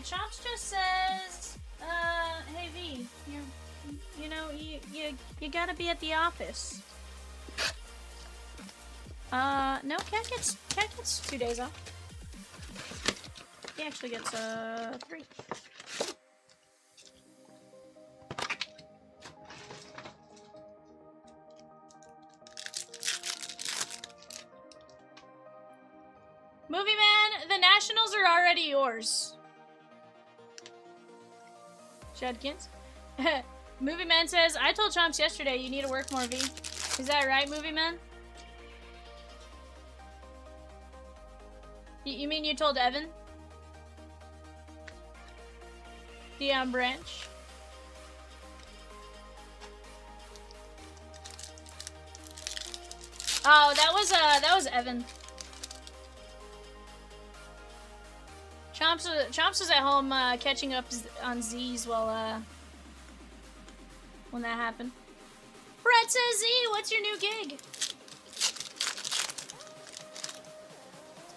Chops just says, hey V, you gotta be at the office. No, Cat gets 2 days off. He actually gets, 3. Movie Man, the Nationals are already yours. Judkins. Movie Man says, I told Chomps yesterday you need to work more, V. Is that right, Movie Man? You mean you told Evan? Dion Branch. Oh, that was Evan. Chomps was at home catching up on Z's while when that happened. Brett says, Z, what's your new gig?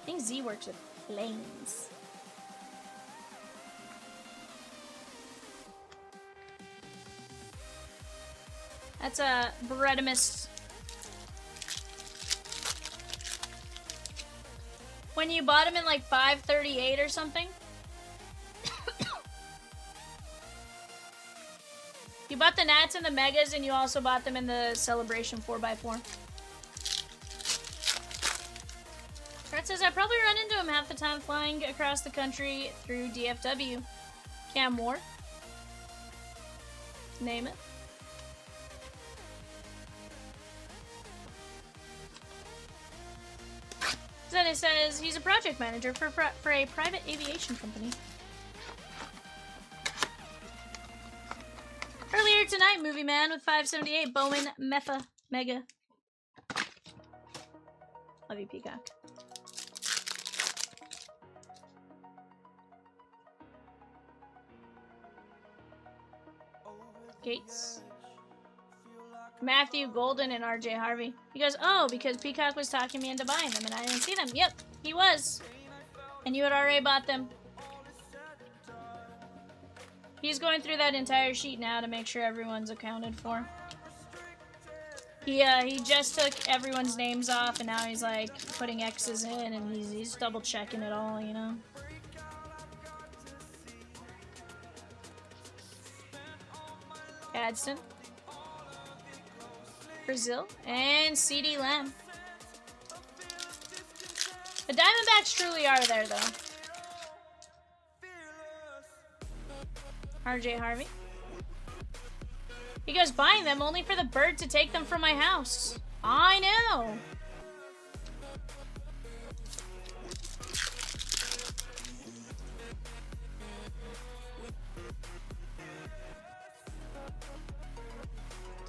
I think Z works with flames. That's a Beretimus. When you bought him in like 538 or something? You bought the Nats and the Megas, and you also bought them in the Celebration 4x4. Brett says, I probably run into him half the time flying across the country through DFW. Cam Moore. Name it. Then it says he's a project manager for a private aviation company. Earlier tonight, Movie Man with 578, Bowman Mega. Love you, Peacock. Gates. Matthew Golden and RJ Harvey. He goes, oh, because Peacock was talking me into buying them and I didn't see them. Yep, he was. And you had already bought them. He's going through that entire sheet now to make sure everyone's accounted for. He just took everyone's names off and now he's like putting X's in and he's double checking it all, you know. Gadsden. Brazil, and CD Lamb. The Diamondbacks truly are there, though. RJ Harvey. He goes, buying them only for the bird to take them from my house. I know.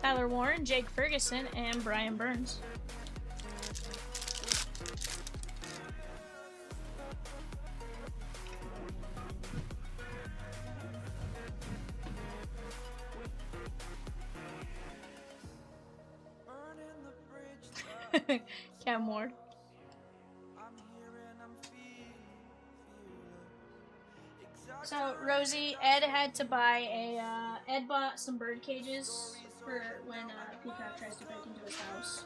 Tyler Warren, Jake Ferguson, and Brian Burns. Cam Ward. So, Rosie, Ed had to buy Ed bought some bird cages for when Peacock tries to break into his house.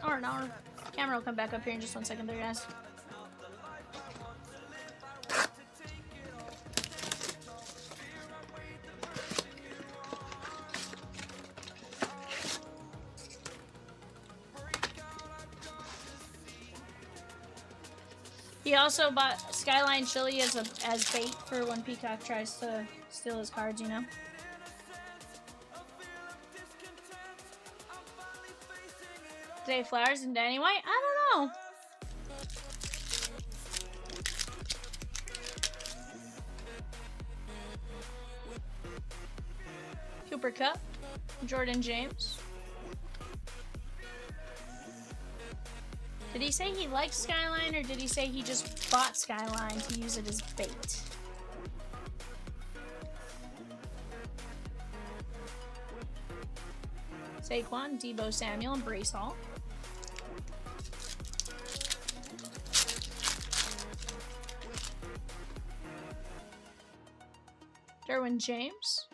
Or no, camera will come back up here in just 1 second there, guys. He also bought Skyline Chili as bait for when Peacock tries to steal his cards, you know? Zay Flowers and Danny White? I don't know. Cooper Kupp, Jordan James. Did he say he likes Skyline, or did he say he just bought Skyline to use it as bait? Saquon, Debo Samuel, and Brace Hall. Derwin James.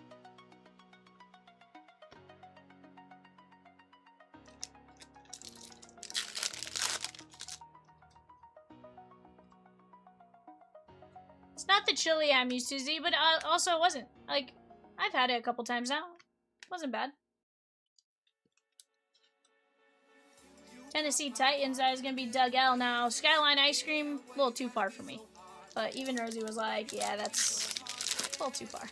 It's not the chili I'm used to, Z, but also it wasn't. Like, I've had it a couple times now. It wasn't bad. Tennessee Titans, that is going to be Doug L. Now, Skyline Ice Cream, a little too far for me. But even Rosie was like, yeah, that's a little too far.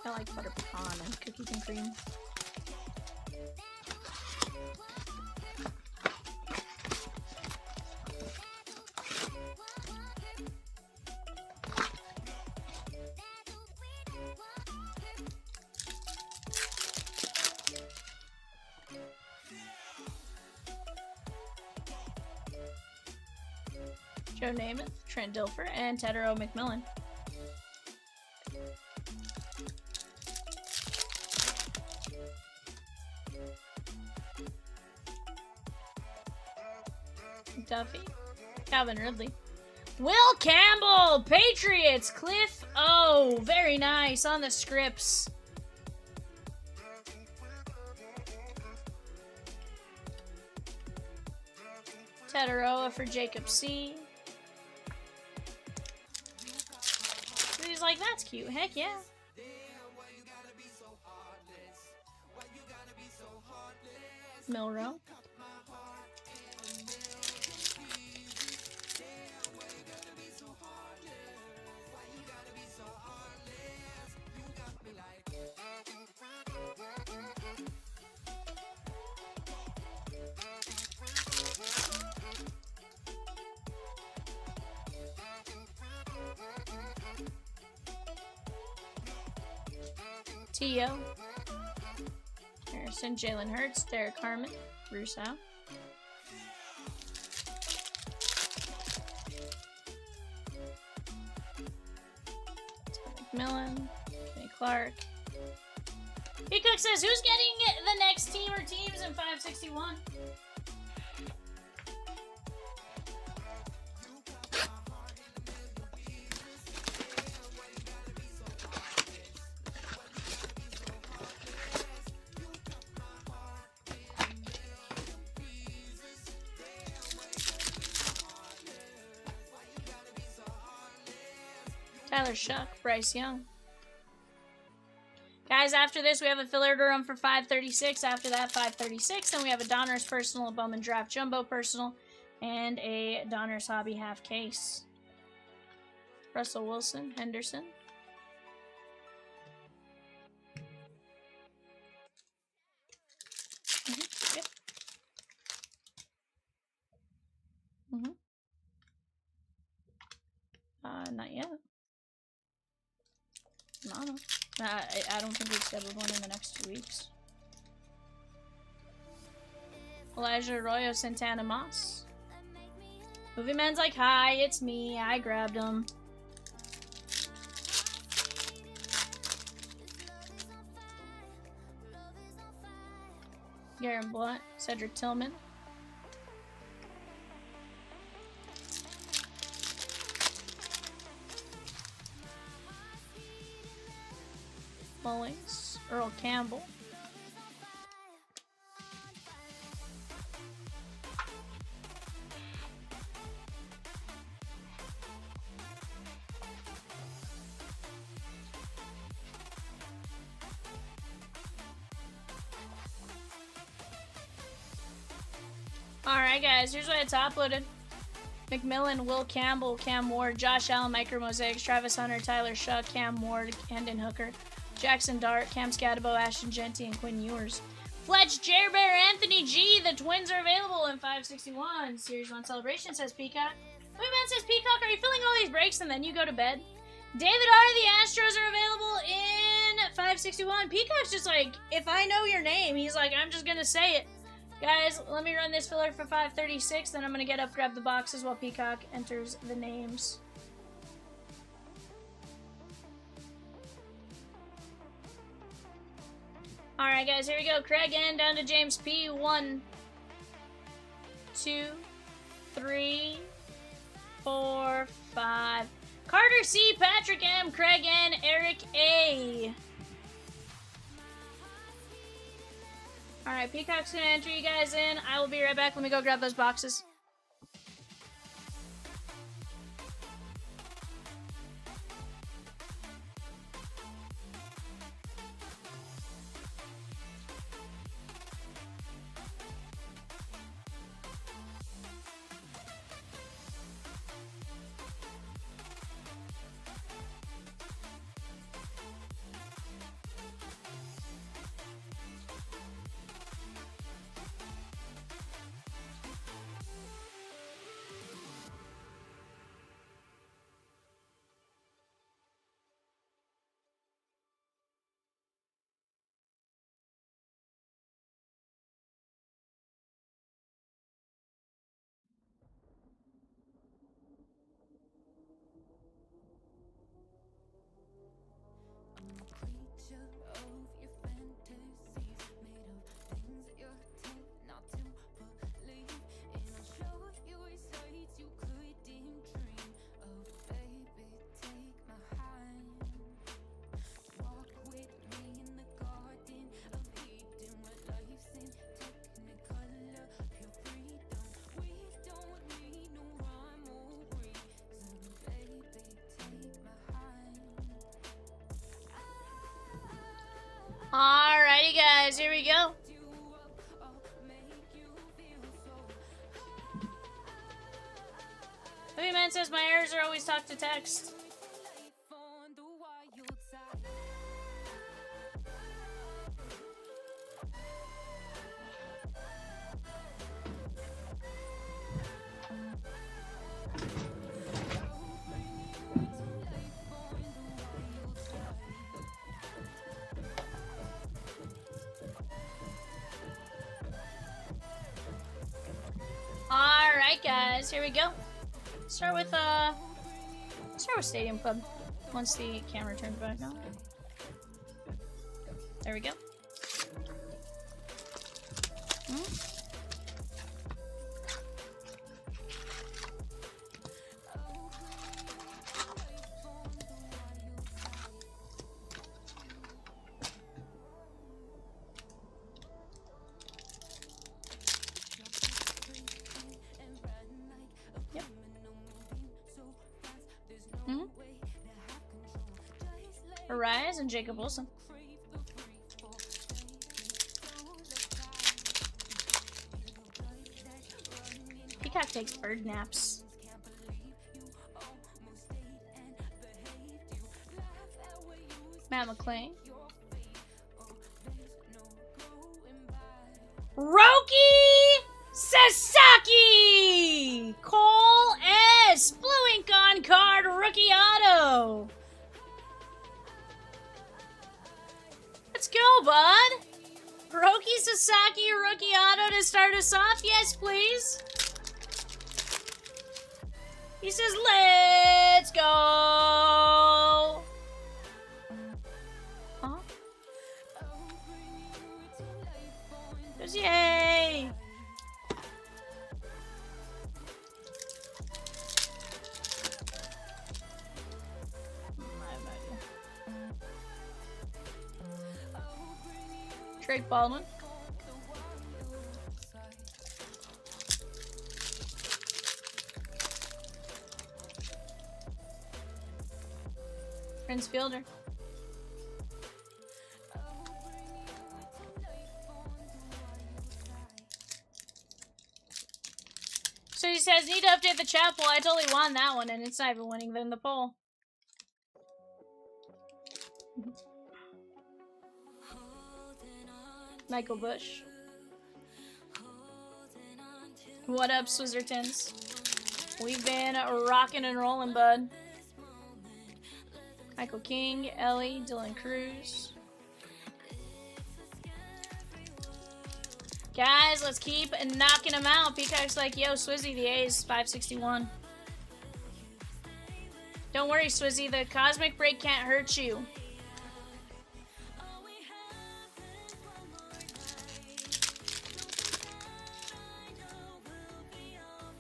I like butter pecan and cookies and cream. Joe Namath, Trent Dilfer, and Tedero McMillan. Duffy, Calvin Ridley. Will Campbell, Patriots, Cliff O. Very nice on the scripts. Tataroa for Jacob C. He's like, that's cute. Heck yeah. Milrow. T.O. Harrison, Jalen Hurts, Derek Harmon, Russo. McMillan, Kenny Clark. Peacock says, who's getting the next team or teams in 561? Tyler Shuck, Bryce Young. Guys, after this, we have a filler to run for 536. After that, 536. Then we have a Donruss personal, a Bowman Draft Jumbo personal, and a Donruss Hobby half case. Russell Wilson, Henderson. Yep. Not yet. No. I don't think we've scheduled one in the next 2 weeks. Elijah Arroyo, Santana Moss. Movie Man's like, hi, it's me. I grabbed him. Garen Blunt, Cedric Tillman. Mullings, Earl Campbell. Alright guys, here's what I top loaded. McMillan, Will Campbell, Cam Ward, Josh Allen, Micro Mosaics, Travis Hunter, Tyler Shuck, Cam Ward, Hendon Hooker, Jackson Dart, Cam Scatabo, Ashton Genty, and Quinn Ewers. Fletch, Jerbear, Anthony G. The Twins are available in 561. Series 1 celebration, says Peacock. Movie Man says, Peacock, are you filling all these breaks and then you go to bed? David R. The Astros are available in 561. Peacock's just like, if I know your name, he's like, I'm just gonna say it. Guys, let me run this filler for 536, then I'm gonna get up, grab the boxes while Peacock enters the names. Alright guys, here we go. Craig N down to James P. 1, 2, 3, 4, 5. Carter C, Patrick M, Craig N, Eric A. Alright, Peacock's gonna enter you guys in. I will be right back. Let me go grab those boxes. we go. VIVIAN says my errors are always talk to text. Alright guys, here we go. Start with Stadium Club. Once the camera turns back on. There we go. Arise and Jacob Wilson. Peacock takes bird naps. Matt McClain. Roki Sasaki! Cole S. Blue ink on card rookie auto. Let's go, bud. Roki Sasaki rookie auto to start us off. Yes, please. He says, let's go. Huh? Says, yay. Drake Baldwin. Prince Fielder. So he says, need to update the chat poll. I totally won that one, and it's not even winning than the poll. Michael Bush. What up, Swizzertons? We've been rocking and rolling, bud. Michael King, Ellie, Dylan Cruz. Guys, let's keep knocking them out. Peacock's like, yo, Swizzy, the A's 561. Don't worry, Swizzy, the cosmic break can't hurt you.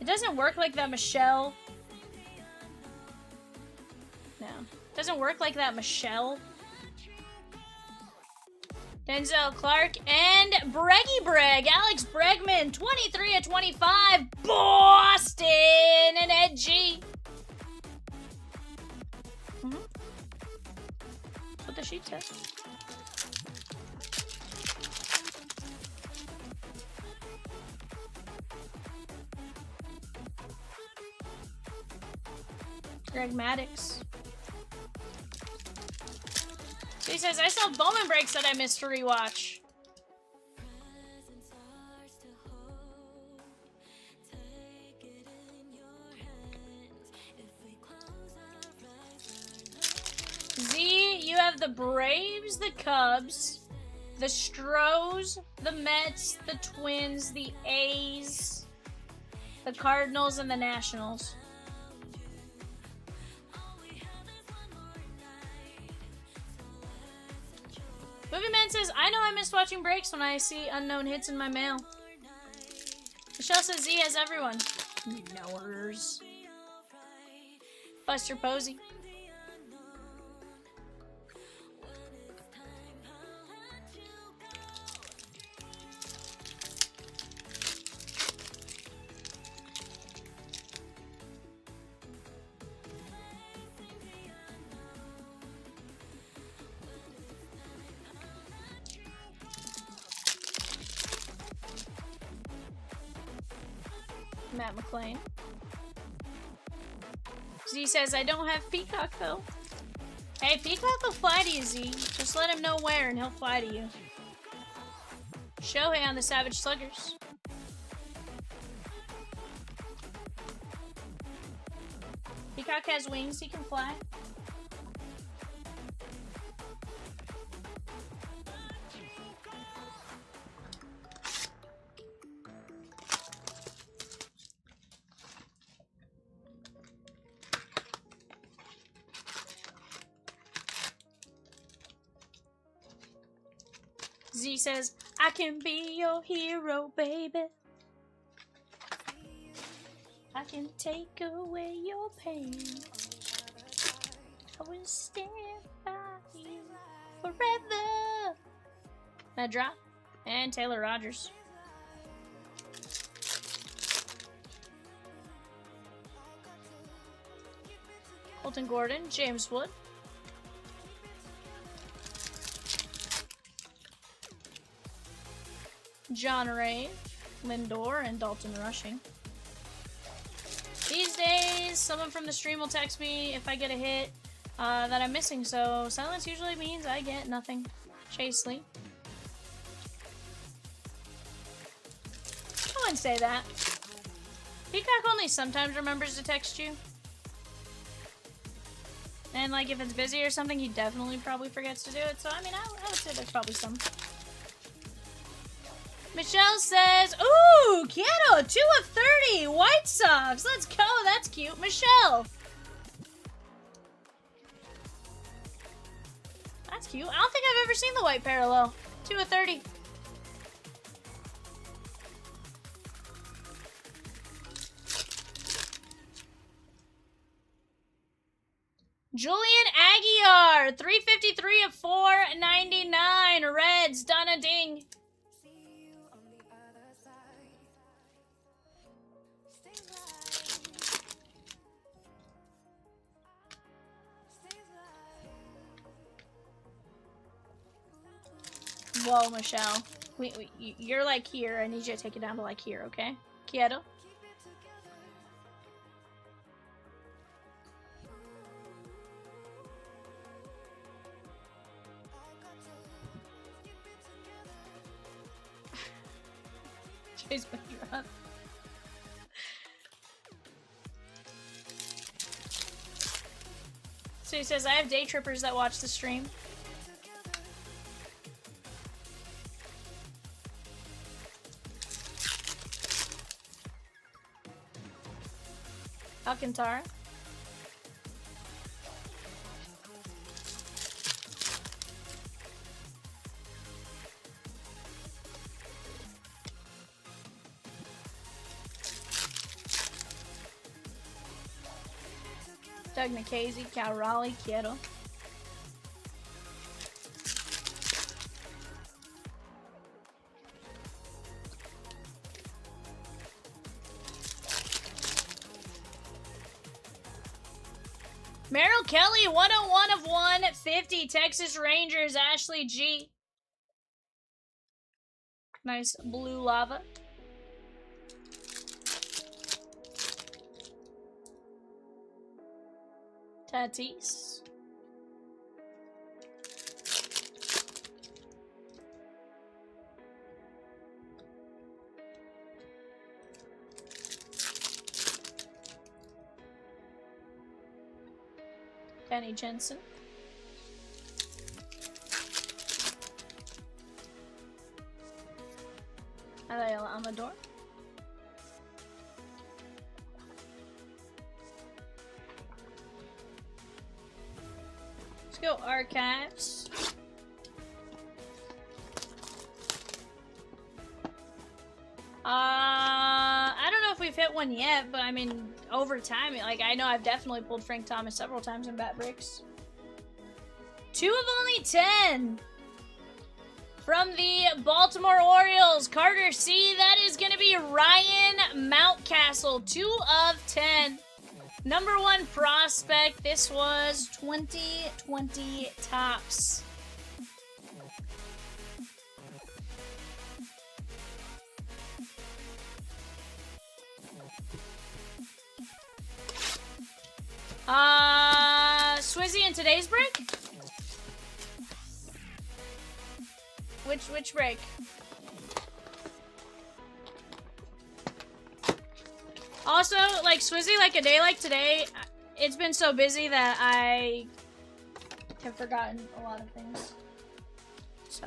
It doesn't work like that, Michelle. No. It doesn't work like that, Michelle. Denzel Clark and Breggy Breg. Alex Bregman, 23 of 25. Boston and Ed G. That's what the sheet says. Greg Maddox. So he says, I still have Bowman breaks that I missed to rewatch. Z, you have the Braves, the Cubs, the Stros, the Mets, the Twins, the A's, the Cardinals, and the Nationals. Movie Man says, I know I missed watching breaks when I see unknown hits in my mail. Michelle says Z has everyone. Knowers. Buster Posey. Matt McClain. Z says, I don't have Peacock though. Hey, Peacock will fly to you, Z. Just let him know where and he'll fly to you. Shohei on the Savage Sluggers. Peacock has wings, he can fly. Z says, I can be your hero, baby. I can take away your pain. I will stand by you forever. That drop. And Taylor Rogers. Colton Gordon, James Wood. John Ray, Lindor, and Dalton Rushing. These days, someone from the stream will text me if I get a hit that I'm missing, so silence usually means I get nothing. Chase Lee. I wouldn't say that. Peacock only sometimes remembers to text you. And like if it's busy or something, he definitely probably forgets to do it, so I mean, I would say there's probably some. Michelle says, ooh, Kieto, 2 of 30, White Sox. Let's go, that's cute. Michelle. That's cute. I don't think I've ever seen the white parallel. 2 of 30. Julian Aguiar, 353 of 499. Reds, Donna Ding. Whoa, Michelle. You're like here. I need you to take it down to like here, okay? Quieto. Chase my drop. So he says, I have day trippers that watch the stream. Alcantara. Doug Nikhazy, Cal Raleigh, Quieto. Merrill Kelly, 101 of 150. Texas Rangers, Ashley G. Nice blue lava. Tatis. Kenny Jensen. Ariel Amador. Let's go archives. I don't know if we've hit one yet, but I mean, over time, like, I know I've definitely pulled Frank Thomas several times in Bat Bricks. 2 of only 10. From the Baltimore Orioles, Carter C. That is going to be Ryan Mountcastle. 2 of 10. Number 1 prospect. This was 2020 Topps. Swizzy in today's break? Which break? Also, like, Swizzy, like, a day like today, it's been so busy that I have forgotten a lot of things. So.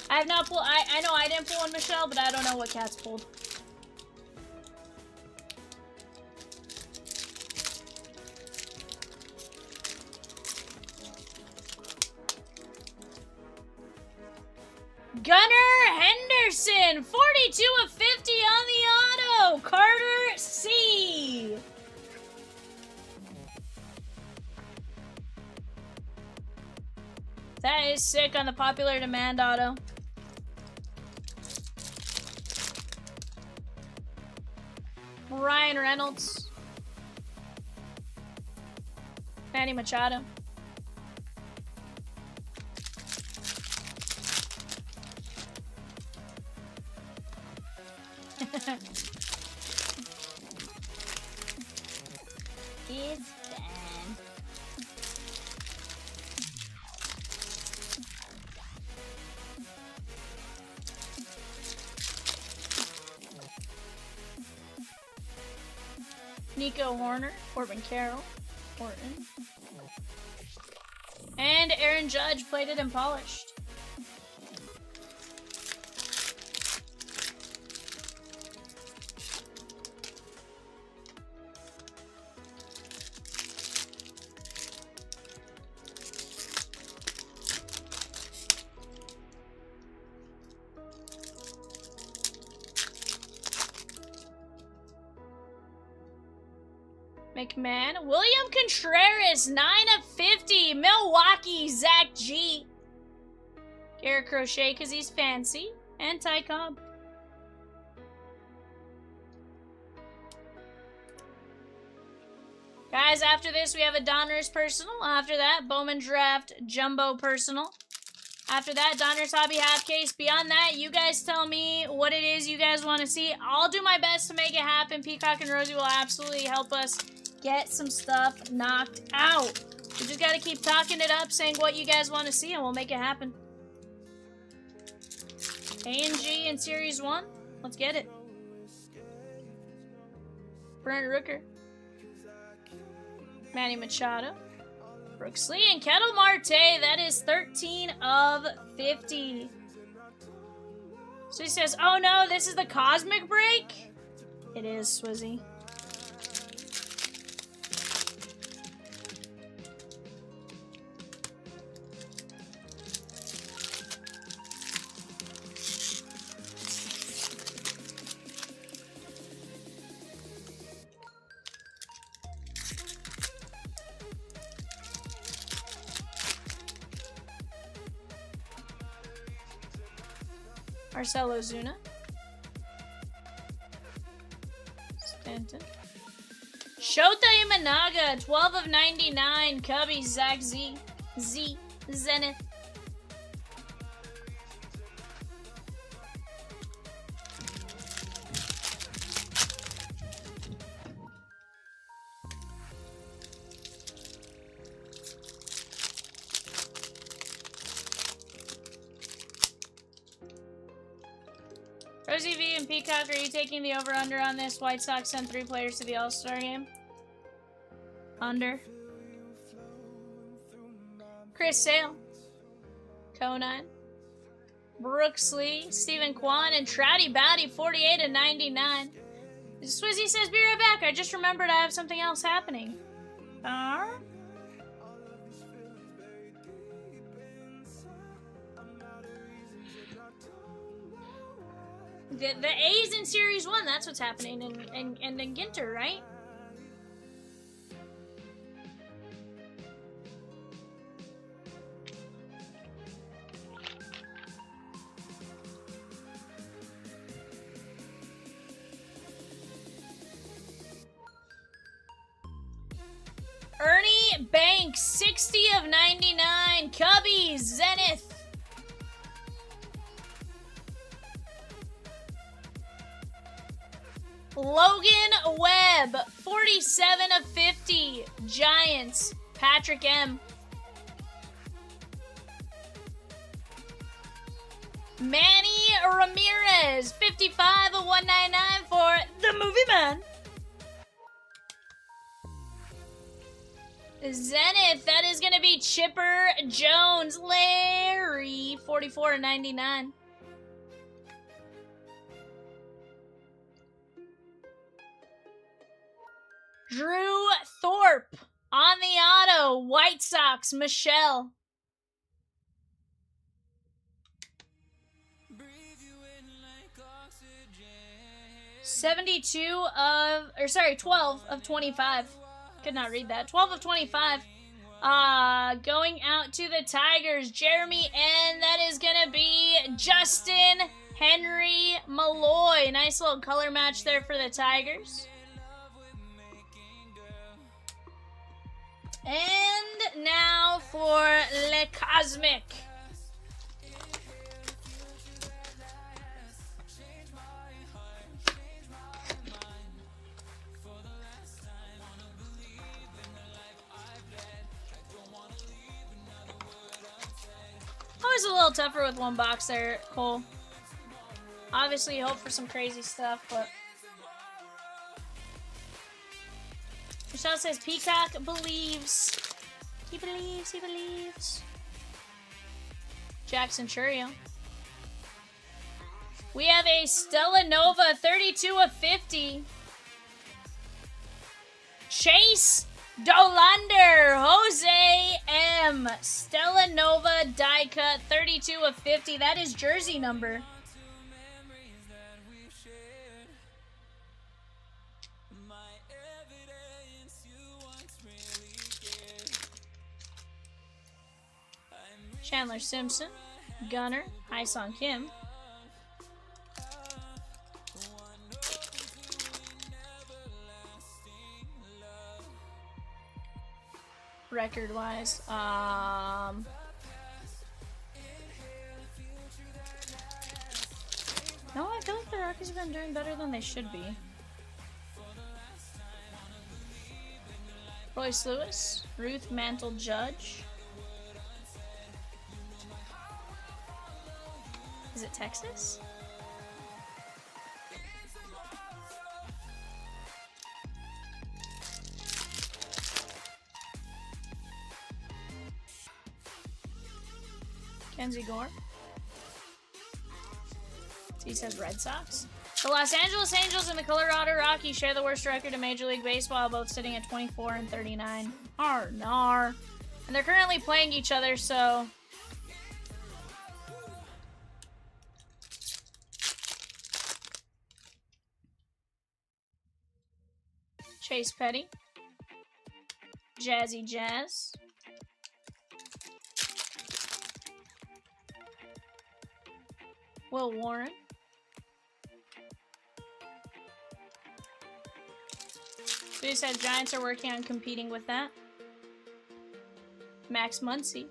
I have not pulled, I know I didn't pull one, Michelle, but I don't know what Cat's pulled. Gunnar Henderson, 42 of 50 on the auto. Carter C. That is sick on the popular demand auto. Ryan Reynolds. Manny Machado. It's Ben. Nico Horner, Corbin Carroll, Horton. And Aaron Judge, plated and polished. McMahon. William Contreras, 9 of 50. Milwaukee, Zach G. Garrett Crochet, because he's fancy. And Ty Cobb. Guys, after this, we have a Donruss personal. After that, Bowman Draft Jumbo personal. After that, Donruss Hobby half case. Beyond that, you guys tell me what it is you guys want to see. I'll do my best to make it happen. Peacock and Rosie will absolutely help us get some stuff knocked out. We just gotta keep talking it up, saying what you guys want to see, and we'll make it happen. A&G in Series 1. Let's get it. Brent Rooker. Manny Machado. Brooks Lee and Kettle Marte. That is 13 of 50. So he says, oh no, this is the Cosmic Break? It is, Swizzy. Marcelo Zuna. Stanton. Shota Imanaga, 12 of 99. Cubbies, Zach Z. Zenith. Rosie V and Peacock, are you taking the over-under on this? White Sox sent 3 players to the All-Star game. Under. Chris Sale. Conan. Brooks Lee. Stephen Kwan. And Trouty Bowdy, 48 of 99. Swizzy says, be right back. I just remembered I have something else happening. The A's in Series 1, that's what's happening, and in Ginter, right? Ernie Banks, 60 of 99. Cubbies, Zenith. Logan Webb, 47 of 50. Giants, Patrick M. Manny Ramirez, 55 of 199 for the Movie Man. Zenith, that is going to be Chipper Jones. Larry, 44 of 99. Drew Thorpe on the auto. White Sox, Michelle. Breathe you in like oxygen. 12 of 25. Could not read that. 12 of 25. Going out to the Tigers, Jeremy N. That is going to be Justin Henry Malloy. Nice little color match there for the Tigers. And now for Le Cosmic. Always a little tougher with one box there, Cole. Obviously, you hope for some crazy stuff, but... Michelle says, Peacock believes. He believes, he believes. Jackson Churio. We have a Stella Nova, 32 of 50. Chase Dolander, Jose M. Stella Nova die cut, 32 of 50. That is jersey number. Chandler Simpson, Gunner, Hyesung Kim. Record-wise, no, I feel like the Rockies have been doing better than they should be. Royce Lewis, Ruth Mantle Judge. Is it Texas? Kenzie Gore. He says Red Sox. The Los Angeles Angels and the Colorado Rockies share the worst record in Major League Baseball, both sitting at 24 and 39. Nar. And they're currently playing each other, so... Chase Petty. Jazzy Jazz. Will Warren. So you said Giants are working on competing with that. Max Muncy.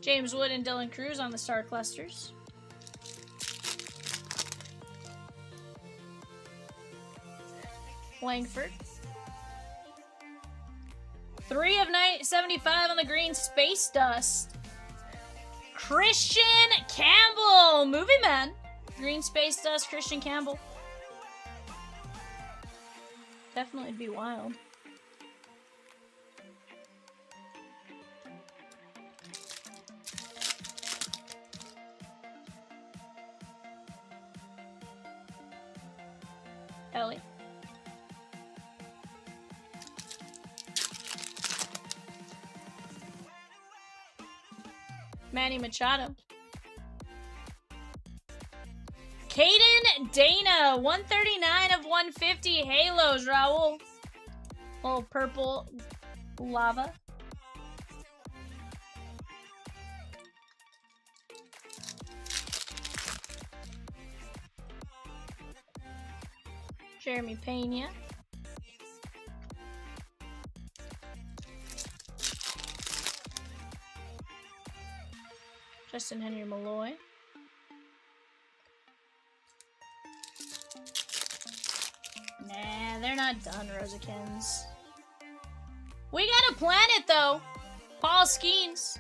James Wood and Dylan Cruz on the Star Clusters. Langford. 3 of 75 on the green. Space Dust. Christian Campbell, Movie Man. Green Space Dust, Christian Campbell. Definitely be wild. Ellie. Manny Machado. Caden Dana, 139 of 150. Halos, Raul. Little purple lava. Jeremy Pena. Justin Henry Malloy. not done, Rosakins. We got a planet, though. Paul Skeens.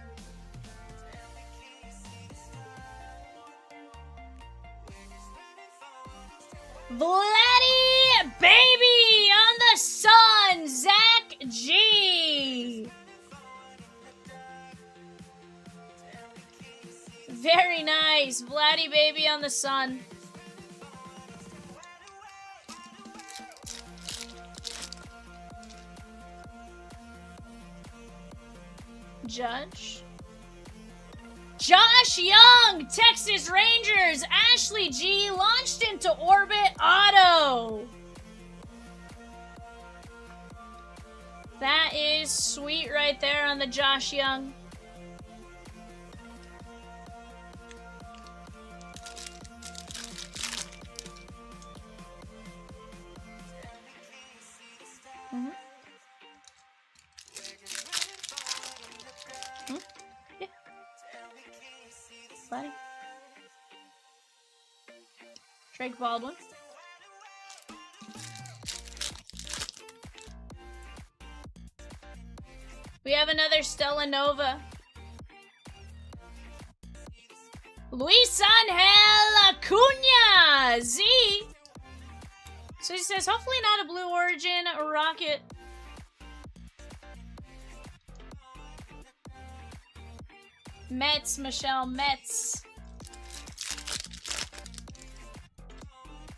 Vladdy Baby on the sun. Zach G. Very nice. Vladdy Baby on the sun. Judge. Josh Young, Texas Rangers. Ashley G launched into orbit auto. That is sweet right there on the Josh Young. Buddy. Drake Baldwin. We have another Stella Nova. Luis Angel Acuna Z. So he says, hopefully not a Blue Origin rocket. Mets, Michelle, Mets.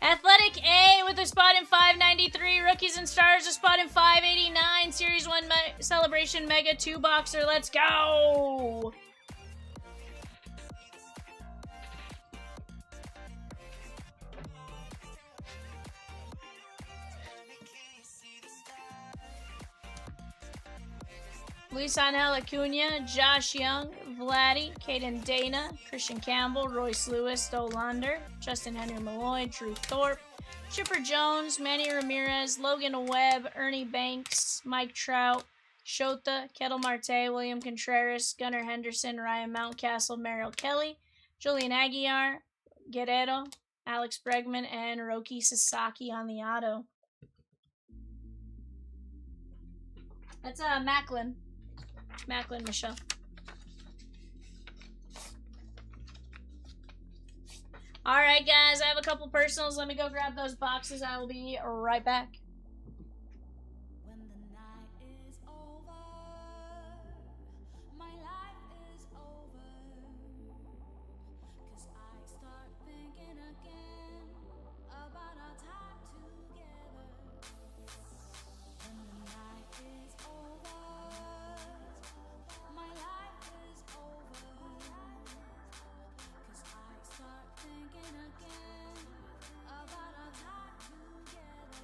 Athletic A with a spot in 593. Rookies and Stars a spot in 589. Series 1 Celebration Mega 2-boxer. Let's go! Luis Angel Acuna, Josh Young, Vladdy, Caden Dana, Christian Campbell, Royce Lewis, Dolander, Justin Henry Malloy, Drew Thorpe, Chipper Jones, Manny Ramirez, Logan Webb, Ernie Banks, Mike Trout, Shota, Kettle Marte, William Contreras, Gunnar Henderson, Ryan Mountcastle, Merrill Kelly, Julian Aguiar, Guerrero, Alex Bregman, and Roki Sasaki on the auto. That's Macklin. Macklin, Michelle. Alright, guys, I have a couple personals. Let me go grab those boxes. I will be right back. When the night is over, my life is over. 'Cause I start thinking again about our time together. When the night is over, my life is over. 'Cause I start thinking again about our time together.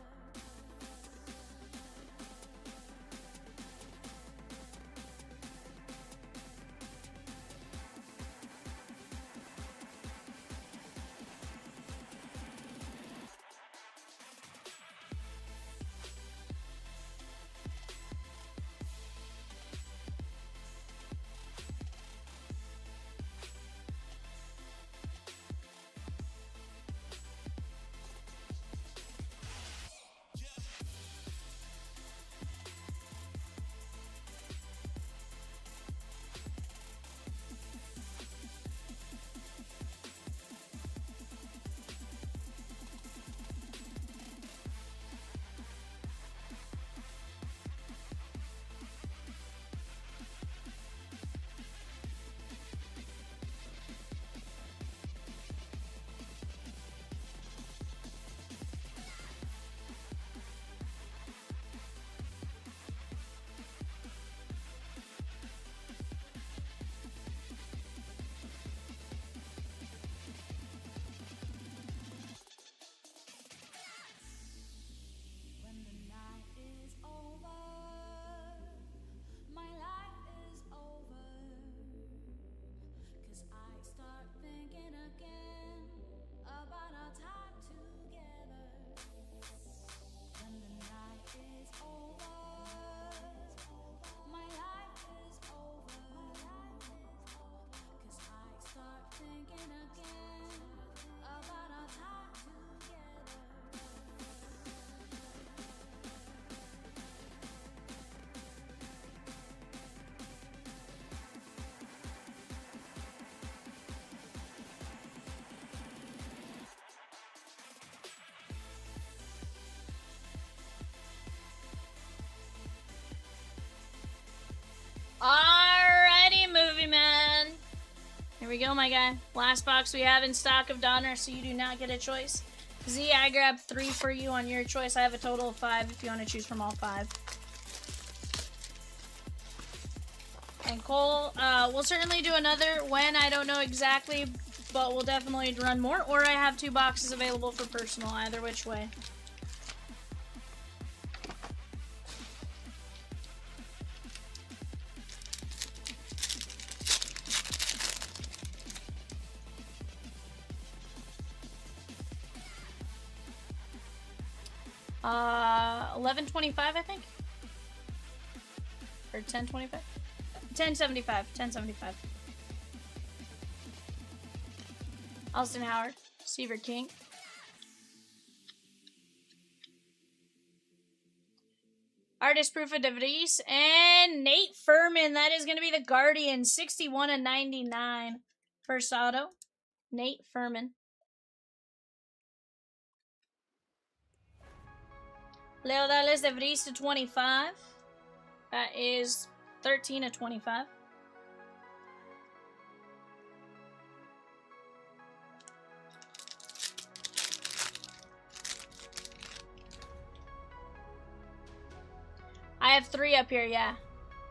Alrighty, movie man. Here we go, my guy. Last box we have in stock of Donruss, so you do not get a choice. Z, I grabbed 3 for you on your choice. I have a total of 5 if you want to choose from all 5. And Cole, we'll certainly do another when, I don't know exactly, but we'll definitely run more. Or I have 2 boxes available for personal, either which way. $11.25, I think, or $10.25, $10.75. Austin Howard, Seaver King, Artist Proof of DeVries, and Nate Furman. That is going to be the Guardian, 61/99. First auto, Nate Furman. Leo Dallas DeVries to 25. That is 13/25. I have 3 up here, yeah.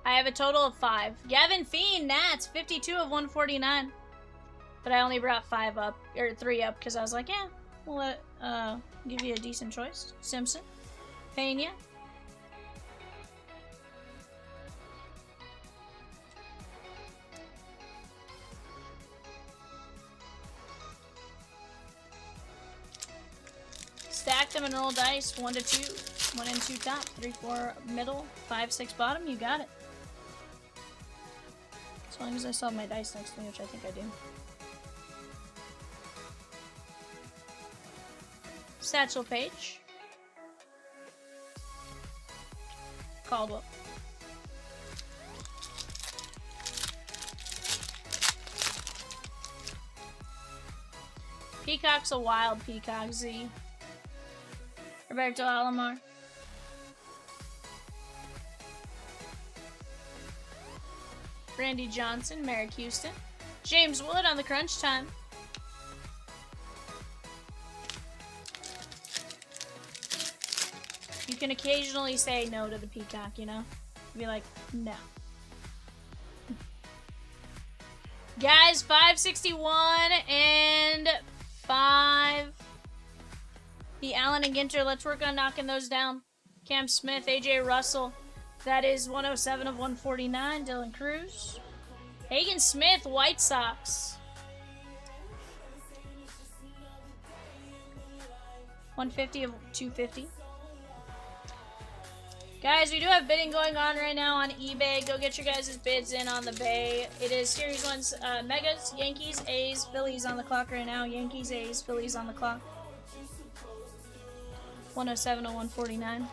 I have a total of 5. Gavin Fiend, Nats, 52/149. But I only brought 5 up, or 3 up, because I was like, yeah, we'll let, give you a decent choice. Simpson. Pena. Stack them and roll dice. 1 to 2. 1 and 2 top. 3, 4 middle. 5, 6 bottom. You got it. As long as I still have my dice next to me, which I think I do. Satchel Page. Caldwell. Peacock's a wild peacock, Z. Roberto Alomar. Randy Johnson, Merrick Houston. James Wood on the crunch time. You can occasionally say no to the peacock, you know? Be like, no. Guys, 561 and 5. The Allen and Ginter, let's work on knocking those down. Cam Smith, AJ Russell. That is 107/149. Dylan Cruz. Hagen Smith, White Sox. 150/250. Guys, we do have bidding going on right now on eBay. Go get your guys' bids in on the Bay. It is Series 1's Megas, Yankees, A's, Phillies on the clock right now. Yankees, A's, Phillies on the clock. 107/149.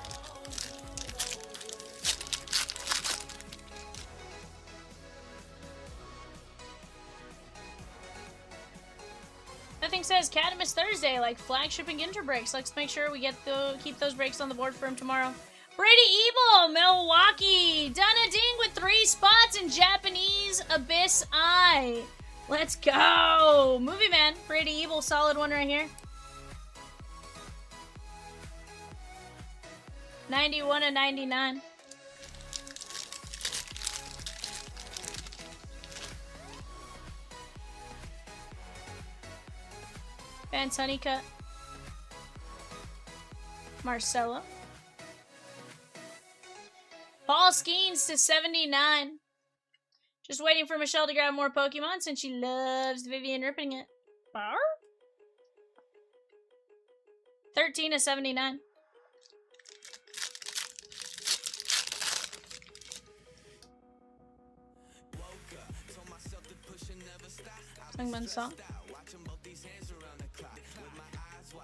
Nothing says Catamus Thursday like flagship and Ginter breaks. Let's make sure we get keep those breaks on the board for him tomorrow. Brady Evil, Milwaukee. Donna Ding with 3 spots in Japanese Abyss Eye. Let's go. Movie Man, Brady Evil, solid one right here. 91/99. Vance Honeycutt. Marcelo. Paul Skeens to 79. Just waiting for Michelle to grab more Pokemon since she loves Vivian ripping it. 13/79. Sungman Song.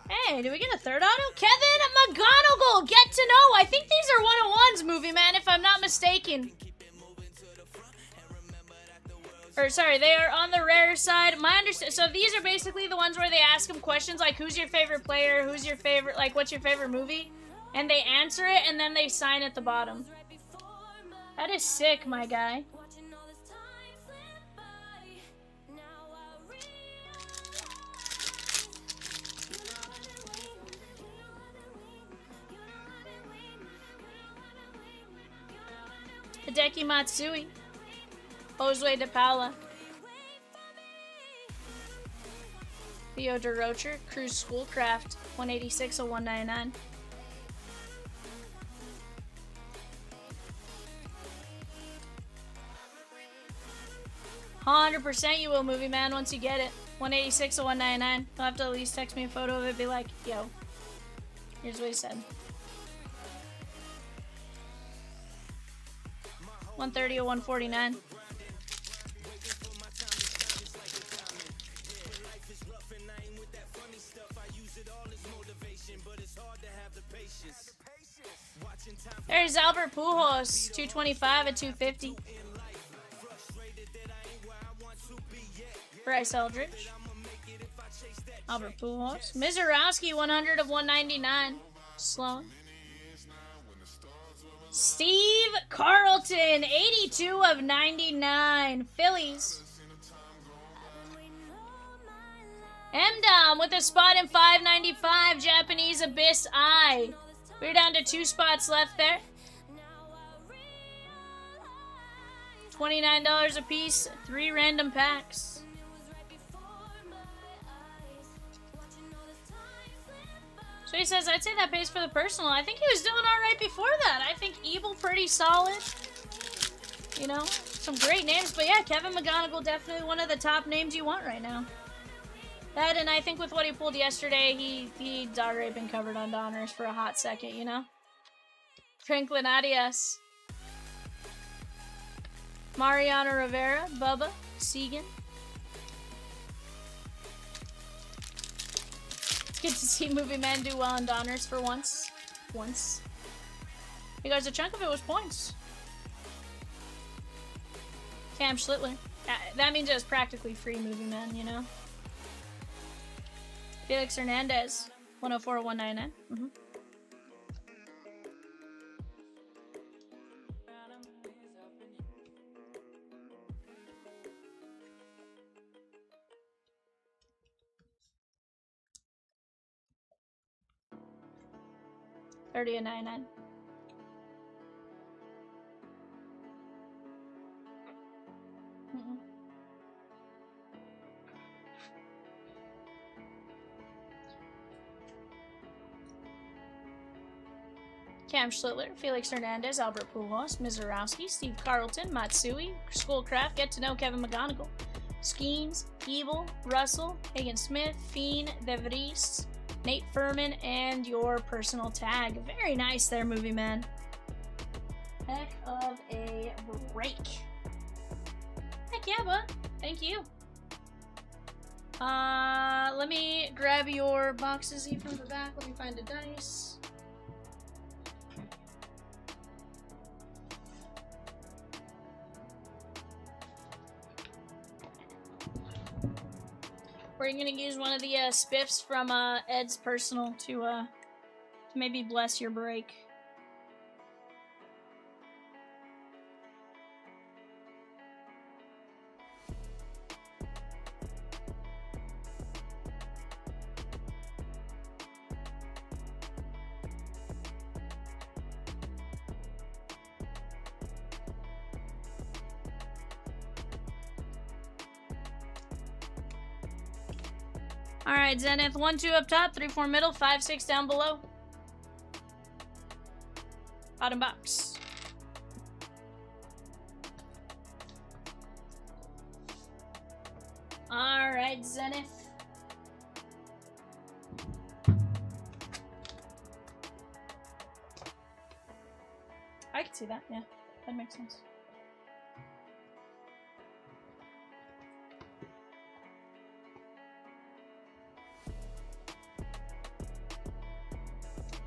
Hey, did we get a third auto? Kevin McGonagall, get to know. I think these are 101s, Movie Man, if I'm not mistaken. Or, sorry, they are on the rare side. So these are basically the ones where they ask them questions like, who's your favorite player? Who's your favorite, like, what's your favorite movie? And they answer it, and then they sign at the bottom. That is sick, my guy. Hideki Matsui. Josue De Paula. Theo DeRocher. Cruz Schoolcraft. 186 of 199. %, you will, movie man, once you get it. 186 of 199. You'll have to at least text me a photo of it. Be like, yo, here's what he said. 130 of 149. There's Albert Pujols, 225 at 250. Bryce Eldridge. Albert Pujols. Mizorowski, 100 of 199. Sloan. Steve Carlton, 82 of 99. Phillies. M-Dom with a spot in 595. Japanese Abyss Eye. We're down to 2 spots left there. $29 a piece. 3 random packs. So he says, I'd say that pays for the personal. I think he was doing alright before that. I think Evil pretty solid. You know, some great names. But yeah, Kevin McGonigal, definitely one of the top names you want right now. That, and I think with what he pulled yesterday, he'd already been covered on Donruss for a hot second, you know? Franklin Arias. Mariano Rivera, Bubba, Segan. It's good to see Movie Man do well on Donruss for once. Because a chunk of it was points. Cam Schlittler. That means it was practically free, Movie Man, you know? Felix Hernandez, 104 199. Mm-hmm. $30 $99. Cam Schlittler, Felix Hernandez, Albert Pujols, Mizorowski, Steve Carlton, Matsui, Schoolcraft, Get to Know Kevin McGonigal, Schemes, Evil, Russell, Hagen Smith, Fiend, DeVries, Nate Furman, and your personal tag. Very nice there, Movie Man. Heck of a break. Heck yeah, bud. Thank you. Let me grab your boxes from the back. Let me find a dice. We're gonna use one of the spiffs from Ed's personal to maybe bless your break. Alright, Zenith, 1-2 up top, 3-4 middle, 5-6 down below. Bottom box. Alright, Zenith. I can see that, yeah. That makes sense.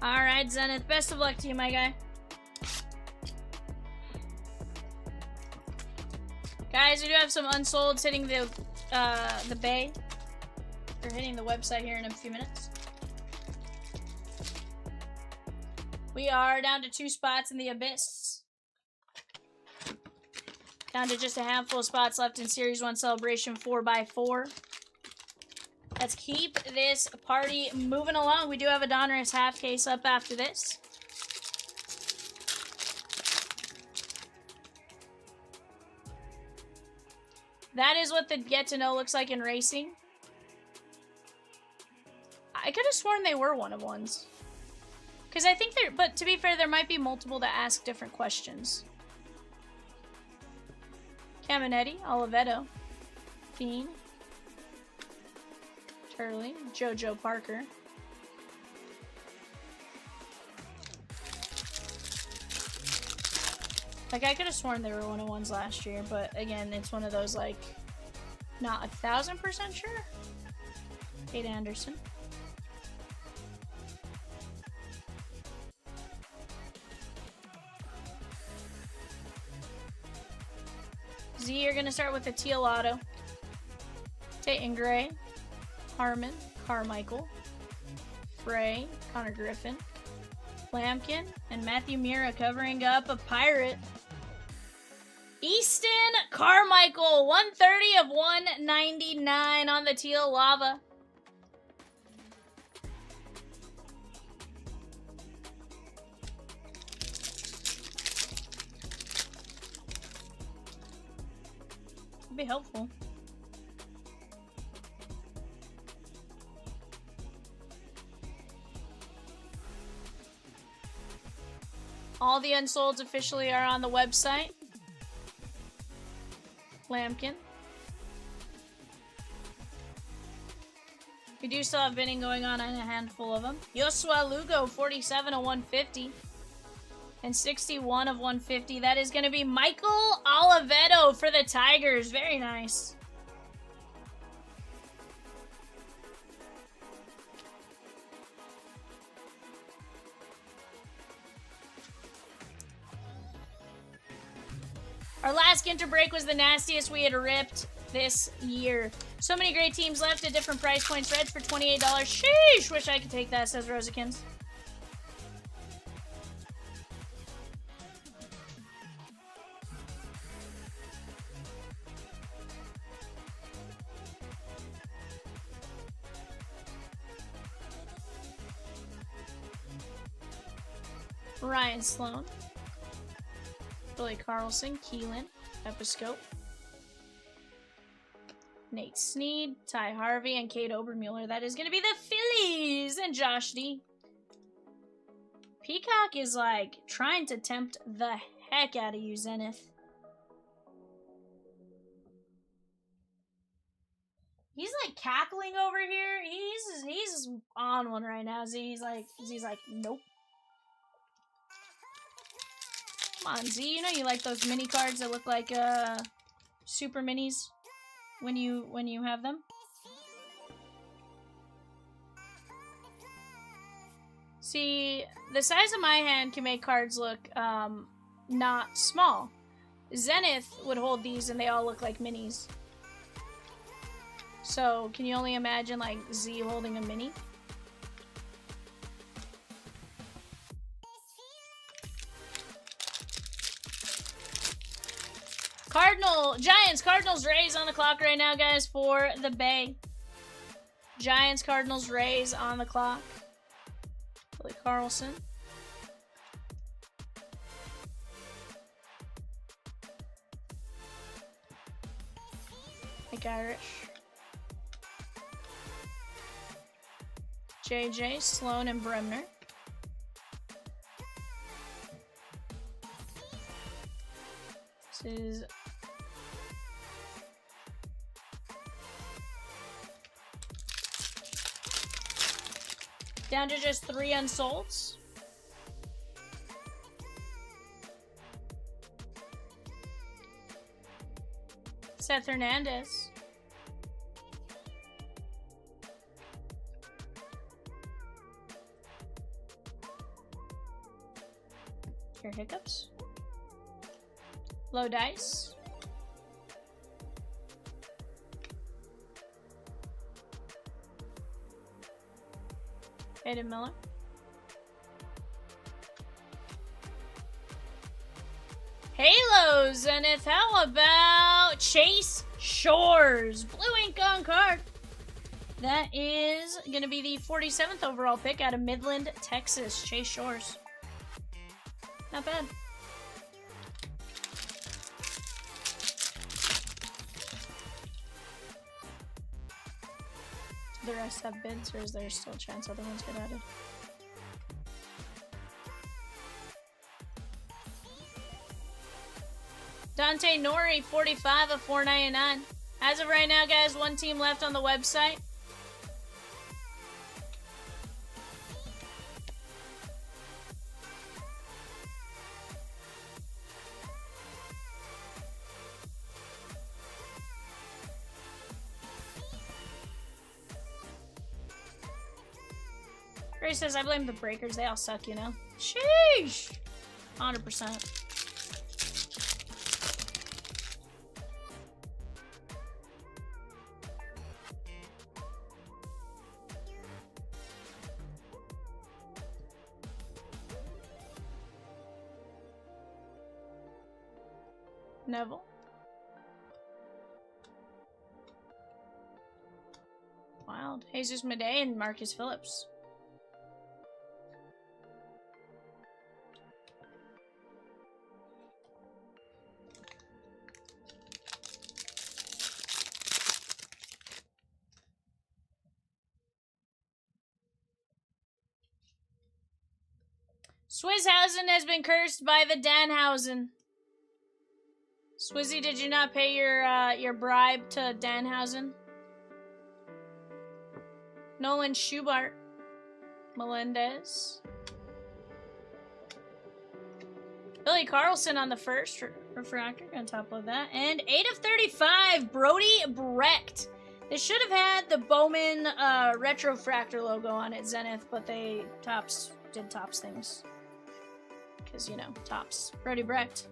Alright, Zenith. Best of luck to you, my guy. Guys, we do have some unsolds hitting the bay. Or hitting the website here in a few minutes. We are down to 2 spots in the Abyss. Down to just a handful of spots left in Series 1 Celebration 4x4. Let's keep this party moving along. We do have a Donruss half case up after this. That is what the get to know looks like in racing. I could have sworn they were 1-of-1s. Because I think there, but to be fair, there might be multiple that ask different questions. Caminetti, Oliveto, Fiend, Turley, JoJo Parker. Like, I could have sworn they were 1-of-1s last year, but again, it's one of those, like, not 1,000% sure. Kate Anderson. Z, you're gonna start with the teal auto. Tate Gray, Harmon, Carmichael, Frey, Connor Griffin, Lampkin, and Matthew Mira covering up a pirate. Easton Carmichael, 130 of 199 on the teal lava. Would be helpful. All the unsolds officially are on the website. Lampkin. We do still have bidding going on a handful of them. Joshua Lugo, 47 of 150. And 61 of 150. That is going to be Michael Oliveto for the Tigers. Very nice. Our last Ginter break was the nastiest we had ripped this year. So many great teams left at different price points. Reds for $28. Sheesh! Wish I could take that, says Rosikins. Ryan Sloan. Billy Carlson, Keelan, Episcope, Nate Snead, Ty Harvey, and Kate Obermuller. That is going to be the Phillies and Josh D. Peacock is like trying to tempt the heck out of you, Zenith. He's like cackling over here. He's on one right now. He's like, nope. Come on, Z, you know you like those mini cards that look like super minis when you have them. See, the size of my hand can make cards look not small. Zenith would hold these and they all look like minis. So, can you only imagine like Z holding a mini? Cardinals, Rays on the clock right now, guys, for the Bay. Giants, Cardinals, Rays on the clock. Billy Carlson. Nick Irish. JJ, Sloan, and Bremner. This is down to just 3 unsolds. Seth Hernandez. Your hiccups. Low dice. Aiden Miller. Halo Zenith. How about Chase Shores? Blue ink on card. That is going to be the 47th overall pick out of Midland, Texas. Chase Shores. Not bad. Do the rest have bids, or is there still a chance other ones get added? Dante Nori, 45 of 499. As of right now, guys, one team left on the website. Ray says, I blame the breakers. They all suck, you know? Sheesh! 100%. Neville. Wild. Jesus Madej and Marcus Phillips. Swizhausen has been cursed by the Danhausen. Swizzy, did you not pay your bribe to Danhausen? Nolan Schubart. Melendez. Billy Carlson on the first refractor. Gonna top load that. And 8 of 35, Brody Brecht. They should have had the Bowman Retrofractor logo on it, Zenith, but they did Topps things. Because, you know, Topps. Brody Brecht.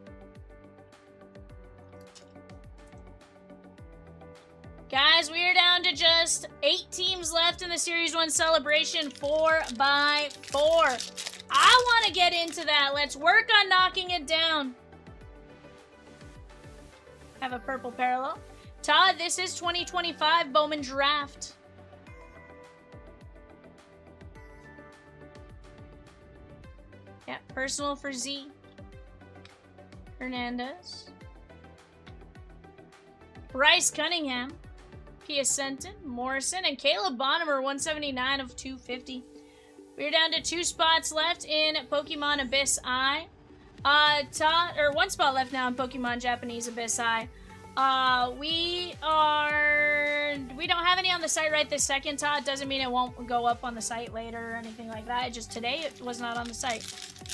Guys, we are down to just 8 teams left in the Series 1 celebration, 4x4. I want to get into that. Let's work on knocking it down. Have a purple parallel. Todd, this is 2025 Bowman Draft. Yeah, personal for Z. Hernandez. Bryce Cunningham. Piacenton, Morrison, and Caleb Bonham, 179 of 250. We're down to 2 spots left in Pokemon Abyss Eye. One spot left now in Pokemon Japanese Abyss Eye. We don't have any on the site right this second, Todd. Doesn't mean it won't go up on the site later or anything like that. Just today it was not on the site.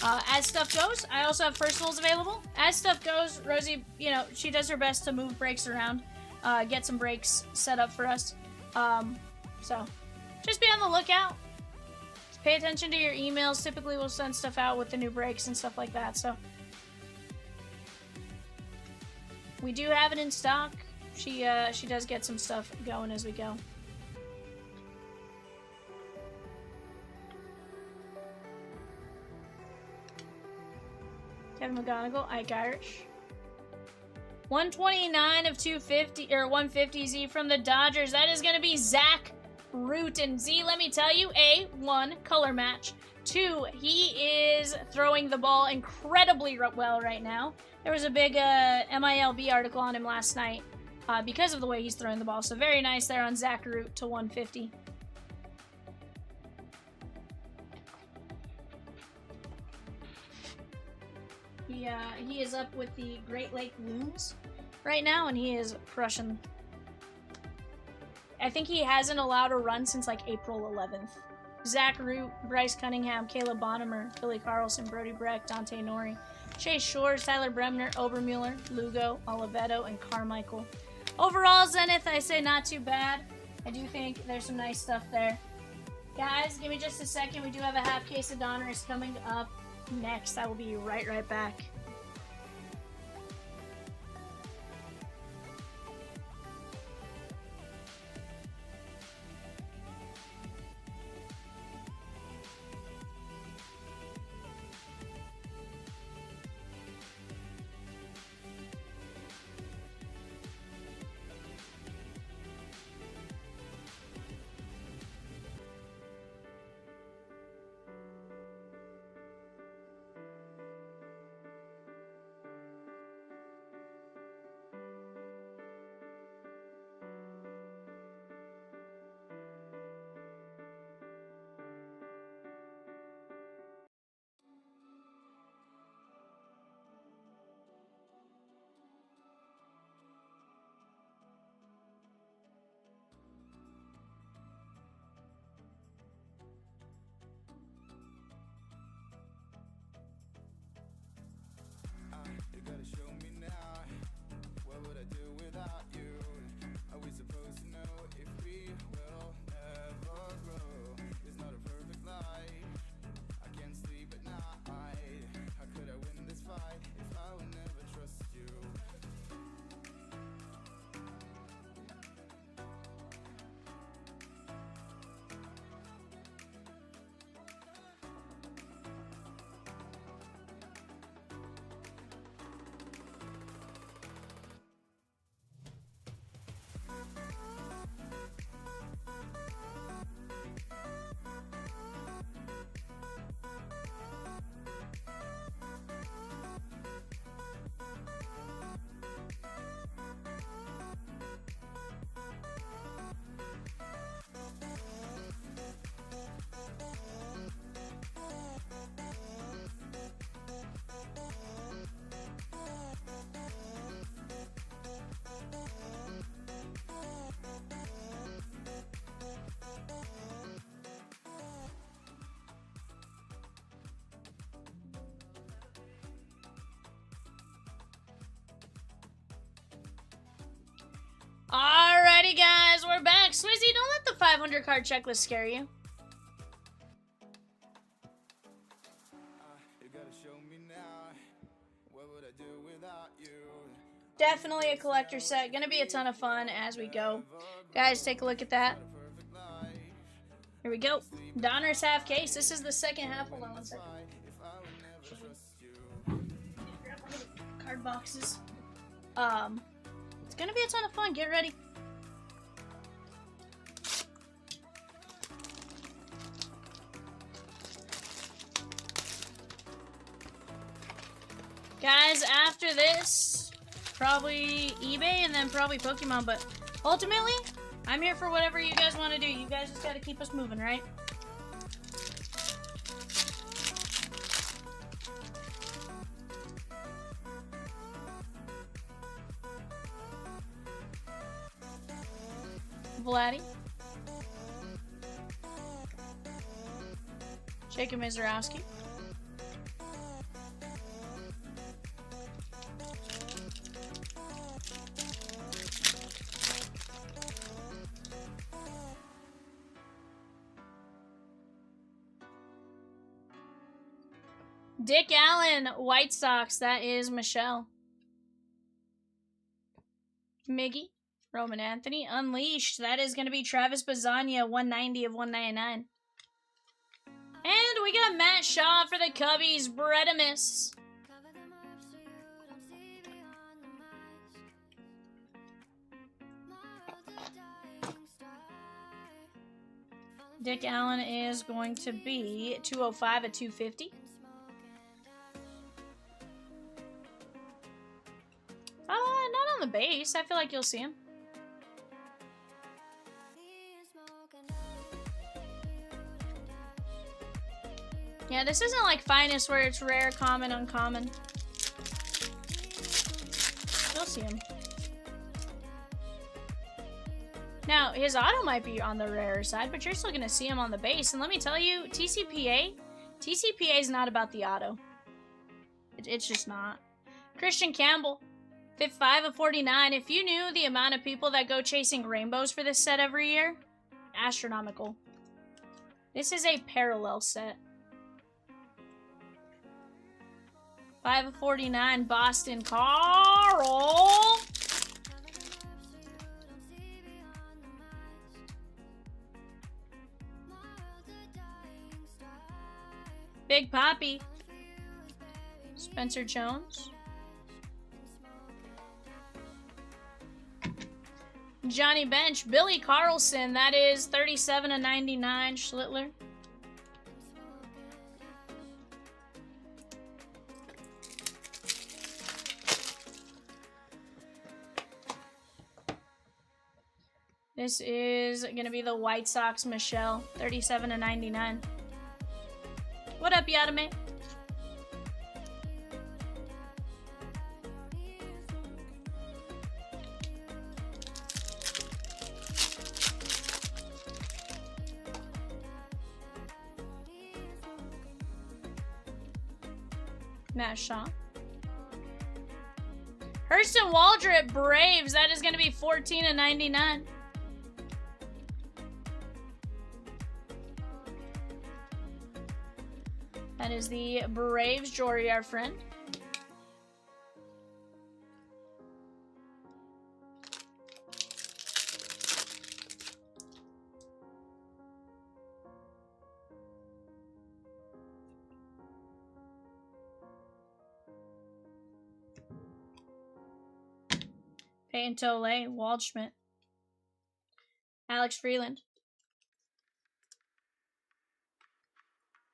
As stuff goes, I also have personals available. As stuff goes, Rosie, you know, she does her best to move breaks around. Get some breaks set up for us. So, just be on the lookout. Just pay attention to your emails. Typically, we'll send stuff out with the new breaks and stuff like that. So, we do have it in stock. She does get some stuff going as we go. Kevin McGonigal, Ike Irish. 129 of 250, or 150 Z from the Dodgers. That is going to be Zach Root. And Z, let me tell you, one, color match. 2, he is throwing the ball incredibly well right now. There was a big MILB article on him last night because of the way he's throwing the ball. So very nice there on Zach Root to 150. He is up with the Great Lake Loons right now, and he is crushing. I think he hasn't allowed a run since like April 11th. Zach Root, Bryce Cunningham, Caleb Bonham, Billy Carlson, Brody Brecht, Dante Nori, Chase Shores, Tyler Bremner, Obermuller, Lugo, Oliveto, and Carmichael. Overall, Zenith, I say not too bad. I do think there's some nice stuff there. Guys, give me just a second. We do have a half case of Donruss coming up next. I will be right back. 500 card checklist scare you? You gotta show me now. What would I do without you? Definitely a collector set. Gonna be a ton of fun as we go. Guys, take a look at that. Here we go. Donruss half case. This is the second half. Hold on one second. Grab one of the card boxes. It's gonna be a ton of fun. Get ready. Guys, after this, probably eBay and then probably Pokemon, but ultimately, I'm here for whatever you guys want to do. You guys just gotta keep us moving, right? Vladdy. Jacob Mizorowski. Dick Allen, White Sox. That is Michelle. Miggy, Roman Anthony. Unleashed. That is going to be Travis Bazania, 190 of 199. And we got Matt Shaw for the Cubbies, Bredimus. Cover them up so you don't see beyond the mask. My world's a dying star. Dick Allen is going to be 205 at 250. Not on the base. I feel like you'll see him. Yeah, this isn't like Finest where it's rare, common, uncommon. You'll see him. Now, his auto might be on the rarer side, but you're still going to see him on the base. And let me tell you, TCPA is not about the auto. It's just not. Christian Campbell, 55 of 49. If you knew the amount of people that go chasing rainbows for this set every year, astronomical. This is a parallel set. 5 of 49, Boston Carl. Big Poppy. Spencer Jones. Johnny Bench. Billy Carlson. That is 37 of 99. Schlittler. This is going to be the White Sox Michelle. 37 of 99. What up, Yadame? Matt Shaw. Hurston Waldrop, Braves. That is going to be 14 of 99. That is the Braves, Jory, our friend. Peyton Tole, Waldschmidt. Alex Freeland.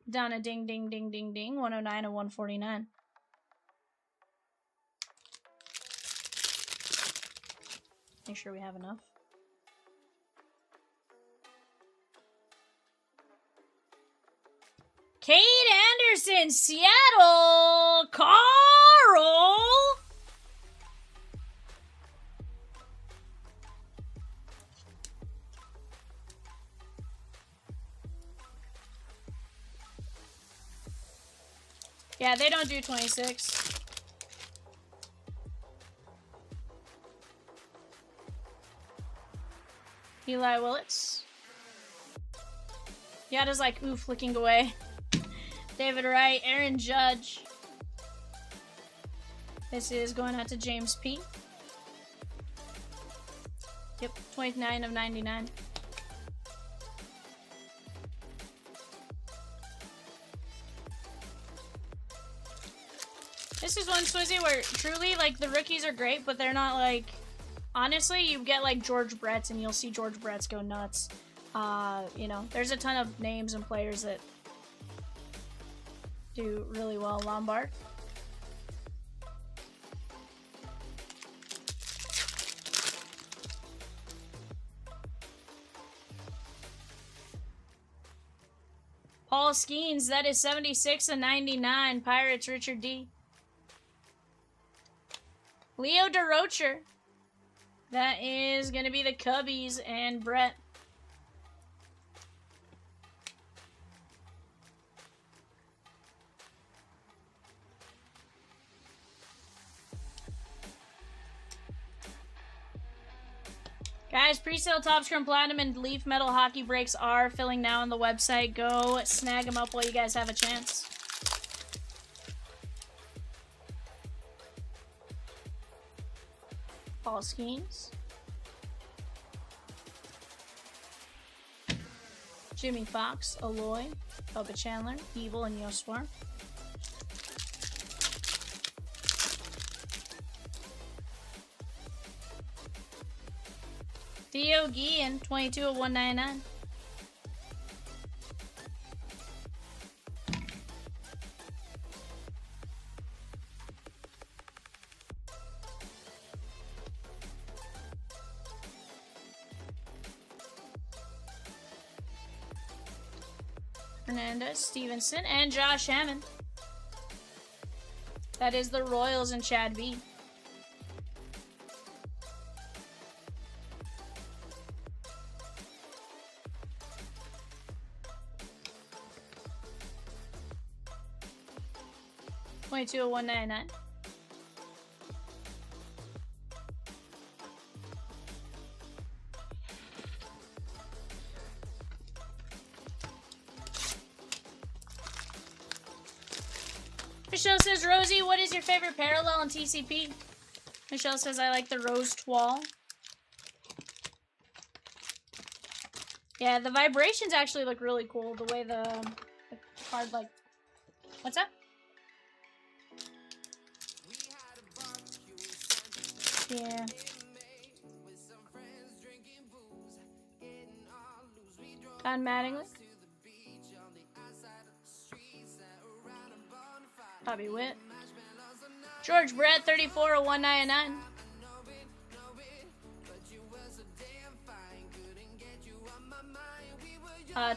Donna Ding Ding Ding Ding Ding, 109 and 149. Make sure we have enough. Kate Anderson, Seattle, Carl. Yeah, they don't do 26. Eli Willits. Yada's like, oof, looking away. David Wright, Aaron Judge. This is going out to James P. Yep, 29 of 99. This is one, Swizzy, where truly, like, the rookies are great, but they're not, like... Honestly, you get, like, George Bretts, and you'll see George Bretts go nuts. You know, there's a ton of names and players that do really well. Lombard. Paul Skeens, that is 76 and 99. Pirates, Richard D. Leo DeRocher. That is going to be the Cubbies and Brett. Guys, pre-sale Top Scrum Platinum and Leaf Metal hockey breaks are filling now on the website. Go snag them up while you guys have a chance. Paul Skeens. Jimmy Fox, Aloy, Bubba Chandler, Evil, and Yoswar. Theo Guillen, 22 of 199. Hernandez, Stevenson, and Josh Hammond. That is the Royals and Chad B. $22 of $199. Michelle says, Rosie, what is your favorite parallel in TCP? Michelle says, I like the Rose Toile. Yeah, the vibrations actually look really cool. The way the card, like... What's up? Yeah. Don Mattingly. Bobby Witt. George Brett, 34 of 199.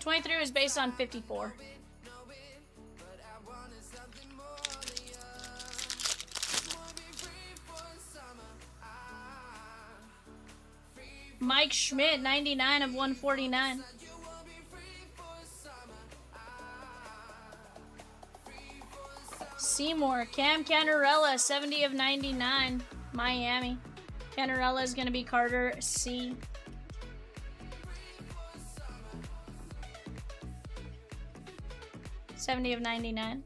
23 was based on 54. Mike Schmidt, 99 of 149. Seymour, Cam Canarella, 70 of 99. Miami. Canarella is going to be Carter C. $70 of 99.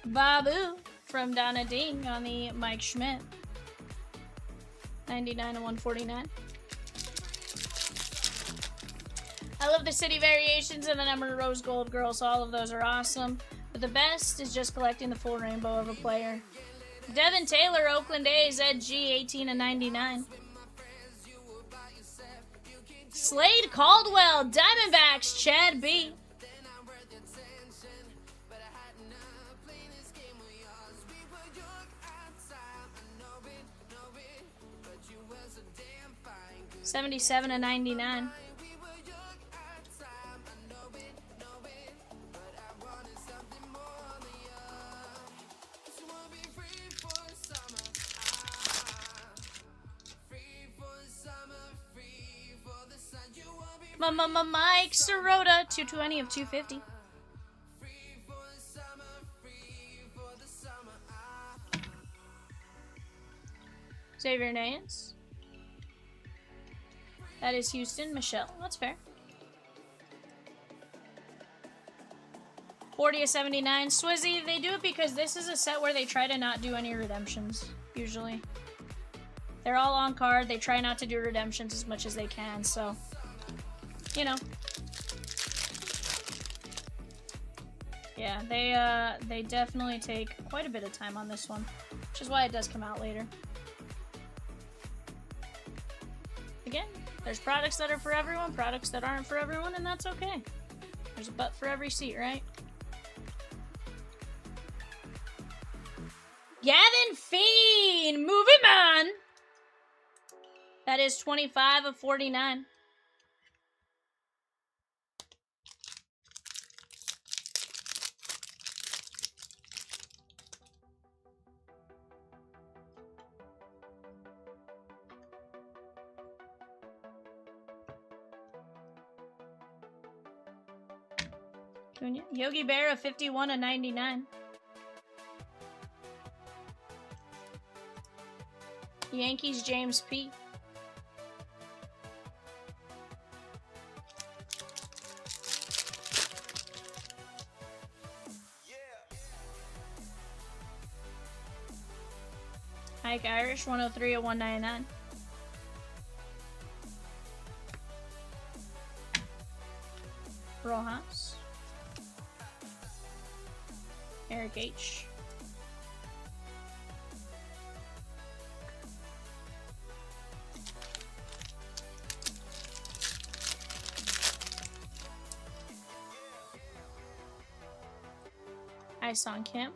Babu from Donna Ding on the Mike Schmidt. 99 and 149. I love the city variations and the number of rose gold girls. All of those are awesome. But the best is just collecting the full rainbow of a player. Devin Taylor, Oakland A's, Ed G, 18 and 99. Slade Caldwell, Diamondbacks, Chad B. $77 and 99. Mike Sirota, 220 of 250. Xavier Nance. That is Houston. Michelle. That's fair. 40 of 79. Swizzy, they do it because this is a set where they try to not do any redemptions, usually. They're all on card. They try not to do redemptions as much as they can, so, you know. Yeah, they definitely take quite a bit of time on this one, which is why it does come out later. Again, there's products that are for everyone, products that aren't for everyone, and that's okay. There's a butt for every seat, right? Gavin Fiend! Movie Man! That is 25 of 49. Yogi Berra, 51 of 99. Yankees, James P. Ike Irish, 103 of 199. Rojas. Eric H. Ison Kim.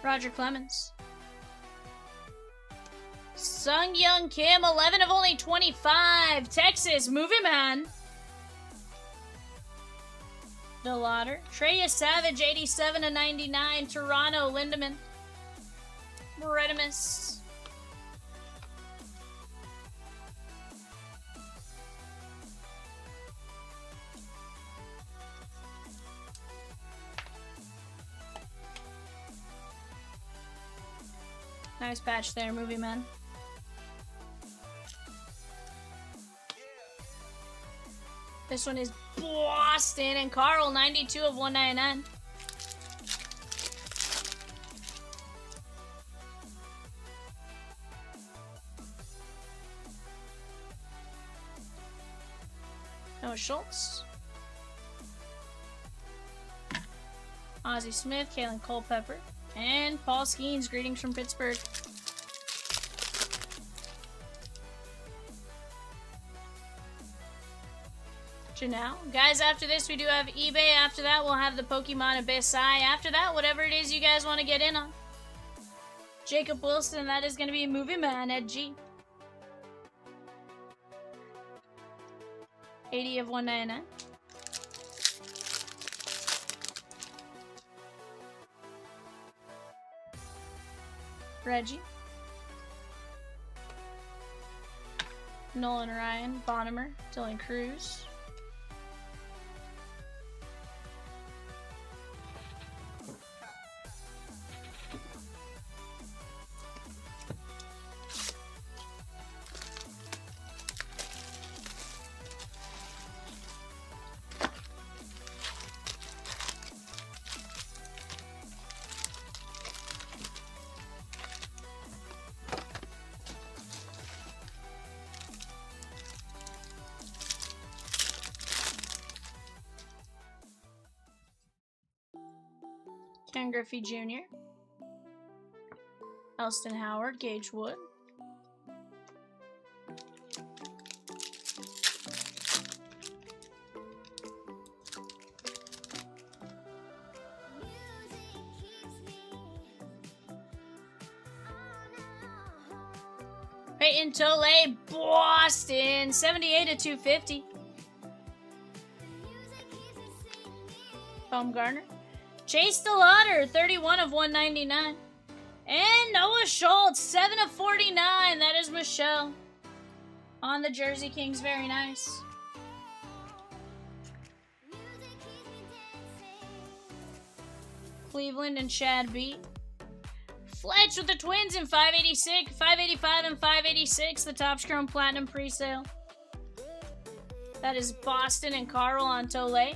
Roger Clemens. Sung Young Kim, 11 of only 25. Texas, Movie Man. Delauder. Treya Savage, 87 of 99. Toronto, Lindemann. Redimus. Nice patch there, Movie Man. This one is Boston and Carl, 92 of 199. Noah Schultz. Ozzie Smith, Kalen Culpepper. And Paul Skeens, greetings from Pittsburgh. Janelle. Guys, after this we do have eBay. After that we'll have the Pokemon Abyss Eye. After that, whatever it is you guys want to get in on. Jacob Wilson, that is going to be Movie Man at G. 80 of 199. Reggie. Nolan Ryan, Bonnemer, Dylan Cruz. Ken Griffey Jr. Elston Howard, Gage Wood. Peyton Tole, Boston, 78 of 250. Baumgartner. Chase Delauder, 31 of 199. And Noah Schultz, 7 of 49. That is Michelle. On the Jersey Kings, very nice. Cleveland and Chad B. Fletch with the Twins in 586, 585 and 586, the Topps Chrome Platinum presale. That is Boston and Carl on Tole.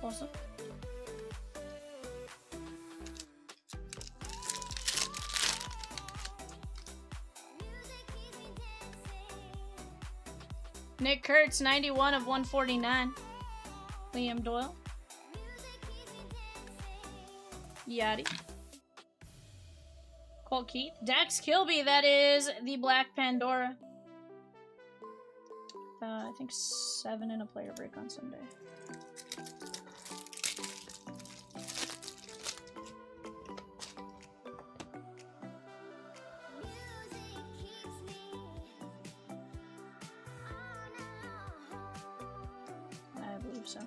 Awesome. Nick Kurtz, 91 of 149. Liam Doyle. Yachty. Colt Keith. Dax Kilby, that is the Black Pandora. I think 7 in a player break on Sunday. So.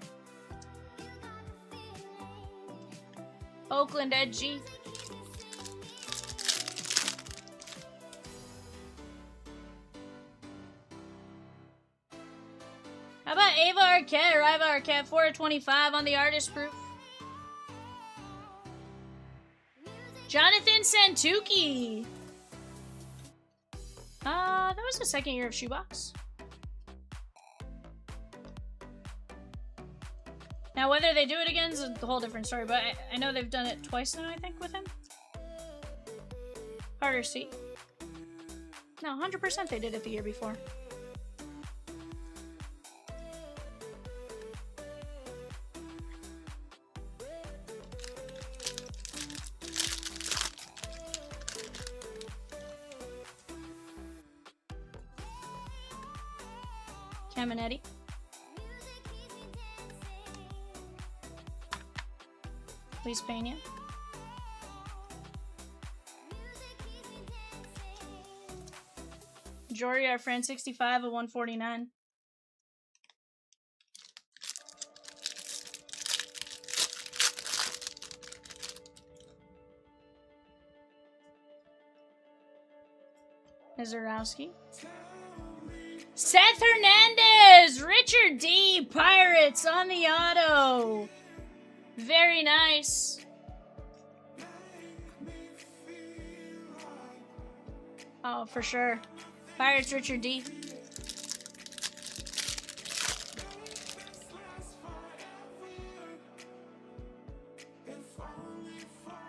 Oakland Edgy. How about Ava Arquette or Iva Arquette, 4 of 25 on the artist proof. Jonathan Santucci. That was the second year of Shoebox. Now, whether they do it again is a whole different story, but I know they've done it twice now, I think, with him. Carter C. No, 100% they did it the year before. Caminetti. Luis Pena. Jory, our friend, 65 of 149. Nazarowski. Seth Hernandez! Richard D. Pirates on the auto. Very nice. Oh, for sure. Pirates Richard D.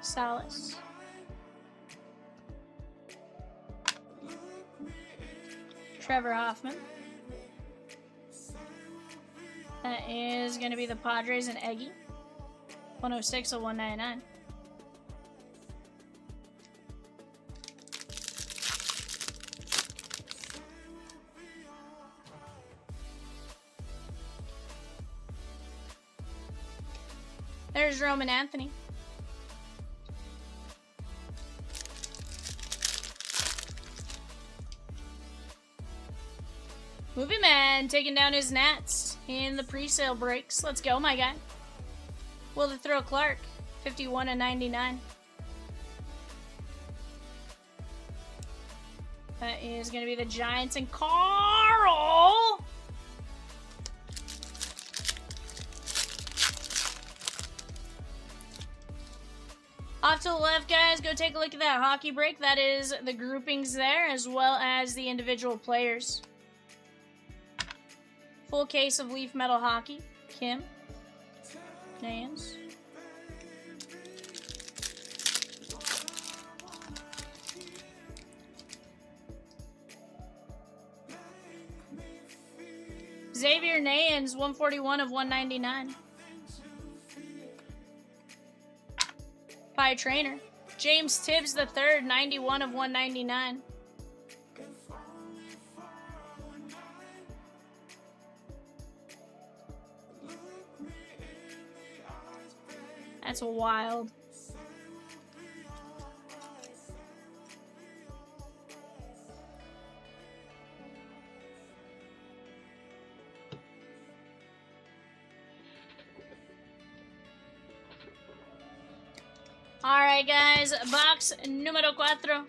Salas. Trevor Hoffman. That is going to be the Padres and Eggy. 106 of 199. There's Roman Anthony. Movie Man taking down his Nats in the pre-sale breaks. Let's go, my guy. Will the throw Clark, 51 of 99. That is going to be the Giants and Carl. Off to the left, guys. Go take a look at that hockey break. That is the groupings there, as well as the individual players. Full case of Leaf Metal Hockey. Kim. Nance. Xavier Nayans, 141 of 199. Pie Trainer. James Tibbs III, 91 of 199. That's wild. Alright, guys. Box número 4.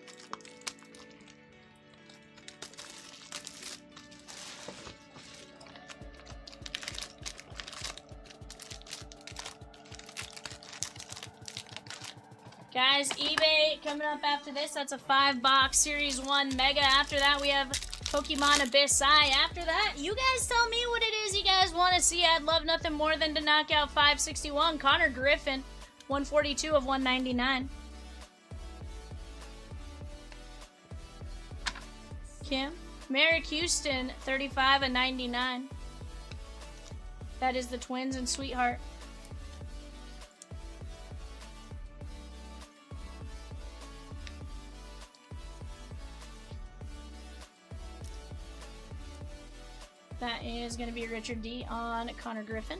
Guys, eBay coming up after this. That's a 5-box Series 1 Mega. After that, we have Pokemon Abyss Eye. After that, you guys tell me what it is you guys want to see. I'd love nothing more than to knock out 561. Connor Griffin, 142 of 199. Kim. Merrick Houston, 35 of 99. That is the Twins and Sweetheart. That is going to be Richard D on Connor Griffin.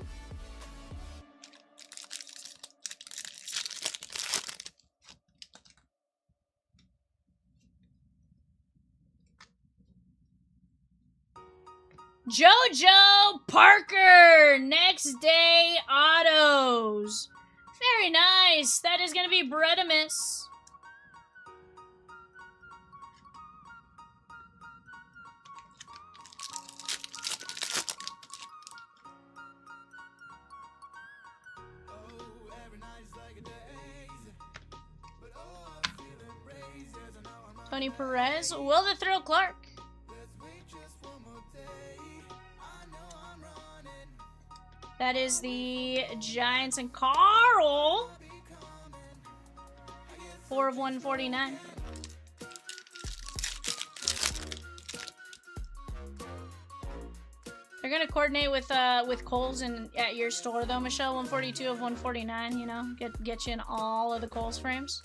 JoJo Parker, Next Day Autos. Very nice. That is going to be Bredimus. Tony Perez, Will the Thrill Clark. That is the Giants and Carl. 4 of 149. They're gonna coordinate with Kohl's and at your store though, Michelle. 142 of 149. You know, get you in all of the Kohl's frames.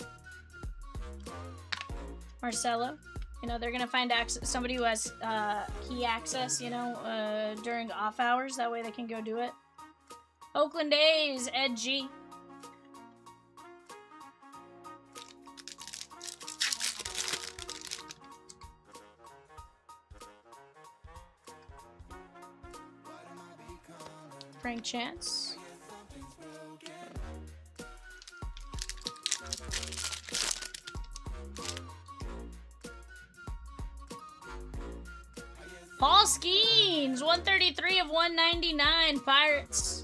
Marcelo, you know, they're gonna find somebody who has key access, you know, during off hours. That way they can go do it. Oakland A's, Ed G. Frank Chance. Paul Skeens, 133 of 199, Pirates.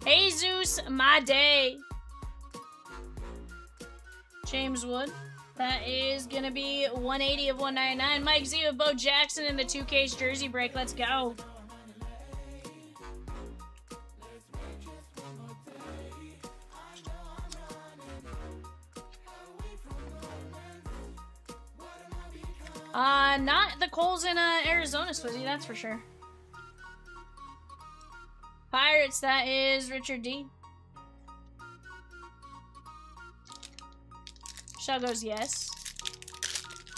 Jesus, my day. James Wood. That is going to be 180 of 199. Mike Z of Bo Jackson in the 2K's jersey break. Let's go. Not the Kohl's in Arizona, Swizzy, that's for sure. Pirates, that is Richard D. Shell goes yes.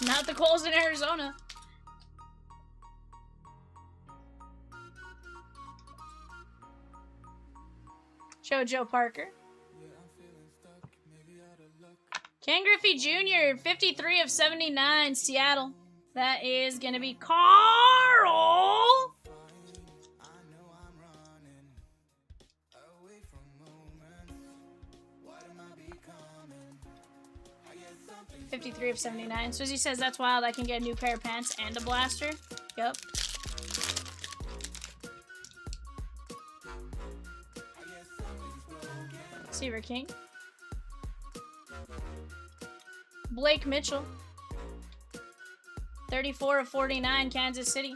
Not the Kohl's in Arizona. JoJo Parker. Ken Griffey Jr., 53 of 79, Seattle. That is going to be Carl. $53 of 79. Swizzy says that's wild. I can get a new pair of pants and a blaster. Yep. Seaver King. Blake Mitchell. 34 of 49, Kansas City.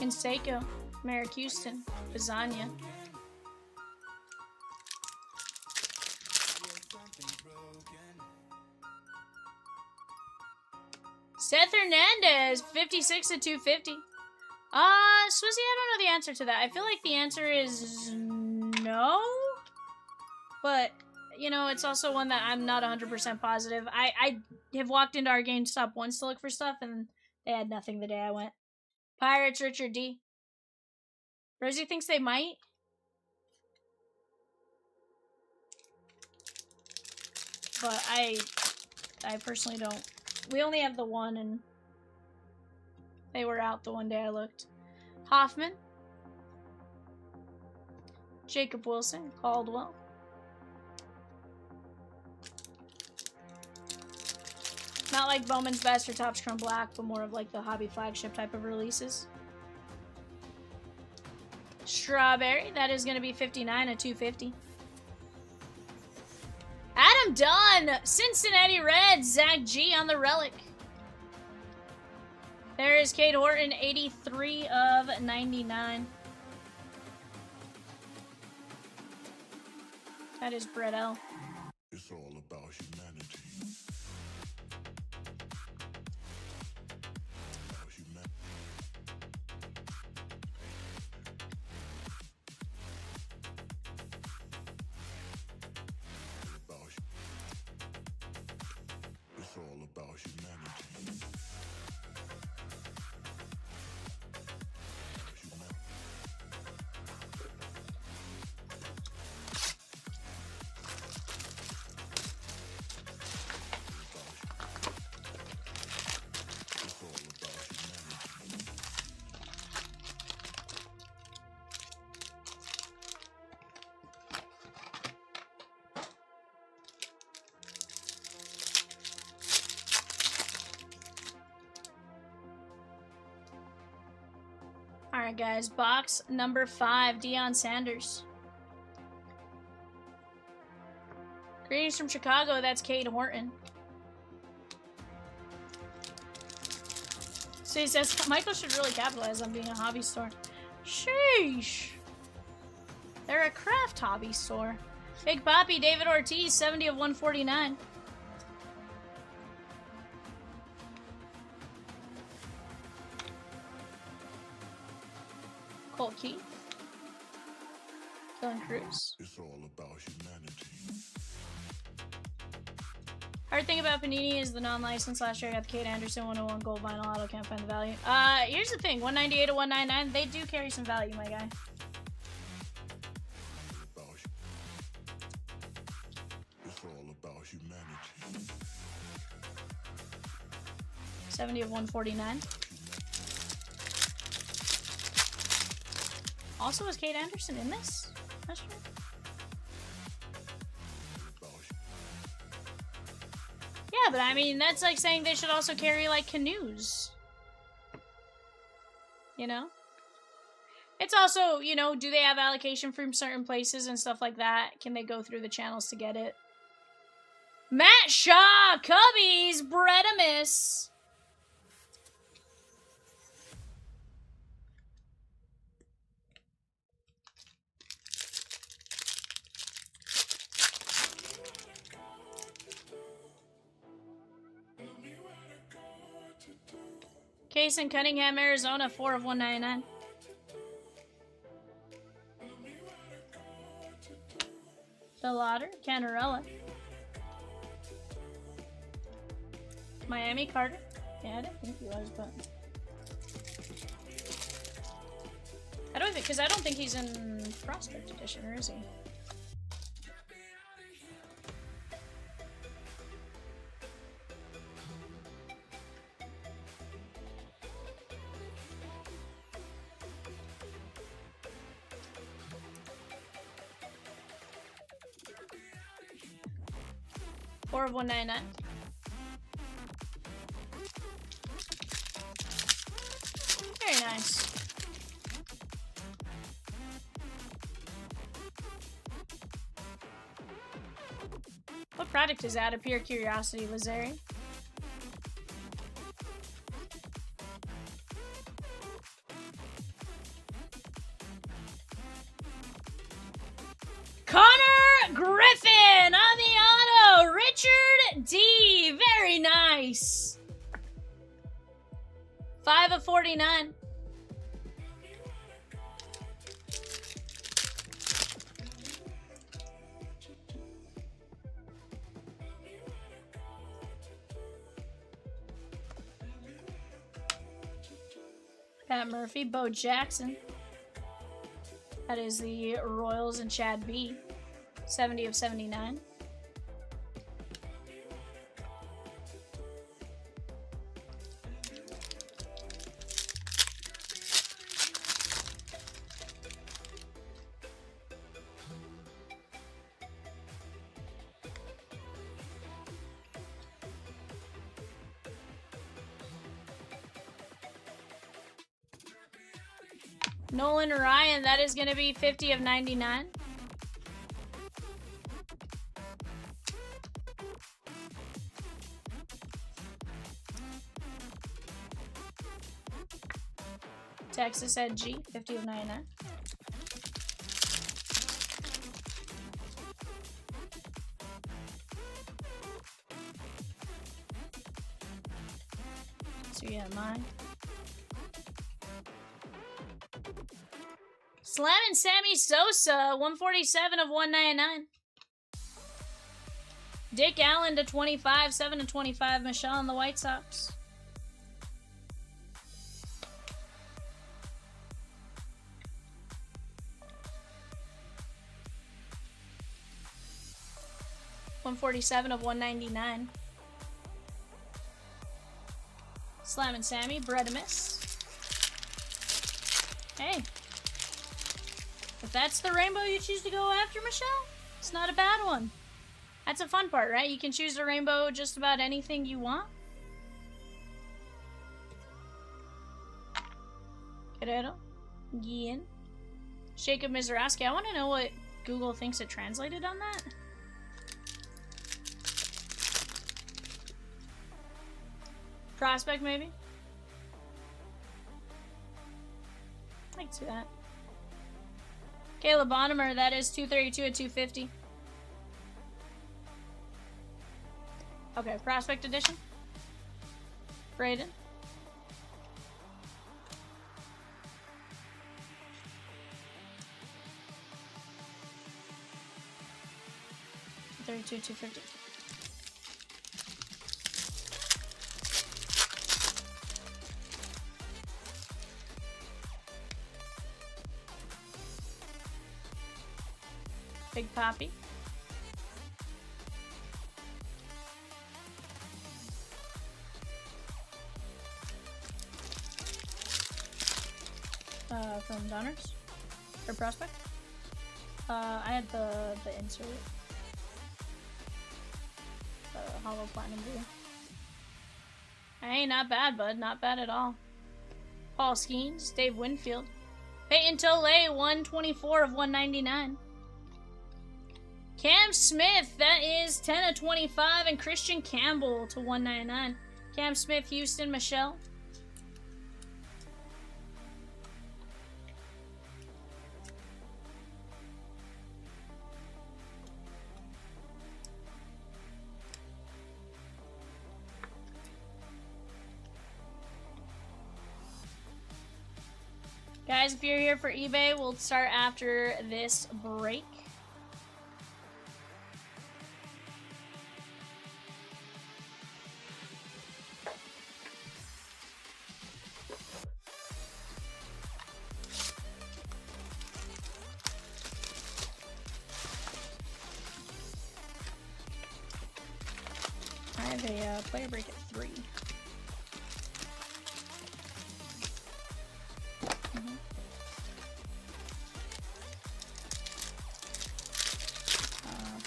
Inseko, Merrick Houston, Bizania. Seth Hernandez, 56 of 250. Swizzy, I don't know the answer to that. I feel like the answer is no. But, you know, it's also one that I'm not 100% positive. I have walked into our GameStop once to look for stuff, and they had nothing the day I went. Pirates, Richard D. Rosie thinks they might. but I personally don't. We only have the one, and they were out the one day I looked. Hoffman, Jacob Wilson, Caldwell. Not like Bowman's Best or Topps Chrome Black, but more of like the hobby flagship type of releases. Strawberry, that is going to be 59 at 250. Adam Dunn, Cincinnati Reds, Zach G on the relic. There is Cade Horton, 83 of 99. That is Brett L. It's all about humanity. About humanity. It's all about humanity. Alright guys, box number 5, Deion Sanders. Greetings from Chicago, that's Cade Horton. So he says, Michael should really capitalize on being a hobby store. Sheesh. They're a craft hobby store. Big Poppy, David Ortiz, 70 of 149. Colt Keith. Dylan Cruz. It's all about humanity. Hard thing about Panini is the non-licensed. Last year I got the Kate Anderson 101 gold vinyl auto. Can't find the value. Here's the thing. 198 to 199. They do carry some value, my guy. It's all about humanity. 70 of 149. Also, was Kate Anderson in this? That's true. Yeah, but I mean, that's like saying they should also carry, like, canoes. You know? It's also, you know, do they have allocation from certain places and stuff like that? Can they go through the channels to get it? Matt Shaw, Cubbies, Bredamus. Case in Cunningham, Arizona, 4 of 199. The Lauder, Canarella. Miami Carter. Yeah, I didn't think he was, but I don't think, because I don't think he's in Prospect Edition, or is he? Of 199. Very nice. What product is that? A pure curiosity, Lazari. Connor Griffin on the auto. Richard D. Very nice. 5 of 49. Pat Murphy, Bo Jackson. That is the Royals and Chad B. 70 of 79. Nolan Ryan, that is going to be 50 of 99. Texas Ed G, 50 of 99. So yeah, mine. Slam and Sammy Sosa, 147 of 199. Dick Allen to 25, 7 to 25. Michelle and the White Sox. $147 of 199. Slam and Sammy, Bredimus. Hey. If that's the rainbow you choose to go after, Michelle, it's not a bad one. That's a fun part, right? You can choose a rainbow just about anything you want. Guerrero. Guillen. Jacob Mizraski. I want to know what Google thinks it translated on that. Prospect, maybe? I can see that. Caleb Bonnemer, that is 232 at 250. Okay, Prospect Edition. Braden. $32, $250. Big Poppy. From Donruss or Prospect. I had the insert. Hollow Platinum Blue. Hey, not bad, bud. Not bad at all. Paul Skeens, Dave Winfield. Peyton Tole, 124 of 199. Cam Smith, that is 10 of 25, and Christian Campbell to 199. Cam Smith, Houston, Michelle. Guys, if you're here for eBay, we'll start after this break. I have a player break at 3.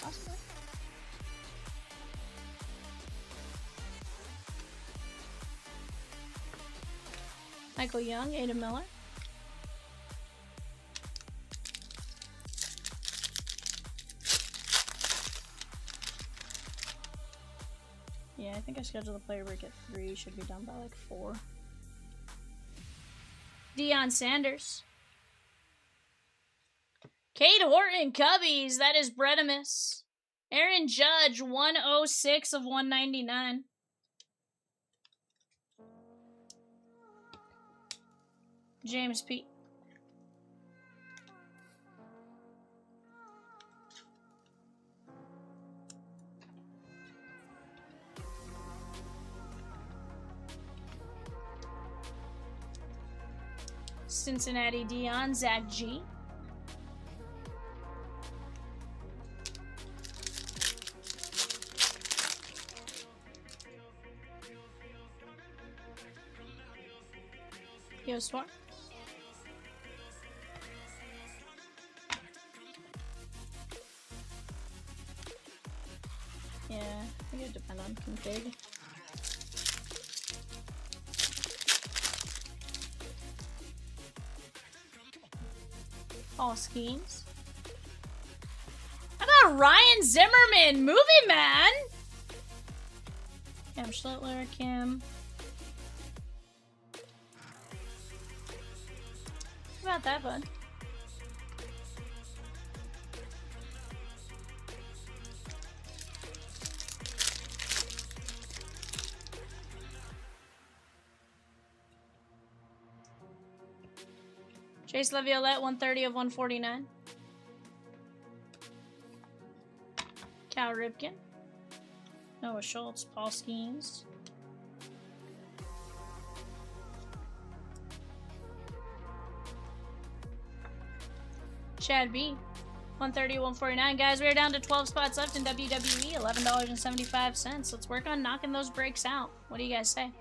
Possibly. Michael Young, Ada Miller. Yeah, I think I scheduled the player break at 3. Should be done by like 4. Deion Sanders. Cade Horton, Cubbies. That is Bredimus. Aaron Judge, 106 of 199. James P. Cincinnati Dion, Zach G. Yo, Swart. Yeah, I think it depends on config. Paul Skeens. How about Ryan Zimmerman, Movie Man? Cam Schlittler, Kim. How about that, bud? Chase Laviolette, 130 of 149. Cal Ripken. Noah Schultz, Paul Skeens. Chad B. 130, 149. Guys, we're down to 12 spots left in WWE. $11.75. Let's work on knocking those breaks out. What do you guys say?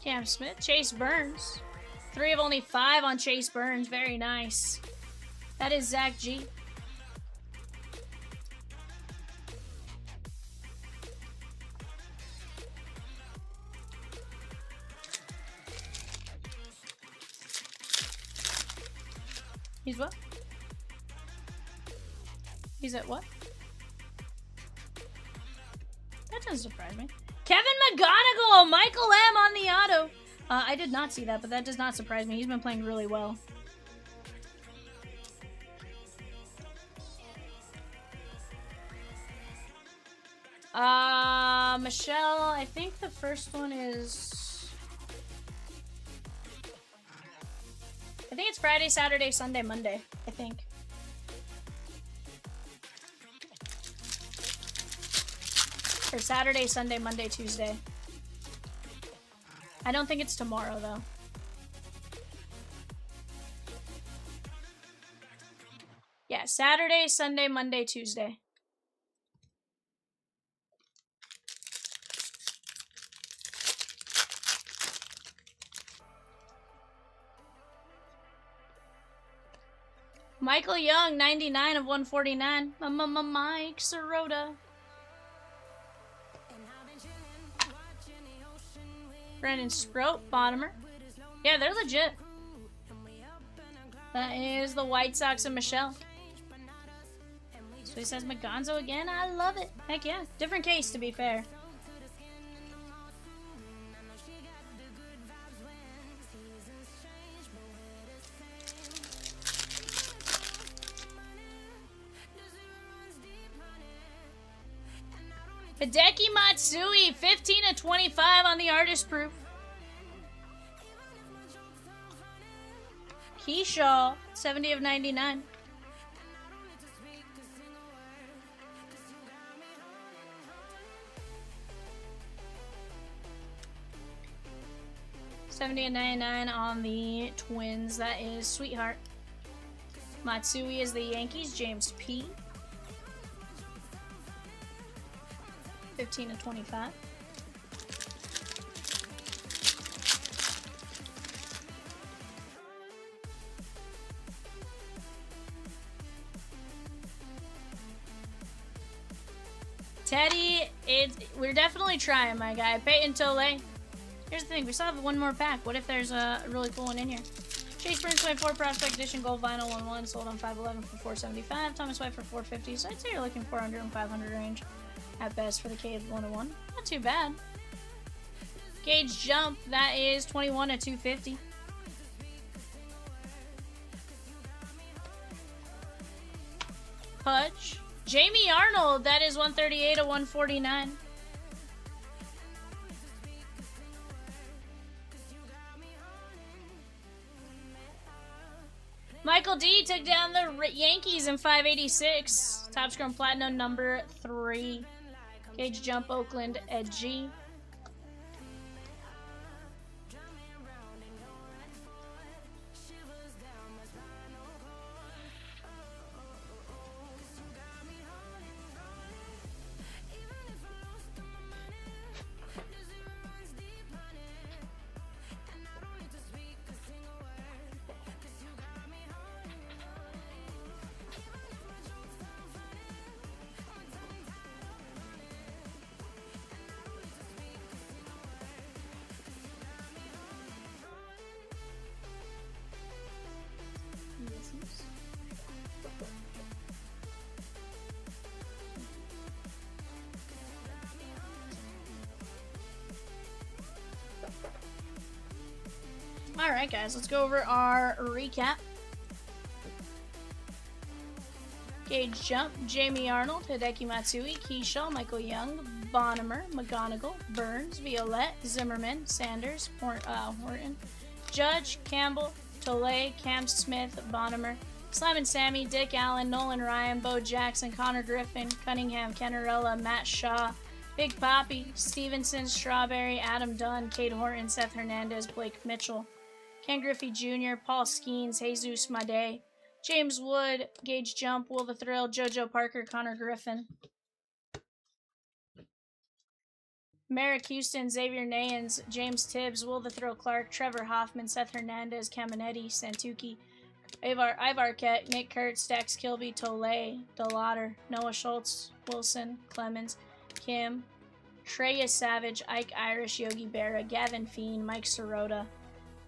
Cam Smith. Chase Burns. 3 of only 5 on Chase Burns. Very nice. That is Zach G. He's what? He's at what? That doesn't surprise me. Kevin McGonigal, Michael M on the auto. I did not see that, but that does not surprise me. He's been playing really well. Michelle, I think the first one is... I think it's Friday, Saturday, Sunday, Monday, I think. Or Saturday, Sunday, Monday, Tuesday. I don't think it's tomorrow, though. Yeah, Saturday, Sunday, Monday, Tuesday. Michael Young, 99 of 149. Mike Sirota. Brandon Sproat, bottomer. Yeah, they're legit. That is the White Sox and Michelle. So he says McGonzo again. I love it. Heck yeah. Different case, to be fair. Hideki Matsui, 15 of 25 on the artist proof. Keyshaw, 70 of 99. $70 of 99 on the Twins. That is Sweetheart. Matsui is the Yankees. James P. 15 of 25. Teddy, we're definitely trying, my guy. Peyton Tole. Here's the thing, we still have one more pack. What if there's a really cool one in here? Chase Burns 24 Prospect Edition Gold Vinyl 1-1 sold on 511 for 475. Thomas White for 450. So I'd say you're looking 400 and 500 range at best for the Cade 101. Not too bad. Gauge Jump, that is 21 of 250. Pudge. Jamie Arnold, that is 138 of 149. Michael D took down the Yankees in 586. Top Scrum Platinum number 3. Gauge Jump Oakland Edgy. Alright, guys, let's go over our recap. Gage Jump, Jamie Arnold, Hideki Matsui, Keyshaw, Michael Young, Bonham, McGonigal, Burns, Violette, Zimmerman, Sanders, Horton, Judge, Campbell, Tolay, Cam Smith, Bonham, Slam and Sammy, Dick Allen, Nolan Ryan, Bo Jackson, Connor Griffin, Cunningham, Kennerella, Matt Shaw, Big Poppy, Stevenson, Strawberry, Adam Dunn, Kate Horton, Seth Hernandez, Blake Mitchell, Ken Griffey Jr., Paul Skeens, Jesus Made, James Wood, Gage Jump, Will the Thrill, JoJo Parker, Connor Griffin, Merrick Houston, Xavier Nayans, James Tibbs, Will the Thrill Clark, Trevor Hoffman, Seth Hernandez, Caminetti, Santucci, Ivar Kett, Nick Kurtz, Dax Kilby, Tolay, Delauder, Noah Schultz, Wilson, Clemens, Kim, Shreya Savage, Ike Irish, Yogi Berra, Gavin Fiend, Mike Sirota,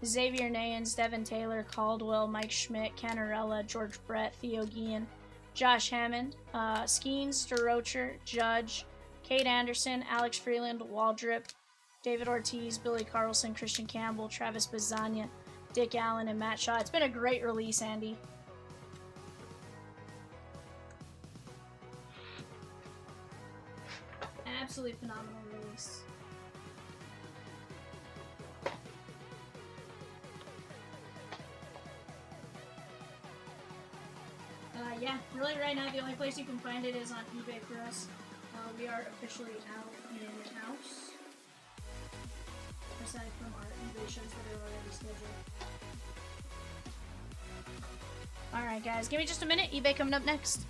Xavier Nayans, Devin Taylor, Caldwell, Mike Schmidt, Canarella, George Brett, Theo Guillen, Josh Hammond, Skeens, DeRocher, Judge, Kate Anderson, Alex Freeland, Waldrip, David Ortiz, Billy Carlson, Christian Campbell, Travis Bazania, Dick Allen, and Matt Shaw. It's been a great release, Andy. Absolutely phenomenal release. Yeah, really right now the only place you can find it is on eBay for us. We are officially out in-house. Aside from our eBay shows that are already scheduled. Alright guys, give me just a minute. eBay coming up next.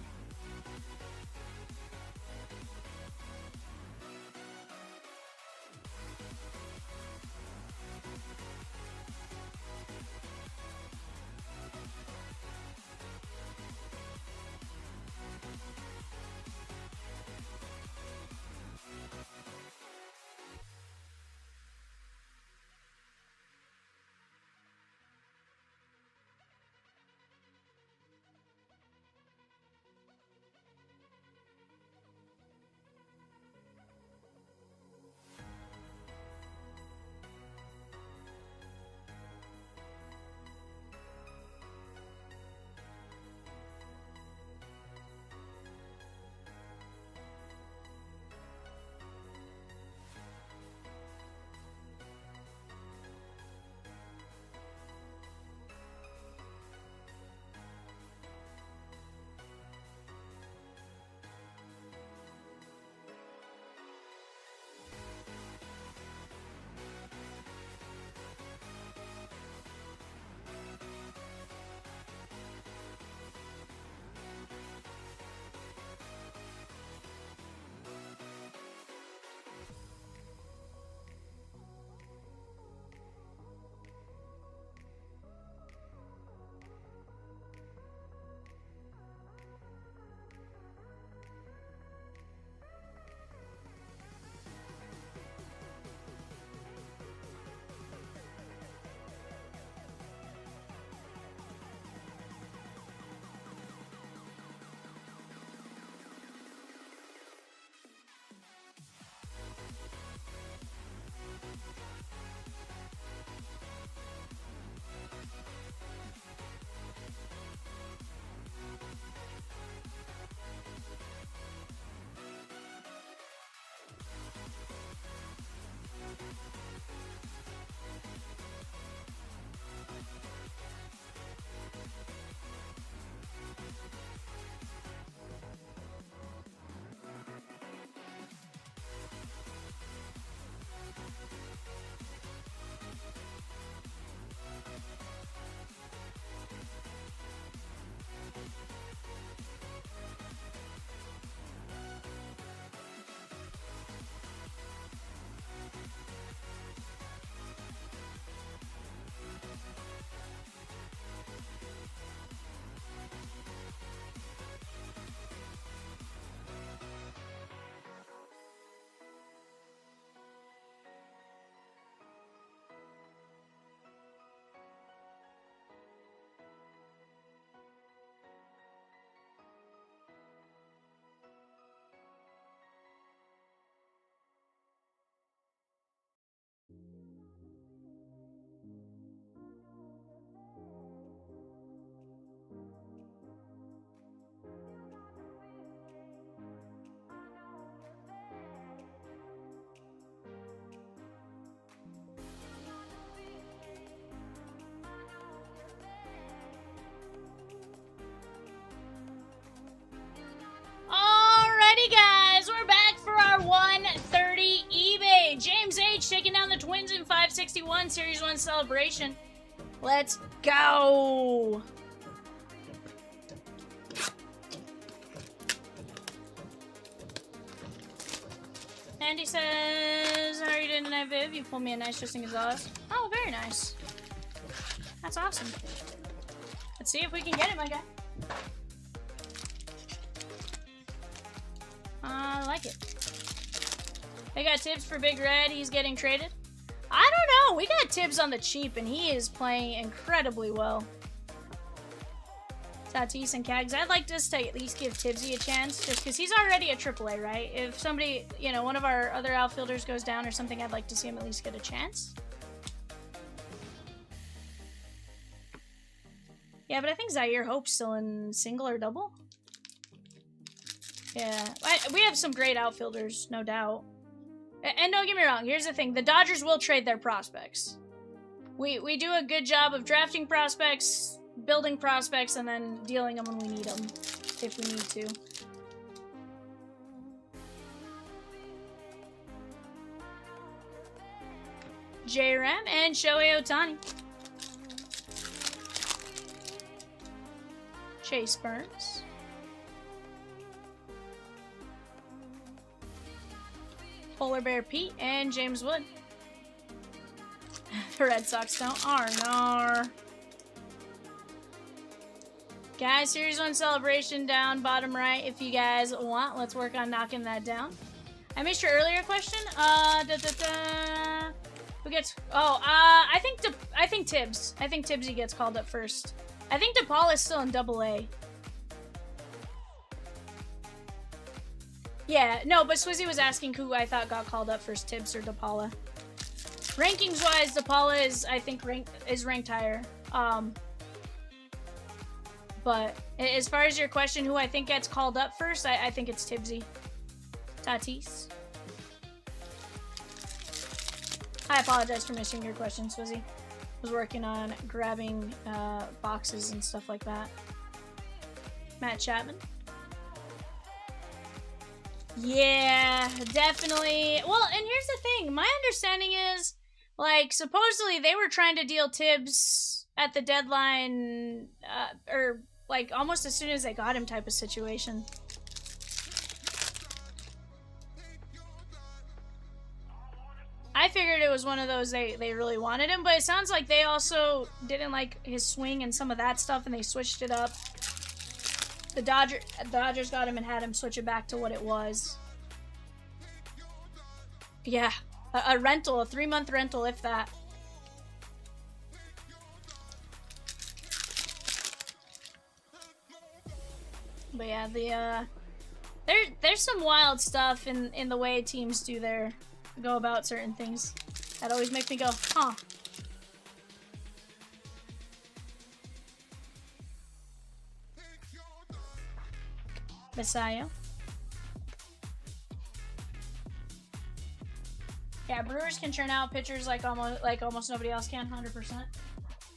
Twins in 561 Series 1 celebration. Let's go! Andy says, how are you doing tonight, Viv? You pulled me a nice Tristan Gonzalez. Oh, very nice. That's awesome. Let's see if we can get it, my guy. I like it. They got Tibbs for Big Red. He's getting traded. I don't know. We got Tibbs on the cheap, and he is playing incredibly well. Tatis and Cags. I'd like just to at least give Tibbsy a chance, just because he's already a AAA, right? If somebody, you know, one of our other outfielders goes down or something, I'd like to see him at least get a chance. Yeah, but I think Zaire Hope's still in single or double. Yeah, we have some great outfielders, no doubt. And don't get me wrong, here's the thing. The Dodgers will trade their prospects. We do a good job of drafting prospects, building prospects, and then dealing them when we need them, if we need to. J-Ram and Shohei Ohtani. Chase Burns. Polar Bear Pete and James Wood. The Red Sox don't. Arnar. Guys, Series 1 celebration down bottom right if you guys want. Let's work on knocking that down. I missed your earlier question. Who gets... Oh, I think Tibbs. I think Tibbsy gets called up first. I think DePaul is still in AA. Yeah, no, but Swizzy was asking who I thought got called up first, Tibbs or DePaula. Rankings-wise, DePaula is, I think, ranked higher. But as far as your question, who I think gets called up first, I think it's Tibbsy. Tatis. I apologize for missing your question, Swizzy. Was working on grabbing boxes and stuff like that. Matt Chapman. Yeah, definitely. Well, and here's the thing. My understanding is, like, supposedly they were trying to deal Tibbs at the deadline, or, like, almost as soon as they got him type of situation. I figured it was one of those they really wanted him, but it sounds like they also didn't like his swing and some of that stuff, and they switched it up. The Dodgers got him and had him switch it back to what it was. Yeah, a rental, a 3-month rental, if that. But yeah, there's some wild stuff in the way teams go about certain things that always make me go, huh. Messiah. Yeah, Brewers can churn out pitchers like almost nobody else can, 100%.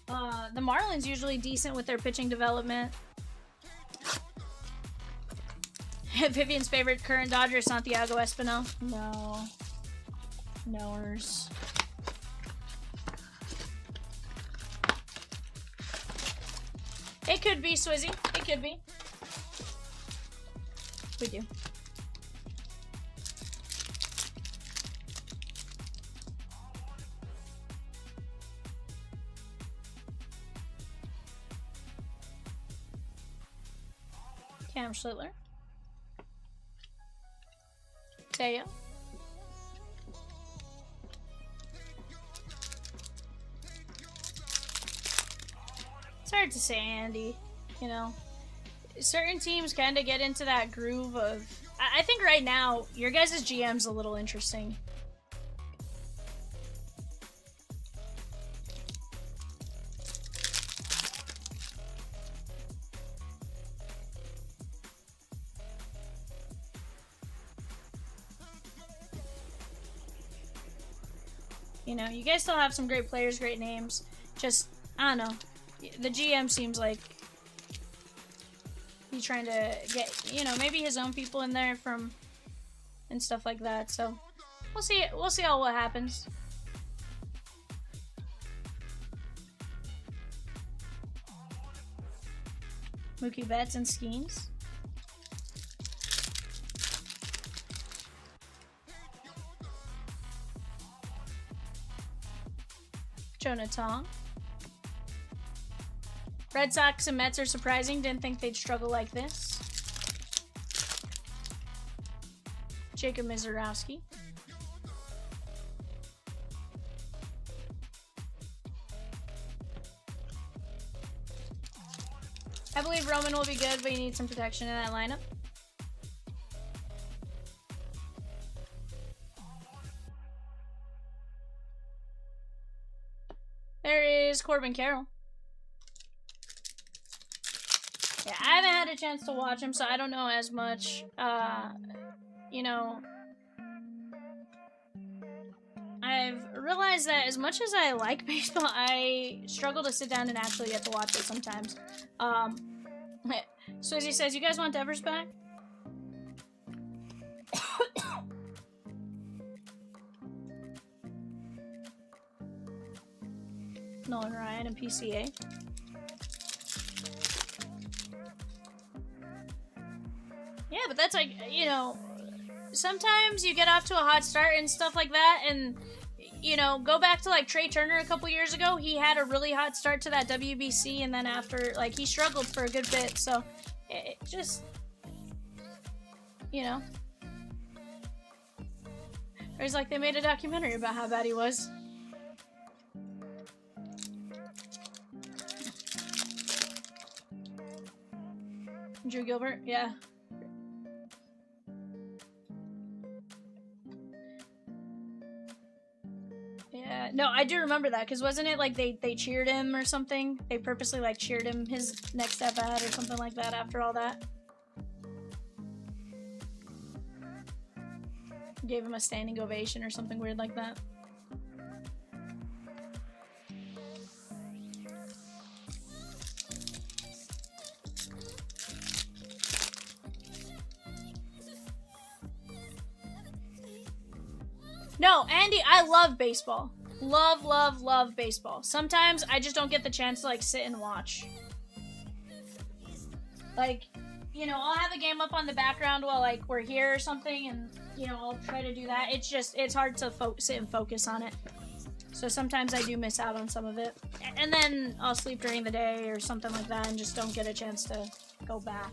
The Marlins usually decent with their pitching development. Vivian's favorite current Dodger, Santiago Espinal. No. Knowers. It could be, Swizzy. It could be. We do. Cam Schlittler. Teo. It's hard to say, Andy. You know, certain teams kind of get into that groove of... I think right now, your guys' GM's a little interesting. You know, you guys still have some great players, great names. Just, I don't know. The GM seems like he's trying to get, you know, maybe his own people in there and stuff like that. So we'll see all what happens. Mookie Betts and Skeens. Jonah Tong. Red Sox and Mets are surprising. Didn't think they'd struggle like this. Jacob Mizorowski. I believe Roman will be good, but you need some protection in that lineup. There is Corbin Carroll. Yeah, I haven't had a chance to watch him, so I don't know as much. You know, I've realized that as much as I like baseball, I struggle to sit down and actually get to watch it sometimes. So as he says, you guys want Devers back? Nolan Ryan and PCA. Yeah, but that's like, you know, sometimes you get off to a hot start and stuff like that, and, you know, go back to, like, Trey Turner a couple years ago. He had a really hot start to that WBC, and then after, like, he struggled for a good bit, so it just, you know. Or it's like they made a documentary about how bad he was. Drew Gilbert, yeah. Yeah, no, I do remember that, because wasn't it like they cheered him or something? They purposely like cheered him his next at bat or something like that after all that. Gave him a standing ovation or something weird like that. No, Andy, I love baseball. Love, love, love baseball. Sometimes I just don't get the chance to, like, sit and watch. Like, you know, I'll have a game up on the background while, like, we're here or something, and, you know, I'll try to do that. It's just, it's hard to sit and focus on it. So sometimes I do miss out on some of it. And then I'll sleep during the day or something like that and just don't get a chance to go back.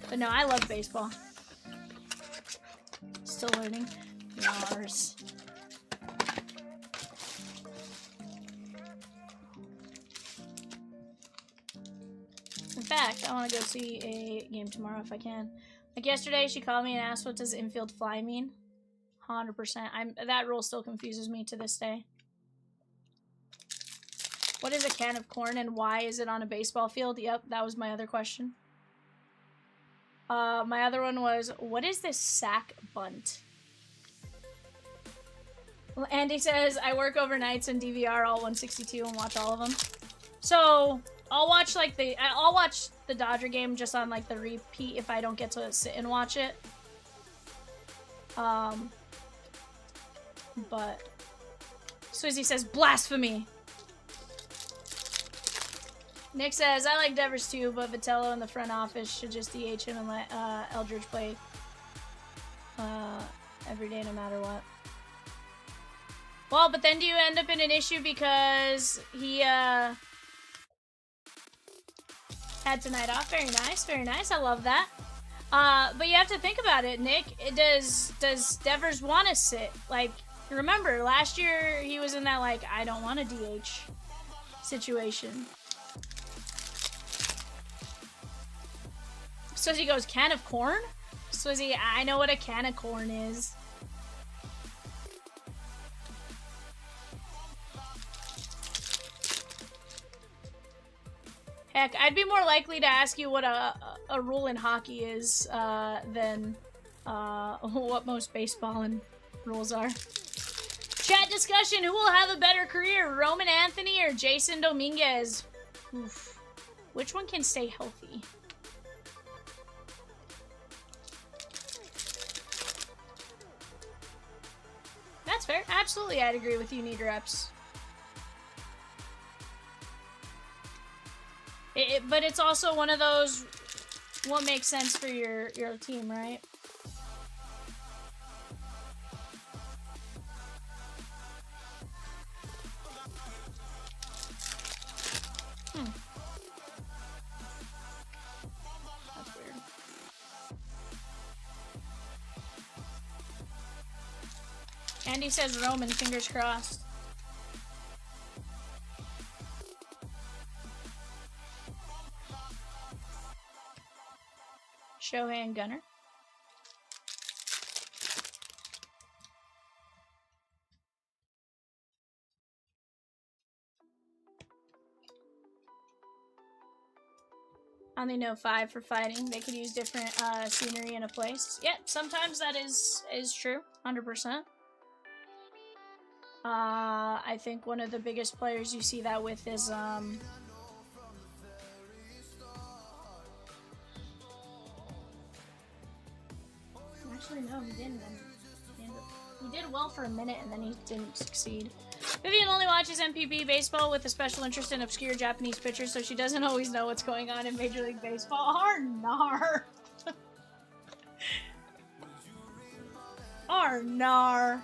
But no, I love baseball. Still learning. Mars. In fact, I want to go see a game tomorrow if I can. Like yesterday, she called me and asked, what does infield fly mean? 100%. That rule still confuses me to this day. What is a can of corn and why is it on a baseball field? Yep, that was my other question. My other one was, what is this sack bunt? Andy says, I work overnights and DVR all 162 and watch all of them. So, I'll watch the Dodger game just on like the repeat if I don't get to sit and watch it. But Swizzy says, blasphemy. Nick says, I like Devers too, but Vitello in the front office should just DH him and let Eldridge play every day no matter what. Well, but then do you end up in an issue because he had tonight off? Very nice, very nice. I love that. But you have to think about it, Nick. Does Devers want to sit? Like, remember, last year he was in that, like, I don't want to DH situation. So he goes, can of corn? So is he, I know what a can of corn is. Heck, I'd be more likely to ask you what a rule in hockey is than what most baseball and rules are. Chat discussion, who will have a better career, Roman Anthony or Jason Dominguez? Oof. Which one can stay healthy? That's fair. Absolutely, I'd agree with you, need reps. But it's also one of those, what makes sense for your team, right? That's weird. Andy says Roman, fingers crossed. Shohei and Gunner. I only know 5 for fighting. They could use different scenery in a place. Yep, sometimes that is true. 100%. I think one of the biggest players you see that with is actually no, he didn't. He did well for a minute and then he didn't succeed. Vivian only watches MPB baseball with a special interest in obscure Japanese pitchers, so she doesn't always know what's going on in Major League Baseball. Arnar! Arnar!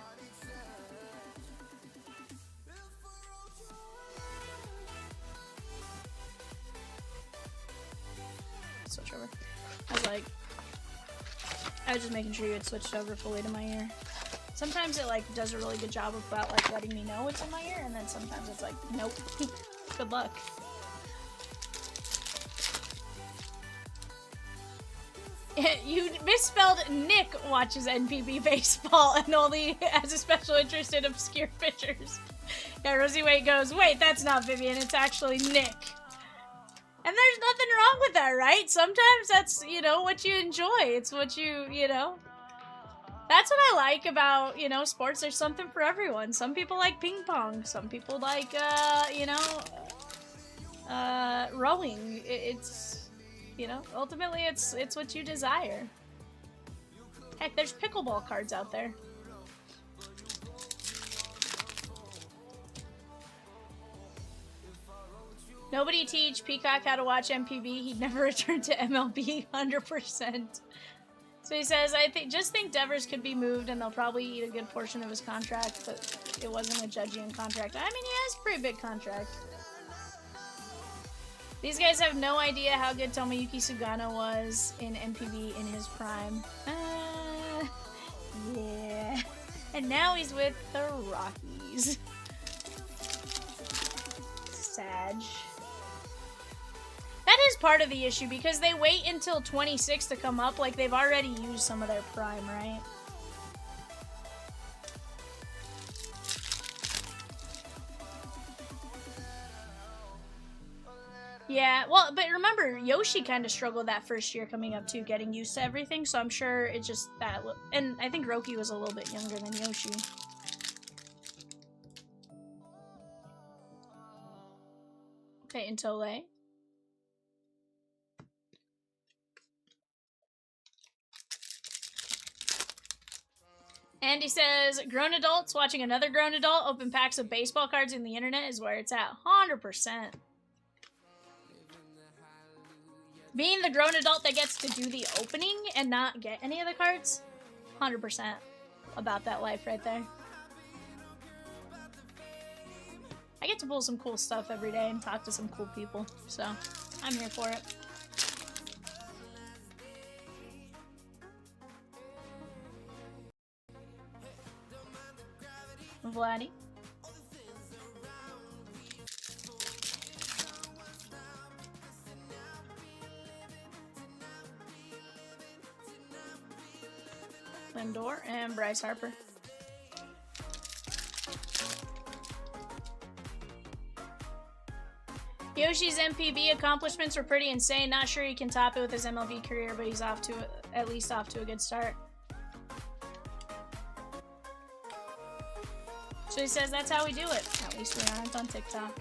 Switch over. I was just making sure you had switched over fully to my ear. Sometimes it like does a really good job about like letting me know what's in my ear, and then sometimes it's like, nope. Good luck. You misspelled Nick watches NPB baseball and only has a special interest in obscure pitchers. Yeah, Rosie Wait goes, wait, that's not Vivian, it's actually Nick. And there's nothing wrong with that, right? Sometimes that's, you know, what you enjoy. It's what you know. That's what I like about, you know, sports. There's something for everyone. Some people like ping pong. Some people like, you know, rowing. It's, you know, ultimately it's what you desire. Heck, there's pickleball cards out there. Nobody teach Peacock how to watch MPB. He'd never return to MLB, 100%. So he says, just think Devers could be moved and they'll probably eat a good portion of his contract, but it wasn't a judging contract. I mean, he has a pretty big contract. These guys have no idea how good Tomoyuki Sugano was in MPB in his prime. Yeah. And now he's with the Rockies. Sag. That is part of the issue, because they wait until 26 to come up, like they've already used some of their prime, right? Yeah, well, but remember, Yoshi kind of struggled that first year coming up too, getting used to everything, so I'm sure it's just that. And I think Roki was a little bit younger than Yoshi. Okay, Intole. Andy says, grown adults watching another grown adult open packs of baseball cards in the internet is where it's at. 100%. Being the grown adult that gets to do the opening and not get any of the cards, 100% about that life right there. I get to pull some cool stuff every day and talk to some cool people, so I'm here for it. Vladdy. Lindor and Bryce Harper. Yoshi's MPB accomplishments were pretty insane. Not sure he can top it with his MLB career, but he's at least off to a good start. So he says that's how we do it. At least we aren't on TikTok.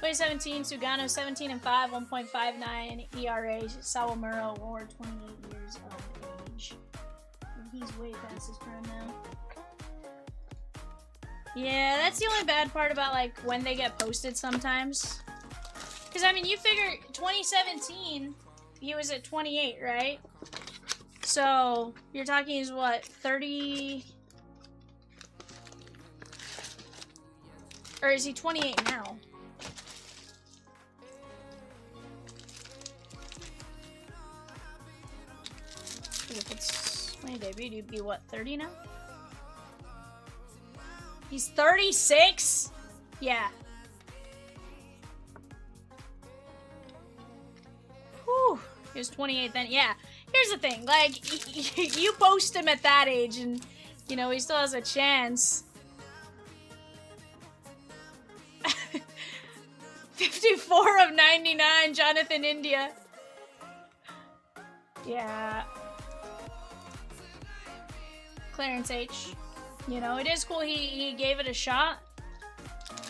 (2017) Sugano 17-5, 1.59 ERA. Sawamura Award, 28 years of age. He's way past his prime now. Yeah, that's the only bad part about like when they get posted sometimes. Because I mean, you figure 2017, he was at 28, right? So you're talking is what 30, or is he 28 now? If it's my debut, he'd be what 30 now? He's 36? Yeah. Whew. He was 28 then. Yeah. Here's the thing. Like, you post him at that age and, you know, he still has a chance. 54 of 99, Jonathan India. Yeah. Clarence H. You know, it is cool he gave it a shot.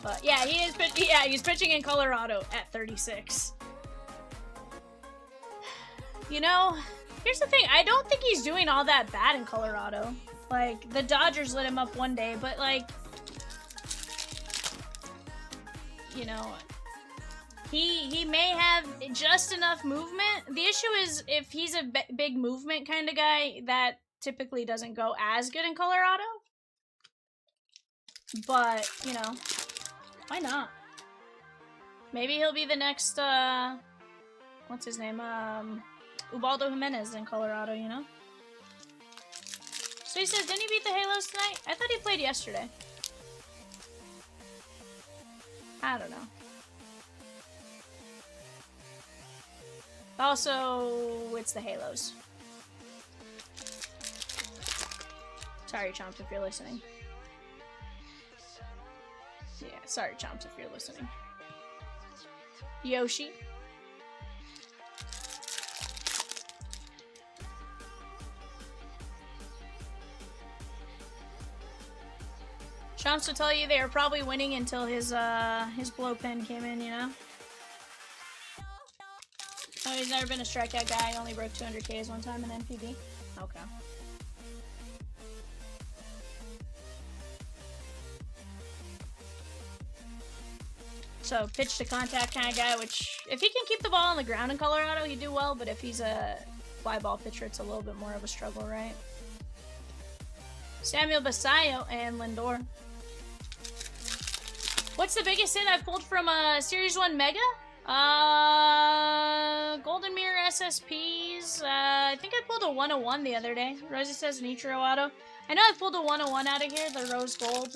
But yeah, he's pitching in Colorado at 36. You know, here's the thing. I don't think he's doing all that bad in Colorado. Like, the Dodgers lit him up one day, but like, you know, he may have just enough movement. The issue is if he's a big movement kind of guy, that typically doesn't go as good in Colorado. But, you know, why not? Maybe he'll be the next, what's his name? Ubaldo Jimenez in Colorado, you know? So he says, didn't he beat the Halos tonight? I thought he played yesterday. I don't know. Also, it's the Halos. Sorry, Chomp, if you're listening. Yeah, sorry, Chomps, if you're listening. Yoshi. Chomps will tell you they were probably winning until his blow pen came in, you know? Oh, he's never been a strikeout guy. Only broke 200 Ks one time in NPB. Okay. So, pitch to contact kind of guy, which, if he can keep the ball on the ground in Colorado, he'd do well, but if he's a fly ball pitcher, it's a little bit more of a struggle, right? Samuel Basayo and Lindor. What's the biggest hit I've pulled from a Series 1 Mega? Golden Mirror SSPs. I think I pulled a 101 the other day. Rosie says Nitro Auto. I know I pulled a 101 out of here, the Rose Gold.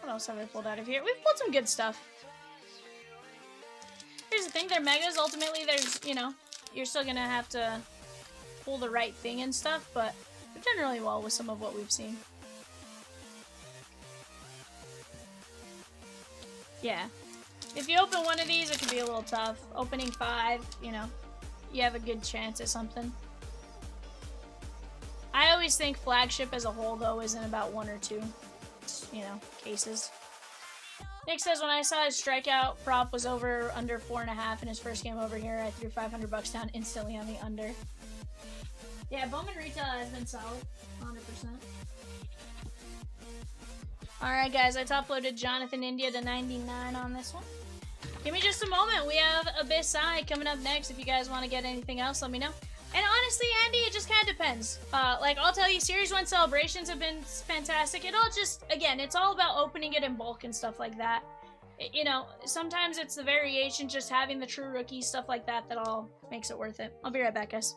What else have I pulled out of here? We've pulled some good stuff. Here's the thing, they're megas. Ultimately, there's, you know, you're still gonna have to pull the right thing and stuff, but we've done really well with some of what we've seen. Yeah. If you open one of these, it can be a little tough. Opening 5, you know, you have a good chance at something. I always think flagship as a whole, though, isn't about 1 or 2, you know, cases. Nick says, when I saw his strikeout prop was over under 4.5 in his first game over here, I threw $500 down instantly on the under. Yeah, Bowman retail has been solid, 100%. Alright guys, I top-loaded Jonathan India to 99 on this one. Give me just a moment. We have Abyss Eye coming up next. If you guys want to get anything else, let me know. And honestly, Andy, it just kind of depends. Like, I'll tell you, Series 1 celebrations have been fantastic. It all just, again, it's all about opening it in bulk and stuff like that. You know, sometimes it's the variation, just having the true rookie, stuff like that, that all makes it worth it. I'll be right back, guys.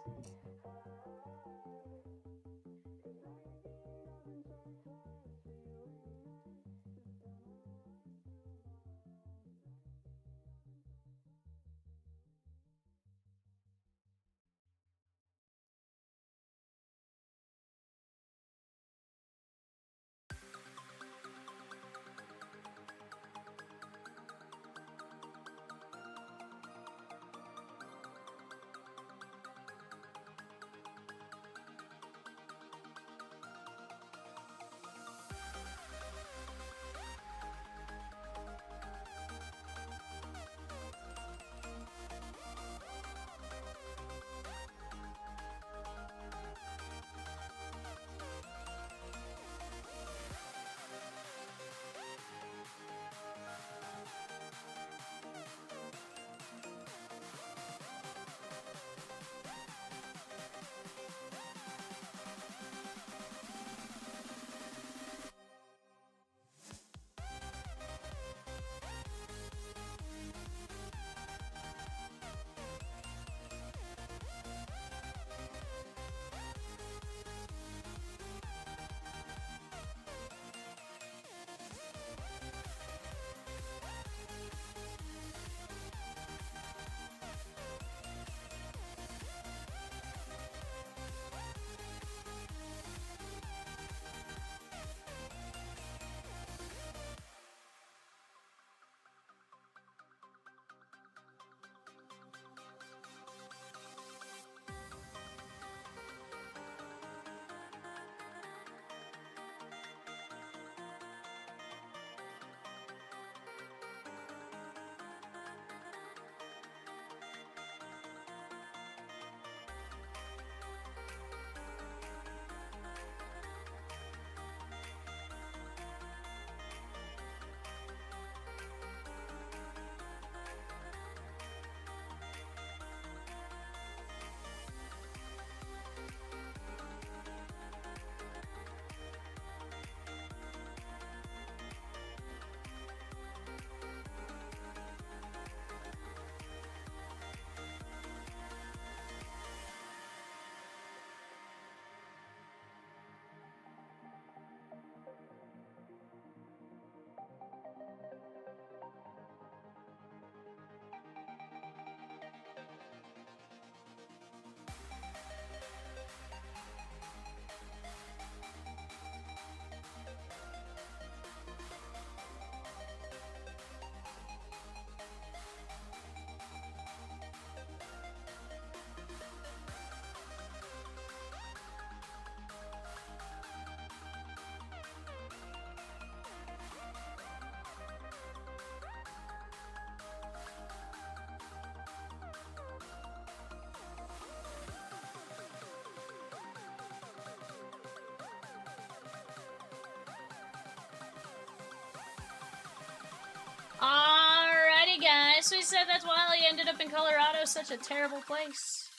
so he said that's why he ended up in Colorado, such a terrible place.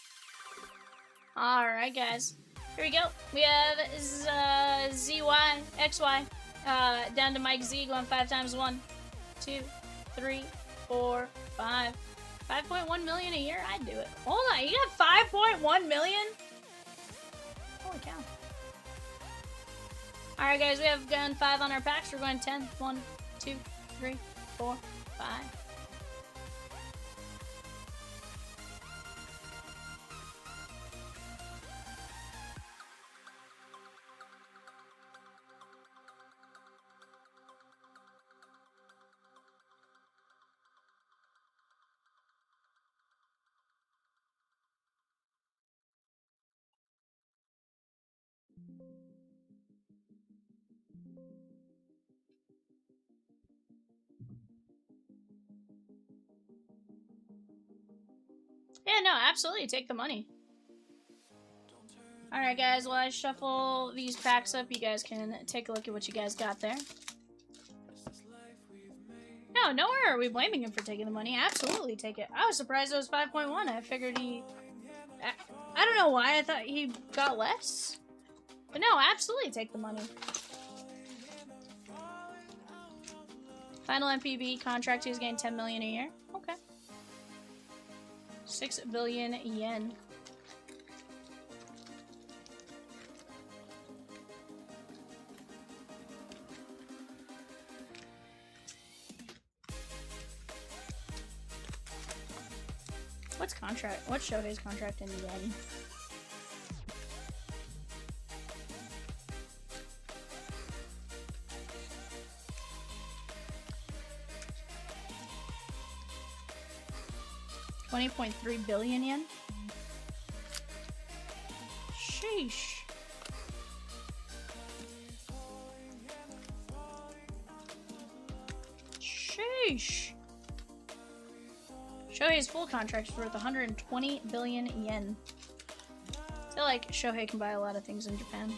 Alright, guys. Here we go. We have ZY, XY, down to Mike Z going 5 times 1, 2, 3, 4, 5. 5.1 million a year? I'd do it. Hold on, you got 5.1 million? Holy cow. Alright, guys, we have gone 5 on our packs. We're going 10. 1, 2, 3, 4, 5. Yeah, no, absolutely. Take the money. Alright, guys, while I shuffle these packs up, you guys can take a look at what you guys got there. No, nowhere are we blaming him for taking the money. Absolutely take it. I was surprised it was 5.1. I figured he... I don't know why I thought he got less. But no, absolutely take the money. Final MPB contract, he's getting 10 million a year. Okay. 6 billion yen. What's contract? What's Shohei's contract in yen? $20.3 billion yen? Sheesh. Sheesh. Shohei's full contract is worth 120 billion yen. I feel like Shohei can buy a lot of things in Japan.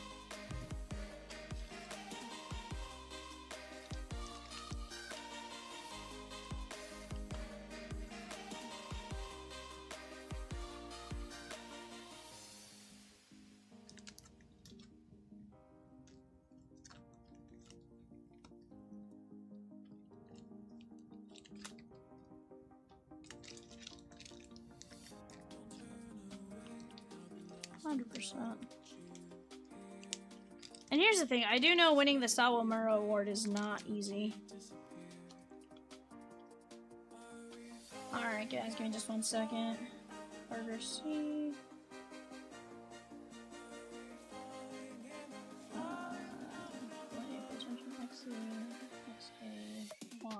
And here's the thing, I do know winning the Sawamura Award is not easy. Alright guys, give me just 1 second. Burger C. Y.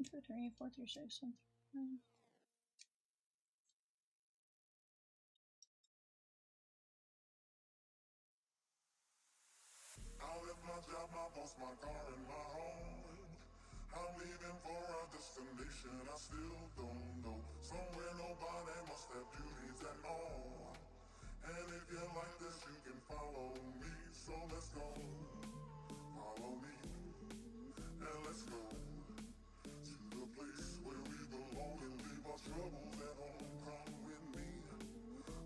Two, 3, 4, 3, 6, 7, 9. I left my job, my boss, my car, and my home. I'm leaving for a destination I still don't know. Somewhere nobody must have duties at all. And if you like this, you can follow me. So let's go. Follow me. And let's go to the place where we belong and leave our troubles at home. Come with me.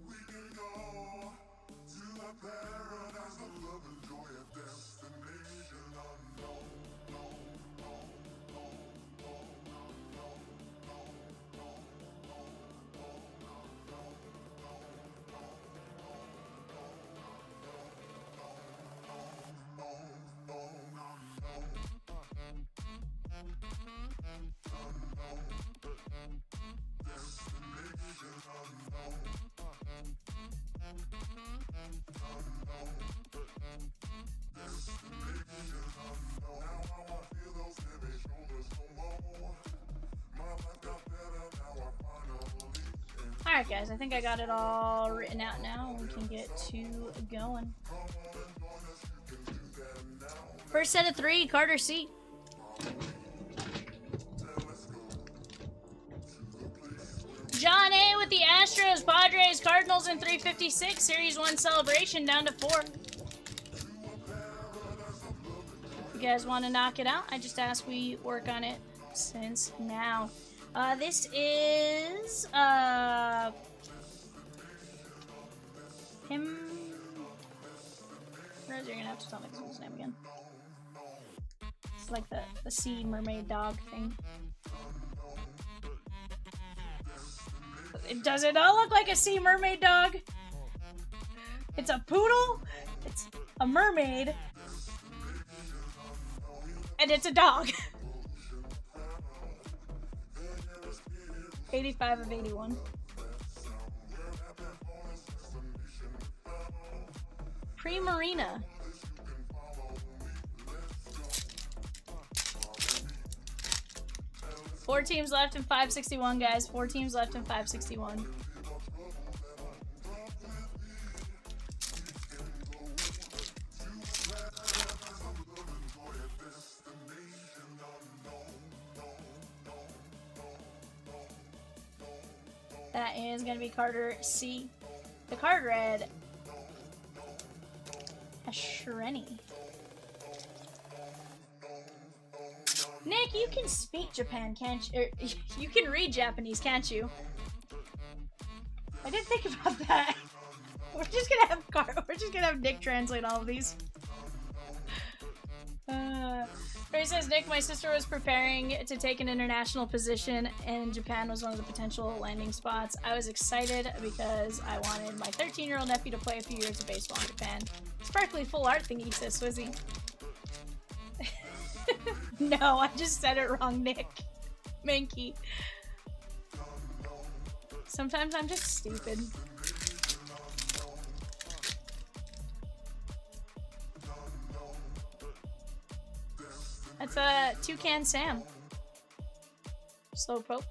We can go to a paradise of love and joy, a destination unknown. Alright guys, I think I got it all written out now. We can get to going. First set of 3, Carter C. John A with the Astros, Padres, Cardinals in 356. Series 1 celebration down to 4. If you guys want to knock it out, I just ask we work on it since now. This is, him. Rose, you're gonna have to tell me his name again. It's like the sea mermaid dog thing. Does it not look like a sea mermaid dog? It's a poodle, it's a mermaid, and it's a dog. 85 of 81. Pre-Marina. Four teams left in 561, guys. 4 teams left in 561. That is going to be Carter C. The card read Ashreni. Nick, you can speak Japan, can't you? You can read Japanese, can't you? I didn't think about that. We're just gonna have Nick translate all of these. Ray says, Nick, my sister was preparing to take an international position, and Japan was one of the potential landing spots. I was excited because I wanted my 13-year-old nephew to play a few years of baseball in Japan. Sparkly full art thingy, says Swizzy. No, I just said it wrong, Nick. Mankey. Sometimes I'm just stupid. That's a Toucan Sam. Slowpoke.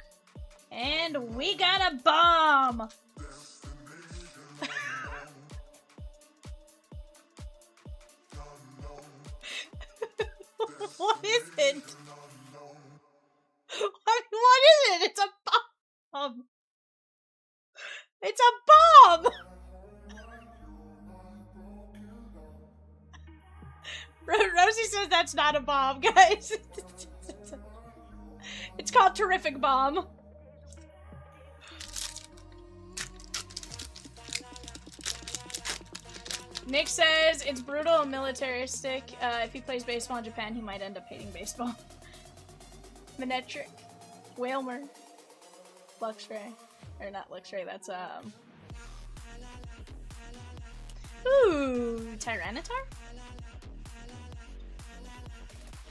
And we got a bomb! What is it? What is it? It's a bomb! It's a bomb! Rosie says that's not a bomb, guys. It's called Terrific Bomb. Nick says it's brutal and militaristic. If he plays baseball in Japan, he might end up hating baseball. Manetric, Whalmer, Luxray, or not Luxray. That's ooh, Tyranitar.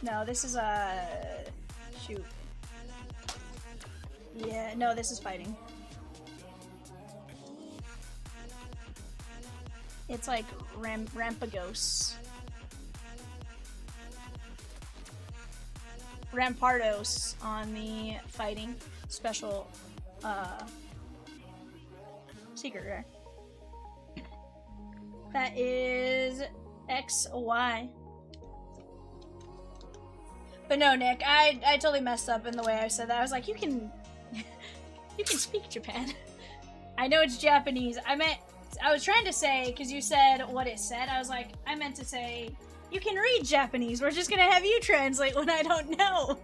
No, this is shoot. Yeah, no, this is fighting. It's like Rampagos. Rampardos on the fighting special secret rare. That is XY. But no, Nick, I totally messed up in the way I said that. I was like, you can speak Japan. I know it's Japanese. I was trying to say, because you said what it said, I was like, I meant to say, you can read Japanese. We're just gonna have you translate when I don't know.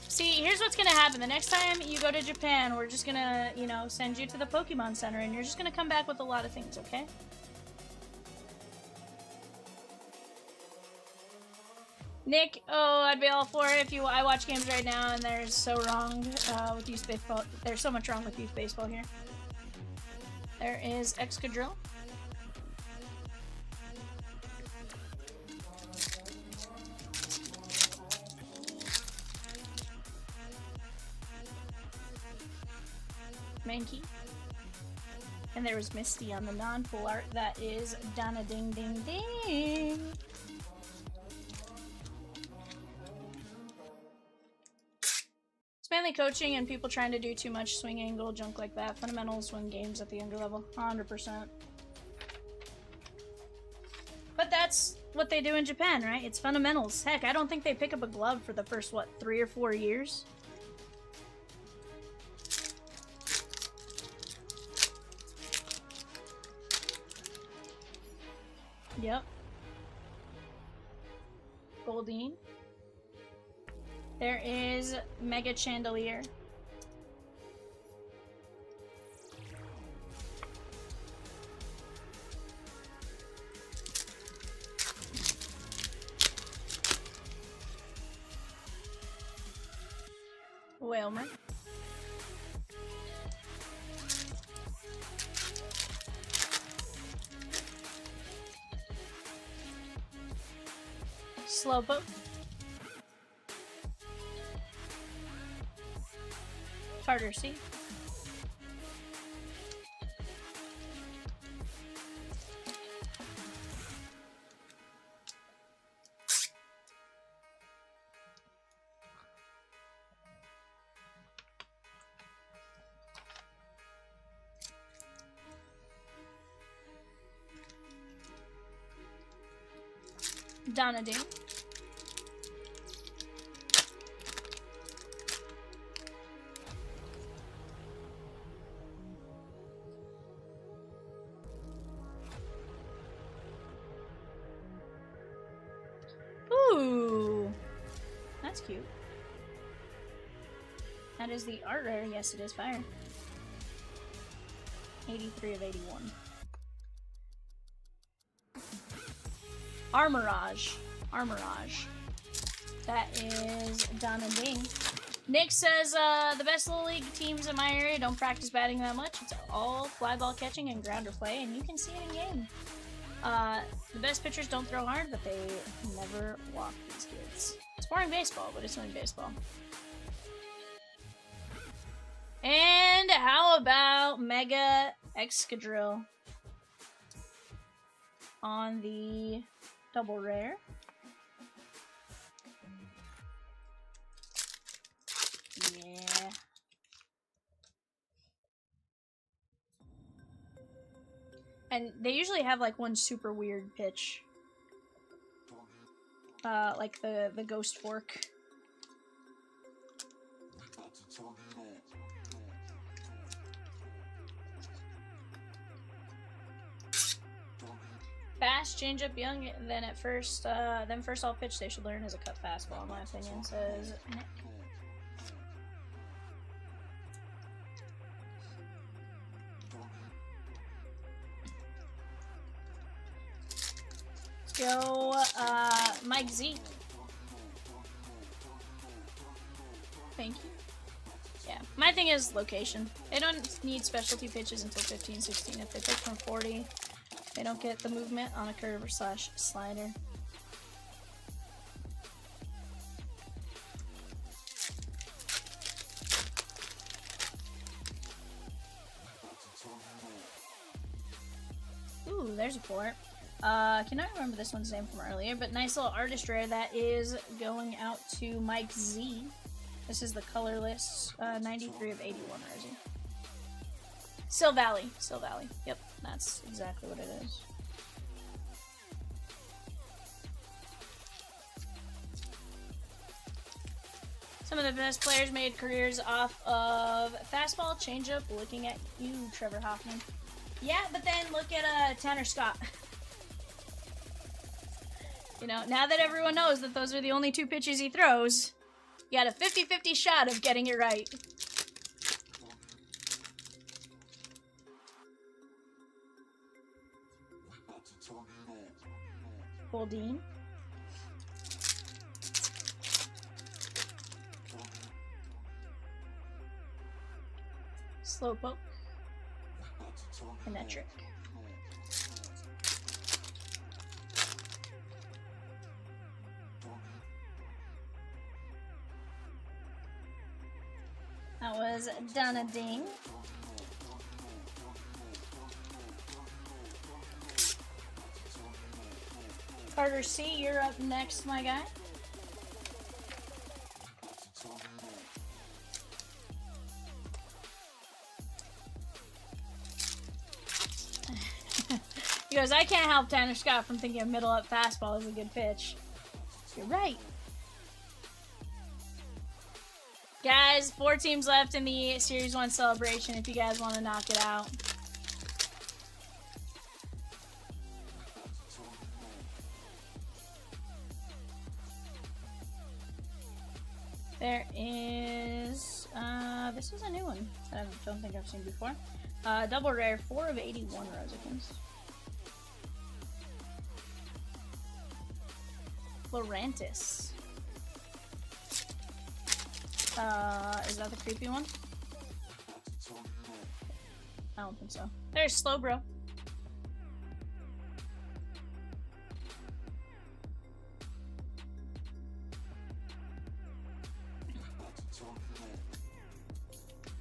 See, here's what's gonna happen. The next time you go to Japan, we're just gonna, you know, send you to the Pokemon Center, and you're just gonna come back with a lot of things, okay? Nick, oh, I'd be all for it if I watch games right now, and they're so wrong with youth baseball. There's so much wrong with youth baseball here. There is Excadrill. Mankey. And there was Misty on the non-full art. That is Donna Ding Ding Ding. It's mainly coaching and people trying to do too much swing angle, junk like that. Fundamentals win games at the younger level. 100%. But that's what they do in Japan, right? It's fundamentals. Heck, I don't think they pick up a glove for the first, what, 3 or 4 years? Yep. Goldine. There is Mega Chandelier. Whalmer. Slowpoke. Tartarcy. Donading. Ooh, that's cute. That is the art rare. Yes, it is fire. 83 of 81. Armorage. Armorage. That is Donna Ding. Nick says, the best Little League teams in my area don't practice batting that much. It's all fly ball catching and grounder play, and you can see it in game. The best pitchers don't throw hard, but they never walk these kids. It's boring baseball, but it's only baseball. And how about Mega Excadrill on the double rare? Yeah. And they usually have like one super weird pitch. Like the ghost fork. Fast, change up young, then at first, then first all pitch they should learn is a cut fastball, in my opinion, says Nick. Let's go, Mike Z. Thank you. Yeah, my thing is location. They don't need specialty pitches until 15, 16. If they pick from 40, they don't get the movement on a curve or slash slider. Ooh, there's a port. Cannot remember this one's name from earlier, but nice little artist rare that is going out to Mike Z. This is the colorless, 93 of 81 Rosie. Still Valley. Still Valley. Yep, that's exactly what it is. Some of the best players made careers off of fastball, changeup. Looking at you, Trevor Hoffman. Yeah, but then look at Tanner Scott. You know, now that everyone knows that those are the only two pitches he throws, you got a 50-50 shot of getting it right. Goldine. Slowpoke. Electric. That was Donna Ding. Carter C, you're up next, my guy. He goes, I can't help Tanner Scott from thinking a middle up fastball is a good pitch. You're right. Guys, 4 teams left in the Series 1 celebration if you guys want to knock it out. There is, this is a new one that I don't think I've seen before. Double rare, 4 of 81 Rosikins. Florantis. Is that the creepy one? I don't think so. There's Slowbro.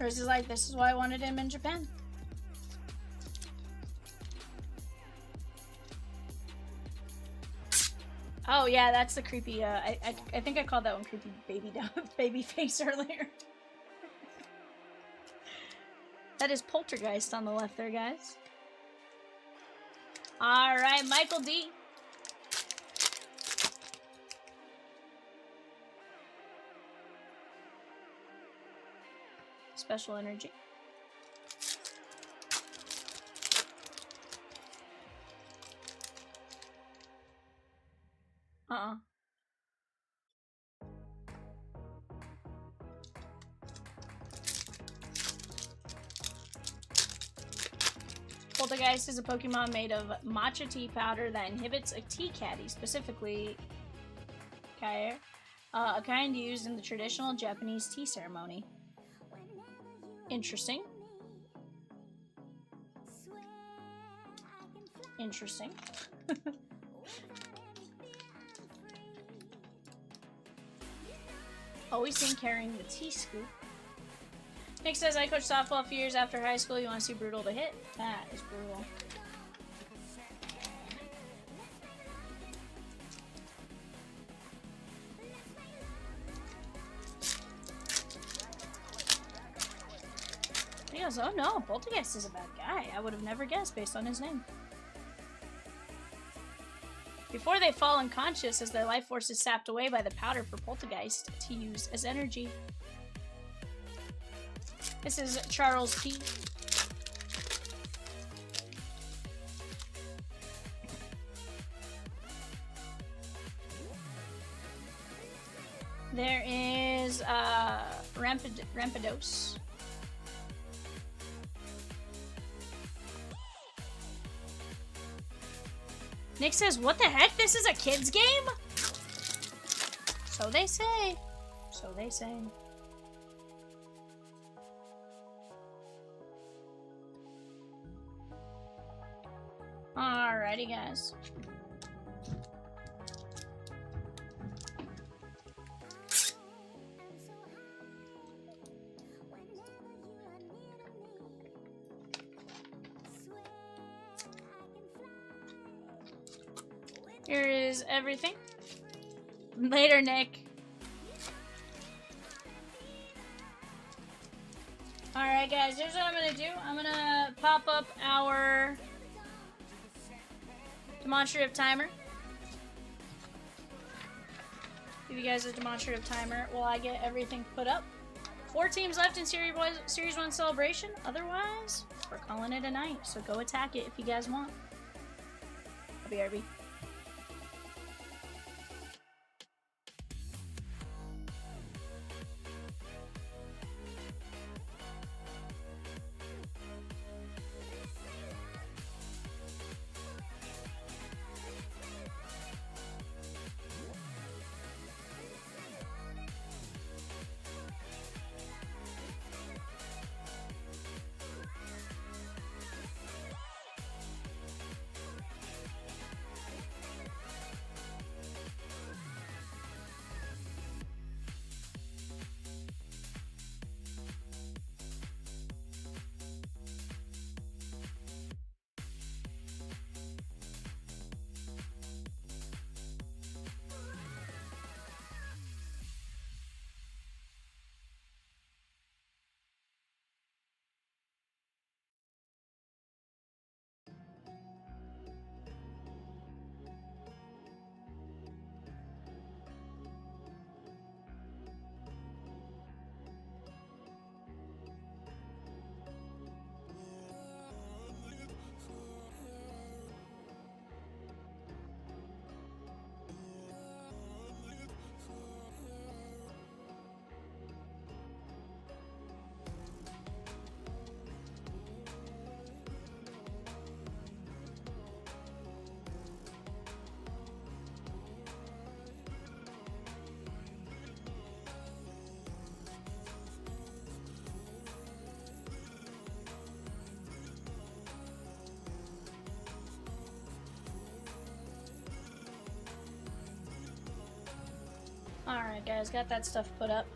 Rose is like, this is why I wanted him in Japan. Oh yeah, that's the creepy, I think I called that one creepy baby face earlier. That is Poltergeist on the left there, guys. Alright, Michael D. Special energy. Poltergeist is a Pokemon made of matcha tea powder that inhibits a tea caddy, specifically Kair, a kind used in the traditional Japanese tea ceremony. Interesting. Interesting. Always seen carrying the tea scoop. Nick says, I coached softball a few years after high school. You want to see brutal to hit? That is brutal. He goes, oh no, Poltergeist is a bad guy. I would have never guessed based on his name. Before they fall unconscious as their life force is sapped away by the powder for Poltergeist to use as energy. This is Charles P. There is Rampidos. Nick says, what the heck? This is a kid's game? So they say. So they say. Alrighty, guys. Here is everything. Later, Nick. Alright, guys, here's what I'm gonna do. I'm gonna pop up our demonstrative timer. Give you guys a demonstrative timer while I get everything put up. 4 teams left in Series 1 celebration. Otherwise, we're calling it a night. So go attack it if you guys want. BRB. Alright guys, got that stuff put up.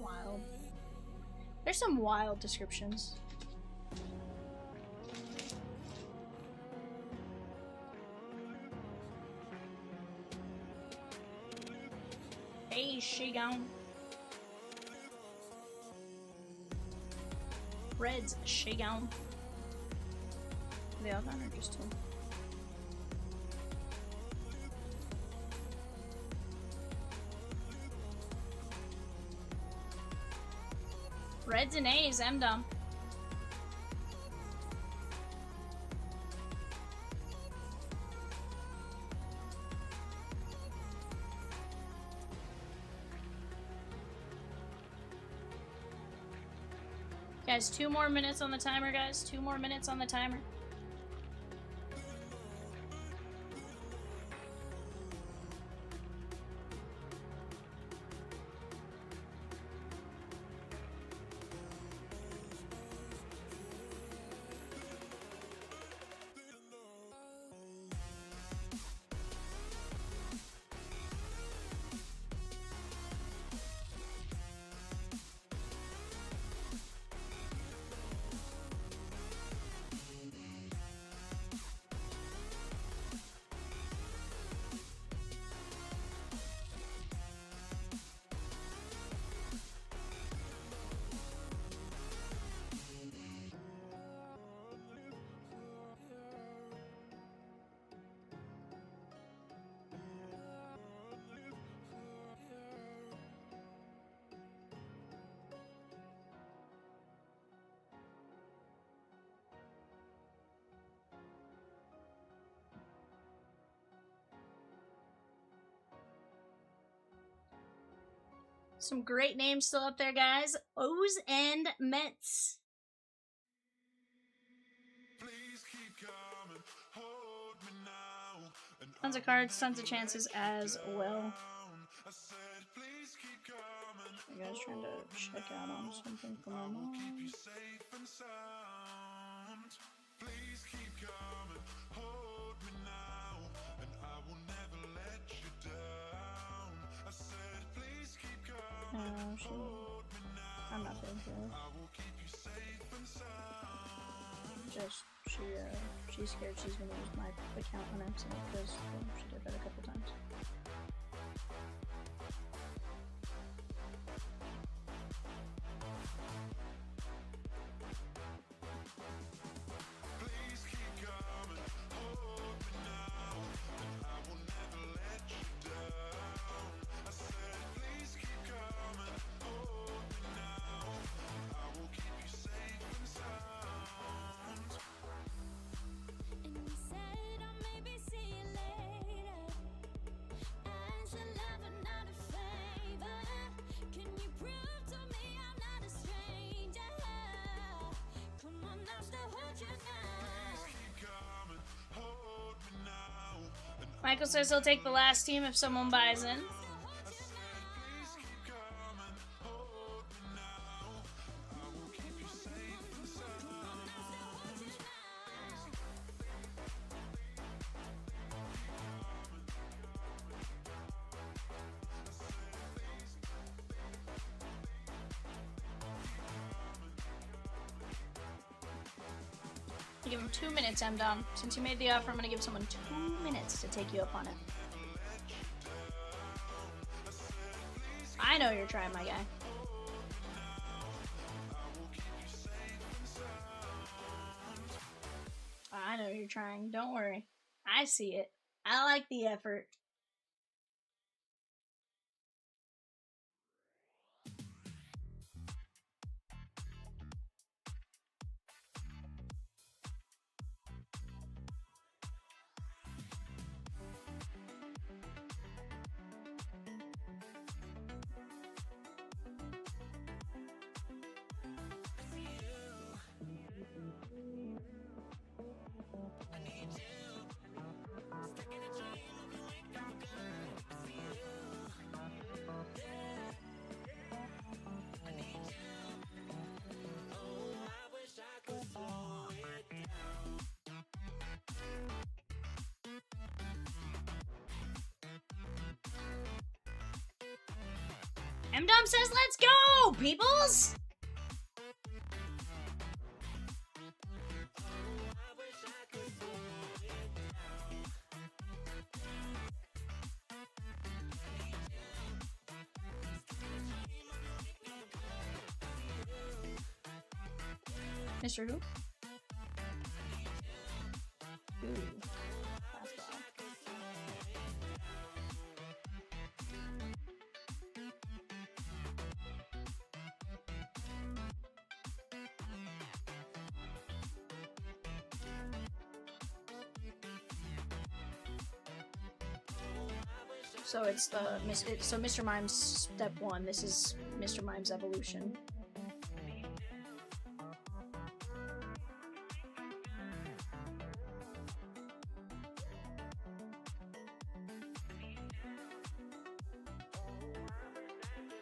Wild. There's some wild descriptions. Hey, she gone. Red's she gone. They all gone or just two? Reds and A's, I'm dumb. Guys, 2 more minutes on the timer, guys. 2 more minutes on the timer. Some great names still up there, guys. O's and Mets. Tons of cards, tons of chances as well. You guys trying to check out on something from my mom? I'm not being serious. Just, she's scared she's gonna use my account on accident because she did that a couple times. Michael says he'll take the last team if someone buys in. Give him 2 minutes, M-Dom. Since you made the offer, I'm gonna give someone 2 minutes to take you up on it. I know you're trying, my guy. trying. Don't worry. I see it. I like the effort. M-Dom says, let's go, peoples! Mr. Who? Ooh. Fastball. So it's the so Mr. Mime's step 1. This is Mr. Mime's evolution.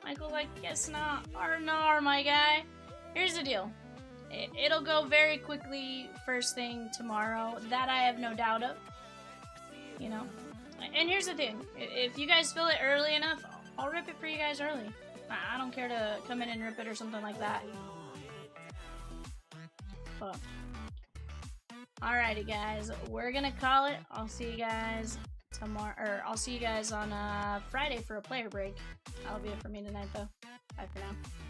Michael's like, guess not. Arnar, my guy. Here's the deal. It'll go very quickly first thing tomorrow. That I have no doubt of. You know? And here's the thing. If you guys fill it early enough, I'll rip it for you guys early. I don't care to come in and rip it or something like that. But, alrighty, guys. We're gonna call it. I'll see you guys tomorrow. Or I'll see you guys on Friday for a player break. That'll be it for me tonight, though. Bye for now.